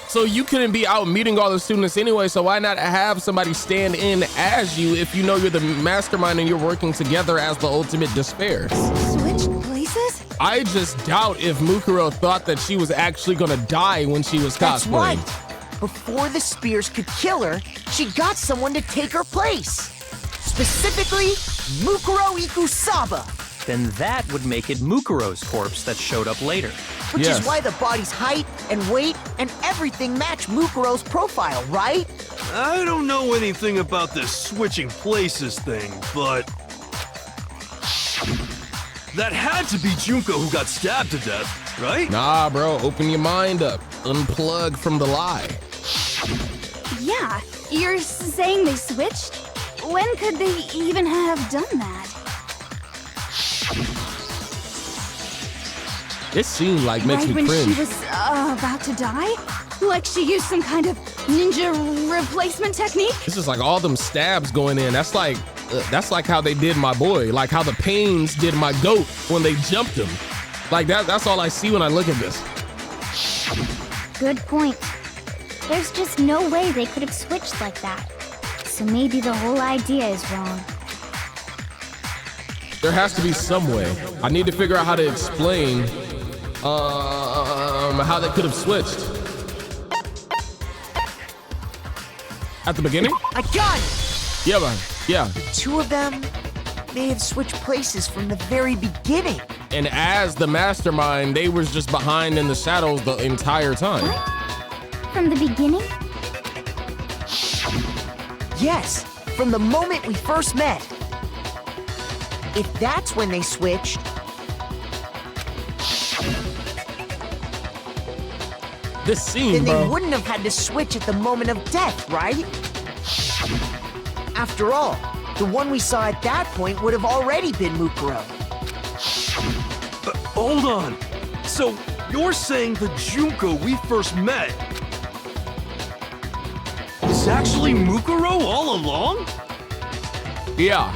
So you couldn't be out meeting all the students anyway, so why not have somebody stand in as you if you know you're the mastermind and you're working together as the ultimate despair? Switch places? I just doubt if Mukuro thought that she was actually gonna die when she was That's cosplaying. right. Before the spears could kill her, she got someone to take her place. Specifically, Mukuro Ikusaba. Then that would make it Mukuro's corpse that showed up later. Which is why the body's height and weight and everything match Mukuro's profile, right? I don't know anything about this switching places thing, but that had to be Junko who got stabbed to death, right? Nah, bro, open your mind up. Unplug from the lie. Yeah, you're saying they switched? When could they even have done that? This scene like makes me when cringe. she was about to die? Like she used some kind of ninja replacement technique? This is like all them stabs going in. That's like how they did my boy. Like how the Pains did my goat when they jumped him. Like that's all I see when I look at this. Good point. There's just no way they could have switched like that. So maybe the whole idea is wrong. There has to be some way. I need to figure out how to explain how they could have switched. At the beginning? I got it! Yeah, man. Yeah. The two of them may have switched places from the very beginning. And as the mastermind, they was just behind in the shadows the entire time. From the beginning? Yes, from the moment we first met. If that's when they switched... This scene, then bro. they wouldn't have had to switch at the moment of death, right? After all, the one we saw at that point would have already been Mukuro. Hold on. So you're saying the Junko we first met is actually Mukuro all along? Yeah.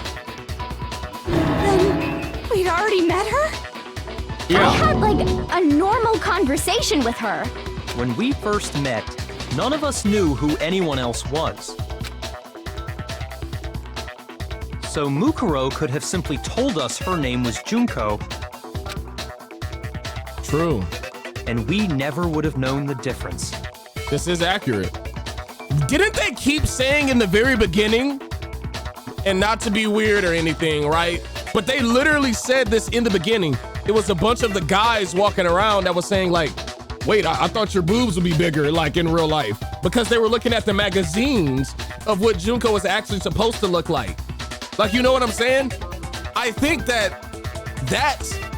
Then we'd already met her? Yeah. I had like a normal conversation with her. When we first met, none of us knew who anyone else was. So Mukuro could have simply told us her name was Junko. True. And we never would have known the difference. This is accurate. Didn't they keep saying in the very beginning, and not to be weird or anything, right? But they literally said this in the beginning. It was a bunch of the guys walking around that was saying like, wait, I thought your boobs would be bigger like in real life. Because they were looking at the magazines of what Junko was actually supposed to look like. Like, you know what I'm saying? I think that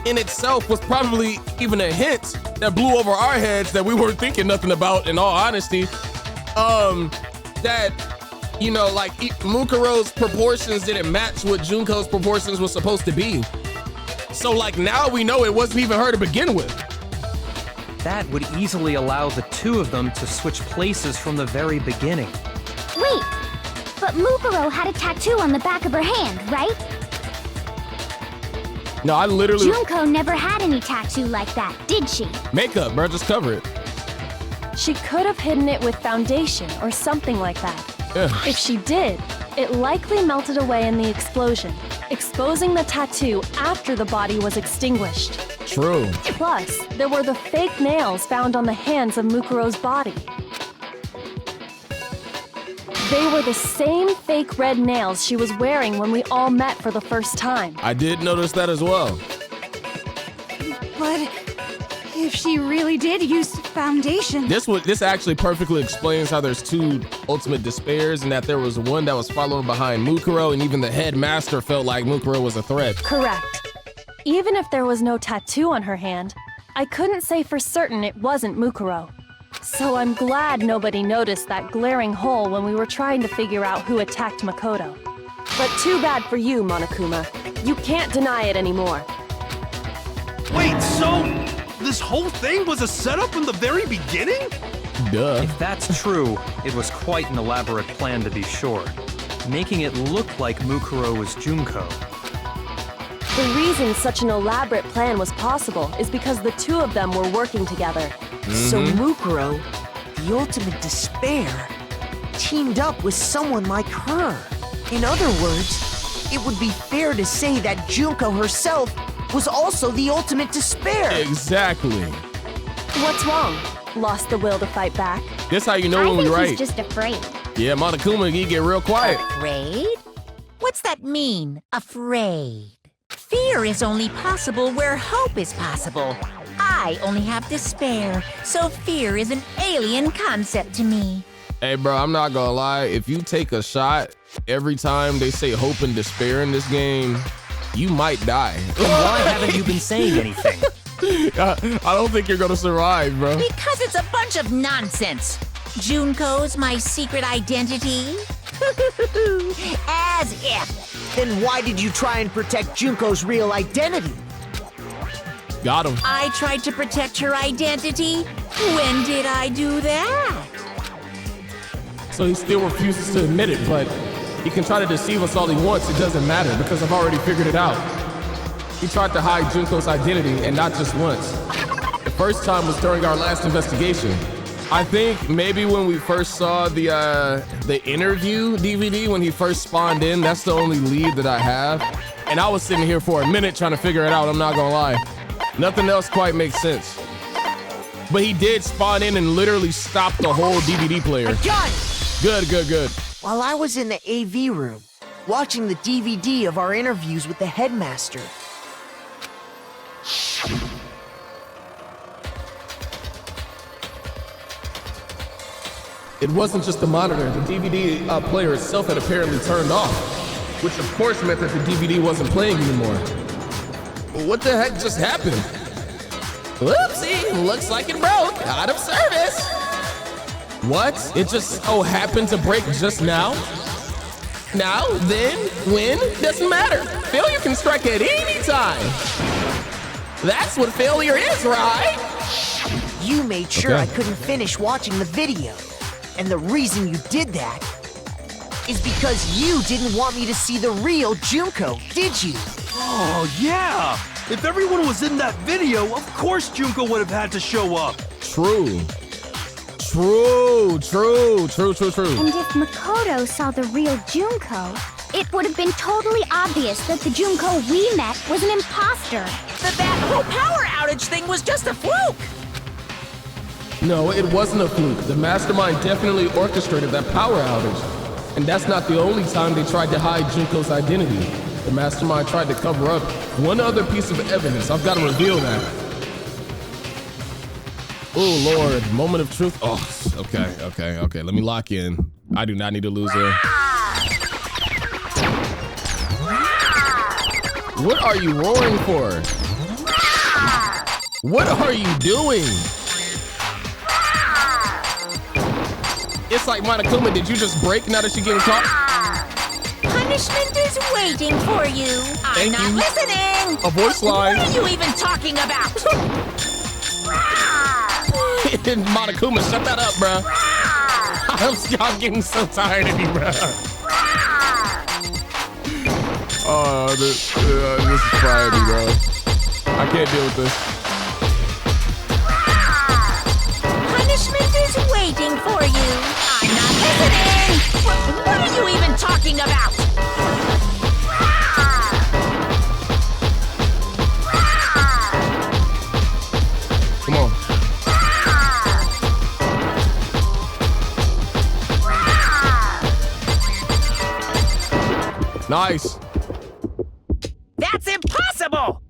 in itself was probably even a hint that blew over our heads that we weren't thinking nothing about, in all honesty. That, you know, like Mukuro's proportions didn't match what Junko's proportions was supposed to be. So like now we know it wasn't even her to begin with. That would easily allow the two of them to switch places from the very beginning. Wait, but Mukuro had a tattoo on the back of her hand, right? No, I literally... Junko never had any tattoo like that, did she? Makeup, bro, just cover it. She could have hidden it with foundation or something like that. Yeah. If she did, it likely melted away in the explosion, exposing the tattoo after the body was extinguished. True. Plus, there were the fake nails found on the hands of Mukuro's body. They were the same fake red nails she was wearing when we all met for the first time. I did notice that as well. But if she really did use foundation... This actually perfectly explains how there's two ultimate despairs and that there was one that was following behind Mukuro, and even the headmaster felt like Mukuro was a threat. Correct. Even if there was no tattoo on her hand, I couldn't say for certain it wasn't Mukuro. So I'm glad nobody noticed that glaring hole when we were trying to figure out who attacked Makoto. But too bad for you, Monokuma. You can't deny it anymore. Wait, so this whole thing was a setup from the very beginning? Duh. If that's true, it was quite an elaborate plan to be sure, making it look like Mukuro was Junko. The reason such an elaborate plan was possible is because the two of them were working together. So Mukuro, the ultimate despair, teamed up with someone like her. In other words, it would be fair to say that Junko herself was also the ultimate despair. Exactly. What's wrong? Lost the will to fight back? This how you know when we right. He's just afraid. Yeah, Monokuma, he get real quiet. Afraid? What's that mean, afraid? Fear is only possible where hope is possible. I only have despair, so fear is an alien concept to me. Hey, bro, I'm not gonna lie. If you take a shot every time they say hope and despair in this game, you might die. Then why haven't you been saying anything? I don't think you're gonna survive, bro. Because it's a bunch of nonsense. Junko's my secret identity? As if. Then why did you try and protect Junko's real identity? Got him. I tried to protect her identity? When did I do that? So he still refuses to admit it, but he can try to deceive us all he wants. It doesn't matter because I've already figured it out. He tried to hide Junko's identity, and not just once. The first time was during our last investigation. I think maybe when we first saw the interview DVD when he first spawned in, that's the only lead that I have. And I was sitting here for a minute trying to figure it out, I'm not gonna lie. Nothing else quite makes sense. But he did spawn in and literally stop the whole DVD player. I got it! Good, good, good. While I was in the AV room, watching the DVD of our interviews with the headmaster, it wasn't just the monitor. The DVD player itself had apparently turned off, which of course meant that the DVD wasn't playing anymore. What the heck just happened? Whoopsie, looks like it broke. Out of service. What? It just so happened to break just now? Now, then, when, doesn't matter. Failure can strike at any time. That's what failure is, right? you made sure I couldn't finish watching the video. And the reason you did that is because you didn't want me to see the real Junko, did you? Oh, yeah! If everyone was in that video, of course Junko would have had to show up. True. And if Makoto saw the real Junko, it would have been totally obvious that the Junko we met was an imposter. That whole power outage thing was just a fluke! No, it wasn't a fluke. The mastermind definitely orchestrated that power outage. And that's not the only time they tried to hide Junko's identity. The mastermind tried to cover up one other piece of evidence. I've got to reveal that. Oh, Lord. Moment of truth. Oh, okay. Let me lock in. I do not need to lose her. What are you roaring for? What are you doing? It's like, Monokuma, did you just break now that you're getting caught? Punishment is waiting for you. I'm not listening. A voice line. What are you even talking about? Monokuma, shut that up, bro. I'm getting so tired of you, bro. Oh, this is Friday, bro. I can't deal with this. Punishment is waiting for you. I'm not listening. What are you even talking about? Come on. Nice. That's impossible!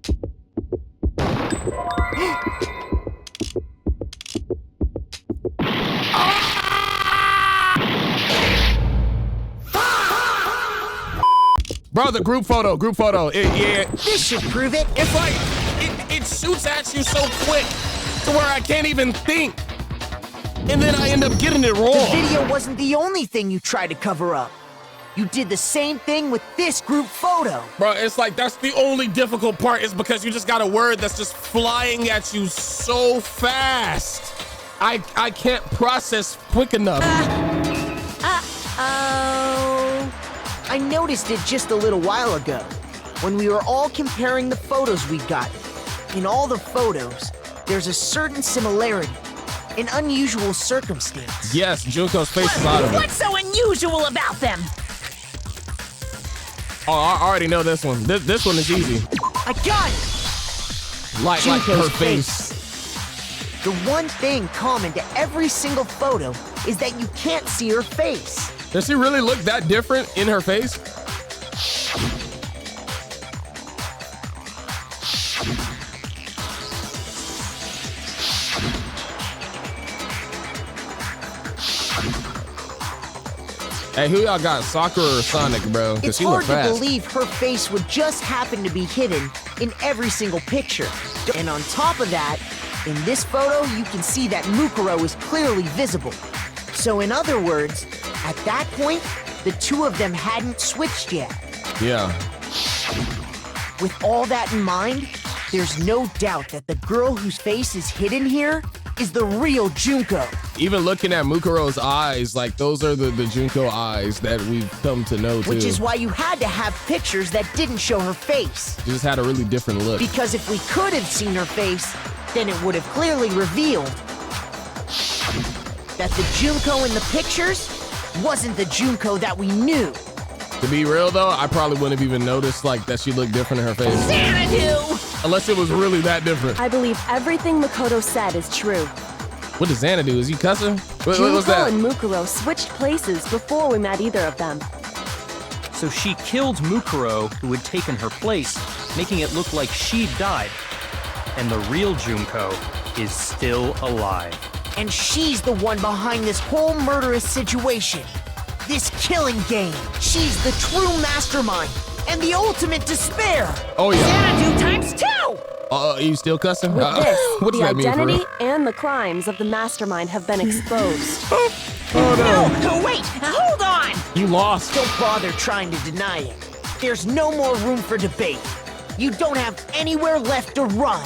Bro, the group photo. Yeah. This should prove it. It's like, it shoots at you so quick to where I can't even think. And then I end up getting it wrong. The video wasn't the only thing you tried to cover up. You did the same thing with this group photo. Bro, it's like that's the only difficult part is because you just got a word that's just flying at you so fast. I can't process quick enough. I noticed it just a little while ago when we were all comparing the photos we got. In all the photos, there's a certain similarity, an unusual circumstance. Yes, Junko's face is out of it. What's so unusual about them? Oh, I already know this one. This one is easy. I got it! Like her face. The one thing common to every single photo is that you can't see her face. Does she really look that different in her face? Hey, who y'all got, Sakura or Sonic, bro? Because It's she look hard to fast. believe her face would just happen to be hidden in every single picture. And on top of that, in this photo, you can see that Mukuro is clearly visible. So in other words, at that point, the two of them hadn't switched yet. Yeah. With all that in mind, there's no doubt that the girl whose face is hidden here is the real Junko. Even looking at Mukuro's eyes, like those are the Junko eyes that we've come to know too. Which is why you had to have pictures that didn't show her face. She just had a really different look. Because if we could have seen her face, then it would have clearly revealed that the Junko in the pictures wasn't the Junko that we knew. To be real though, I probably wouldn't have even noticed like that she looked different in her face. Xanadu! Unless it was really that different. I believe everything Makoto said is true. What does Xanadu? Is he cussing? What was Junko that? and Mukuro switched places before we met either of them. So she killed Mukuro, who had taken her place, making it look like she'd died. And the real Junko is still alive. And she's the one behind this whole murderous situation. This killing game. She's the true mastermind and the ultimate despair. Oh yeah. Xanadu times 2! You still cussing? With this, what does the that mean for identity real? and the crimes of the mastermind have been exposed. Oh No, wait, hold on! You lost. Don't bother trying to deny it. There's no more room for debate. You don't have anywhere left to run.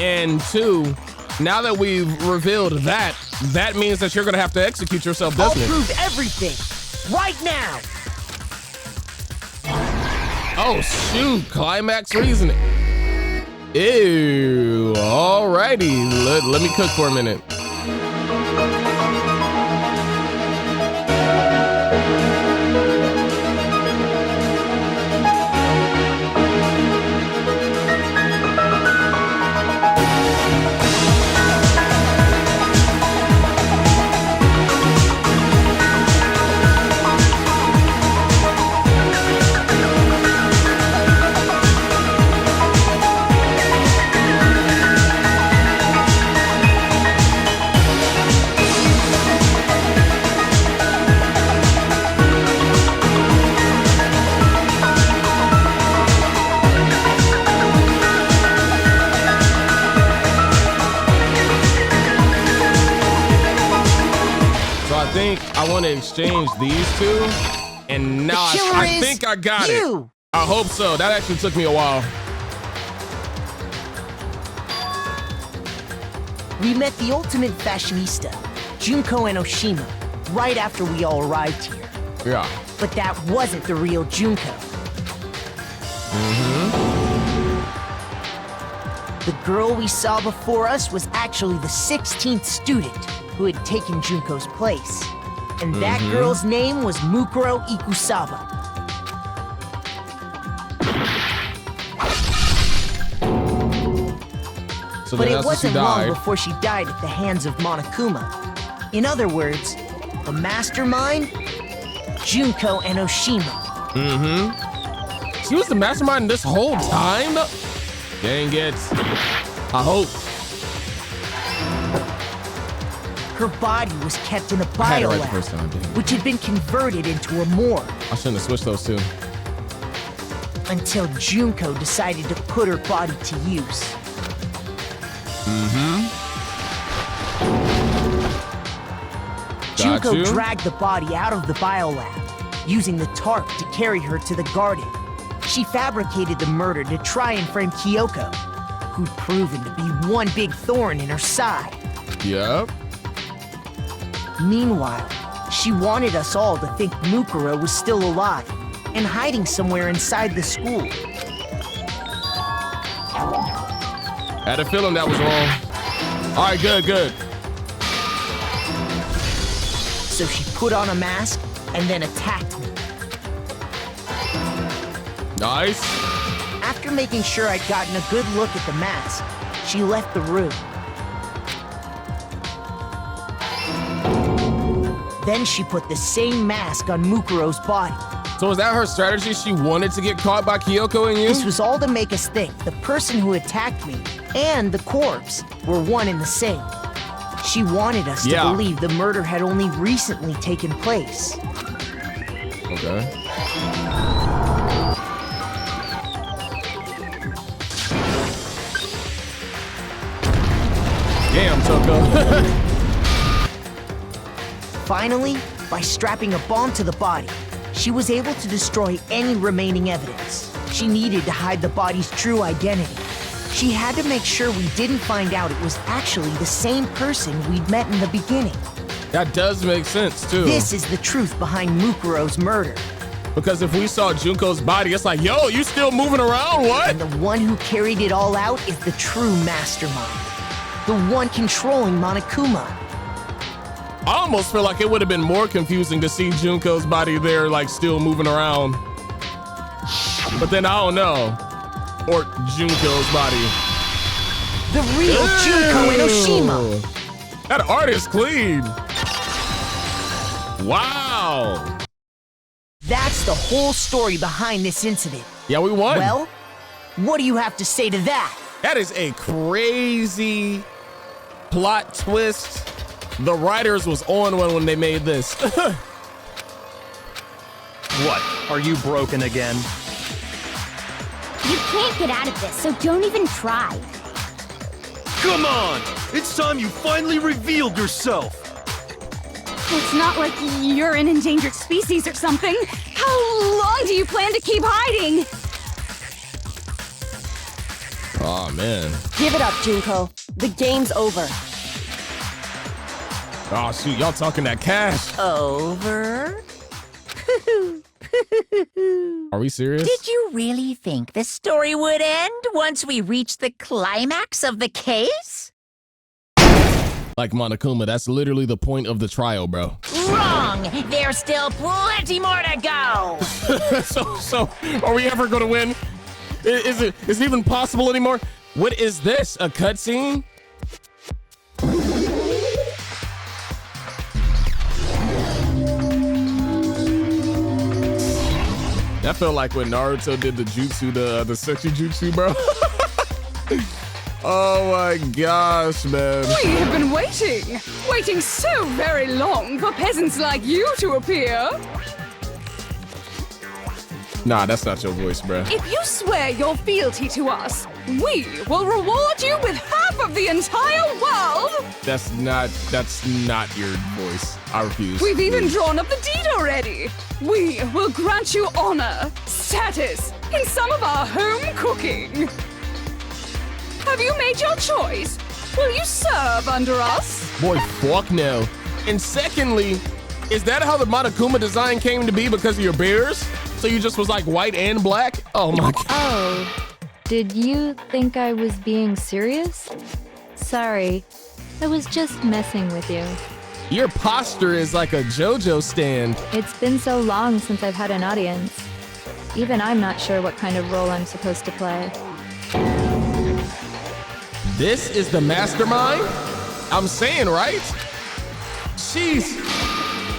And two, now that we've revealed that, that means that you're gonna have to execute yourself, I'll doesn't it? prove everything right now. Oh shoot, climax reasoning. Ew, alrighty. Let me cook for a minute. I think I want to exchange these two, and now I think I got it. I hope so. That actually took me a while. We met the ultimate fashionista, Junko and Oshima, right after we all arrived here. Yeah. But that wasn't the real Junko. The girl we saw before us was actually the 16th student, who had taken Junko's place. And that girl's name was Mukuro Ikusaba. So But then it that's when she wasn't long died. before she died at the hands of Monokuma. In other words, the mastermind, Junko Enoshima. She was the mastermind this whole time? Dang it. I hope. Her body was kept in a I had it right the biolab, first time, dang it. which had been converted into a morgue, I shouldn't have switched those two. until Junko decided to put her body to use. Got Junko you. dragged the body out of the biolab, using the tarp to carry her to the garden. She fabricated the murder to try and frame Kyoko, who'd proven to be one big thorn in her side. Yep. Meanwhile, she wanted us all to think Mukuro was still alive and hiding somewhere inside the school. Had a feeling that was wrong. All right, good. So she put on a mask and then attacked me. Nice. After making sure I'd gotten a good look at the mask, she left the room. Then she put the same mask on Mukuro's body. So was that her strategy? She wanted to get caught by Kyoko and you? This was all to make us think the person who attacked me and the corpse were one and the same. She wanted us to believe the murder had only recently taken place. Okay. Damn, Toko. Finally, by strapping a bomb to the body, she was able to destroy any remaining evidence. She needed to hide the body's true identity. She had to make sure we didn't find out it was actually the same person we'd met in the beginning. That does make sense, too. This is the truth behind Mukuro's murder. Because if we saw Junko's body, it's like, yo, you still moving around, what? And the one who carried it all out is the true mastermind. The one controlling Monokuma. I almost feel like it would have been more confusing to see Junko's body there, like, still moving around. But then I don't know. Or Junko's body. The real Junko Enoshima. That art is clean. Wow. That's the whole story behind this incident. Yeah, we won. Well, what do you have to say to that? That is a crazy plot twist. The writers was on one when they made this. What? Are you broken again? You can't get out of this, so don't even try. Come on! It's time you finally revealed yourself! It's not like you're an endangered species or something. How long do you plan to keep hiding? Oh, man. Give it up, Junko. The game's over. Oh, shoot, y'all talking that cash. Over? Are we serious? Did you really think the story would end once we reached the climax of the case? Like Monokuma, that's literally the point of the trial, bro. Wrong! There's still plenty more to go! So, are we ever gonna win? Is it even possible anymore? What is this? A cutscene? That felt like when Naruto did the jutsu, the sexy jutsu, bro. Oh my gosh, man. We have been waiting so very long for peasants like you to appear. Nah, that's not your voice, bro. If you swear your fealty to us, we will reward you with half of the entire world. That's not your voice. I refuse. We've even drawn up the deed already. We will grant you honor, status, in some of our home cooking. Have you made your choice? Will you serve under us? Boy, fuck no. And secondly, is that how the Monokuma design came to be because of your bears? So you just was like white and black? Oh my god. Oh, did you think I was being serious? Sorry. I was just messing with you. Your posture is like a JoJo stand. It's been so long since I've had an audience. Even I'm not sure what kind of role I'm supposed to play. This is the mastermind? I'm saying, right? She's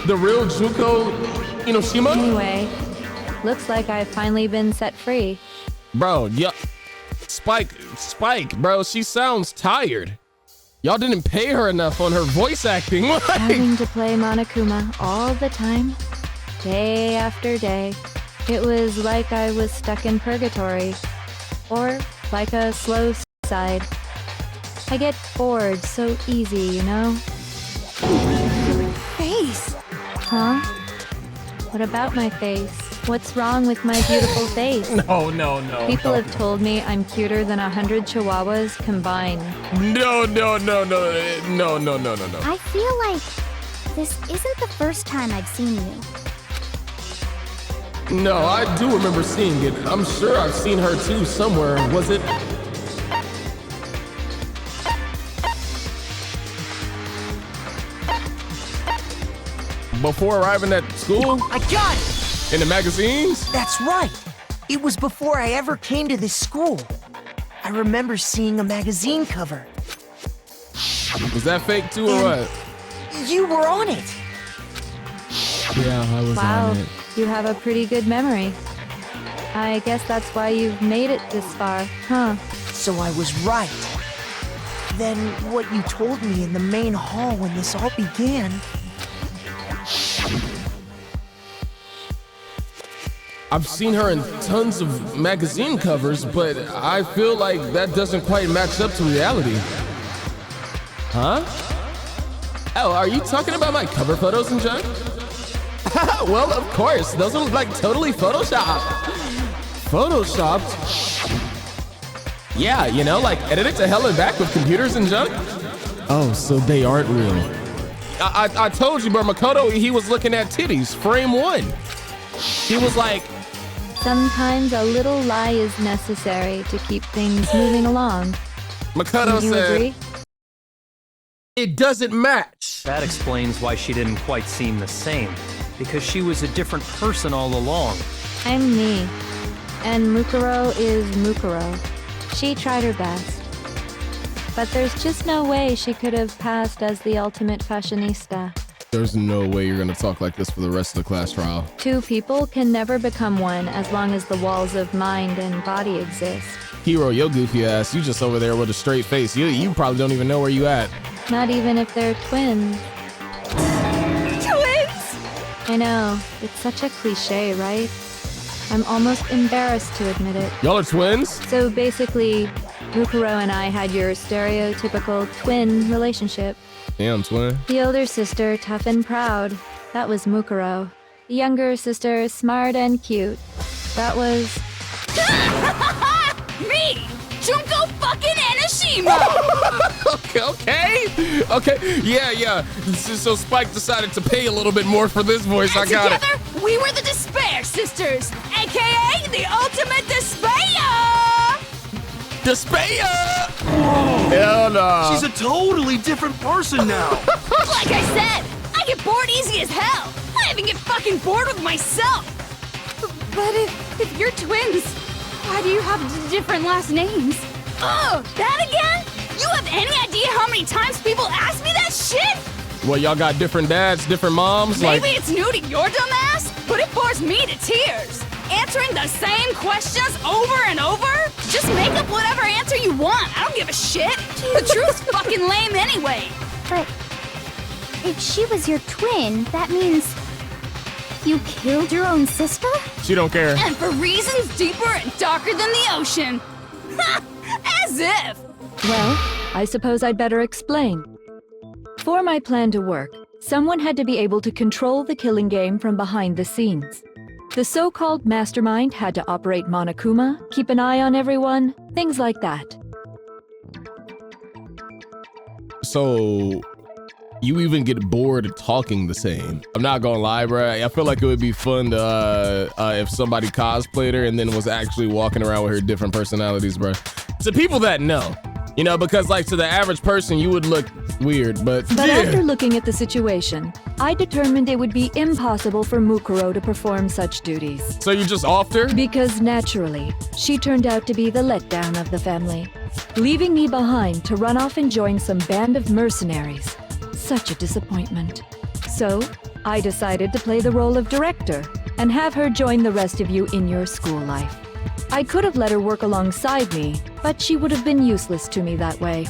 the real Junko Inoshima? Anyway, looks like I've finally been set free. Bro, yeah. Spike, bro, she sounds tired. Y'all didn't pay her enough on her voice acting. Having to play Monokuma all the time, day after day. It was like I was stuck in purgatory. Or like a slow suicide. I get bored so easy, you know? Face! Huh? What about my face? What's wrong with my beautiful face? No. People have told me I'm cuter than 100 chihuahuas combined. No. I feel like this isn't the first time I've seen you. No, I do remember seeing it. I'm sure I've seen her too somewhere. Was it? Before arriving at school? I got it! In the magazines? That's right. It was before I ever came to this school. I remember seeing a magazine cover. Was that fake too or what? You were on it. Yeah, I was Wow, on it. you have a pretty good memory. I guess that's why you've made it this far, huh? So I was right. Then what you told me in the main hall when this all began... I've seen her in tons of magazine covers, but I feel like that doesn't quite match up to reality. Huh? Oh, are you talking about my cover photos and junk? Well, of course. Those look like totally photoshopped. Photoshopped? Yeah, you know, like edited to hell and back with computers and junk? Oh, so they aren't real. I told you, bro, Makoto, he was looking at titties, frame 1. He was like... Sometimes a little lie is necessary to keep things moving along. Makoto Do you said... agree? It doesn't match. That explains why she didn't quite seem the same. Because she was a different person all along. I'm me. And Mukuro is Mukuro. She tried her best. But there's just no way she could have passed as the ultimate fashionista. There's no way you're gonna talk like this for the rest of the class trial. Two people can never become one as long as the walls of mind and body exist. Hero, your goofy ass, you just over there with a straight face. You probably don't even know where you at. Not even if they're twins. Twins! I know, it's such a cliche, right? I'm almost embarrassed to admit it. Y'all are twins? So basically, Mukuro and I had your stereotypical twin relationship. Damn, twin. The older sister, tough and proud. That was Mukuro. The younger sister, smart and cute. That was... Me! Junko fucking Enoshima! Okay. Yeah. So Spike decided to pay a little bit more for this voice. And I got together, we were the Despair Sisters, aka the ultimate despair! Despair! Hell no. She's a totally different person now. Like I said, I get bored easy as hell. I even get fucking bored with myself. But if you're twins, why do you have different last names? Oh, that again? You have any idea how many times people ask me that shit? Well, y'all got different dads, different moms? Maybe it's new to your dumb ass, but it bores me to tears. Answering the same questions over and over? Just make up whatever answer you want. I don't give a shit. The truth's fucking lame anyway. But if she was your twin, that means you killed your own sister? She don't care. And for reasons deeper and darker than the ocean. Ha! As if! Well, I suppose I'd better explain. For my plan to work, someone had to be able to control the killing game from behind the scenes. The so-called mastermind had to operate Monokuma, keep an eye on everyone, things like that. So, you even get bored of talking the same. I'm not gonna lie, bro. I feel like it would be fun to, if somebody cosplayed her and then was actually walking around with her different personalities, bro. To people that know, You know, because like to the average person, you would look weird, but But yeah. after looking at the situation, I determined it would be impossible for Mukuro to perform such duties. So you just offed her? Because naturally, she turned out to be the letdown of the family, leaving me behind to run off and join some band of mercenaries. Such a disappointment. So, I decided to play the role of director and have her join the rest of you in your school life. I could have let her work alongside me, but she would have been useless to me that way.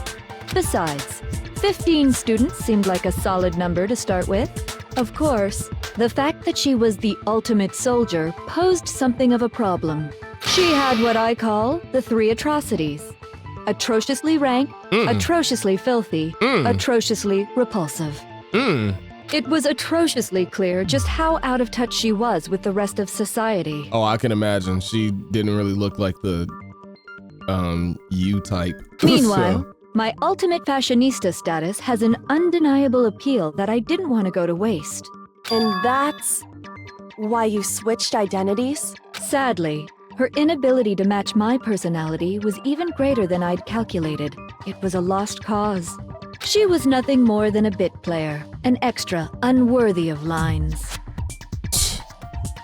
Besides, 15 students seemed like a solid number to start with. Of course, the fact that she was the ultimate soldier posed something of a problem. She had what I call the 3 atrocities. Atrociously rank, atrociously filthy, atrociously repulsive. It was atrociously clear just how out of touch she was with the rest of society. Oh, I can imagine. She didn't really look like the you type. Meanwhile, my ultimate fashionista status has an undeniable appeal that I didn't want to go to waste. And that's why you switched identities? Sadly, her inability to match my personality was even greater than I'd calculated. It was a lost cause. She was nothing more than a bit player, an extra unworthy of lines.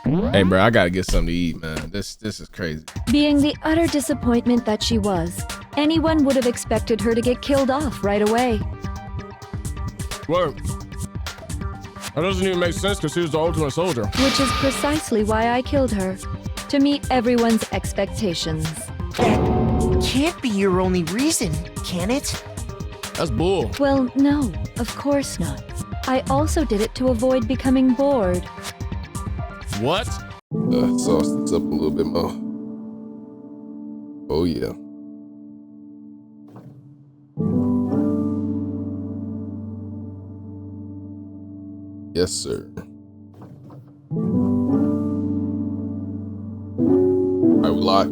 Hey, bro, I gotta get something to eat, man. This is crazy. Being the utter disappointment that she was, anyone would have expected her to get killed off right away. Well, that doesn't even make sense because she was the ultimate soldier. Which is precisely why I killed her. To meet everyone's expectations. That can't be your only reason, can it? That's bull. Well, no, of course not. I also did it to avoid becoming bored. What? Sauce this up a little bit more. Oh, yeah. Yes, sir. I would like.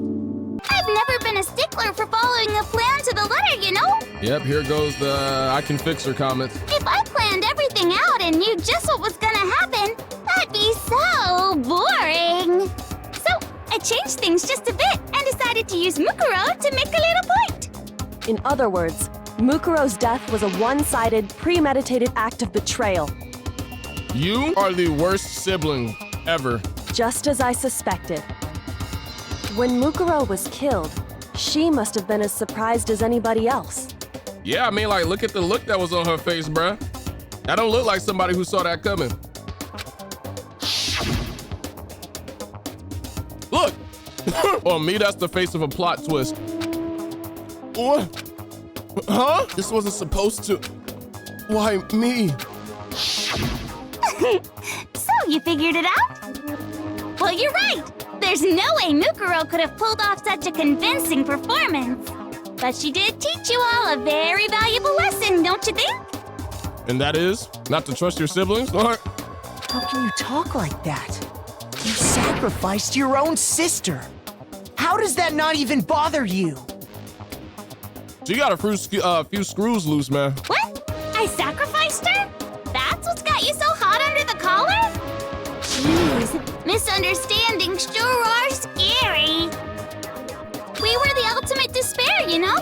I've never been a stickler for following a plan to the letter, you know? Yep, here goes the I can fix her comments. If I planned everything out and knew just what was gonna happen, that'd be so boring. So I changed things just a bit and decided to use Mukuro to make a little point. In other words, Mukuro's death was a one-sided, premeditated act of betrayal. You are the worst sibling ever. Just as I suspected. When Mukuro was killed, she must have been as surprised as anybody else. Yeah, I mean, like, look at the look that was on her face, bruh. That don't look like somebody who saw that coming. Look! On me, that's the face of a plot twist. What? Huh? This wasn't supposed to. Why me? So you figured it out? Well, you're right. There's no way Mukuro could have pulled off such a convincing performance. But she did teach you all a very valuable lesson, don't you think? And that is not to trust your siblings? Or... How can you talk like that? You sacrificed your own sister. How does that not even bother you? So you got a few screws loose, man. What? I sacrificed her? That's what's got you so hot under the collar? Jeez, misunderstandings sure are scary. We were the ultimate despair, you know?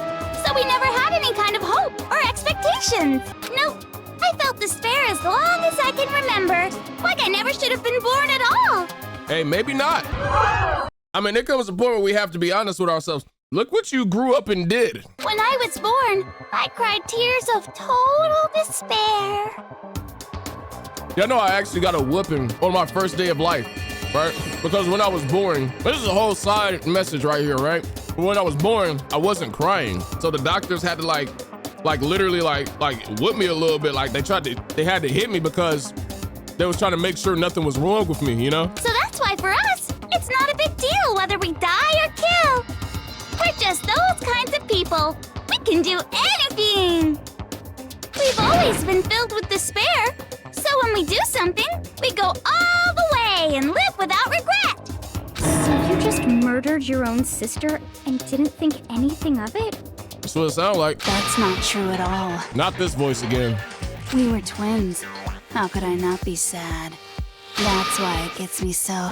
So we never had any kind of hope or expectations. Nope. I felt despair as long as I can remember. Like I never should have been born at all. Hey, maybe not. I mean, there comes a point where we have to be honest with ourselves. Look what you grew up and did. When I was born, I cried tears of total despair. Y'all know I actually got a whooping on my first day of life, right? Because when I was born, this is a whole side message right here, right? When I was born, I wasn't crying. So the doctors had to like literally whoop me a little bit. Like they had to hit me because they was trying to make sure nothing was wrong with me, you know? So that's why for us, it's not a big deal whether we die or kill. We're just those kinds of people. We can do anything. We've always been filled with despair. So when we do something, we go all the way and live without regret. So you just murdered your own sister and didn't think anything of it? That's what it sounds like. That's not true at all. Not this voice again. We were twins. How could I not be sad? That's why it gets me so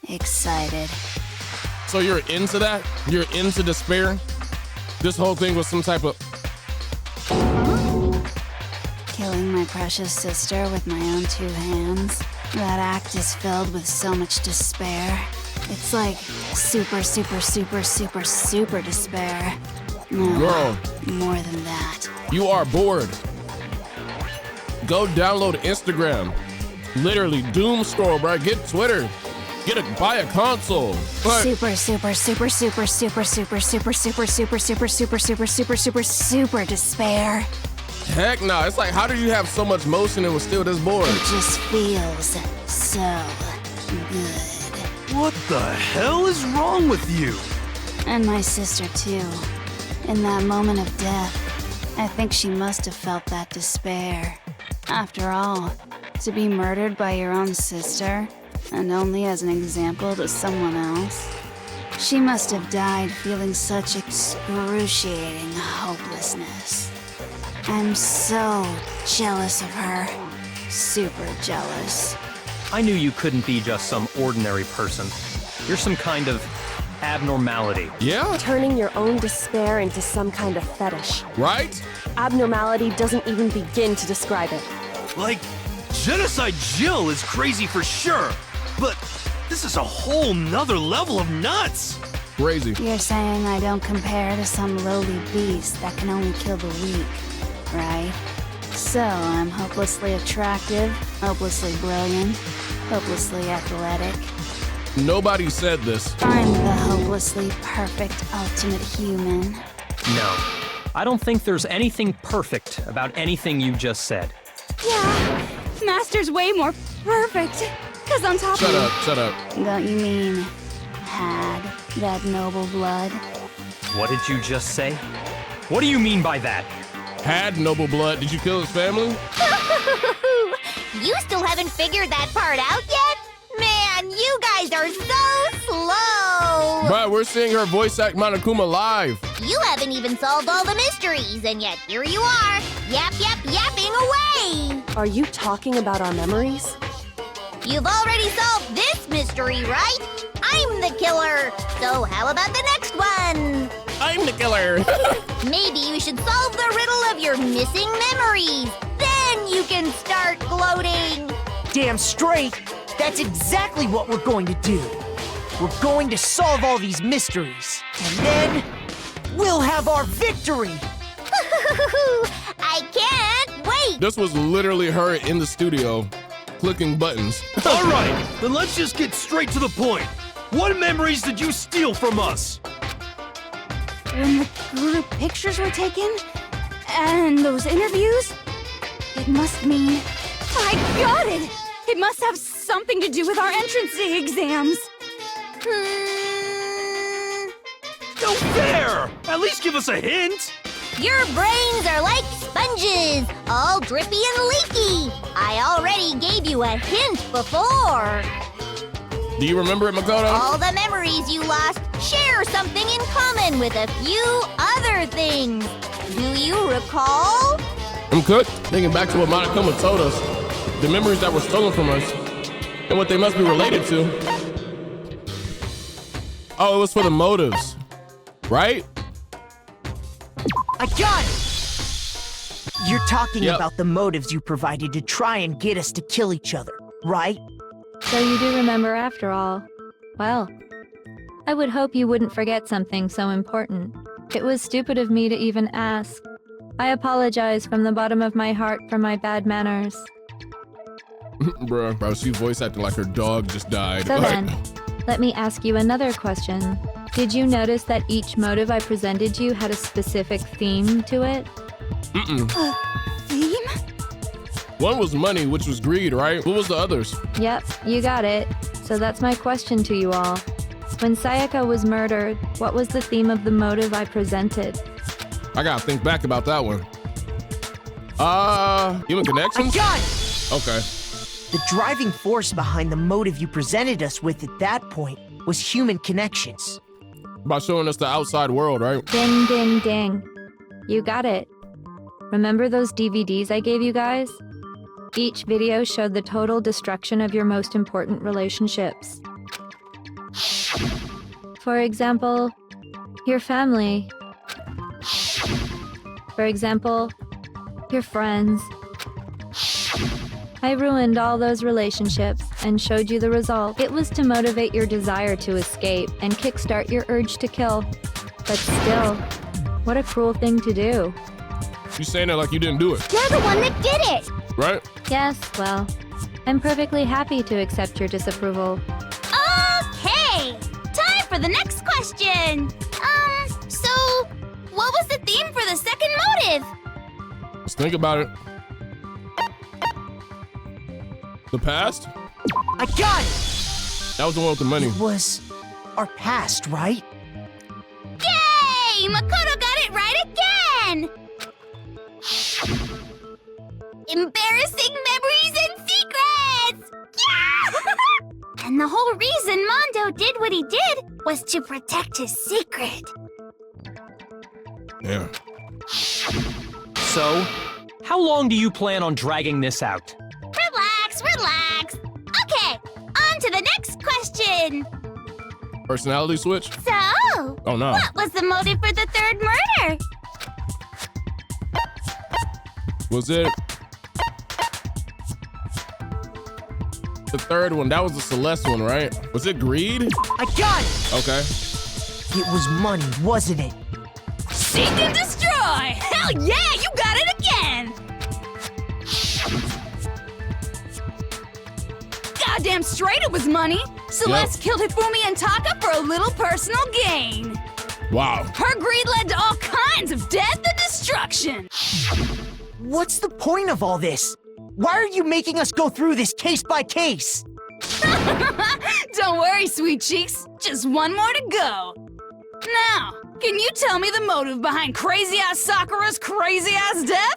excited. So you're into that? You're into despair? This whole thing was some type of... Killing my precious sister with my own 2 hands. That act is filled with so much despair. It's like super, super, super, super, super despair. No, Girl, more than that. you are bored. Go download Instagram. Literally, doom scroll, bro. Get Twitter. Buy a console. But Super, super, super, super, super, super, super, super, super, super, super, super, super, super, super despair. heck no. It's like, how do you have so much motion and was still this bored? It just feels so good. What the hell is wrong with you? And my sister, too. In that moment of death, I think she must have felt that despair. After all, to be murdered by your own sister, and only as an example to someone else, she must have died feeling such excruciating hopelessness. I'm so jealous of her. Super jealous. I knew you couldn't be just some ordinary person. You're some kind of abnormality. Yeah? Turning your own despair into some kind of fetish. Right? Abnormality doesn't even begin to describe it. Like, Genocide Jill is crazy for sure, but this is a whole nother level of nuts! Crazy. You're saying I don't compare to some lowly beast that can only kill the weak, right? So I'm hopelessly attractive, hopelessly brilliant, hopelessly athletic. Nobody said this. I'm the hopelessly perfect ultimate human. No. I don't think there's anything perfect about anything you just said. Yeah, Master's way more perfect. Cause on top Shut of up, shut up. Don't you mean had that noble blood? What did you just say? What do you mean by that? Had noble blood. Did you kill his family? You still haven't figured that part out yet? Man, you guys are so slow! Bro, we're seeing her voice act Monokuma live. You haven't even solved all the mysteries, and yet here you are, yapping away! Are you talking about our memories? You've already solved this mystery, right? I'm the killer, so how about the next one? I'm the killer. Maybe you should solve the riddle of your missing memories. Then you can start gloating. Damn straight. That's exactly what we're going to do. We're going to solve all these mysteries. And then we'll have our victory. I can't wait. This was literally her in the studio, clicking buttons. All right, then let's just get straight to the point. What memories did you steal from us? when the group pictures were taken, and those interviews, it must mean... I got it! It must have something to do with our entrance exams. No fair! At least give us a hint! Your brains are like sponges, all drippy and leaky. I already gave you a hint before. Do you remember it, Makoto? All the memories you lost share something in common with a few other things. Do you recall? I'm cooked. Thinking back to what Monokuma told us, the memories that were stolen from us, and what they must be related to. Oh, it was for the motives, right? I got it! You're talking about the motives you provided to try and get us to kill each other, right? So you do remember after all. Well, I would hope you wouldn't forget something so important. It was stupid of me to even ask. I apologize from the bottom of my heart for my bad manners. Bro, she voice acted like her dog just died. So then, let me ask you another question. Did you notice that each motive I presented you had a specific theme to it? Theme? One was money, which was greed, right? What was the others? Yep, you got it. So that's my question to you all. When Sayaka was murdered, what was the theme of the motive I presented? I gotta think back about that one. Human connections? I got it! Okay. The driving force behind the motive you presented us with at that point was human connections. By showing us the outside world, right? Ding, ding, ding. You got it. Remember those DVDs I gave you guys? Each video showed the total destruction of your most important relationships. For example, your family. For example, your friends. I ruined all those relationships and showed you the result. It was to motivate your desire to escape and kickstart your urge to kill. But still, what a cruel thing to do. You saying that like you didn't do it. You're the one that did it! Right? Yes, well, I'm perfectly happy to accept your disapproval. Okay! Time for the next question! So, what was the theme for the second motive? Let's think about it. The past? I got it! That was the one with the money. It was our past, right? Yay! Makoto got it right again! Embarrassing memories and secrets! Yeah! And the whole reason Mondo did what he did was to protect his secret. Yeah. So, how long do you plan on dragging this out? Relax, relax. Okay, on to the next question. Personality switch? So, Oh no. what was the motive for the third murder? Was it the third one? That was the Celeste one, right? Was it greed? I got it! Okay. It was money, wasn't it? Seek and destroy! Hell yeah, you got it again! Goddamn straight it was money! Celeste killed Hifumi and Taka for a little personal gain. Wow. Her greed led to all kinds of death and destruction. What's the point of all this? Why are you making us go through this case by case? Don't worry, sweet cheeks. Just one more to go. Now, can you tell me the motive behind crazy-ass Sakura's crazy-ass death?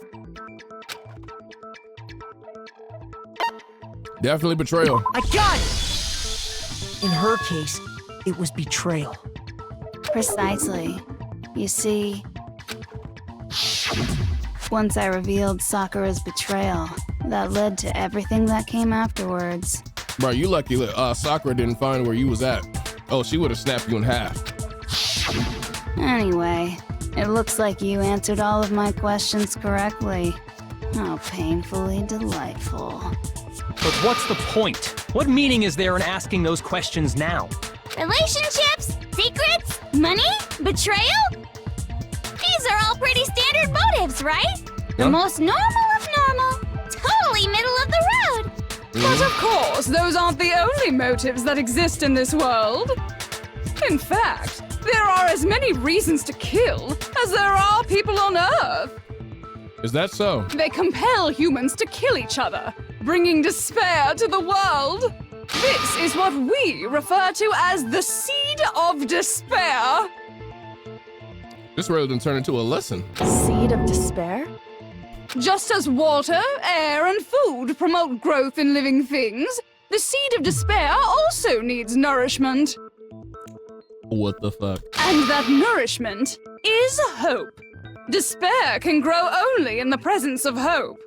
Definitely betrayal. I got it! In her case, it was betrayal. Precisely. You see, once I revealed Sakura's betrayal, that led to everything that came afterwards. Bro, you lucky that Sakura didn't find where you was at. Oh, she would have snapped you in half. Anyway, it looks like you answered all of my questions correctly. How painfully delightful. But what's the point? What meaning is there in asking those questions now? Relationships? Secrets? Money? Betrayal? These are all pretty standard motives, right? The most normal of normal. Totally middle of the road. But of course, those aren't the only motives that exist in this world. In fact, there are as many reasons to kill as there are people on Earth. Is that so? They compel humans to kill each other, bringing despair to the world. This is what we refer to as the seed of despair. This really done turn into a lesson. Seed of despair? Just as water, air, and food promote growth in living things, the seed of despair also needs nourishment. What the fuck? And that nourishment is hope. Despair can grow only in the presence of hope.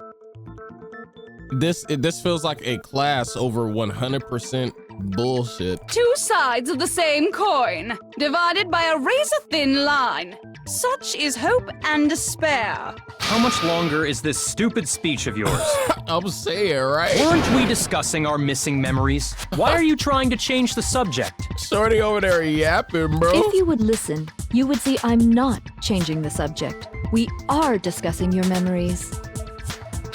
This feels like a class over 100% bullshit. Two sides of the same coin, divided by a razor-thin line. Such is hope and despair. How much longer is this stupid speech of yours? I'm saying, right? Weren't we discussing our missing memories? Why are you trying to change the subject? Shorty over there yapping, bro. If you would listen, you would see I'm not changing the subject. We are discussing your memories.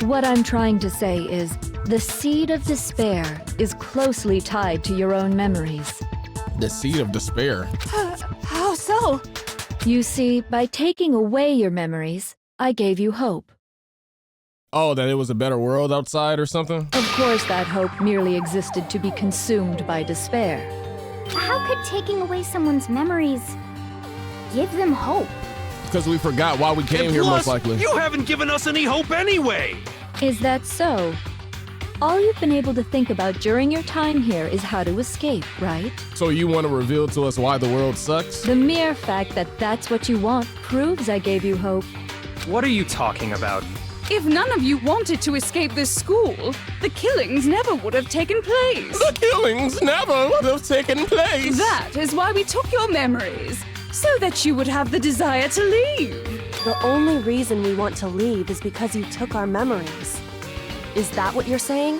What I'm trying to say is, the seed of despair is closely tied to your own memories. The seed of despair? How so? You see, by taking away your memories, I gave you hope. Oh, that it was a better world outside or something? Of course, that hope merely existed to be consumed by despair. How could taking away someone's memories give them hope? Because we forgot why we came And here, plus, most likely. You haven't given us any hope anyway! Is that so? All you've been able to think about during your time here is how to escape, right? So you want to reveal to us why the world sucks? The mere fact that that's what you want proves I gave you hope. What are you talking about? If none of you wanted to escape this school, the killings never would have taken place. The killings never would have taken place. That is why we took your memories, so that you would have the desire to leave. The only reason we want to leave is because you took our memories. Is that what you're saying?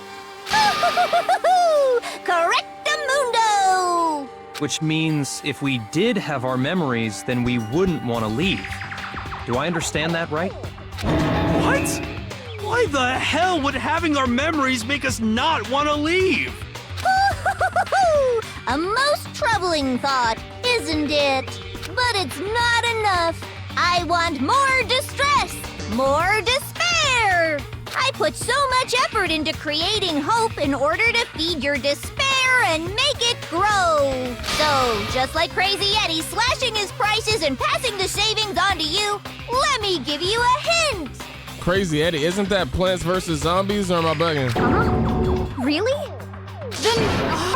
Correctamundo! Which means if we did have our memories, then we wouldn't want to leave. Do I understand that right? What? Why the hell would having our memories make us not want to leave? A most troubling thought, isn't it? But it's not enough. I want more distress, more despair. I put so much effort into creating hope in order to feed your despair and make it grow. So, just like Crazy Eddie slashing his prices and passing the savings on to you, let me give you a hint. Crazy Eddie, isn't that Plants vs. Zombies, or am I bugging? Really? Then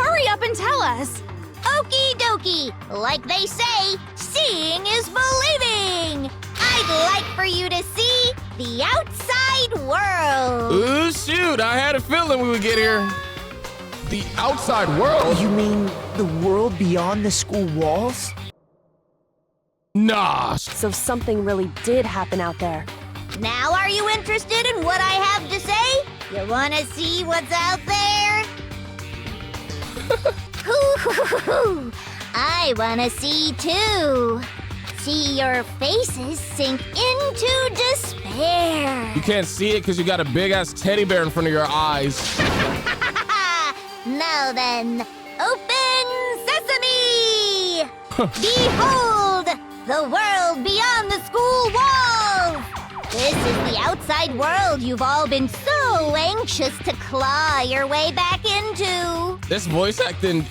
hurry up and tell us. Okie dokie. Like they say, seeing is believing. I'd like for you to see the outside world. Ooh, shoot, I had a feeling we would get here. The outside world? You mean the world beyond the school walls? Nah. So something really did happen out there. Now are you interested in what I have to say? You wanna see what's out there? I wanna see too. See your faces sink into despair. You can't see it because you got a big-ass teddy bear in front of your eyes. Now then, open sesame! Behold, the world beyond the school walls! This is the outside world you've all been so anxious to claw your way back into. This voice acting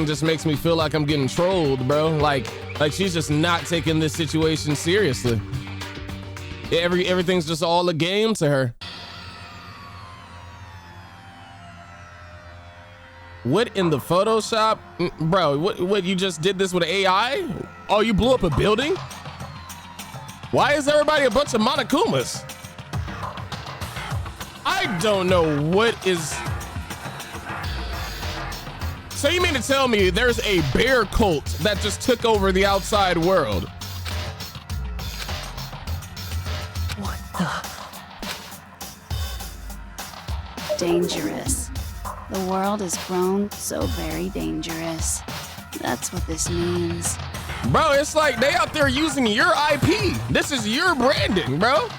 just makes me feel like I'm getting trolled, bro. Like she's just not taking this situation seriously. Everything's just all a game to her. What in the Photoshop? Bro, what you just did this with AI? Oh, you blew up a building? Why is everybody a bunch of Monokumas? I don't know what is... So you mean to tell me there's a bear cult that just took over the outside world? What the? Dangerous. The world has grown so very dangerous. That's what this means. Bro, it's like they out there using your IP. This is your branding, bro.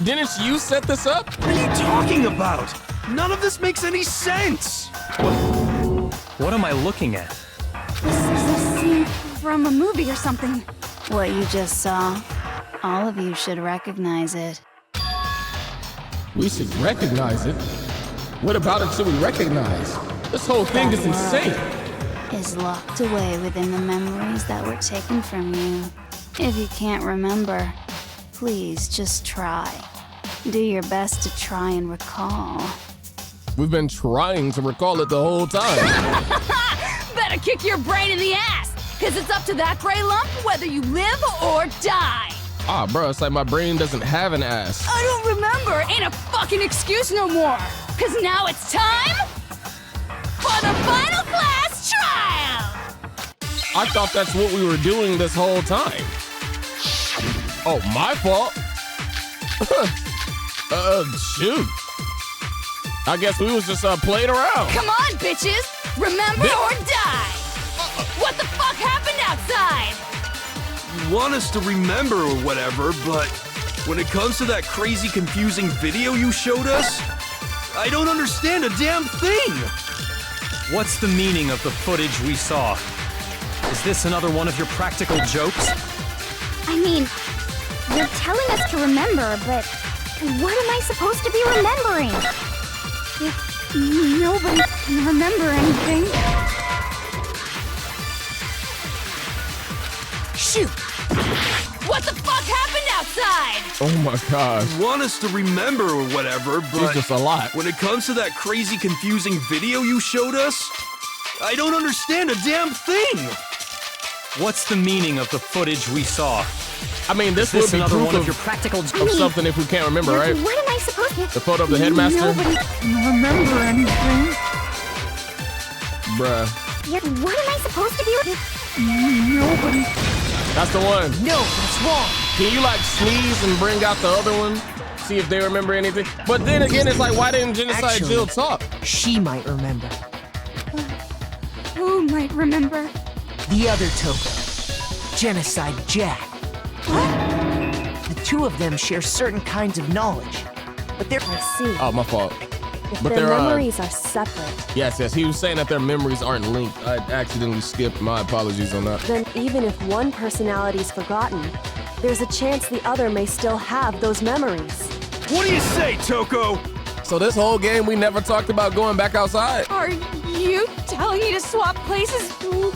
Didn't you set this up? What are you talking about? None of this makes any sense. What am I looking at? This is a scene from a movie or something. What you just saw, all of you should recognize it. We should recognize it? What about it should we recognize? This whole thing is insane. Is locked away within the memories that were taken from you. If you can't remember, please just try. Do your best to try and recall. We've been trying to recall it the whole time. Better kick your brain in the ass, because it's up to that gray lump whether you live or die. Ah, bro, it's like my brain doesn't have an ass. I don't remember. Ain't a fucking excuse no more. Because now it's time for the final class trial. I thought that's what we were doing this whole time. Oh, my fault. Shoot. I guess we was just playing around. Come on, bitches. Remember or die. What the fuck happened outside? You want us to remember or whatever, but when it comes to that crazy, confusing video you showed us, I don't understand a damn thing. What's the meaning of the footage we saw? Is this another one of your practical jokes? I mean, you're telling us to remember, but what am I supposed to be remembering? If nobody can remember anything. Shoot! What the fuck happened outside? Oh my gosh. You want us to remember or whatever, but it's just a lot. When it comes to that crazy, confusing video you showed us, I don't understand a damn thing. What's the meaning of the footage we saw? I mean, this would be another proof one of your practical of something if we can't remember, right? What am I supposed to... The photo of the headmaster? Nobody can remember anything. Bruh. What am I supposed to be... Nobody That's the one. No, that's wrong. Can you like sneeze and bring out the other one? See if they remember anything. But then again, it's like, why didn't Genocide Actually, Jill talk? She might remember. Who might remember? The other Toko. Genocide Jack. The two of them share certain kinds of knowledge. But they're... I see. Oh, my fault. If But their they're, memories are separate, Yes. He was saying that their memories aren't linked. I accidentally skipped. My apologies on that. then even if one personality's forgotten, there's a chance the other may still have those memories. What do you say, Toko? So this whole game, we never talked about going back outside. Are you telling me to swap places with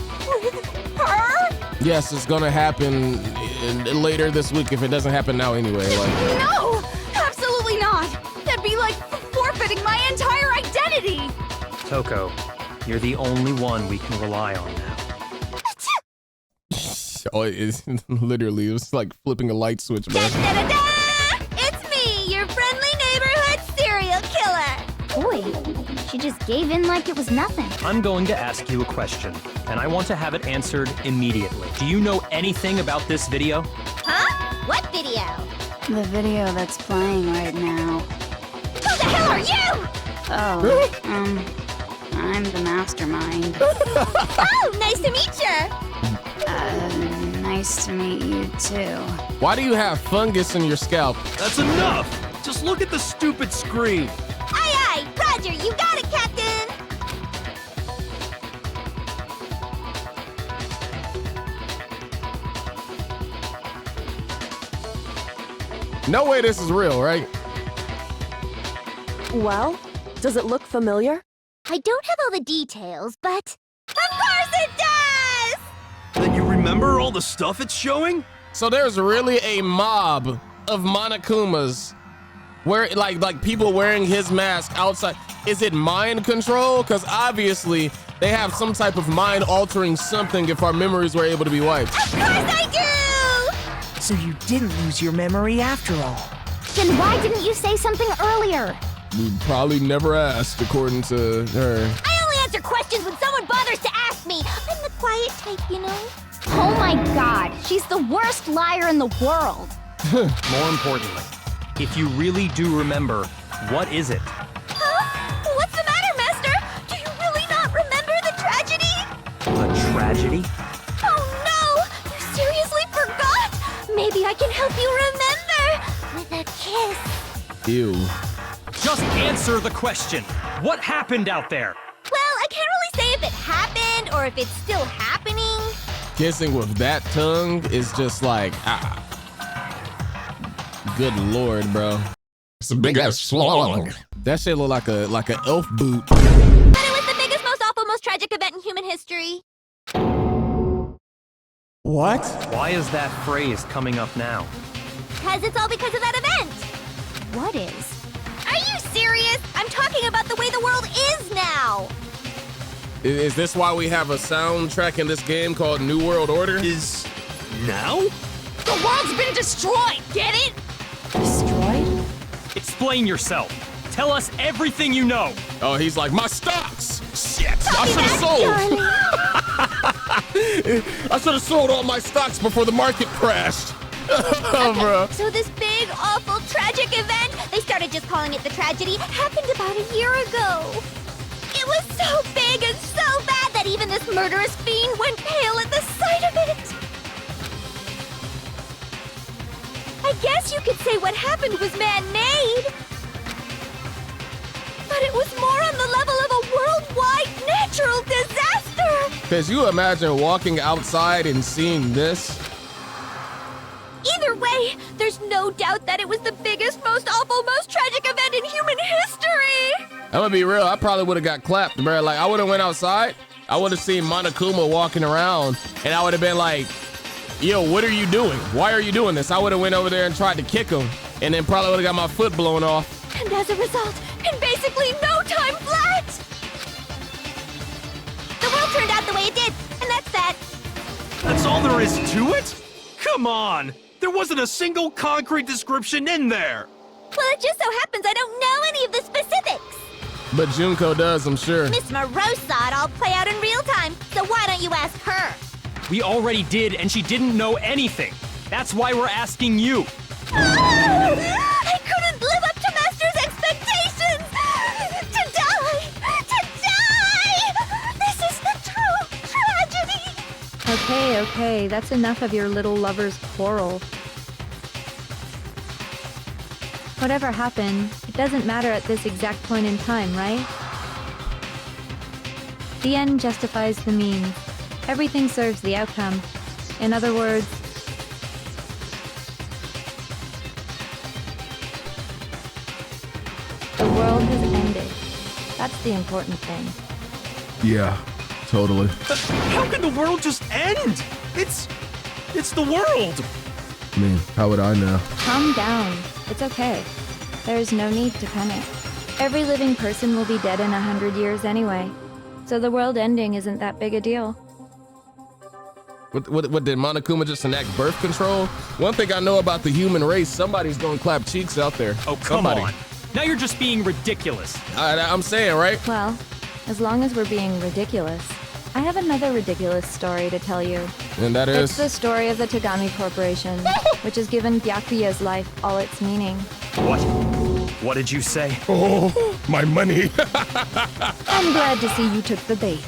her? Yes, it's gonna happen later this week if it doesn't happen now anyway. Like, No! Absolutely not! That'd be like forfeiting my entire identity! Toko, you're the only one we can rely on now. oh, it's literally, it was like flipping a light switch, man. It's me, your friendly neighborhood serial killer. Boy, she just gave in like it was nothing. I'm going to ask you a question, and I want to have it answered immediately. Do you know anything about this video? Huh? What video? The video that's playing right now. Who the hell are you? Oh, I'm the mastermind. Oh, nice to meet you. Nice to meet you too. Why do you have fungus in your scalp? That's enough! Just look at the stupid screen. Aye, aye, Roger, you got it, Captain. No way this is real, right? Well, does it look familiar? I don't have all the details, but of course it does! Then you remember all the stuff it's showing? So there's really a mob of Monokumas where like people wearing his mask outside. Is it mind control? Because obviously they have some type of mind altering something if our memories were able to be wiped. Of course I do! So you didn't lose your memory after all. Then why didn't you say something earlier? We probably never asked, according to her. I only answer questions when someone bothers to ask me. I'm the quiet type, you know? Oh my god, she's the worst liar in the world. More importantly, if you really do remember, what is it? Huh? What's the matter, Master? Do you really not remember the tragedy? A tragedy? Oh no! You seriously forgot? Maybe I can help you remember with a kiss. Ew. Just answer the question. What happened out there? Well, I can't really say if it happened or if it's still happening. Kissing with that tongue is just like, good lord, bro. It's a big ass slong. That shit look like a elf boot. But it was the biggest, most awful, most tragic event in human history. What? Why is that phrase coming up now? Because it's all because of that event. What is? Are you serious? I'm talking about the way the world is now. Is this why we have a soundtrack in this game called New World Order? Is now? The world's been destroyed, get it? Destroyed? Explain yourself. Tell us everything you know. Oh, he's like, my stocks! Shit! I should have sold! I should have sold all my stocks before the market crashed. Oh, bro. So this big, awful, tragic event, they started just calling it the tragedy, happened about a year ago. It was so big and so bad that even this murderous fiend went pale at the sight of it. I guess you could say what happened was man-made. But it was more on the level of a worldwide natural disaster. Could you imagine walking outside and seeing this? Either way, there's no doubt that it was the biggest, most awful, most tragic event in human history. I'm gonna be real, I probably would have got clapped, bro. Like, I would have went outside, I would have seen Monokuma walking around, and I would have been like, yo, what are you doing? Why are you doing this? I would have went over there and tried to kick him, and then probably would have got my foot blown off. And as a result, in basically no time flat, the world turned out the way it did, and that's that. That's all there is to it? Come on! There wasn't a single concrete description in there! Well, it just so happens I don't know any of the specifics. But Junko does, I'm sure. Miss Moreau saw it all play out in real time, so why don't you ask her? We already did, and she didn't know anything. That's why we're asking you. I couldn't live up to Master's expectations! To die! To die! This is the true tragedy! Okay, that's enough of your little lover's quarrel. Whatever happened, it doesn't matter at this exact point in time, right? The end justifies the means. Everything serves the outcome. In other words, the world has ended. That's the important thing. Yeah, totally. How can the world just end? It's the world. I mean, how would I know? Calm down. It's okay. There's no need to panic. Every living person will be dead in 100 years anyway, so the world ending isn't that big a deal. What did Monokuma just enact birth control? One thing I know about the human race, somebody's gonna clap cheeks out there. Oh, come on. Now you're just being ridiculous. I'm saying, right? Well, as long as we're being ridiculous, I have another ridiculous story to tell you. And that is? It's the story of the Togami Corporation, which has given Byakuya's life all its meaning. What? What did you say? Oh, my money. I'm glad to see you took the bait.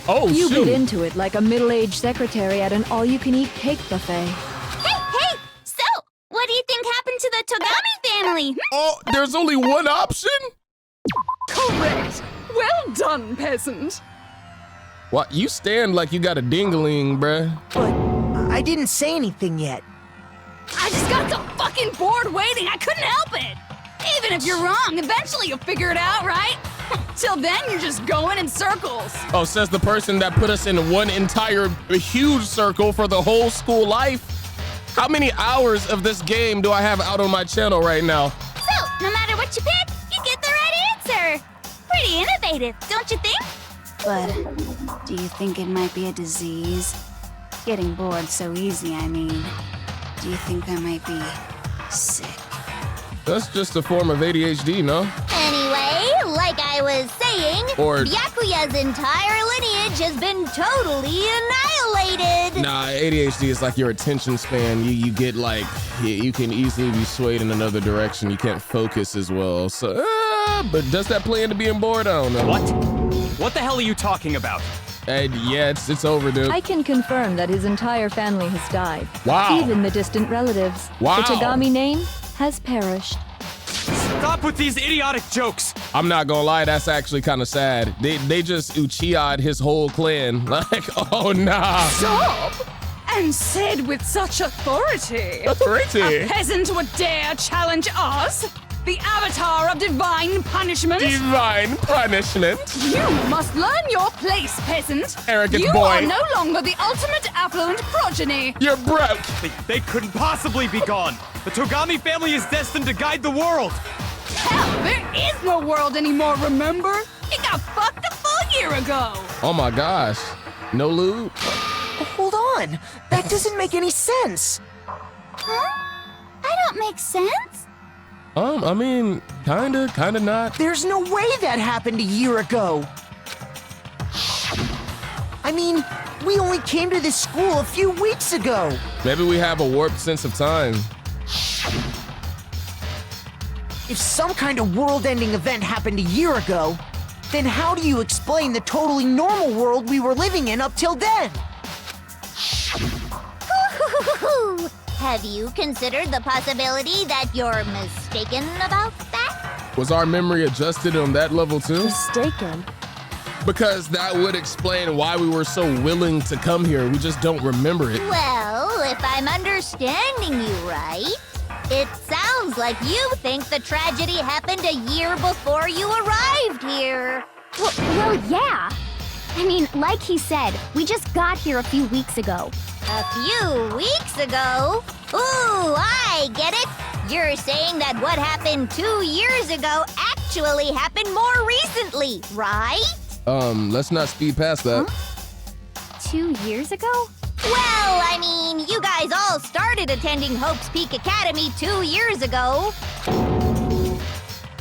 Oh, you shoot. bit into it like a middle-aged secretary at an all-you-can-eat cake buffet. Hey! So, what do you think happened to the Togami family? Oh, there's only one option? Correct! Well done, peasant! What? You stand like you got a dingling, bruh. But I didn't say anything yet. I just got so fucking bored waiting, I couldn't help it! Even if you're wrong, eventually you'll figure it out, right? Till then, you're just going in circles. Oh, says the person that put us in one entire huge circle for the whole school life. How many hours of this game do I have out on my channel right now? So, no matter what you pick, you get the right answer. Pretty innovative, don't you think? But do you think it might be a disease? Getting bored so easy, I mean. Do you think I might be sick? That's just a form of ADHD, no? Anyway, like I was saying, Byakuya's entire lineage has been totally annihilated. Nah, ADHD is like your attention span. You get like, you can easily be swayed in another direction. You can't focus as well. So, but does that play into being bored? I don't know. What? What the hell are you talking about? Yeah, it's over, dude. I can confirm that his entire family has died. Wow. Even the distant relatives. Wow. The Togami name has perished. Stop with these idiotic jokes. I'm not gonna lie, that's actually kind of sad. They just Uchiha'd his whole clan. Like, oh nah. Stop! And said with such authority. Authority? A peasant would dare challenge us? The avatar of divine punishment? Divine punishment? You must learn your place, peasant. Arrogant you boy. are no longer the ultimate affluent progeny. You're broke. They couldn't possibly be gone. The Togami family is destined to guide the world. Hell, there is no world anymore, remember? It got fucked a full year ago. Oh my gosh. No lube? Hold on. That doesn't make any sense. Huh? I don't make sense. I mean, kinda not. There's no way that happened a year ago. I mean, we only came to this school a few weeks ago. Maybe we have a warped sense of time. If some kind of world-ending event happened a year ago, then how do you explain the totally normal world we were living in up till then? Have you considered the possibility that you're mistaken about that? Was our memory adjusted on that level too? Mistaken? Because that would explain why we were so willing to come here. We just don't remember it. Well, if I'm understanding you right, it sounds like you think the tragedy happened a year before you arrived here. Well, yeah. I mean, like he said, we just got here a few weeks ago. A few weeks ago? Ooh, I get it. You're saying that what happened 2 years ago actually happened more recently, right? Let's not speed past that. Huh? 2 years ago? Well, I mean, you guys all started attending Hope's Peak Academy 2 years ago.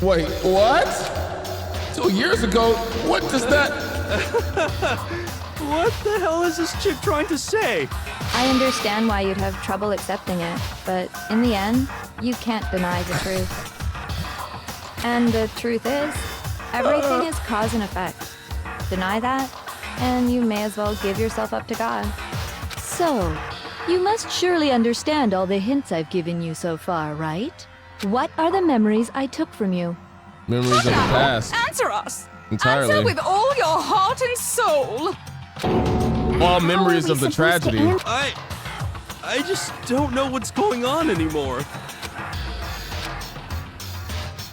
Wait, what? 2 years ago? What does that... What the hell is this chick trying to say? I understand why you'd have trouble accepting it, but in the end, you can't deny the truth. And the truth is, everything is cause and effect. Deny that, and you may as well give yourself up to God. So, you must surely understand all the hints I've given you so far, right? What are the memories I took from you? Memories of the past. Answer us! Entirely. Answer with all your heart and soul! All memories of the tragedy. I just don't know what's going on anymore.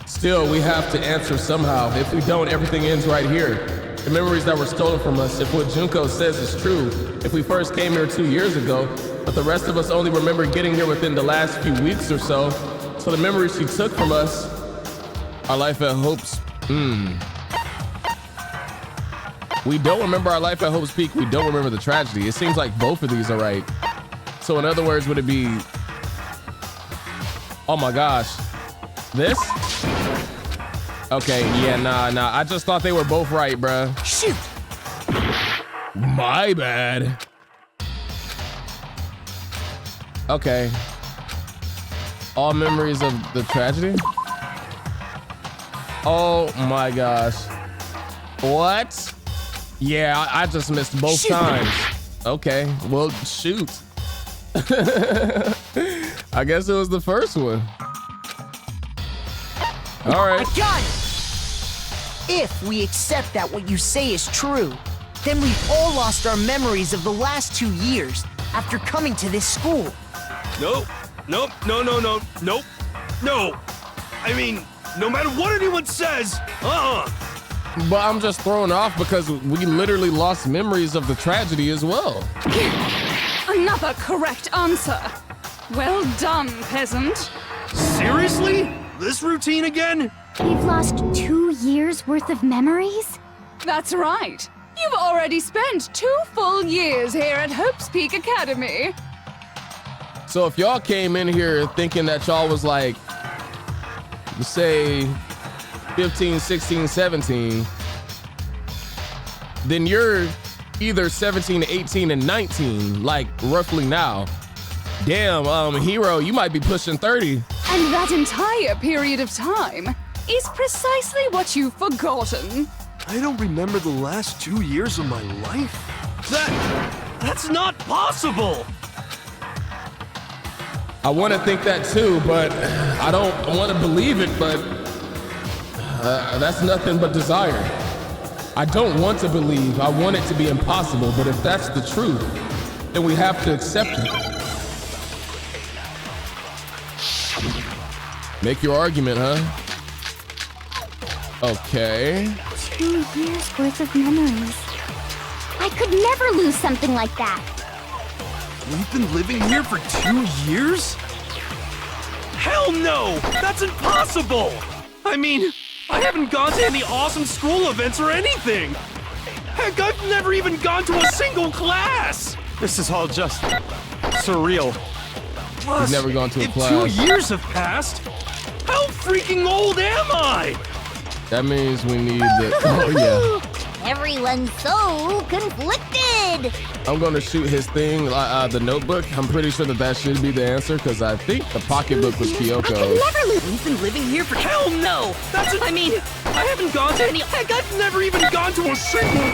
Still, we have to answer somehow. If we don't, everything ends right here. The memories that were stolen from us, if what Junko says is true, if we first came here 2 years ago, but the rest of us only remember getting here within the last few weeks or so, so the memories she took from us, our life at Hope's, We don't remember our life at Hope's Peak, we don't remember the tragedy. It seems like both of these are right. So in other words, would it be, oh my gosh, this? Okay, yeah, nah, I just thought they were both right, bruh. Shoot! My bad. Okay. All memories of the tragedy? Oh my gosh. What? Yeah, I just missed both times. Okay, well, shoot. I guess it was the first one. All right. I got it! If we accept that what you say is true, then we've all lost our memories of the last 2 years after coming to this school. Nope. No. I mean, no matter what anyone says, But I'm just thrown off because we literally lost memories of the tragedy as well. Another correct answer. Well done, peasant. Seriously? This routine again? We've lost 2 years worth of memories? That's right. You've already spent 2 full years here at Hope's Peak Academy. So if y'all came in here thinking that y'all was like, say, 15, 16, 17, then you're either 17, 18, and 19, like roughly now. Damn, Hero, you might be pushing 30. And that entire period of time is precisely what you've forgotten. I don't remember the last 2 years of my life? That's not possible! I want to think that too, but I don't want to believe it, but that's nothing but desire. I don't want to believe, I want it to be impossible, but if that's the truth, then we have to accept it. Make your argument, huh? Okay. 2 years worth of memories. I could never lose something like that. We've been living here for 2 years? Hell no! That's impossible! I mean, I haven't gone to any awesome school events or anything! Heck, I've never even gone to a single class! This is all just surreal. Plus, You've never gone to a if class. 2 years have passed, how freaking old am I? That means we need the, oh yeah. Everyone's so conflicted. I'm gonna shoot his thing, the notebook. I'm pretty sure that should be the answer, because I think the pocketbook was Kyoko's. We've been living here for hell no! I mean, I haven't gone to any. Heck, I've never even gone to a single.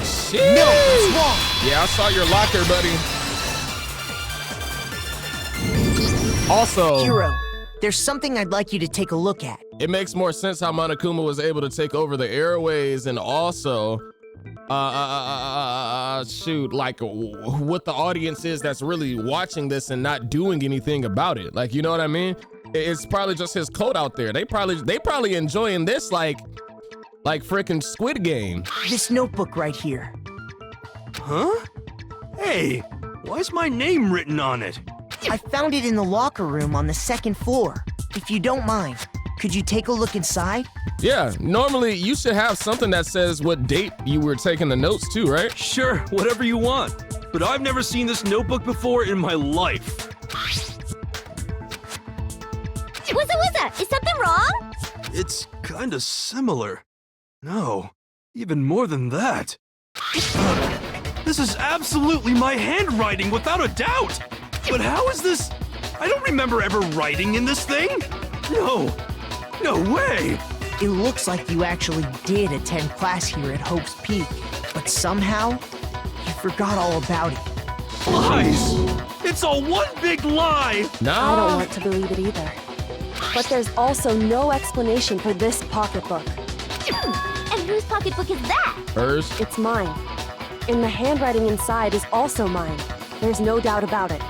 Shit! No, it's wrong. Yeah, I saw your locker, buddy. Also, Hiro, there's something I'd like you to take a look at. It makes more sense how Monokuma was able to take over the airways, and also, shoot, like what the audience is that's really watching this and not doing anything about it. Like, you know what I mean? It's probably just his code out there. They probably enjoying this like freaking Squid Game. This notebook right here. Huh? Hey, why's my name written on it? I found it in the locker room on the 2nd floor. If you don't mind, could you take a look inside? Yeah, normally you should have something that says what date you were taking the notes to, right? Sure, whatever you want. But I've never seen this notebook before in my life. Wuzza, is something wrong? It's kinda similar. No, even more than that. This is absolutely my handwriting, without a doubt! But how is this? I don't remember ever writing in this thing! No way! It looks like you actually did attend class here at Hope's Peak, but somehow, you forgot all about it. Lies! It's all one big lie! I don't want to believe it either. But there's also no explanation for this pocketbook. And whose pocketbook is that? Hers? It's mine. And the handwriting inside is also mine. There's no doubt about it.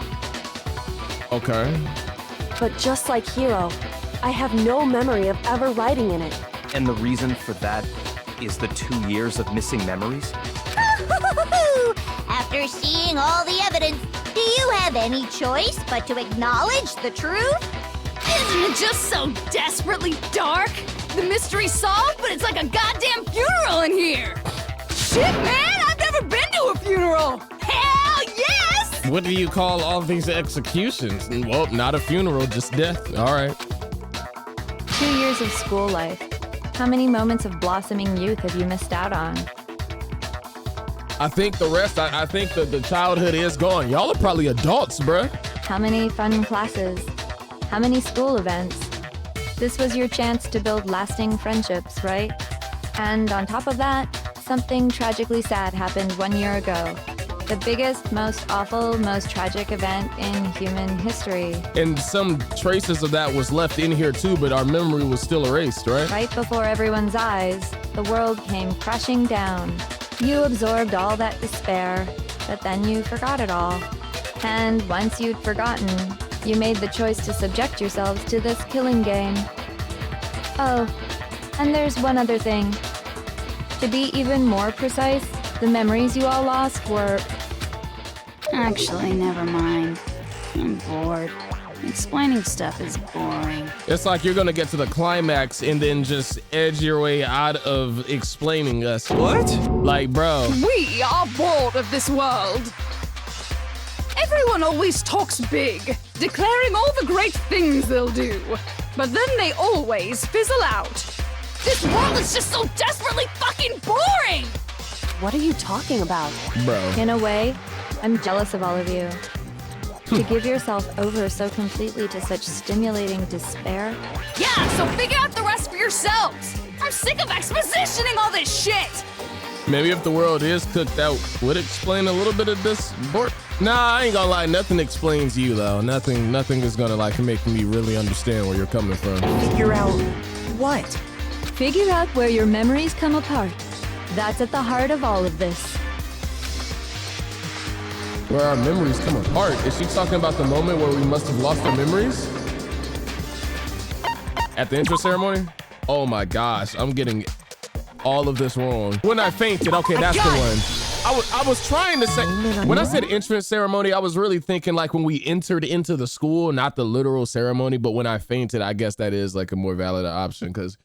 Okay. But just like Hiro, I have no memory of ever writing in it. And the reason for that is the 2 years of missing memories? After seeing all the evidence, do you have any choice but to acknowledge the truth? Isn't it just so desperately dark? The mystery's solved, but it's like a goddamn funeral in here! Shit, man! I've never been to a funeral! Hell yes! What do you call all these executions? Well, not a funeral, just death. All right. 2 years of school life. How many moments of blossoming youth have you missed out on? I think the rest, I think the childhood is gone. Y'all are probably adults, bruh. How many fun classes? How many school events? This was your chance to build lasting friendships, right? And on top of that, something tragically sad happened 1 year ago. The biggest, most awful, most tragic event in human history. And some traces of that was left in here too, but our memory was still erased, right? Right before everyone's eyes, the world came crashing down. You absorbed all that despair, but then you forgot it all. And once you'd forgotten, you made the choice to subject yourselves to this killing game. Oh, and there's one other thing. To be even more precise, the memories you all lost were... Actually, never mind. I'm bored. Explaining stuff is boring. It's like you're gonna get to the climax and then just edge your way out of explaining us. What? Like, bro. We are bored of this world. Everyone always talks big, declaring all the great things they'll do. But then they always fizzle out. This world is just so desperately fucking boring! What are you talking about? Bro. In a way, I'm jealous of all of you. To give yourself over so completely to such stimulating despair. Yeah, so figure out the rest for yourselves! I'm sick of expositioning all this shit! Maybe if the world is cooked out, would explain a little bit of this board. Nah, I ain't gonna lie, nothing explains you though. Nothing is gonna like make me really understand where you're coming from. Figure out what? Figure out where your memories come apart. That's at the heart of all of this. Where our memories come apart? Is she talking about the moment where we must have lost our memories? At the intro ceremony? Oh my gosh, I'm getting all of this wrong. When I fainted, okay, that's the one. I was trying to say, when I said entrance ceremony, I was really thinking like when we entered into the school, not the literal ceremony, but when I fainted, I guess that is like a more valid option because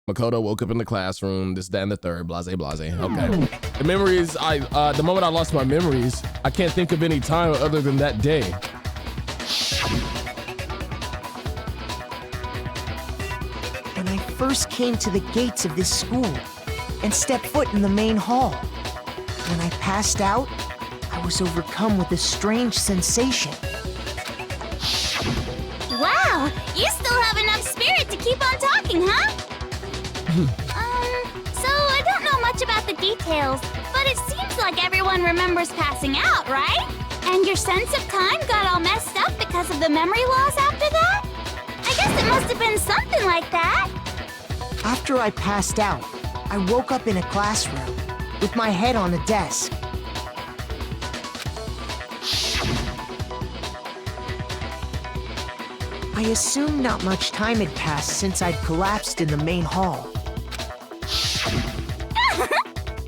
Makoto woke up in the classroom, this, that, and the third, blase, blase. Okay. The memories, the moment I lost my memories, I can't think of any time other than that day. When I first came to the gates of this school and stepped foot in the main hall, when I passed out, I was overcome with a strange sensation. Wow, you still have enough spirit to keep on talking, huh? So I don't know much about the details, but it seems like everyone remembers passing out, right? And your sense of time got all messed up because of the memory loss after that? I guess it must have been something like that. After I passed out, I woke up in a classroom with my head on a desk. I assumed not much time had passed since I'd collapsed in the main hall.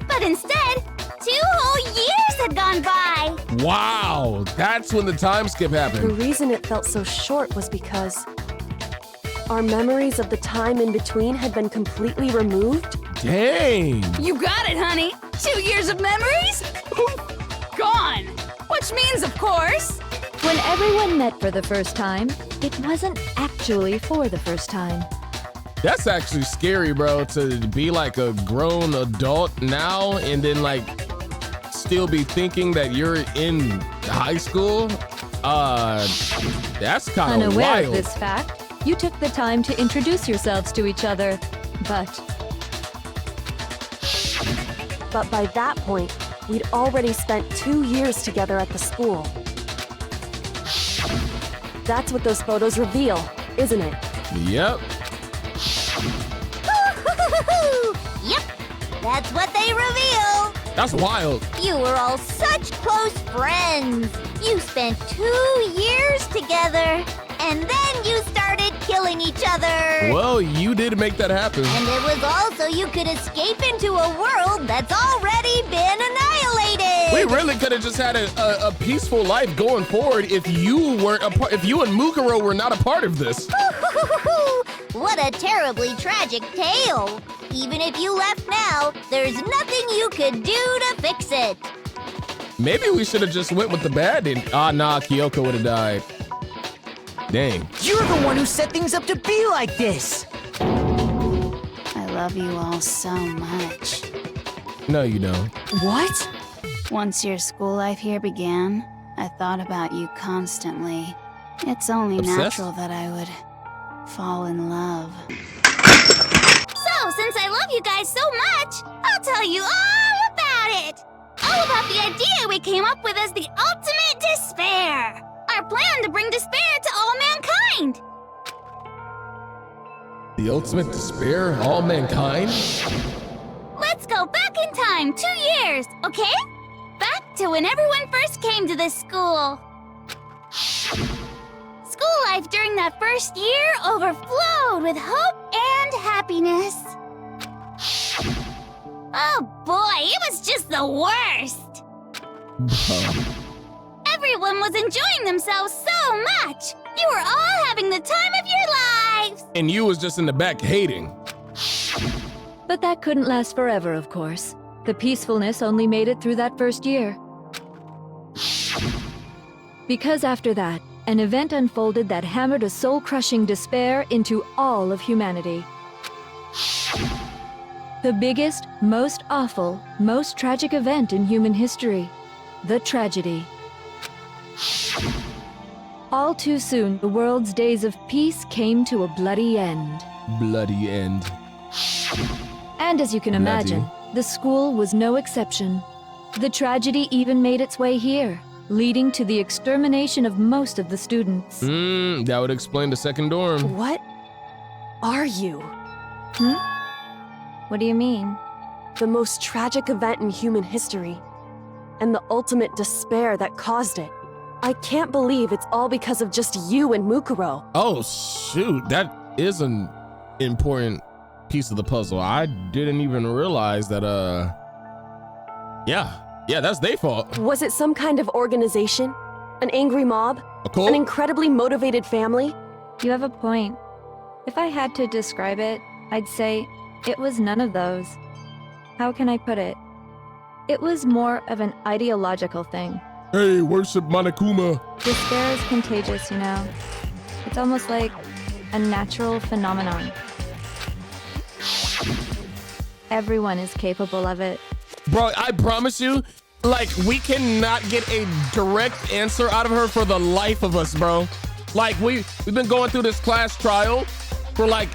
But instead, 2 whole years had gone by. Wow, that's when the time skip The happened. reason it felt so short was because our memories of the time in between had been completely removed. Dang. You got it, honey. 2 years of memories? Gone. Which means, of course... When everyone met for the first time, it wasn't actually for the first time. That's actually scary, bro, to be like a grown adult now and then like still be thinking that you're in high school? That's kind of Unaware wild. of this fact, you took the time to introduce yourselves to each other, but by that point, we'd already spent 2 years together at the school. That's what those photos reveal, isn't it? Yep. Yep, that's what they reveal. That's wild. You were all such close friends. You spent 2 years together, and then you started killing each other. Well, you did make that happen. And it was also you could escape into a world that's already been annihilated. We really could have just had a peaceful life going forward if you weren't a part. If you and Mukuro were not a part of this. What a terribly tragic tale. Even if you left now, there's nothing you could do to fix it. Maybe we should have just went with the bad end. Nah, Kyoko would have died. Dang. You're the one who set things up to be like this. I love you all so much. No, you don't. What? Once your school life here began, I thought about you constantly. It's only Obsessed? natural that I would fall in love. So, since I love you guys so much, I'll tell you all about it. All about the idea we came up with as the ultimate despair. Our plan to bring despair to all mankind. The ultimate despair, all mankind? Let's go back in time 2 years, okay? Back to when everyone first came to this school. School life during that first year overflowed with hope and happiness. Oh boy, it was just the worst. Everyone was enjoying themselves so much. You were all having the time of your lives. And you was just in the back hating. But that couldn't last forever, of course. The peacefulness only made it through that first year. Because after that, an event unfolded that hammered a soul-crushing despair into all of humanity. The biggest, most awful, most tragic event in human history. The tragedy. All too soon, the world's days of peace came to a bloody end. Bloody end. And as you can imagine, the school was no exception. The tragedy even made its way here, leading to the extermination of most of the students. That would explain the second dorm. What are you? What do you mean? The most tragic event in human history, and the ultimate despair that caused it. I can't believe it's all because of just you and Mukuro. Oh, shoot. That is an important piece of the puzzle. I didn't even realize that, Yeah, that's their fault. Was it some kind of organization? An angry mob? A cult? An incredibly motivated family? You have a point. If I had to describe it, I'd say it was none of those. How can I put it? It was more of an ideological thing. Hey, worship Monokuma. Despair is contagious, you know. It's almost like a natural phenomenon. Everyone is capable of it. Bro, I promise you, like, we cannot get a direct answer out of her for the life of us, bro. Like, we've been going through this class trial for like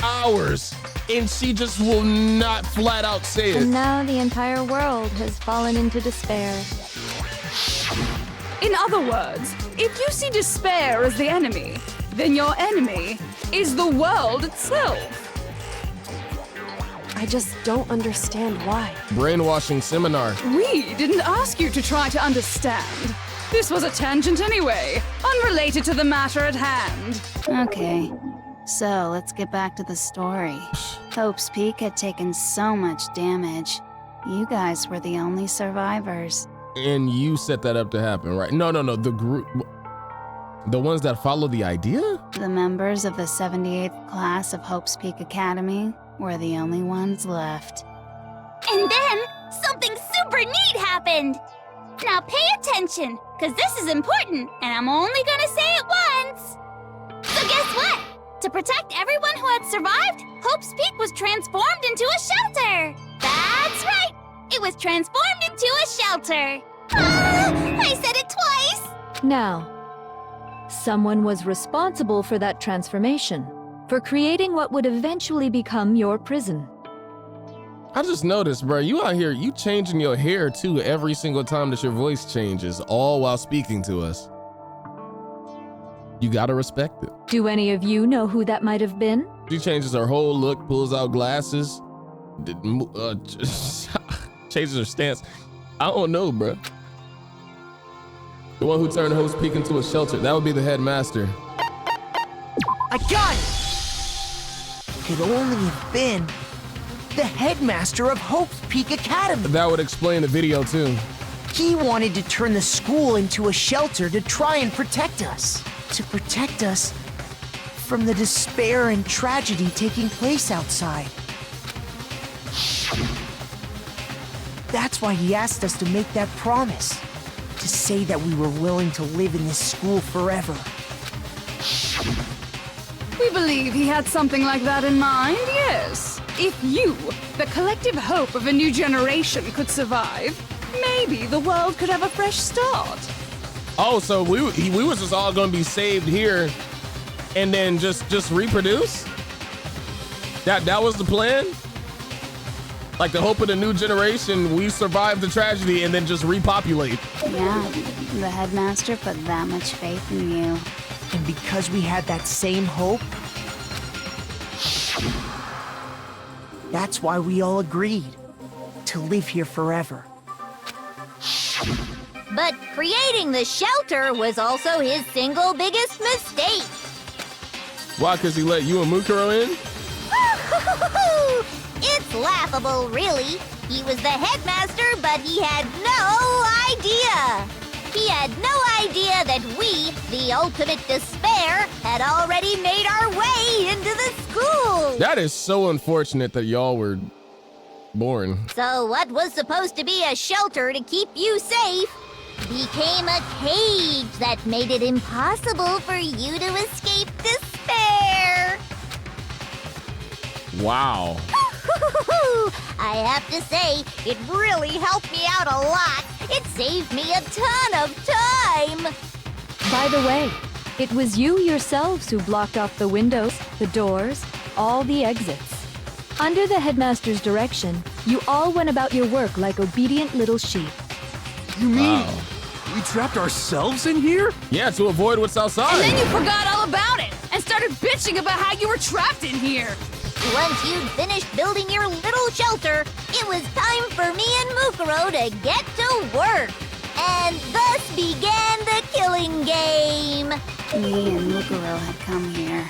hours, and she just will not flat out say it. And now the entire world has fallen into despair. In other words, if you see despair as the enemy, then your enemy is the world itself. I just don't understand why. Brainwashing seminar. We didn't ask you to try to understand. This was a tangent anyway, unrelated to the matter at hand. Okay, so let's get back to the story. Hope's Peak had taken so much damage. You guys were the only survivors. And you set that up to happen, right? No, the group. The ones that follow the idea? The members of the 78th class of Hope's Peak Academy were the only ones left. And then, something super neat happened. Now pay attention, because this is important, and I'm only gonna say it once. So guess what? To protect everyone who had survived, Hope's Peak was transformed into a shelter. That's right. It was transformed into to a shelter. I said it twice. Now, someone was responsible for that transformation, for creating what would eventually become your prison. I just noticed, bro, you out here, you changing your hair too every single time that your voice changes, all while speaking to us. You gotta respect it. Do any of you know who that might have been? She changes her whole look, pulls out glasses, changes her stance. I don't know, bro. The one who turned Host Peak into a shelter, that would be the headmaster. I got it! Could only have been the headmaster of Hope's Peak Academy. That would explain the video too. He wanted to turn the school into a shelter to try and protect us. To protect us from the despair and tragedy taking place outside. That's why he asked us to make that promise. To say that we were willing to live in this school forever. We believe he had something like that in mind, yes. If you, the collective hope of a new generation, could survive, maybe the world could have a fresh start. Oh, so we was just all gonna be saved here and then just reproduce? That was the plan? Like the hope of the new generation, we survive the tragedy and then just repopulate. Yeah, the headmaster put that much faith in you. And because we had that same hope, that's why we all agreed to live here forever. But creating the shelter was also his single biggest mistake. Why? Cause he let you and Mukuro in? It's laughable, really. He was the headmaster, but he had no idea. He had no idea that we, the ultimate despair, had already made our way into the school. That is so unfortunate that y'all were born. So what was supposed to be a shelter to keep you safe became a cage that made it impossible for you to escape despair. Wow. I have to say, it really helped me out a lot. It saved me a ton of time. By the way, it was you yourselves who blocked off the windows, the doors, all the exits. Under the headmaster's direction, you all went about your work like obedient little sheep. You mean we trapped ourselves in here? Yeah, to avoid what's outside. And then you forgot all about it and started bitching about how you were trapped in here. Once you'd finished building your little shelter, it was time for me and Mukuro to get to work. And thus began the killing game. Me and Mukuro had come here,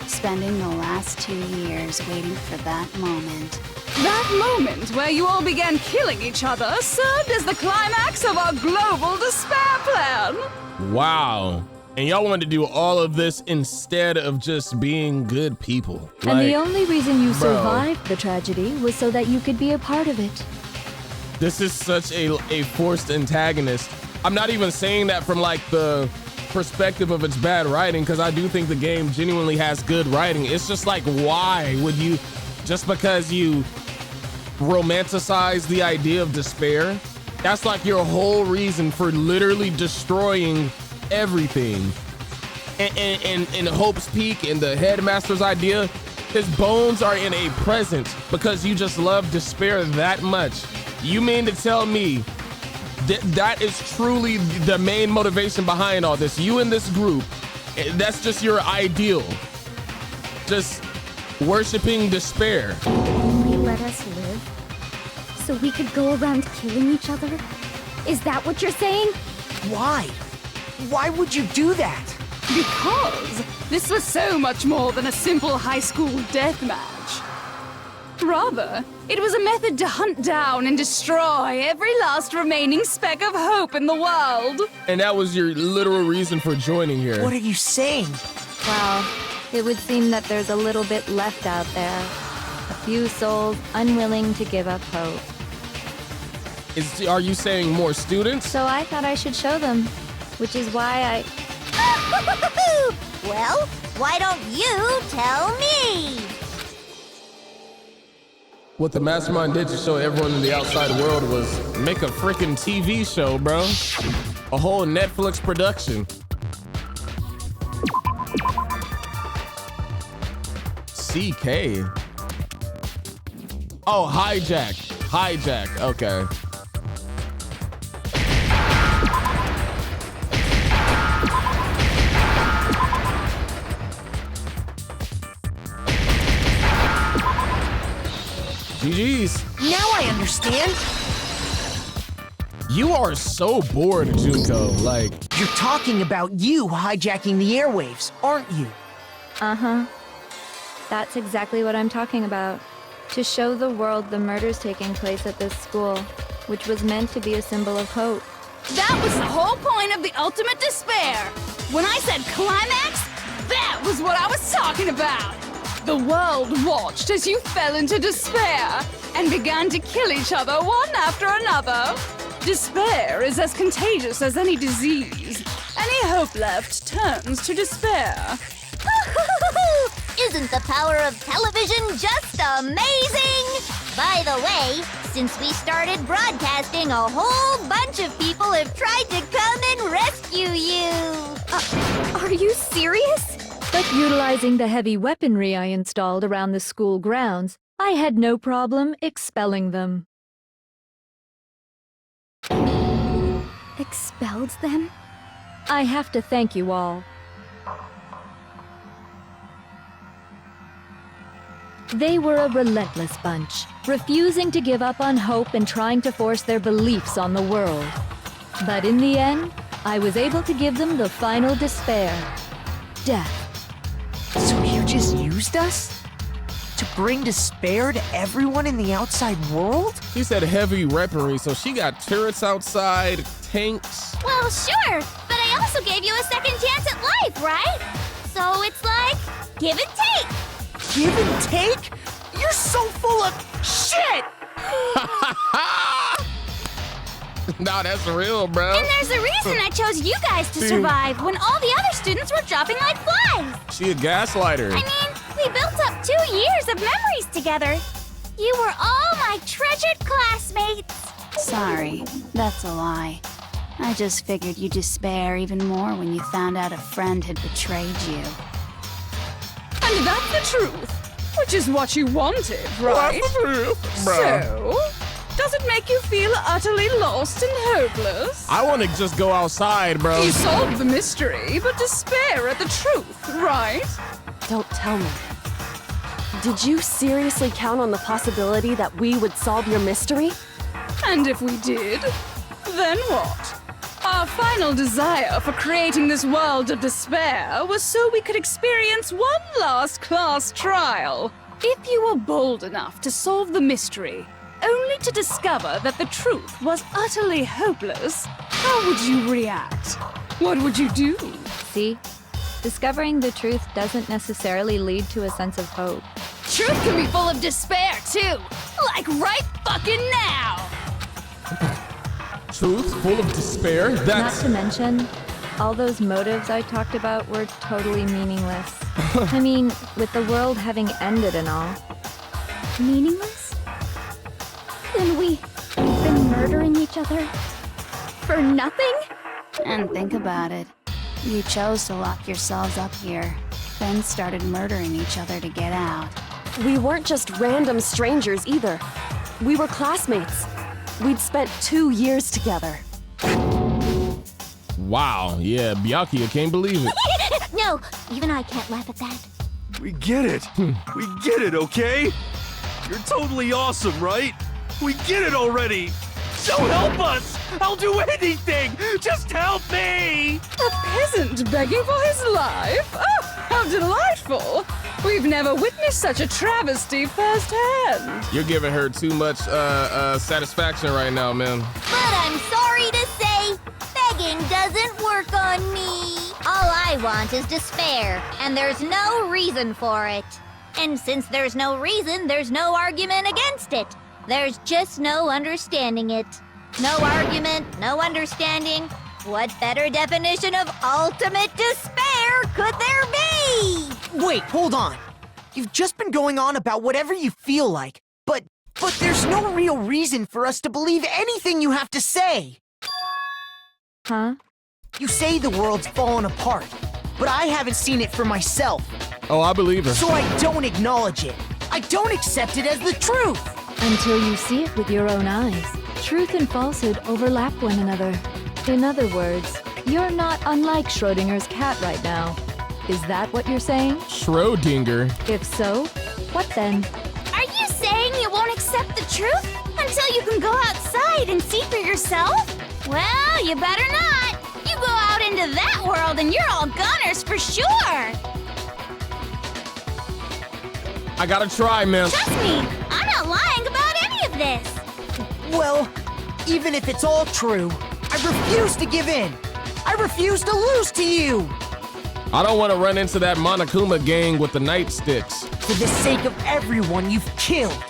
spending the last 2 years waiting for that moment. That moment where you all began killing each other served as the climax of our global despair plan. Wow. And y'all wanted to do all of this instead of just being good people. And the only reason you survived the tragedy was so that you could be a part of it. This is such a forced antagonist. I'm not even saying that from like the perspective of its bad writing, because I do think the game genuinely has good writing. It's just like, why would you, just because you romanticize the idea of despair, that's like your whole reason for literally destroying everything. And Hope's Peak and the headmaster's idea, his bones are in a present because you just love despair that much. You mean to tell me that is truly the main motivation behind all this? You and this group, that's just your ideal, just worshiping despair. Only let us live so we could go around killing each other? Is that what you're saying? Why? Why would you do that? Because this was so much more than a simple high school death match. Rather, it was a method to hunt down and destroy every last remaining speck of hope in the world. And that was your literal reason for joining here. What are you saying? Well, it would seem that there's a little bit left out there. A few souls unwilling to give up hope. Are you saying more students? So I thought I should show them, which is why Well, why don't you tell me? What the mastermind did to show everyone in the outside world was make a freaking TV show, bro. A whole Netflix production. CK. Oh, hijack. Hijack. Okay. GG's. Now I understand. You are so bored, Junko. Like, you're talking about you hijacking the airwaves, aren't you? Uh-huh. That's exactly what I'm talking about. To show the world the murders taking place at this school, which was meant to be a symbol of hope. That was the whole point of the ultimate despair. When I said climax, that was what I was talking about. The world watched as you fell into despair and began to kill each other one after another. Despair is as contagious as any disease. Any hope left turns to despair. Isn't the power of television just amazing? By the way, since we started broadcasting, a whole bunch of people have tried to come and rescue you. Are you serious? But utilizing the heavy weaponry I installed around the school grounds, I had no problem expelling them. Expelled them? I have to thank you all. They were a relentless bunch, refusing to give up on hope and trying to force their beliefs on the world. But in the end, I was able to give them the final despair. Death. So you just used us? To bring despair to everyone in the outside world? she said heavy weaponry, so she got turrets outside, tanks. Well, sure, but I also gave you a second chance at life, right? So it's like, give and take. Give and take? You're so full of shit! Nah, that's real, bro. And there's a reason I chose you guys to survive when all the other students were dropping like flies. She a gaslighter. I mean, we built up 2 years of memories together. You were all my treasured classmates. Sorry, that's a lie. I just figured you'd despair even more when you found out a friend had betrayed you. And that's the truth, which is what you wanted, right? That's the truth, bro. So, does it make you feel utterly lost and hopeless? I want to just go outside, bro. You solved the mystery, but despair at the truth, right? Don't tell me. Did you seriously count on the possibility that we would solve your mystery? And if we did, then what? Our final desire for creating this world of despair was so we could experience one last class trial. If you were bold enough to solve the mystery, only to discover that the truth was utterly hopeless, how would you react? What would you do? See? Discovering the truth doesn't necessarily lead to a sense of hope. Truth can be full of despair, too. Like right fucking now. Truth full of despair? Not to mention, all those motives I talked about were totally meaningless. I mean, with the world having ended and all. Meaningless? Then we've been murdering each other for nothing? And think about it. You chose to lock yourselves up here, then started murdering each other to get out. We weren't just random strangers either. We were classmates. We'd spent 2 years together. Wow, yeah, Byakuya, I can't believe it. No, even I can't laugh at that. We get it. We get it, okay? You're totally awesome, right? We get it already. So help us! I'll do anything! Just help me! A peasant begging for his life? Oh, how delightful! We've never witnessed such a travesty firsthand. You're giving her too much satisfaction right now, man. But I'm sorry to say, begging doesn't work on me. All I want is despair, and there's no reason for it. And since there's no reason, there's no argument against it. There's just no understanding it. No argument, no understanding. What better definition of ultimate despair could there be? Wait, hold on. You've just been going on about whatever you feel like, but But there's no real reason for us to believe anything you have to say. Huh? You say the world's fallen apart, but I haven't seen it for myself. Oh, I believe her. So I don't acknowledge it. I don't accept it as the truth. Until you see it with your own eyes. Truth and falsehood overlap one another. In other words, you're not unlike Schrodinger's cat right now. Is that what you're saying? Schrodinger? If so, what then? Are you saying you won't accept the truth until you can go outside and see for yourself? Well, you better not. You go out into that world and you're all gunners for sure. I gotta try, man. Trust me, I'm not lying about any of this. Well, even if it's all true, I refuse to give in. I refuse to lose to you. I don't want to run into that Monokuma gang with the nightsticks. For the sake of everyone you've killed.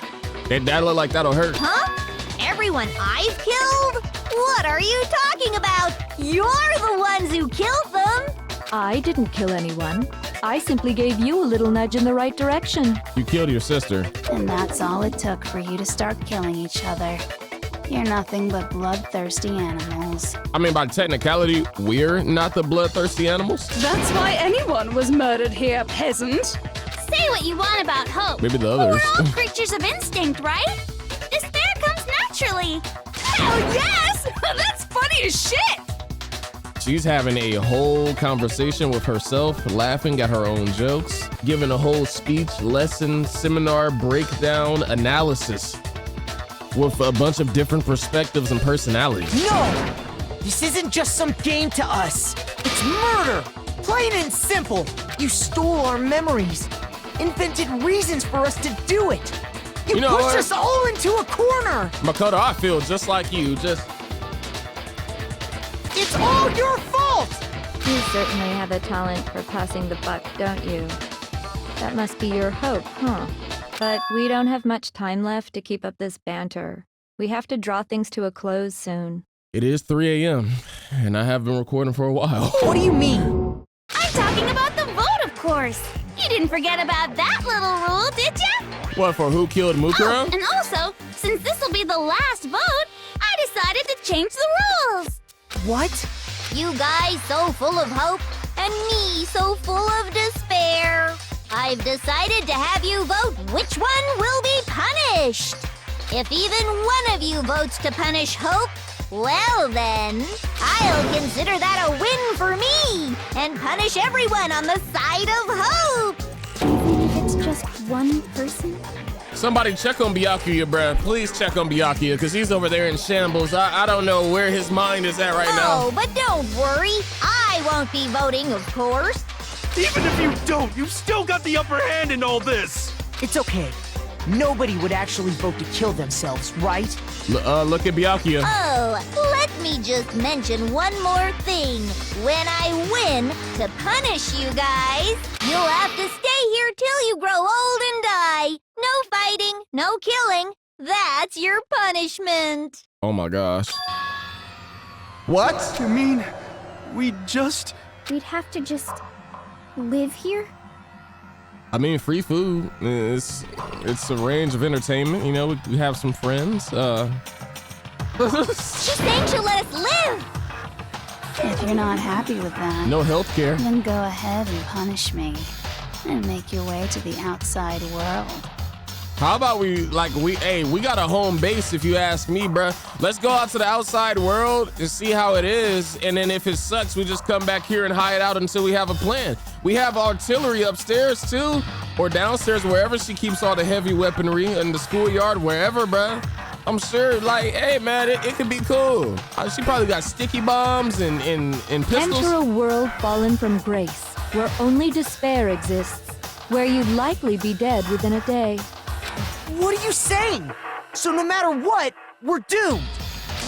That look like that'll hurt. Huh? Everyone I've killed? What are you talking about? You're the ones who killed them! I didn't kill anyone. I simply gave you a little nudge in the right direction. You killed your sister. And that's all it took for you to start killing each other. You're nothing but bloodthirsty animals. I mean, by technicality, we're not the bloodthirsty animals. That's why anyone was murdered here, peasant. Say what you want about hope. Maybe the But others. we're all creatures of instinct, right? Despair comes naturally. Hell yes! That's funny as shit! She's having a whole conversation with herself, laughing at her own jokes, giving a whole speech, lesson, seminar, breakdown, analysis with a bunch of different perspectives and personalities. No! This isn't just some game to us. It's murder! Plain and simple. You stole our memories. Invented reasons for us to do it. You know pushed what? us all into a corner. Makoto, I feel just like you. It's all your fault! You certainly have a talent for passing the buck, don't you? That must be your hope, huh? But we don't have much time left to keep up this banter. We have to draw things to a close soon. It is 3 a.m., and I have been recording for a while. What do you mean? I'm talking about the vote, of course. You didn't forget about that little rule, did you? What, for who killed Mukuro? Oh, and also, since this will be the last vote, I decided to change the rules. What? You guys so full of hope, and me so full of despair. I've decided to have you vote which one will be punished. If even one of you votes to punish Hope, well then, I'll consider that a win for me and punish everyone on the side of Hope. Even if it's just one person? Somebody check on Byakuya, bruh. Please check on Byakuya, because he's over there in shambles. I don't know where his mind is at right now. Oh, but don't worry. I won't be voting, of course. Even if you don't, you've still got the upper hand in all this. It's okay. Nobody would actually vote to kill themselves, right? Look at Byakuya. Oh, let me just mention one more thing. When I win to punish you guys, you'll have to stay here till you grow old and die. No fighting, no killing. That's your punishment. Oh my gosh. What? You mean we'd have to just live here? I mean, free food. It's a range of entertainment. You know, we have some friends. She's saying she'll let us live. If you're not happy with that, No health care. then go ahead and punish me and make your way to the outside world. How about we got a home base if you ask me, bruh. Let's go out to the outside world and see how it is. And then if it sucks, we just come back here and hide out until we have a plan. We have artillery upstairs too, or downstairs, wherever she keeps all the heavy weaponry in the schoolyard, wherever, bruh. I'm sure, like, hey man, it could be cool. She probably got sticky bombs and pistols. Enter a world fallen from grace, where only despair exists, where you'd likely be dead within a day. What are you saying? So no matter what, we're doomed.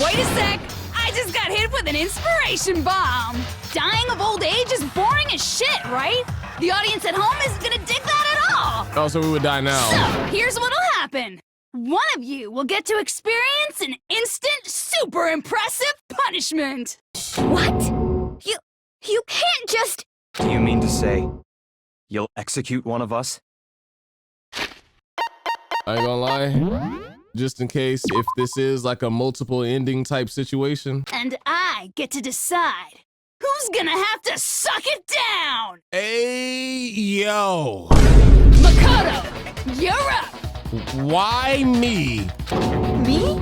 Wait a sec! I just got hit with an inspiration bomb! Dying of old age is boring as shit, right? The audience at home isn't gonna dig that at all! Oh, so we would die now. So, here's what'll happen. One of you will get to experience an instant, super impressive punishment! What? You can't just... Do you mean to say you'll execute one of us? I ain't gonna lie. just in case if this is like a multiple ending type situation. And I get to decide who's gonna have to suck it down. Hey, yo. Makoto, you're up. Why me? Me?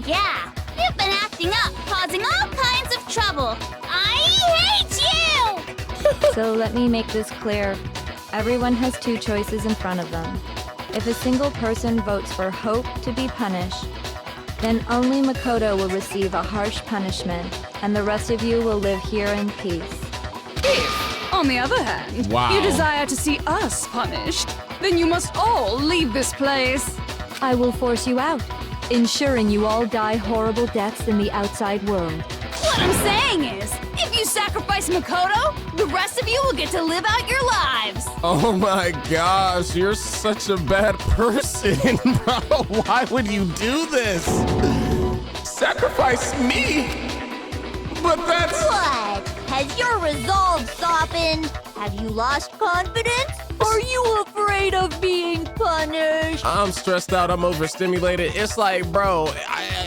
Yeah, you've been acting up, causing all kinds of trouble. I hate you! So let me make this clear. Everyone has two choices in front of them. If a single person votes for Hope to be punished, then only Makoto will receive a harsh punishment, and the rest of you will live here in peace. If, on the other hand, Wow. you desire to see us punished, then you must all leave this place. I will force you out, ensuring you all die horrible deaths in the outside world. What I'm saying is, if you sacrifice Makoto, the rest of you will get to live out your lives. Oh my gosh, you're such a bad person, bro. Why would you do this? Sacrifice me? But that's... What? Has your resolve softened? Have you lost confidence? Are you afraid of being punished? I'm stressed out, I'm overstimulated. It's like, bro,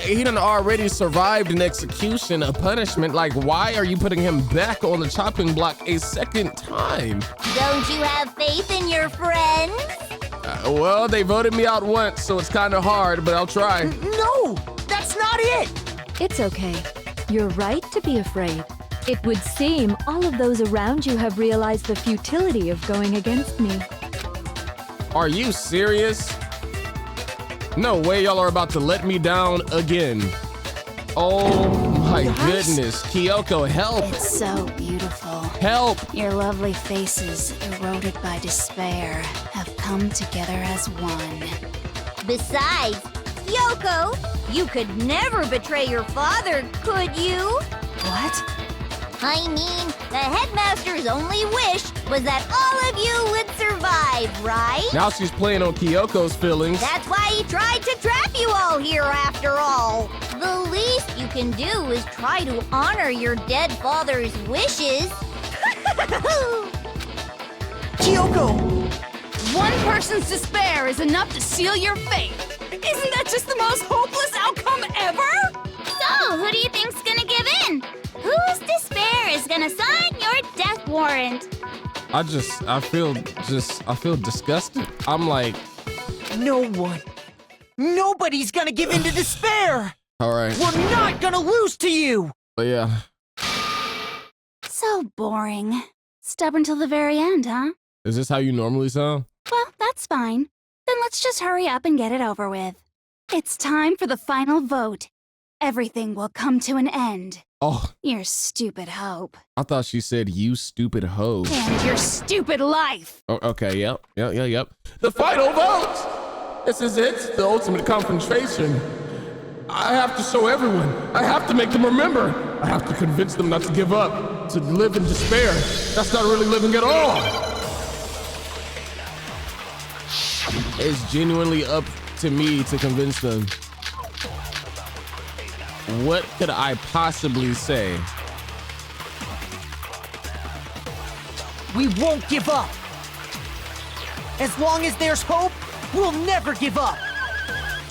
he done already survived an execution, a punishment. Like, why are you putting him back on the chopping block a second time? Don't you have faith in your friends? Well, they voted me out once, so it's kind of hard, but I'll try. No, that's not it. It's okay. You're right to be afraid. It would seem all of those around you have realized the futility of going against me. Are you serious? No way y'all are about to let me down again. Oh my goodness. Kyoko, help. It's so beautiful. Help. Your lovely faces, eroded by despair, have come together as one. Besides, Kyoko, you could never betray your father, could you? What? I mean, the headmaster's only wish was that all of you would survive, right? Now she's playing on Kyoko's feelings. That's why he tried to trap you all here after all. The least you can do is try to honor your dead father's wishes. Kyoko! One person's despair is enough to seal your fate. Isn't that just the most hopeless outcome ever? So, who do you think's gonna give in? Whose despair is gonna sign your death warrant? I feel disgusted. I'm like, No one. Nobody's gonna give in to despair. all right. We're not gonna lose to you. But yeah. So boring. Stubborn till the very end, huh? Is this how you normally sound? Well, that's fine. Then let's just hurry up and get it over with. It's time for the final vote. Everything will come to an end. Oh, Your stupid hope. I thought she said you stupid hoe. And your stupid life. Oh, okay, yep. The final vote! This is it, the ultimate confrontation. I have to show everyone. I have to make them remember. I have to convince them not to give up, to live in despair. That's not really living at all. It's genuinely up to me to convince them. What could I possibly say? We won't give up. As long as there's hope, we'll never give up.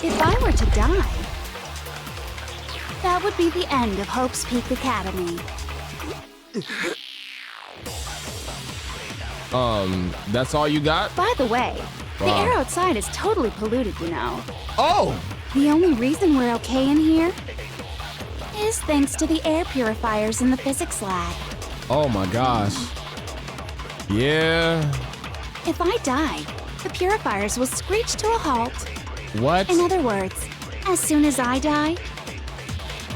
If I were to die, that would be the end of Hope's Peak Academy. That's all you got? By the way, the Wow. air outside is totally polluted, you know. Oh! The only reason we're okay in here is thanks to the air purifiers in the physics lab. Oh my gosh. Yeah. If I die, the purifiers will screech to a halt. What? In other words, as soon as I die,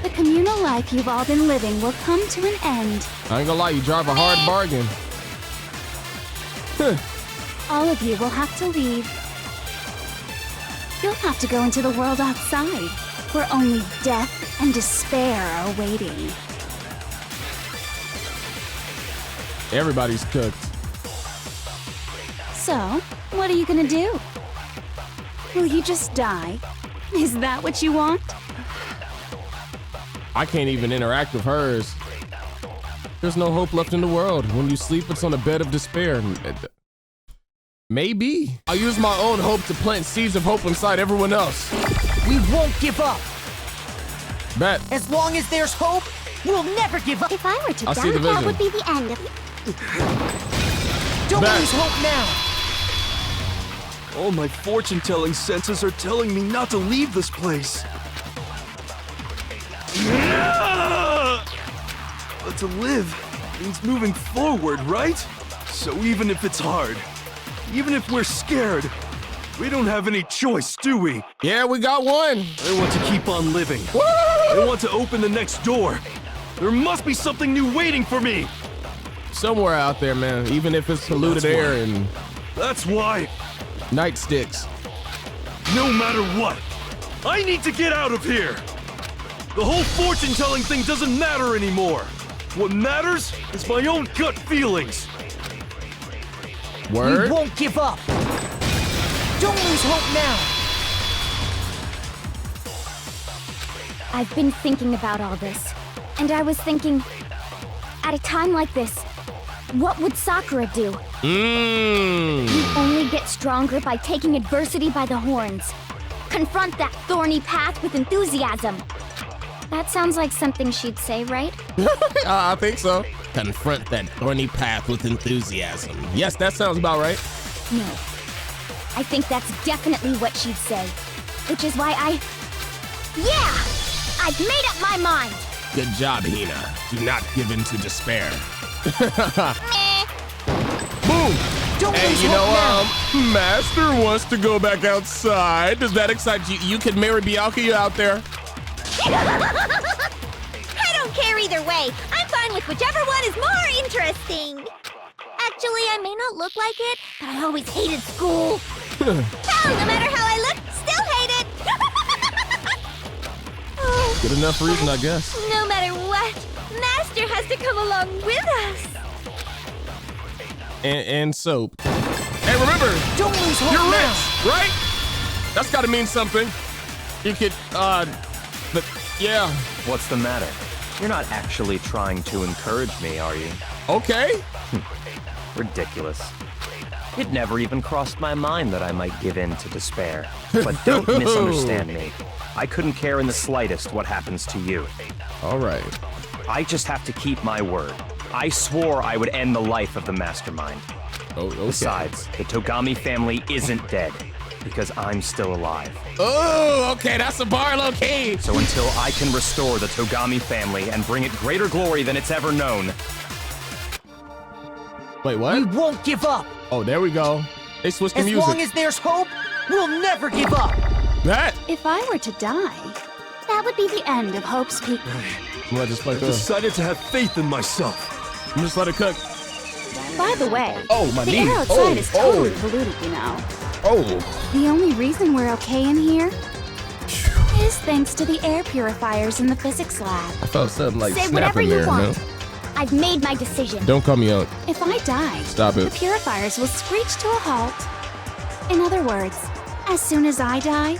the communal life you've all been living will come to an end. I ain't gonna lie, you drive a hard bargain. All of you will have to leave. You'll have to go into the world outside, where only death and despair are waiting. Everybody's cooked. So, what are you gonna do? Will you just die? Is that what you want? I can't even interact with hers. There's no hope left in the world. When you sleep, it's on a bed of despair. Maybe. I'll use my own hope to plant seeds of hope inside everyone else. We won't give up. Bet. As long as there's hope, we'll never give up. If I were to I see die, the that vision. would be the end of... Don't Bet. lose hope now. All my fortune-telling senses are telling me not to leave this place. But to live means moving forward, right? So even if it's hard, even if we're scared, we don't have any choice, do we? Yeah, we got one. I want to keep on living. I want to open the next door. There must be something new waiting for me. Somewhere out there, man. Even if it's polluted That's air why. and That's why. nightsticks. No matter what, I need to get out of here. The whole fortune-telling thing doesn't matter anymore. What matters is my own gut feelings. Word? We won't give up. Don't lose hope now. I've been thinking about all this, and I was thinking, at a time like this, what would Sakura do? You only get stronger by taking adversity by the horns. Confront that thorny path with enthusiasm. That sounds like something she'd say, right? I think so. Confront that thorny path with enthusiasm. Yes, that sounds about right. No. I think that's definitely what she'd say. Which is why Yeah! I've made up my mind! Good job, Hina. Do not give in to despair. Boom! Don't Hey, lose you know, hope now. Master wants to go back outside. Does that excite you? You could marry Byakuya out there. I don't care either way. I'm fine with whichever one is more interesting. Actually, I may not look like it, but I always hated school. Hell, no matter how I look, still hate it. Oh, Good enough reason, I guess. no matter what, Master has to come along with us. And soap. Hey, remember, Don't lose hope you're now. rich, right? That's got to mean something. You could, but yeah. What's the matter? You're not actually trying to encourage me, are you? Okay. Ridiculous. It never even crossed my mind that I might give in to despair. But don't misunderstand me. I couldn't care in the slightest what happens to you. All right. I just have to keep my word. I swore I would end the life of the mastermind. Oh, okay. Besides, the Togami family isn't dead, because I'm still alive. Oh, okay, that's a bar low key. So until I can restore the Togami family and bring it greater glory than it's ever known. Wait, what? We won't give up. Oh, there we go. They switched the As music. long as there's hope, we'll never give up. That. If I were to die, that would be the end of Hope's Peak. I'm gonna just play I through. decided to have faith in myself. I'm just let it cook. By the way, Oh, my the knee. air outside is totally polluted, you know. Oh. The only reason we're okay in here is thanks to the air purifiers in the physics lab. I felt something like Say whatever snapping you there. want. No? I've made my decision. Don't call me out. If I die, Stop it. the purifiers will screech to a halt. In other words, as soon as I die,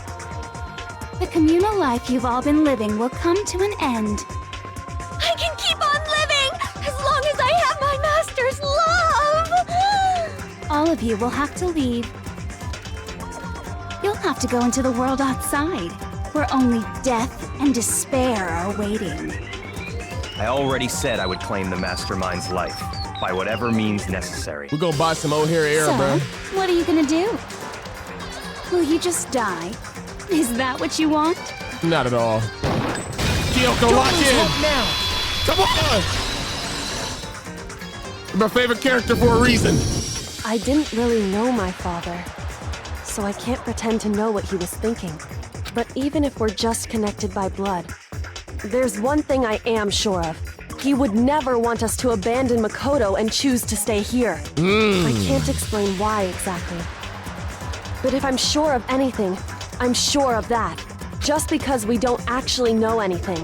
the communal life you've all been living will come to an end. I can keep on living as long as I have my master's love. All of you will have to leave. You'll have to go into the world outside, where only death and despair are waiting. I already said I would claim the mastermind's life, by whatever means necessary. We're gonna buy some O'Hare air, So, bro. what are you gonna do? Will you just die? Is that what you want? Not at all. Kyoko, lock in. Now. Come on. You're my favorite character for a reason. I didn't really know my father, so I can't pretend to know what he was thinking. But even if we're just connected by blood, there's one thing I am sure of. He would never want us to abandon Makoto and choose to stay here. I can't explain why exactly. But if I'm sure of anything, I'm sure of that. Just because we don't actually know anything.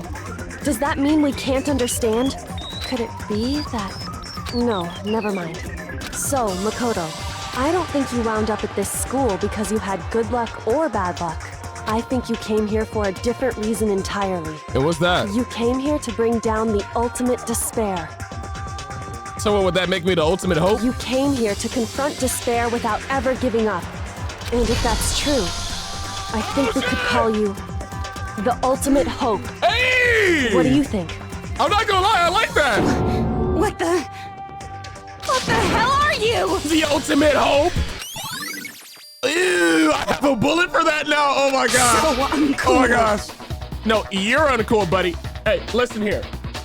Does that mean we can't understand? Could it be that... No, never mind. So, Makoto, I don't think you wound up at this school because you had good luck or bad luck. I think you came here for a different reason entirely. And what's that? You came here to bring down the ultimate despair. So what would that make me the ultimate hope? You came here to confront despair without ever giving up. And if that's true, I think we could call you The ultimate hope. Hey! What do you think? I'm not gonna lie, I like that. What the hell are you? The ultimate hope. Ew, I have a bullet for that now. Oh my god. So uncool. Oh my gosh. No, you're uncool, buddy. Hey, listen here.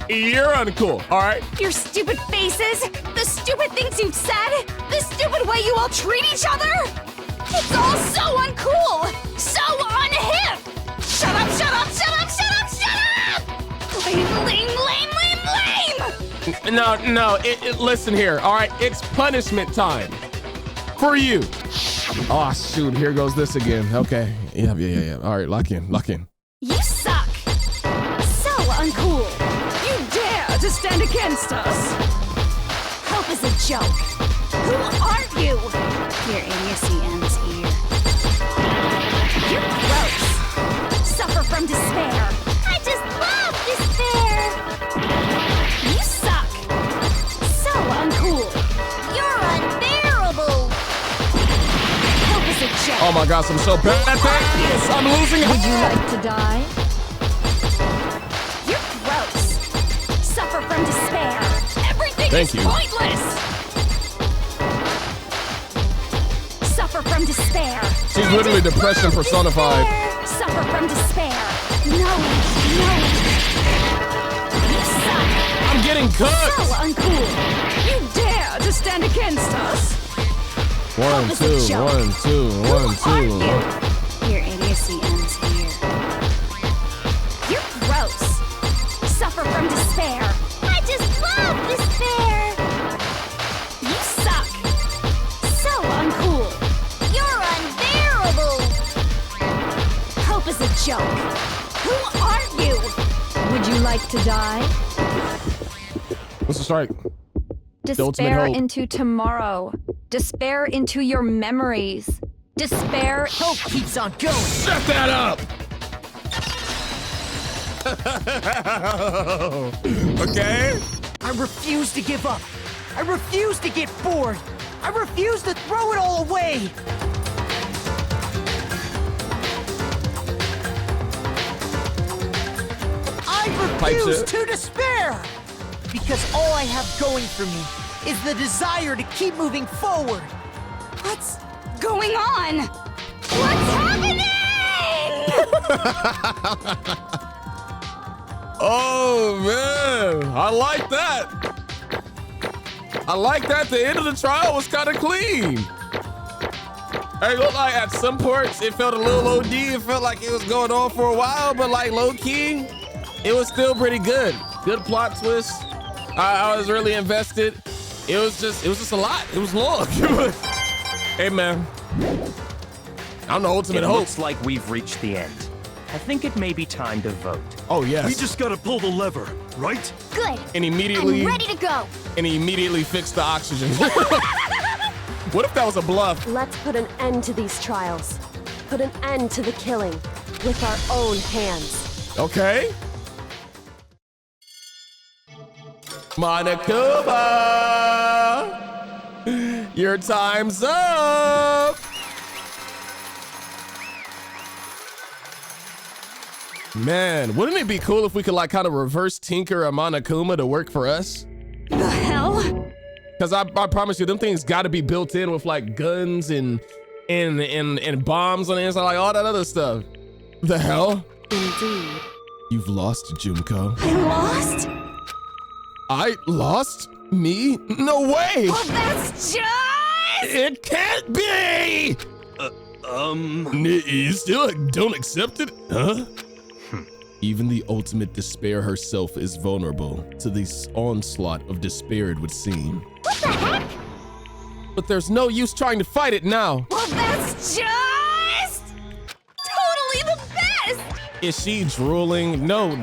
You're uncool, all right? Your stupid faces, the stupid things you've said, the stupid way you all treat each other. It's all so uncool, so unhip. Shut up, shut up, shut up, shut up, shut up! Lame, lame, lame, lame, lame! No, listen here, all right? It's punishment time for you. Oh, shoot, here goes this again. Okay, yeah. All right, lock in. You suck! So uncool! You dare to stand against us! Hope is a joke! Who aren't you? Your idiocy ends here. You're gross! Suffer from despair! I just love despair. You suck! So uncool! You're unbearable. Hope is a joke! Oh my gosh, I'm so bad at this. I'm losing. Would you like to die? You're gross! Suffer from despair! Everything Thank is you. pointless! Suffer from despair! She's literally depression personified. Suffer from despair! No! You suck! I'm getting cooked. So uncool! You dare to stand against us? 1, 2, 1, 2, 1, 2. Your idiocy ends here. You're gross! Suffer from despair! I just love despair. You suck! So uncool! You're unbearable. Hope is a joke! Who aren't you? Would you like to die? What's the strike? Despair into tomorrow. Despair into your memories. Despair. Hope keeps on going. Shut that up! Okay? I refuse to give up. I refuse to get bored. I refuse to throw it all away. I refuse to despair. Because all I have going for me is the desire to keep moving forward. What's going on? What's happening? Oh man, I like that. I like that. The end of the trial was kind of clean. I ain't gonna lie, at some parts it felt a little OD. It felt like it was going on for a while, but like low key, it was still pretty good. Good plot twist. I was really invested. It was just a lot. It was long. Hey man, I'm the ultimate It hope. looks like we've reached the end. I think it may be time to vote. Oh yes. We just gotta pull the lever, right? Good. And immediately. I'm ready to go. And he immediately fixed the oxygen. What if that was a bluff? Let's put an end to these trials. Put an end to the killing with our own hands. Okay. Monokuma, your time's up. Man, wouldn't it be cool if we could like kind of reverse tinker a Monokuma to work for us? The hell? Because I promise you, them things got to be built in with like guns and bombs on the inside, like all that other stuff. The hell? Indeed. You've lost, Junko. I lost? I lost? Me? No way! Well, that's just... It can't be! You still don't accept it? Huh? Even the ultimate despair herself is vulnerable to this onslaught of despair, it would seem. What the heck? But there's no use trying to fight it now. Well, that's just... totally the best! Is she drooling? No,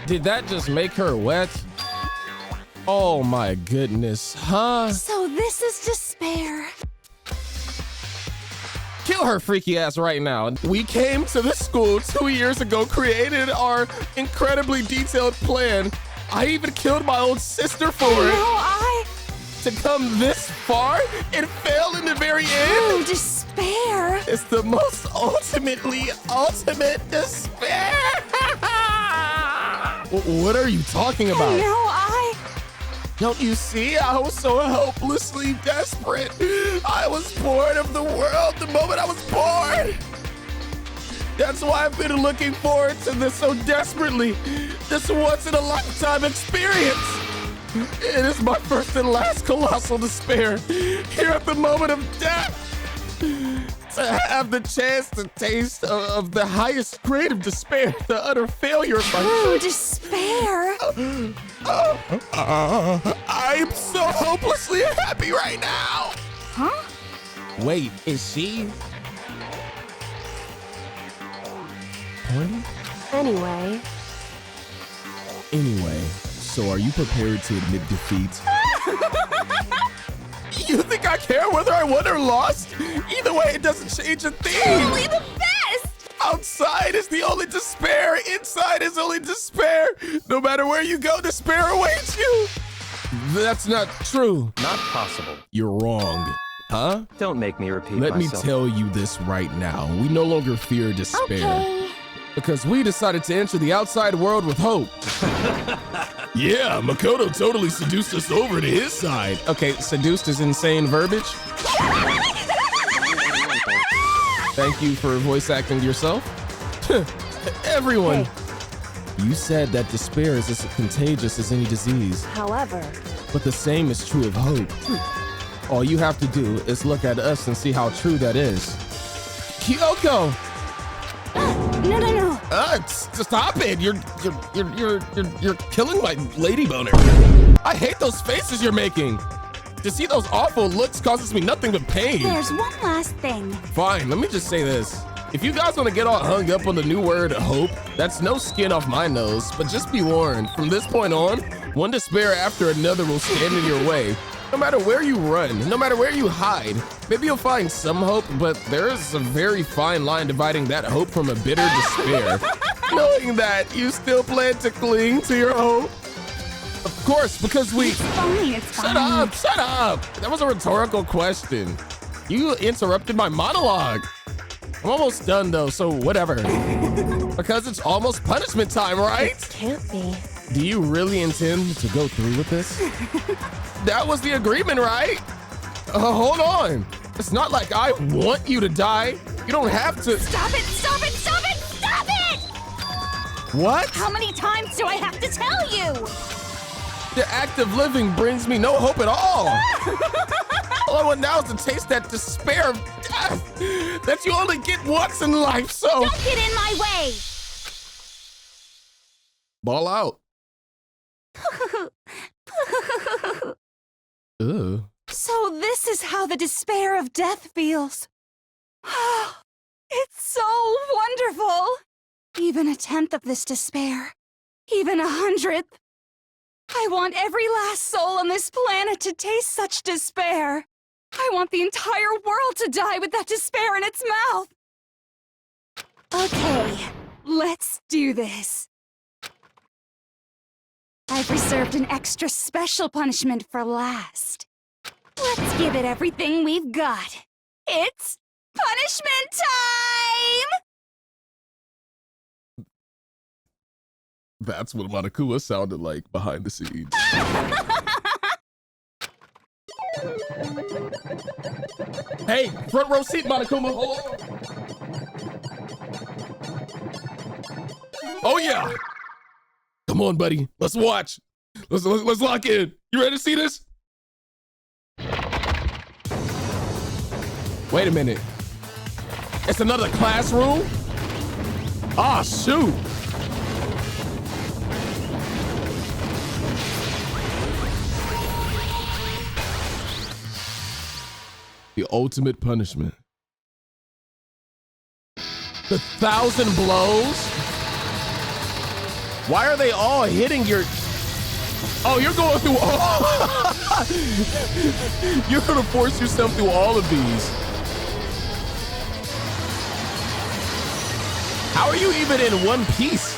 did that just make her wet? Oh my goodness, huh? So this is despair. Kill her freaky ass right now. We came to the school 2 years ago, created our incredibly detailed plan. I even killed my own sister for it. No, To come this far and fail in the very end? True despair despair. It's the most ultimate despair. What are you talking about? And now Don't you see? I was so hopelessly desperate. I was bored of the world the moment I was born. That's why I've been looking forward to this so desperately. This once-in-a-lifetime experience. It is my first and last colossal despair. Here at the moment of death. To have the chance to taste of the highest grade of despair, the utter failure of my true despair. I'm so hopelessly happy right now. Huh? Wait, is she? Anyway, so are you prepared to admit defeat? You think I care whether I won or lost? Either way, it doesn't change a thing. Totally the best! Outside is the only despair. Inside is only despair. No matter where you go, despair awaits you. That's not true. Not possible. You're wrong. Huh? Don't make me repeat Let myself. me tell you this right now. We no longer fear despair. Okay. Because we decided to enter the outside world with hope. Yeah, Makoto totally seduced us over to his side. Okay, seduced is insane verbiage. Thank you for voice acting yourself. Everyone. Hey. You said that despair is as contagious as any disease. however, But the same is true of hope. All you have to do is look at us and see how true that is. Kyoko! No. Stop it! You're killing my lady boner. I hate those faces you're making. To see those awful looks causes me nothing but pain. There's one last thing. Fine, let me just say this. If you guys want to get all hung up on the new word hope, that's no skin off my nose, but just be warned, from this point on, one despair after another will stand in your way. No matter where you run, no matter where you hide, maybe you'll find some hope, but there is a very fine line dividing that hope from a bitter despair. Knowing that you still plan to cling to your hope. Of course, because we... It's fine. Shut up! That was a rhetorical question. You interrupted my monologue. I'm almost done though, so whatever. Because it's almost punishment time, right? It can't be. Do you really intend to go through with this? That was the agreement, right? Hold on. It's not like I want you to die. You don't have to. Stop it! What? How many times do I have to tell you? The act of living brings me no hope at all. All I want now is to taste that despair of death that you only get once in life, so... Don't get in my way! Ball out. Ugh. So this is how the despair of death feels. It's so wonderful. Even a tenth of this despair, even 100th. I want every last soul on this planet to taste such despair. I want the entire world to die with that despair in its mouth. Okay, let's do this. I've reserved an extra special punishment for last. Let's give it everything we've got. It's punishment time! That's what Monokuma sounded like behind the scenes. Hey, front row seat, Monokuma. Hold on. Oh yeah. Come on, buddy. Let's watch. Let's lock in. You ready to see this? Wait a minute. It's another classroom? Ah, shoot. The ultimate punishment. The 1,000 blows? Why are they all hitting your... Oh, you're going through all... You're gonna force yourself through all of these. How are you even in one piece?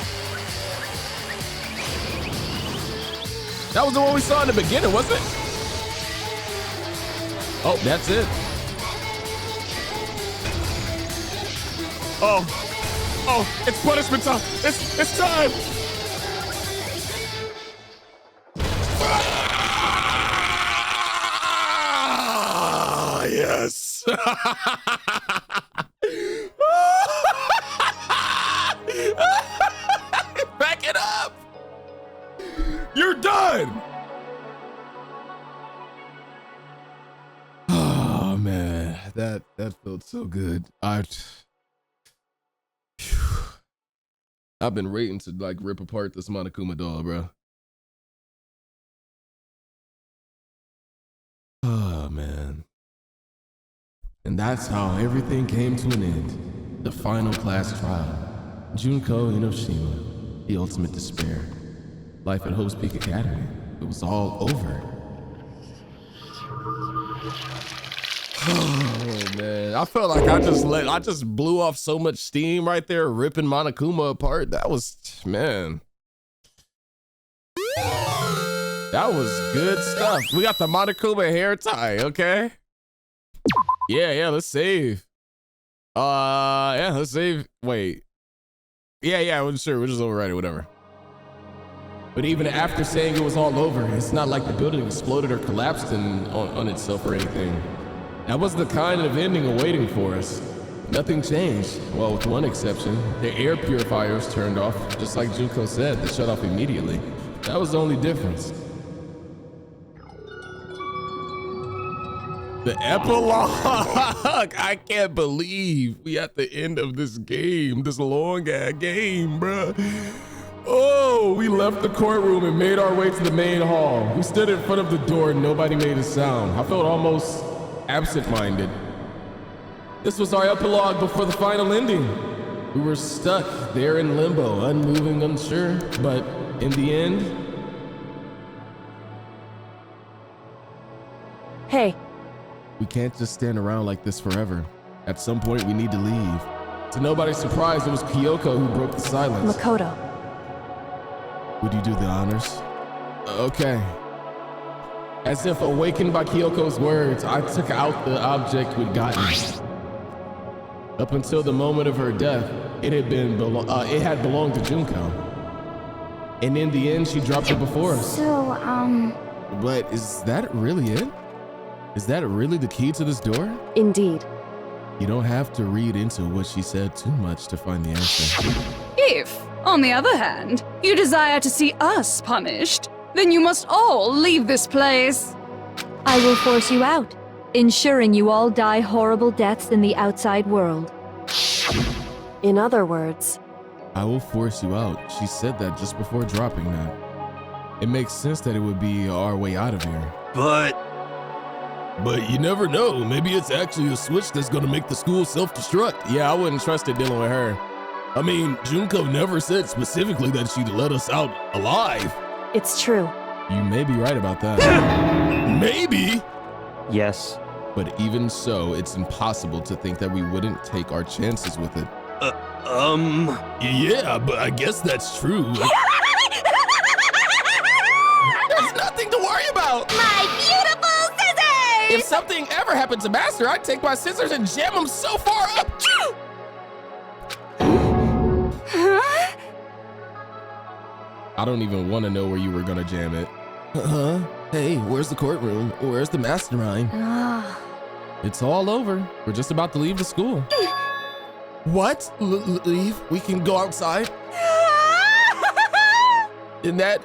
That was the one we saw in the beginning, wasn't it? Oh, that's it. Oh, it's punishment time. It's time. Ah, yes. Back it up. You're done. Oh man, that felt so good. I've been waiting to like rip apart this Monokuma doll, bro. Oh man. And that's how everything came to an end. The final class trial. Junko Inoshima, the ultimate despair. Life at Hope's Peak Academy. It was all over. Oh man, I felt like I just blew off so much steam right there, ripping Monokuma apart. That was, man. That was good stuff. We got the Monokuma hair tie, okay? Yeah, let's save. Yeah, let's save. Wait. Yeah, sure, we're just overriding, whatever. But even after saying it was all over, it's not like the building exploded or collapsed on itself or anything. That was the kind of ending awaiting for us. Nothing changed. Well, with one exception. The air purifiers turned off, just like Junko said, they shut off immediately. That was the only difference. The epilogue! I can't believe we at the end of this game, this long ass game, bruh. Oh, we left the courtroom and made our way to the main hall. We stood in front of the door and nobody made a sound. I felt almost absent-minded. This was our epilogue before the final ending. We were stuck there in limbo, unmoving, unsure, but in the end... Hey. We can't just stand around like this forever. At some point, we need to leave. To nobody's surprise, it was Kyoko who broke the silence. Makoto. Would you do the honors? Okay. As if awakened by Kyoko's words, I took out the object we'd gotten. Up until the moment of her death, it had belonged to Junko. And in the end, she dropped it before us. So, But is that really it? Is that really the key to this door? Indeed. You don't have to read into what she said too much to find the answer. If, on the other hand, you desire to see us punished, then you must all leave this place. I will force you out, ensuring you all die horrible deaths in the outside world. In other words, I will force you out. She said that just before dropping that. It makes sense that it would be our way out of here. But you never know. Maybe it's actually a switch that's gonna make the school self-destruct. Yeah, I wouldn't trust it dealing with her. I mean, Junko never said specifically that she'd let us out alive. It's true. You may be right about that. Maybe. Yes. But even so, it's impossible to think that we wouldn't take our chances with it. Yeah, but I guess that's true. There's nothing to worry about. My beautiful scissors! If something ever happened to Master, I'd take my scissors and jam them so far up. I don't even want to know where you were gonna jam it. Hey, where's the courtroom? Where's the mastermind? It's all over. We're just about to leave the school. What? Leave? We can go outside? And that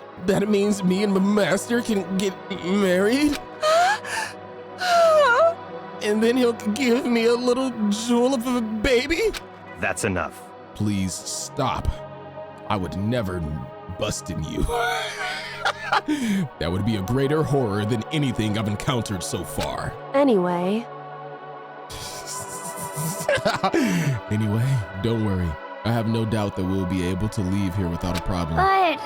means me and my master can get married? And then he'll give me a little jewel of a baby? That's enough. Please stop. I would never bust in you. That would be a greater horror than anything I've encountered so far. Anyway, don't worry. I have no doubt that we'll be able to leave here without a problem. But...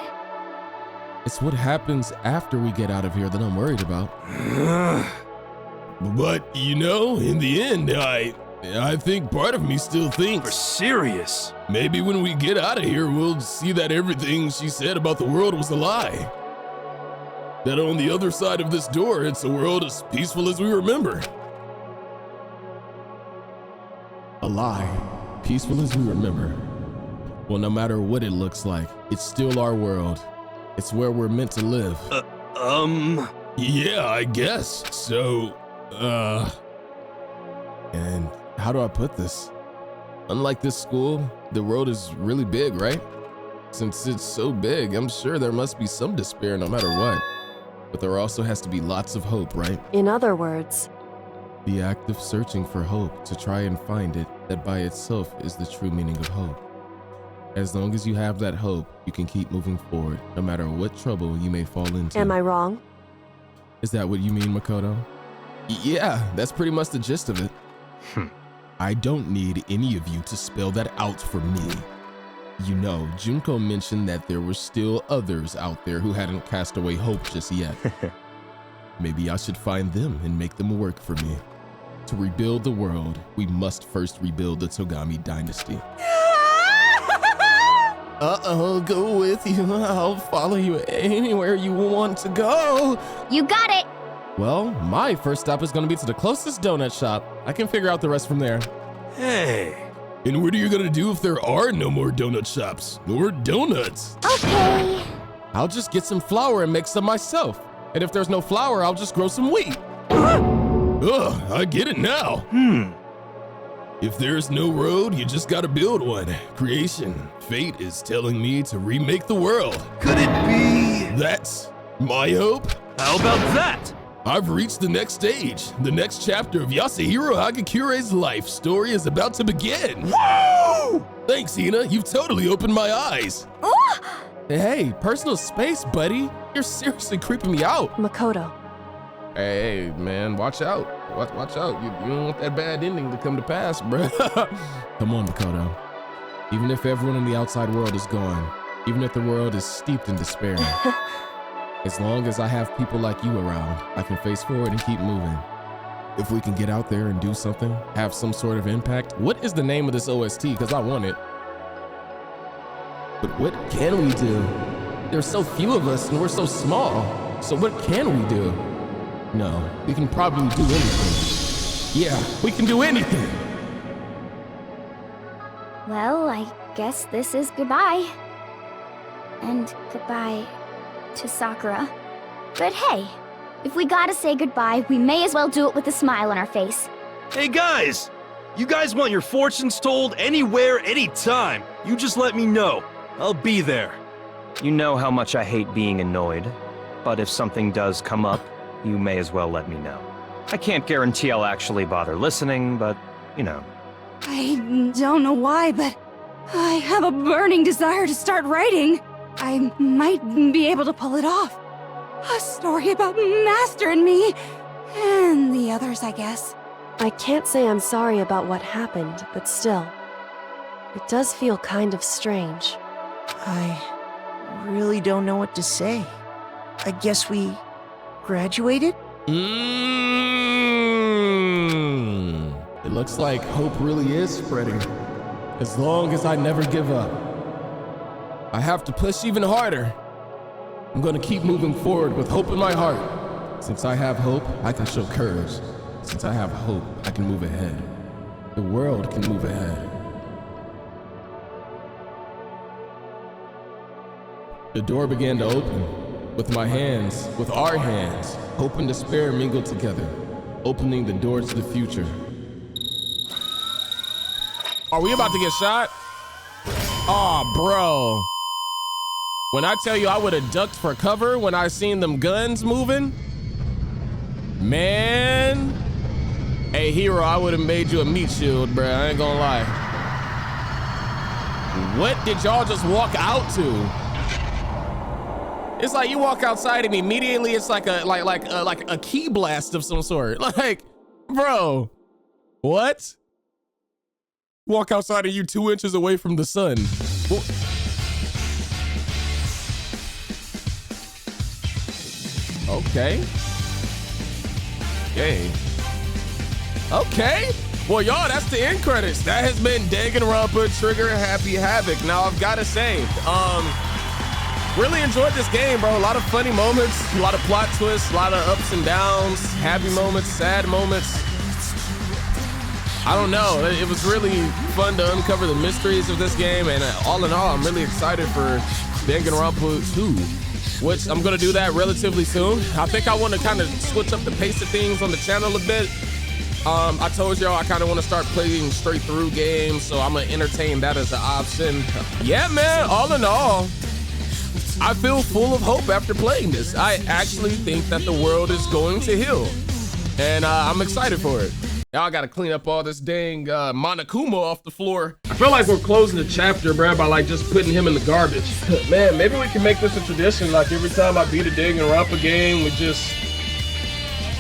It's what happens after we get out of here that I'm worried about. But, you know, in the end, I think part of me still thinks... We're serious. Maybe when we get out of here, we'll see that everything she said about the world was a lie. That on the other side of this door, it's a world as peaceful as we remember. A lie. Peaceful as we remember. Well, no matter what it looks like, it's still our world. It's where we're meant to live. Yeah, I guess. So, and how do I put this? Unlike this school, the world is really big, right? Since it's so big, I'm sure there must be some despair no matter what. But there also has to be lots of hope, right? In other words, the act of searching for hope to try and find it, that by itself is the true meaning of hope. As long as you have that hope, you can keep moving forward, no matter what trouble you may fall into. am I wrong? Is that what you mean, Makoto? Yeah, that's pretty much the gist of it. I don't need any of you to spell that out for me. You know, Junko mentioned that there were still others out there who hadn't cast away hope just yet. Maybe I should find them and make them work for me. To rebuild the world, we must first rebuild the Togami dynasty. Go with you. I'll follow you anywhere you want to go. You got it. Well, my first stop is gonna be to the closest donut shop. I can figure out the rest from there. Hey. And what are you gonna do if there are no more donut shops? Or donuts? Okay. I'll just get some flour and make some myself. And if there's no flour, I'll just grow some wheat. Ugh, I get it now. If there's no road, you just gotta build one. Creation. Fate is telling me to remake the world. Could it be? That's my hope. How about that? I've reached the next stage. The next chapter of Yasuhiro Hagakure's life story is about to begin. Woo! Thanks, Ina. You've totally opened my eyes. Hey, personal space, buddy. You're seriously creeping me out. Makoto. Hey, man, watch out. Watch out. You don't want that bad ending to come to pass, bruh. Come on, Makoto. Even if everyone in the outside world is gone, even if the world is steeped in despair, as long as I have people like you around, I can face forward and keep moving. If we can get out there and do something, have some sort of impact. What is the name of this OST? Because I want it. But what can we do? There's so few of us and we're so small. So what can we do? No, we can probably do anything. Yeah, we can do anything. Well, I guess this is goodbye. And goodbye to Sakura. But hey, if we gotta say goodbye, we may as well do it with a smile on our face. Hey guys! You guys want your fortunes told anywhere, anytime. You just let me know. I'll be there. You know how much I hate being annoyed, but if something does come up, you may as well let me know. I can't guarantee I'll actually bother listening, but, you know. I don't know why, but I have a burning desire to start writing. I might be able to pull it off. A story about Master and me, and the others, I guess. I can't say I'm sorry about what happened, but still, it does feel kind of strange. I really don't know what to say. I guess we graduated? It looks like hope really is spreading. As long as I never give up. I have to push even harder. I'm gonna keep moving forward with hope in my heart. Since I have hope, I can show courage. Since I have hope, I can move ahead. The world can move ahead. The door began to open. With my hands, with our hands, hope and despair mingled together, opening the door to the future. Are we about to get shot? Oh, bro. When I tell you I would have ducked for cover when I seen them guns moving, man. Hey, hero, I would have made you a meat shield, bro. I ain't gonna lie. What did y'all just walk out to? It's like you walk outside and immediately it's like a key blast of some sort. Like, bro, what? Walk outside and you 2 inches away from the sun. Okay. Okay. Well, y'all, that's the end credits. That has been Danganronpa Trigger Happy Havoc. Now, I've got to say, really enjoyed this game, bro. A lot of funny moments, a lot of plot twists, a lot of ups and downs, happy moments, sad moments. I don't know. It was really fun to uncover the mysteries of this game, and all in all, I'm really excited for Danganronpa 2, which I'm gonna do that relatively soon. I think I want to kind of switch up the pace of things on the channel a bit. I told y'all I kind of want to start playing straight through games, so I'm gonna entertain that as an option. Yeah, man, all in all, I feel full of hope after playing this. I actually think that the world is going to heal, and I'm excited for it. Now I gotta clean up all this dang Monokuma off the floor. I feel like we're closing the chapter, bro, by like just putting him in the garbage. Man, maybe we can make this a tradition. Like every time I beat a Danganronpa game, we just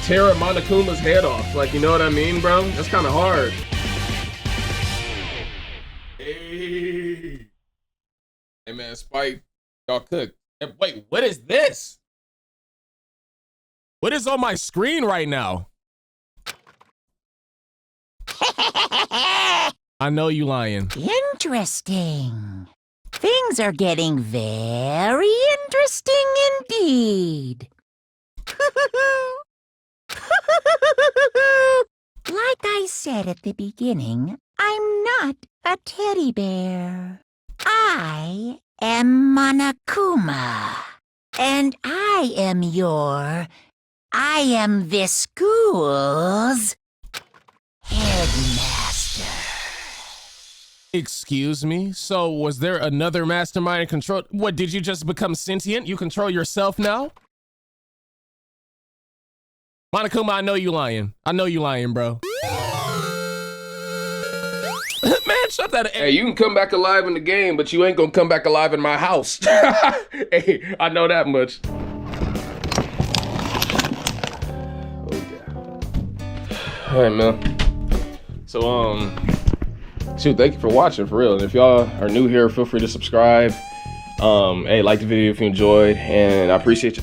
tear a Monokuma's head off. Like, you know what I mean, bro? That's kind of hard. Hey man, Spike, y'all cooked. Wait, what is this? What is on my screen right now? I know you lying. Interesting. Things are getting very interesting indeed. Like I said at the beginning, I'm not a teddy bear. I am Monokuma. And I am this school's headmaster. Excuse me? So was there another mastermind control? What, did you just become sentient? You control yourself now? Monokuma, I know you lying. I know you lying, bro. Man, shut that. Hey, you can come back alive in the game, but you ain't gonna come back alive in my house. Hey, I know that much. Oh yeah. All right, man. So, shoot, thank you for watching, for real. And if y'all are new here, feel free to subscribe. Hey, like the video if you enjoyed, and I appreciate you.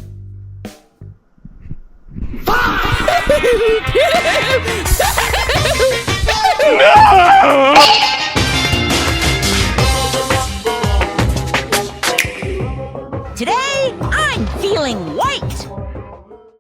No! Today, I'm feeling white.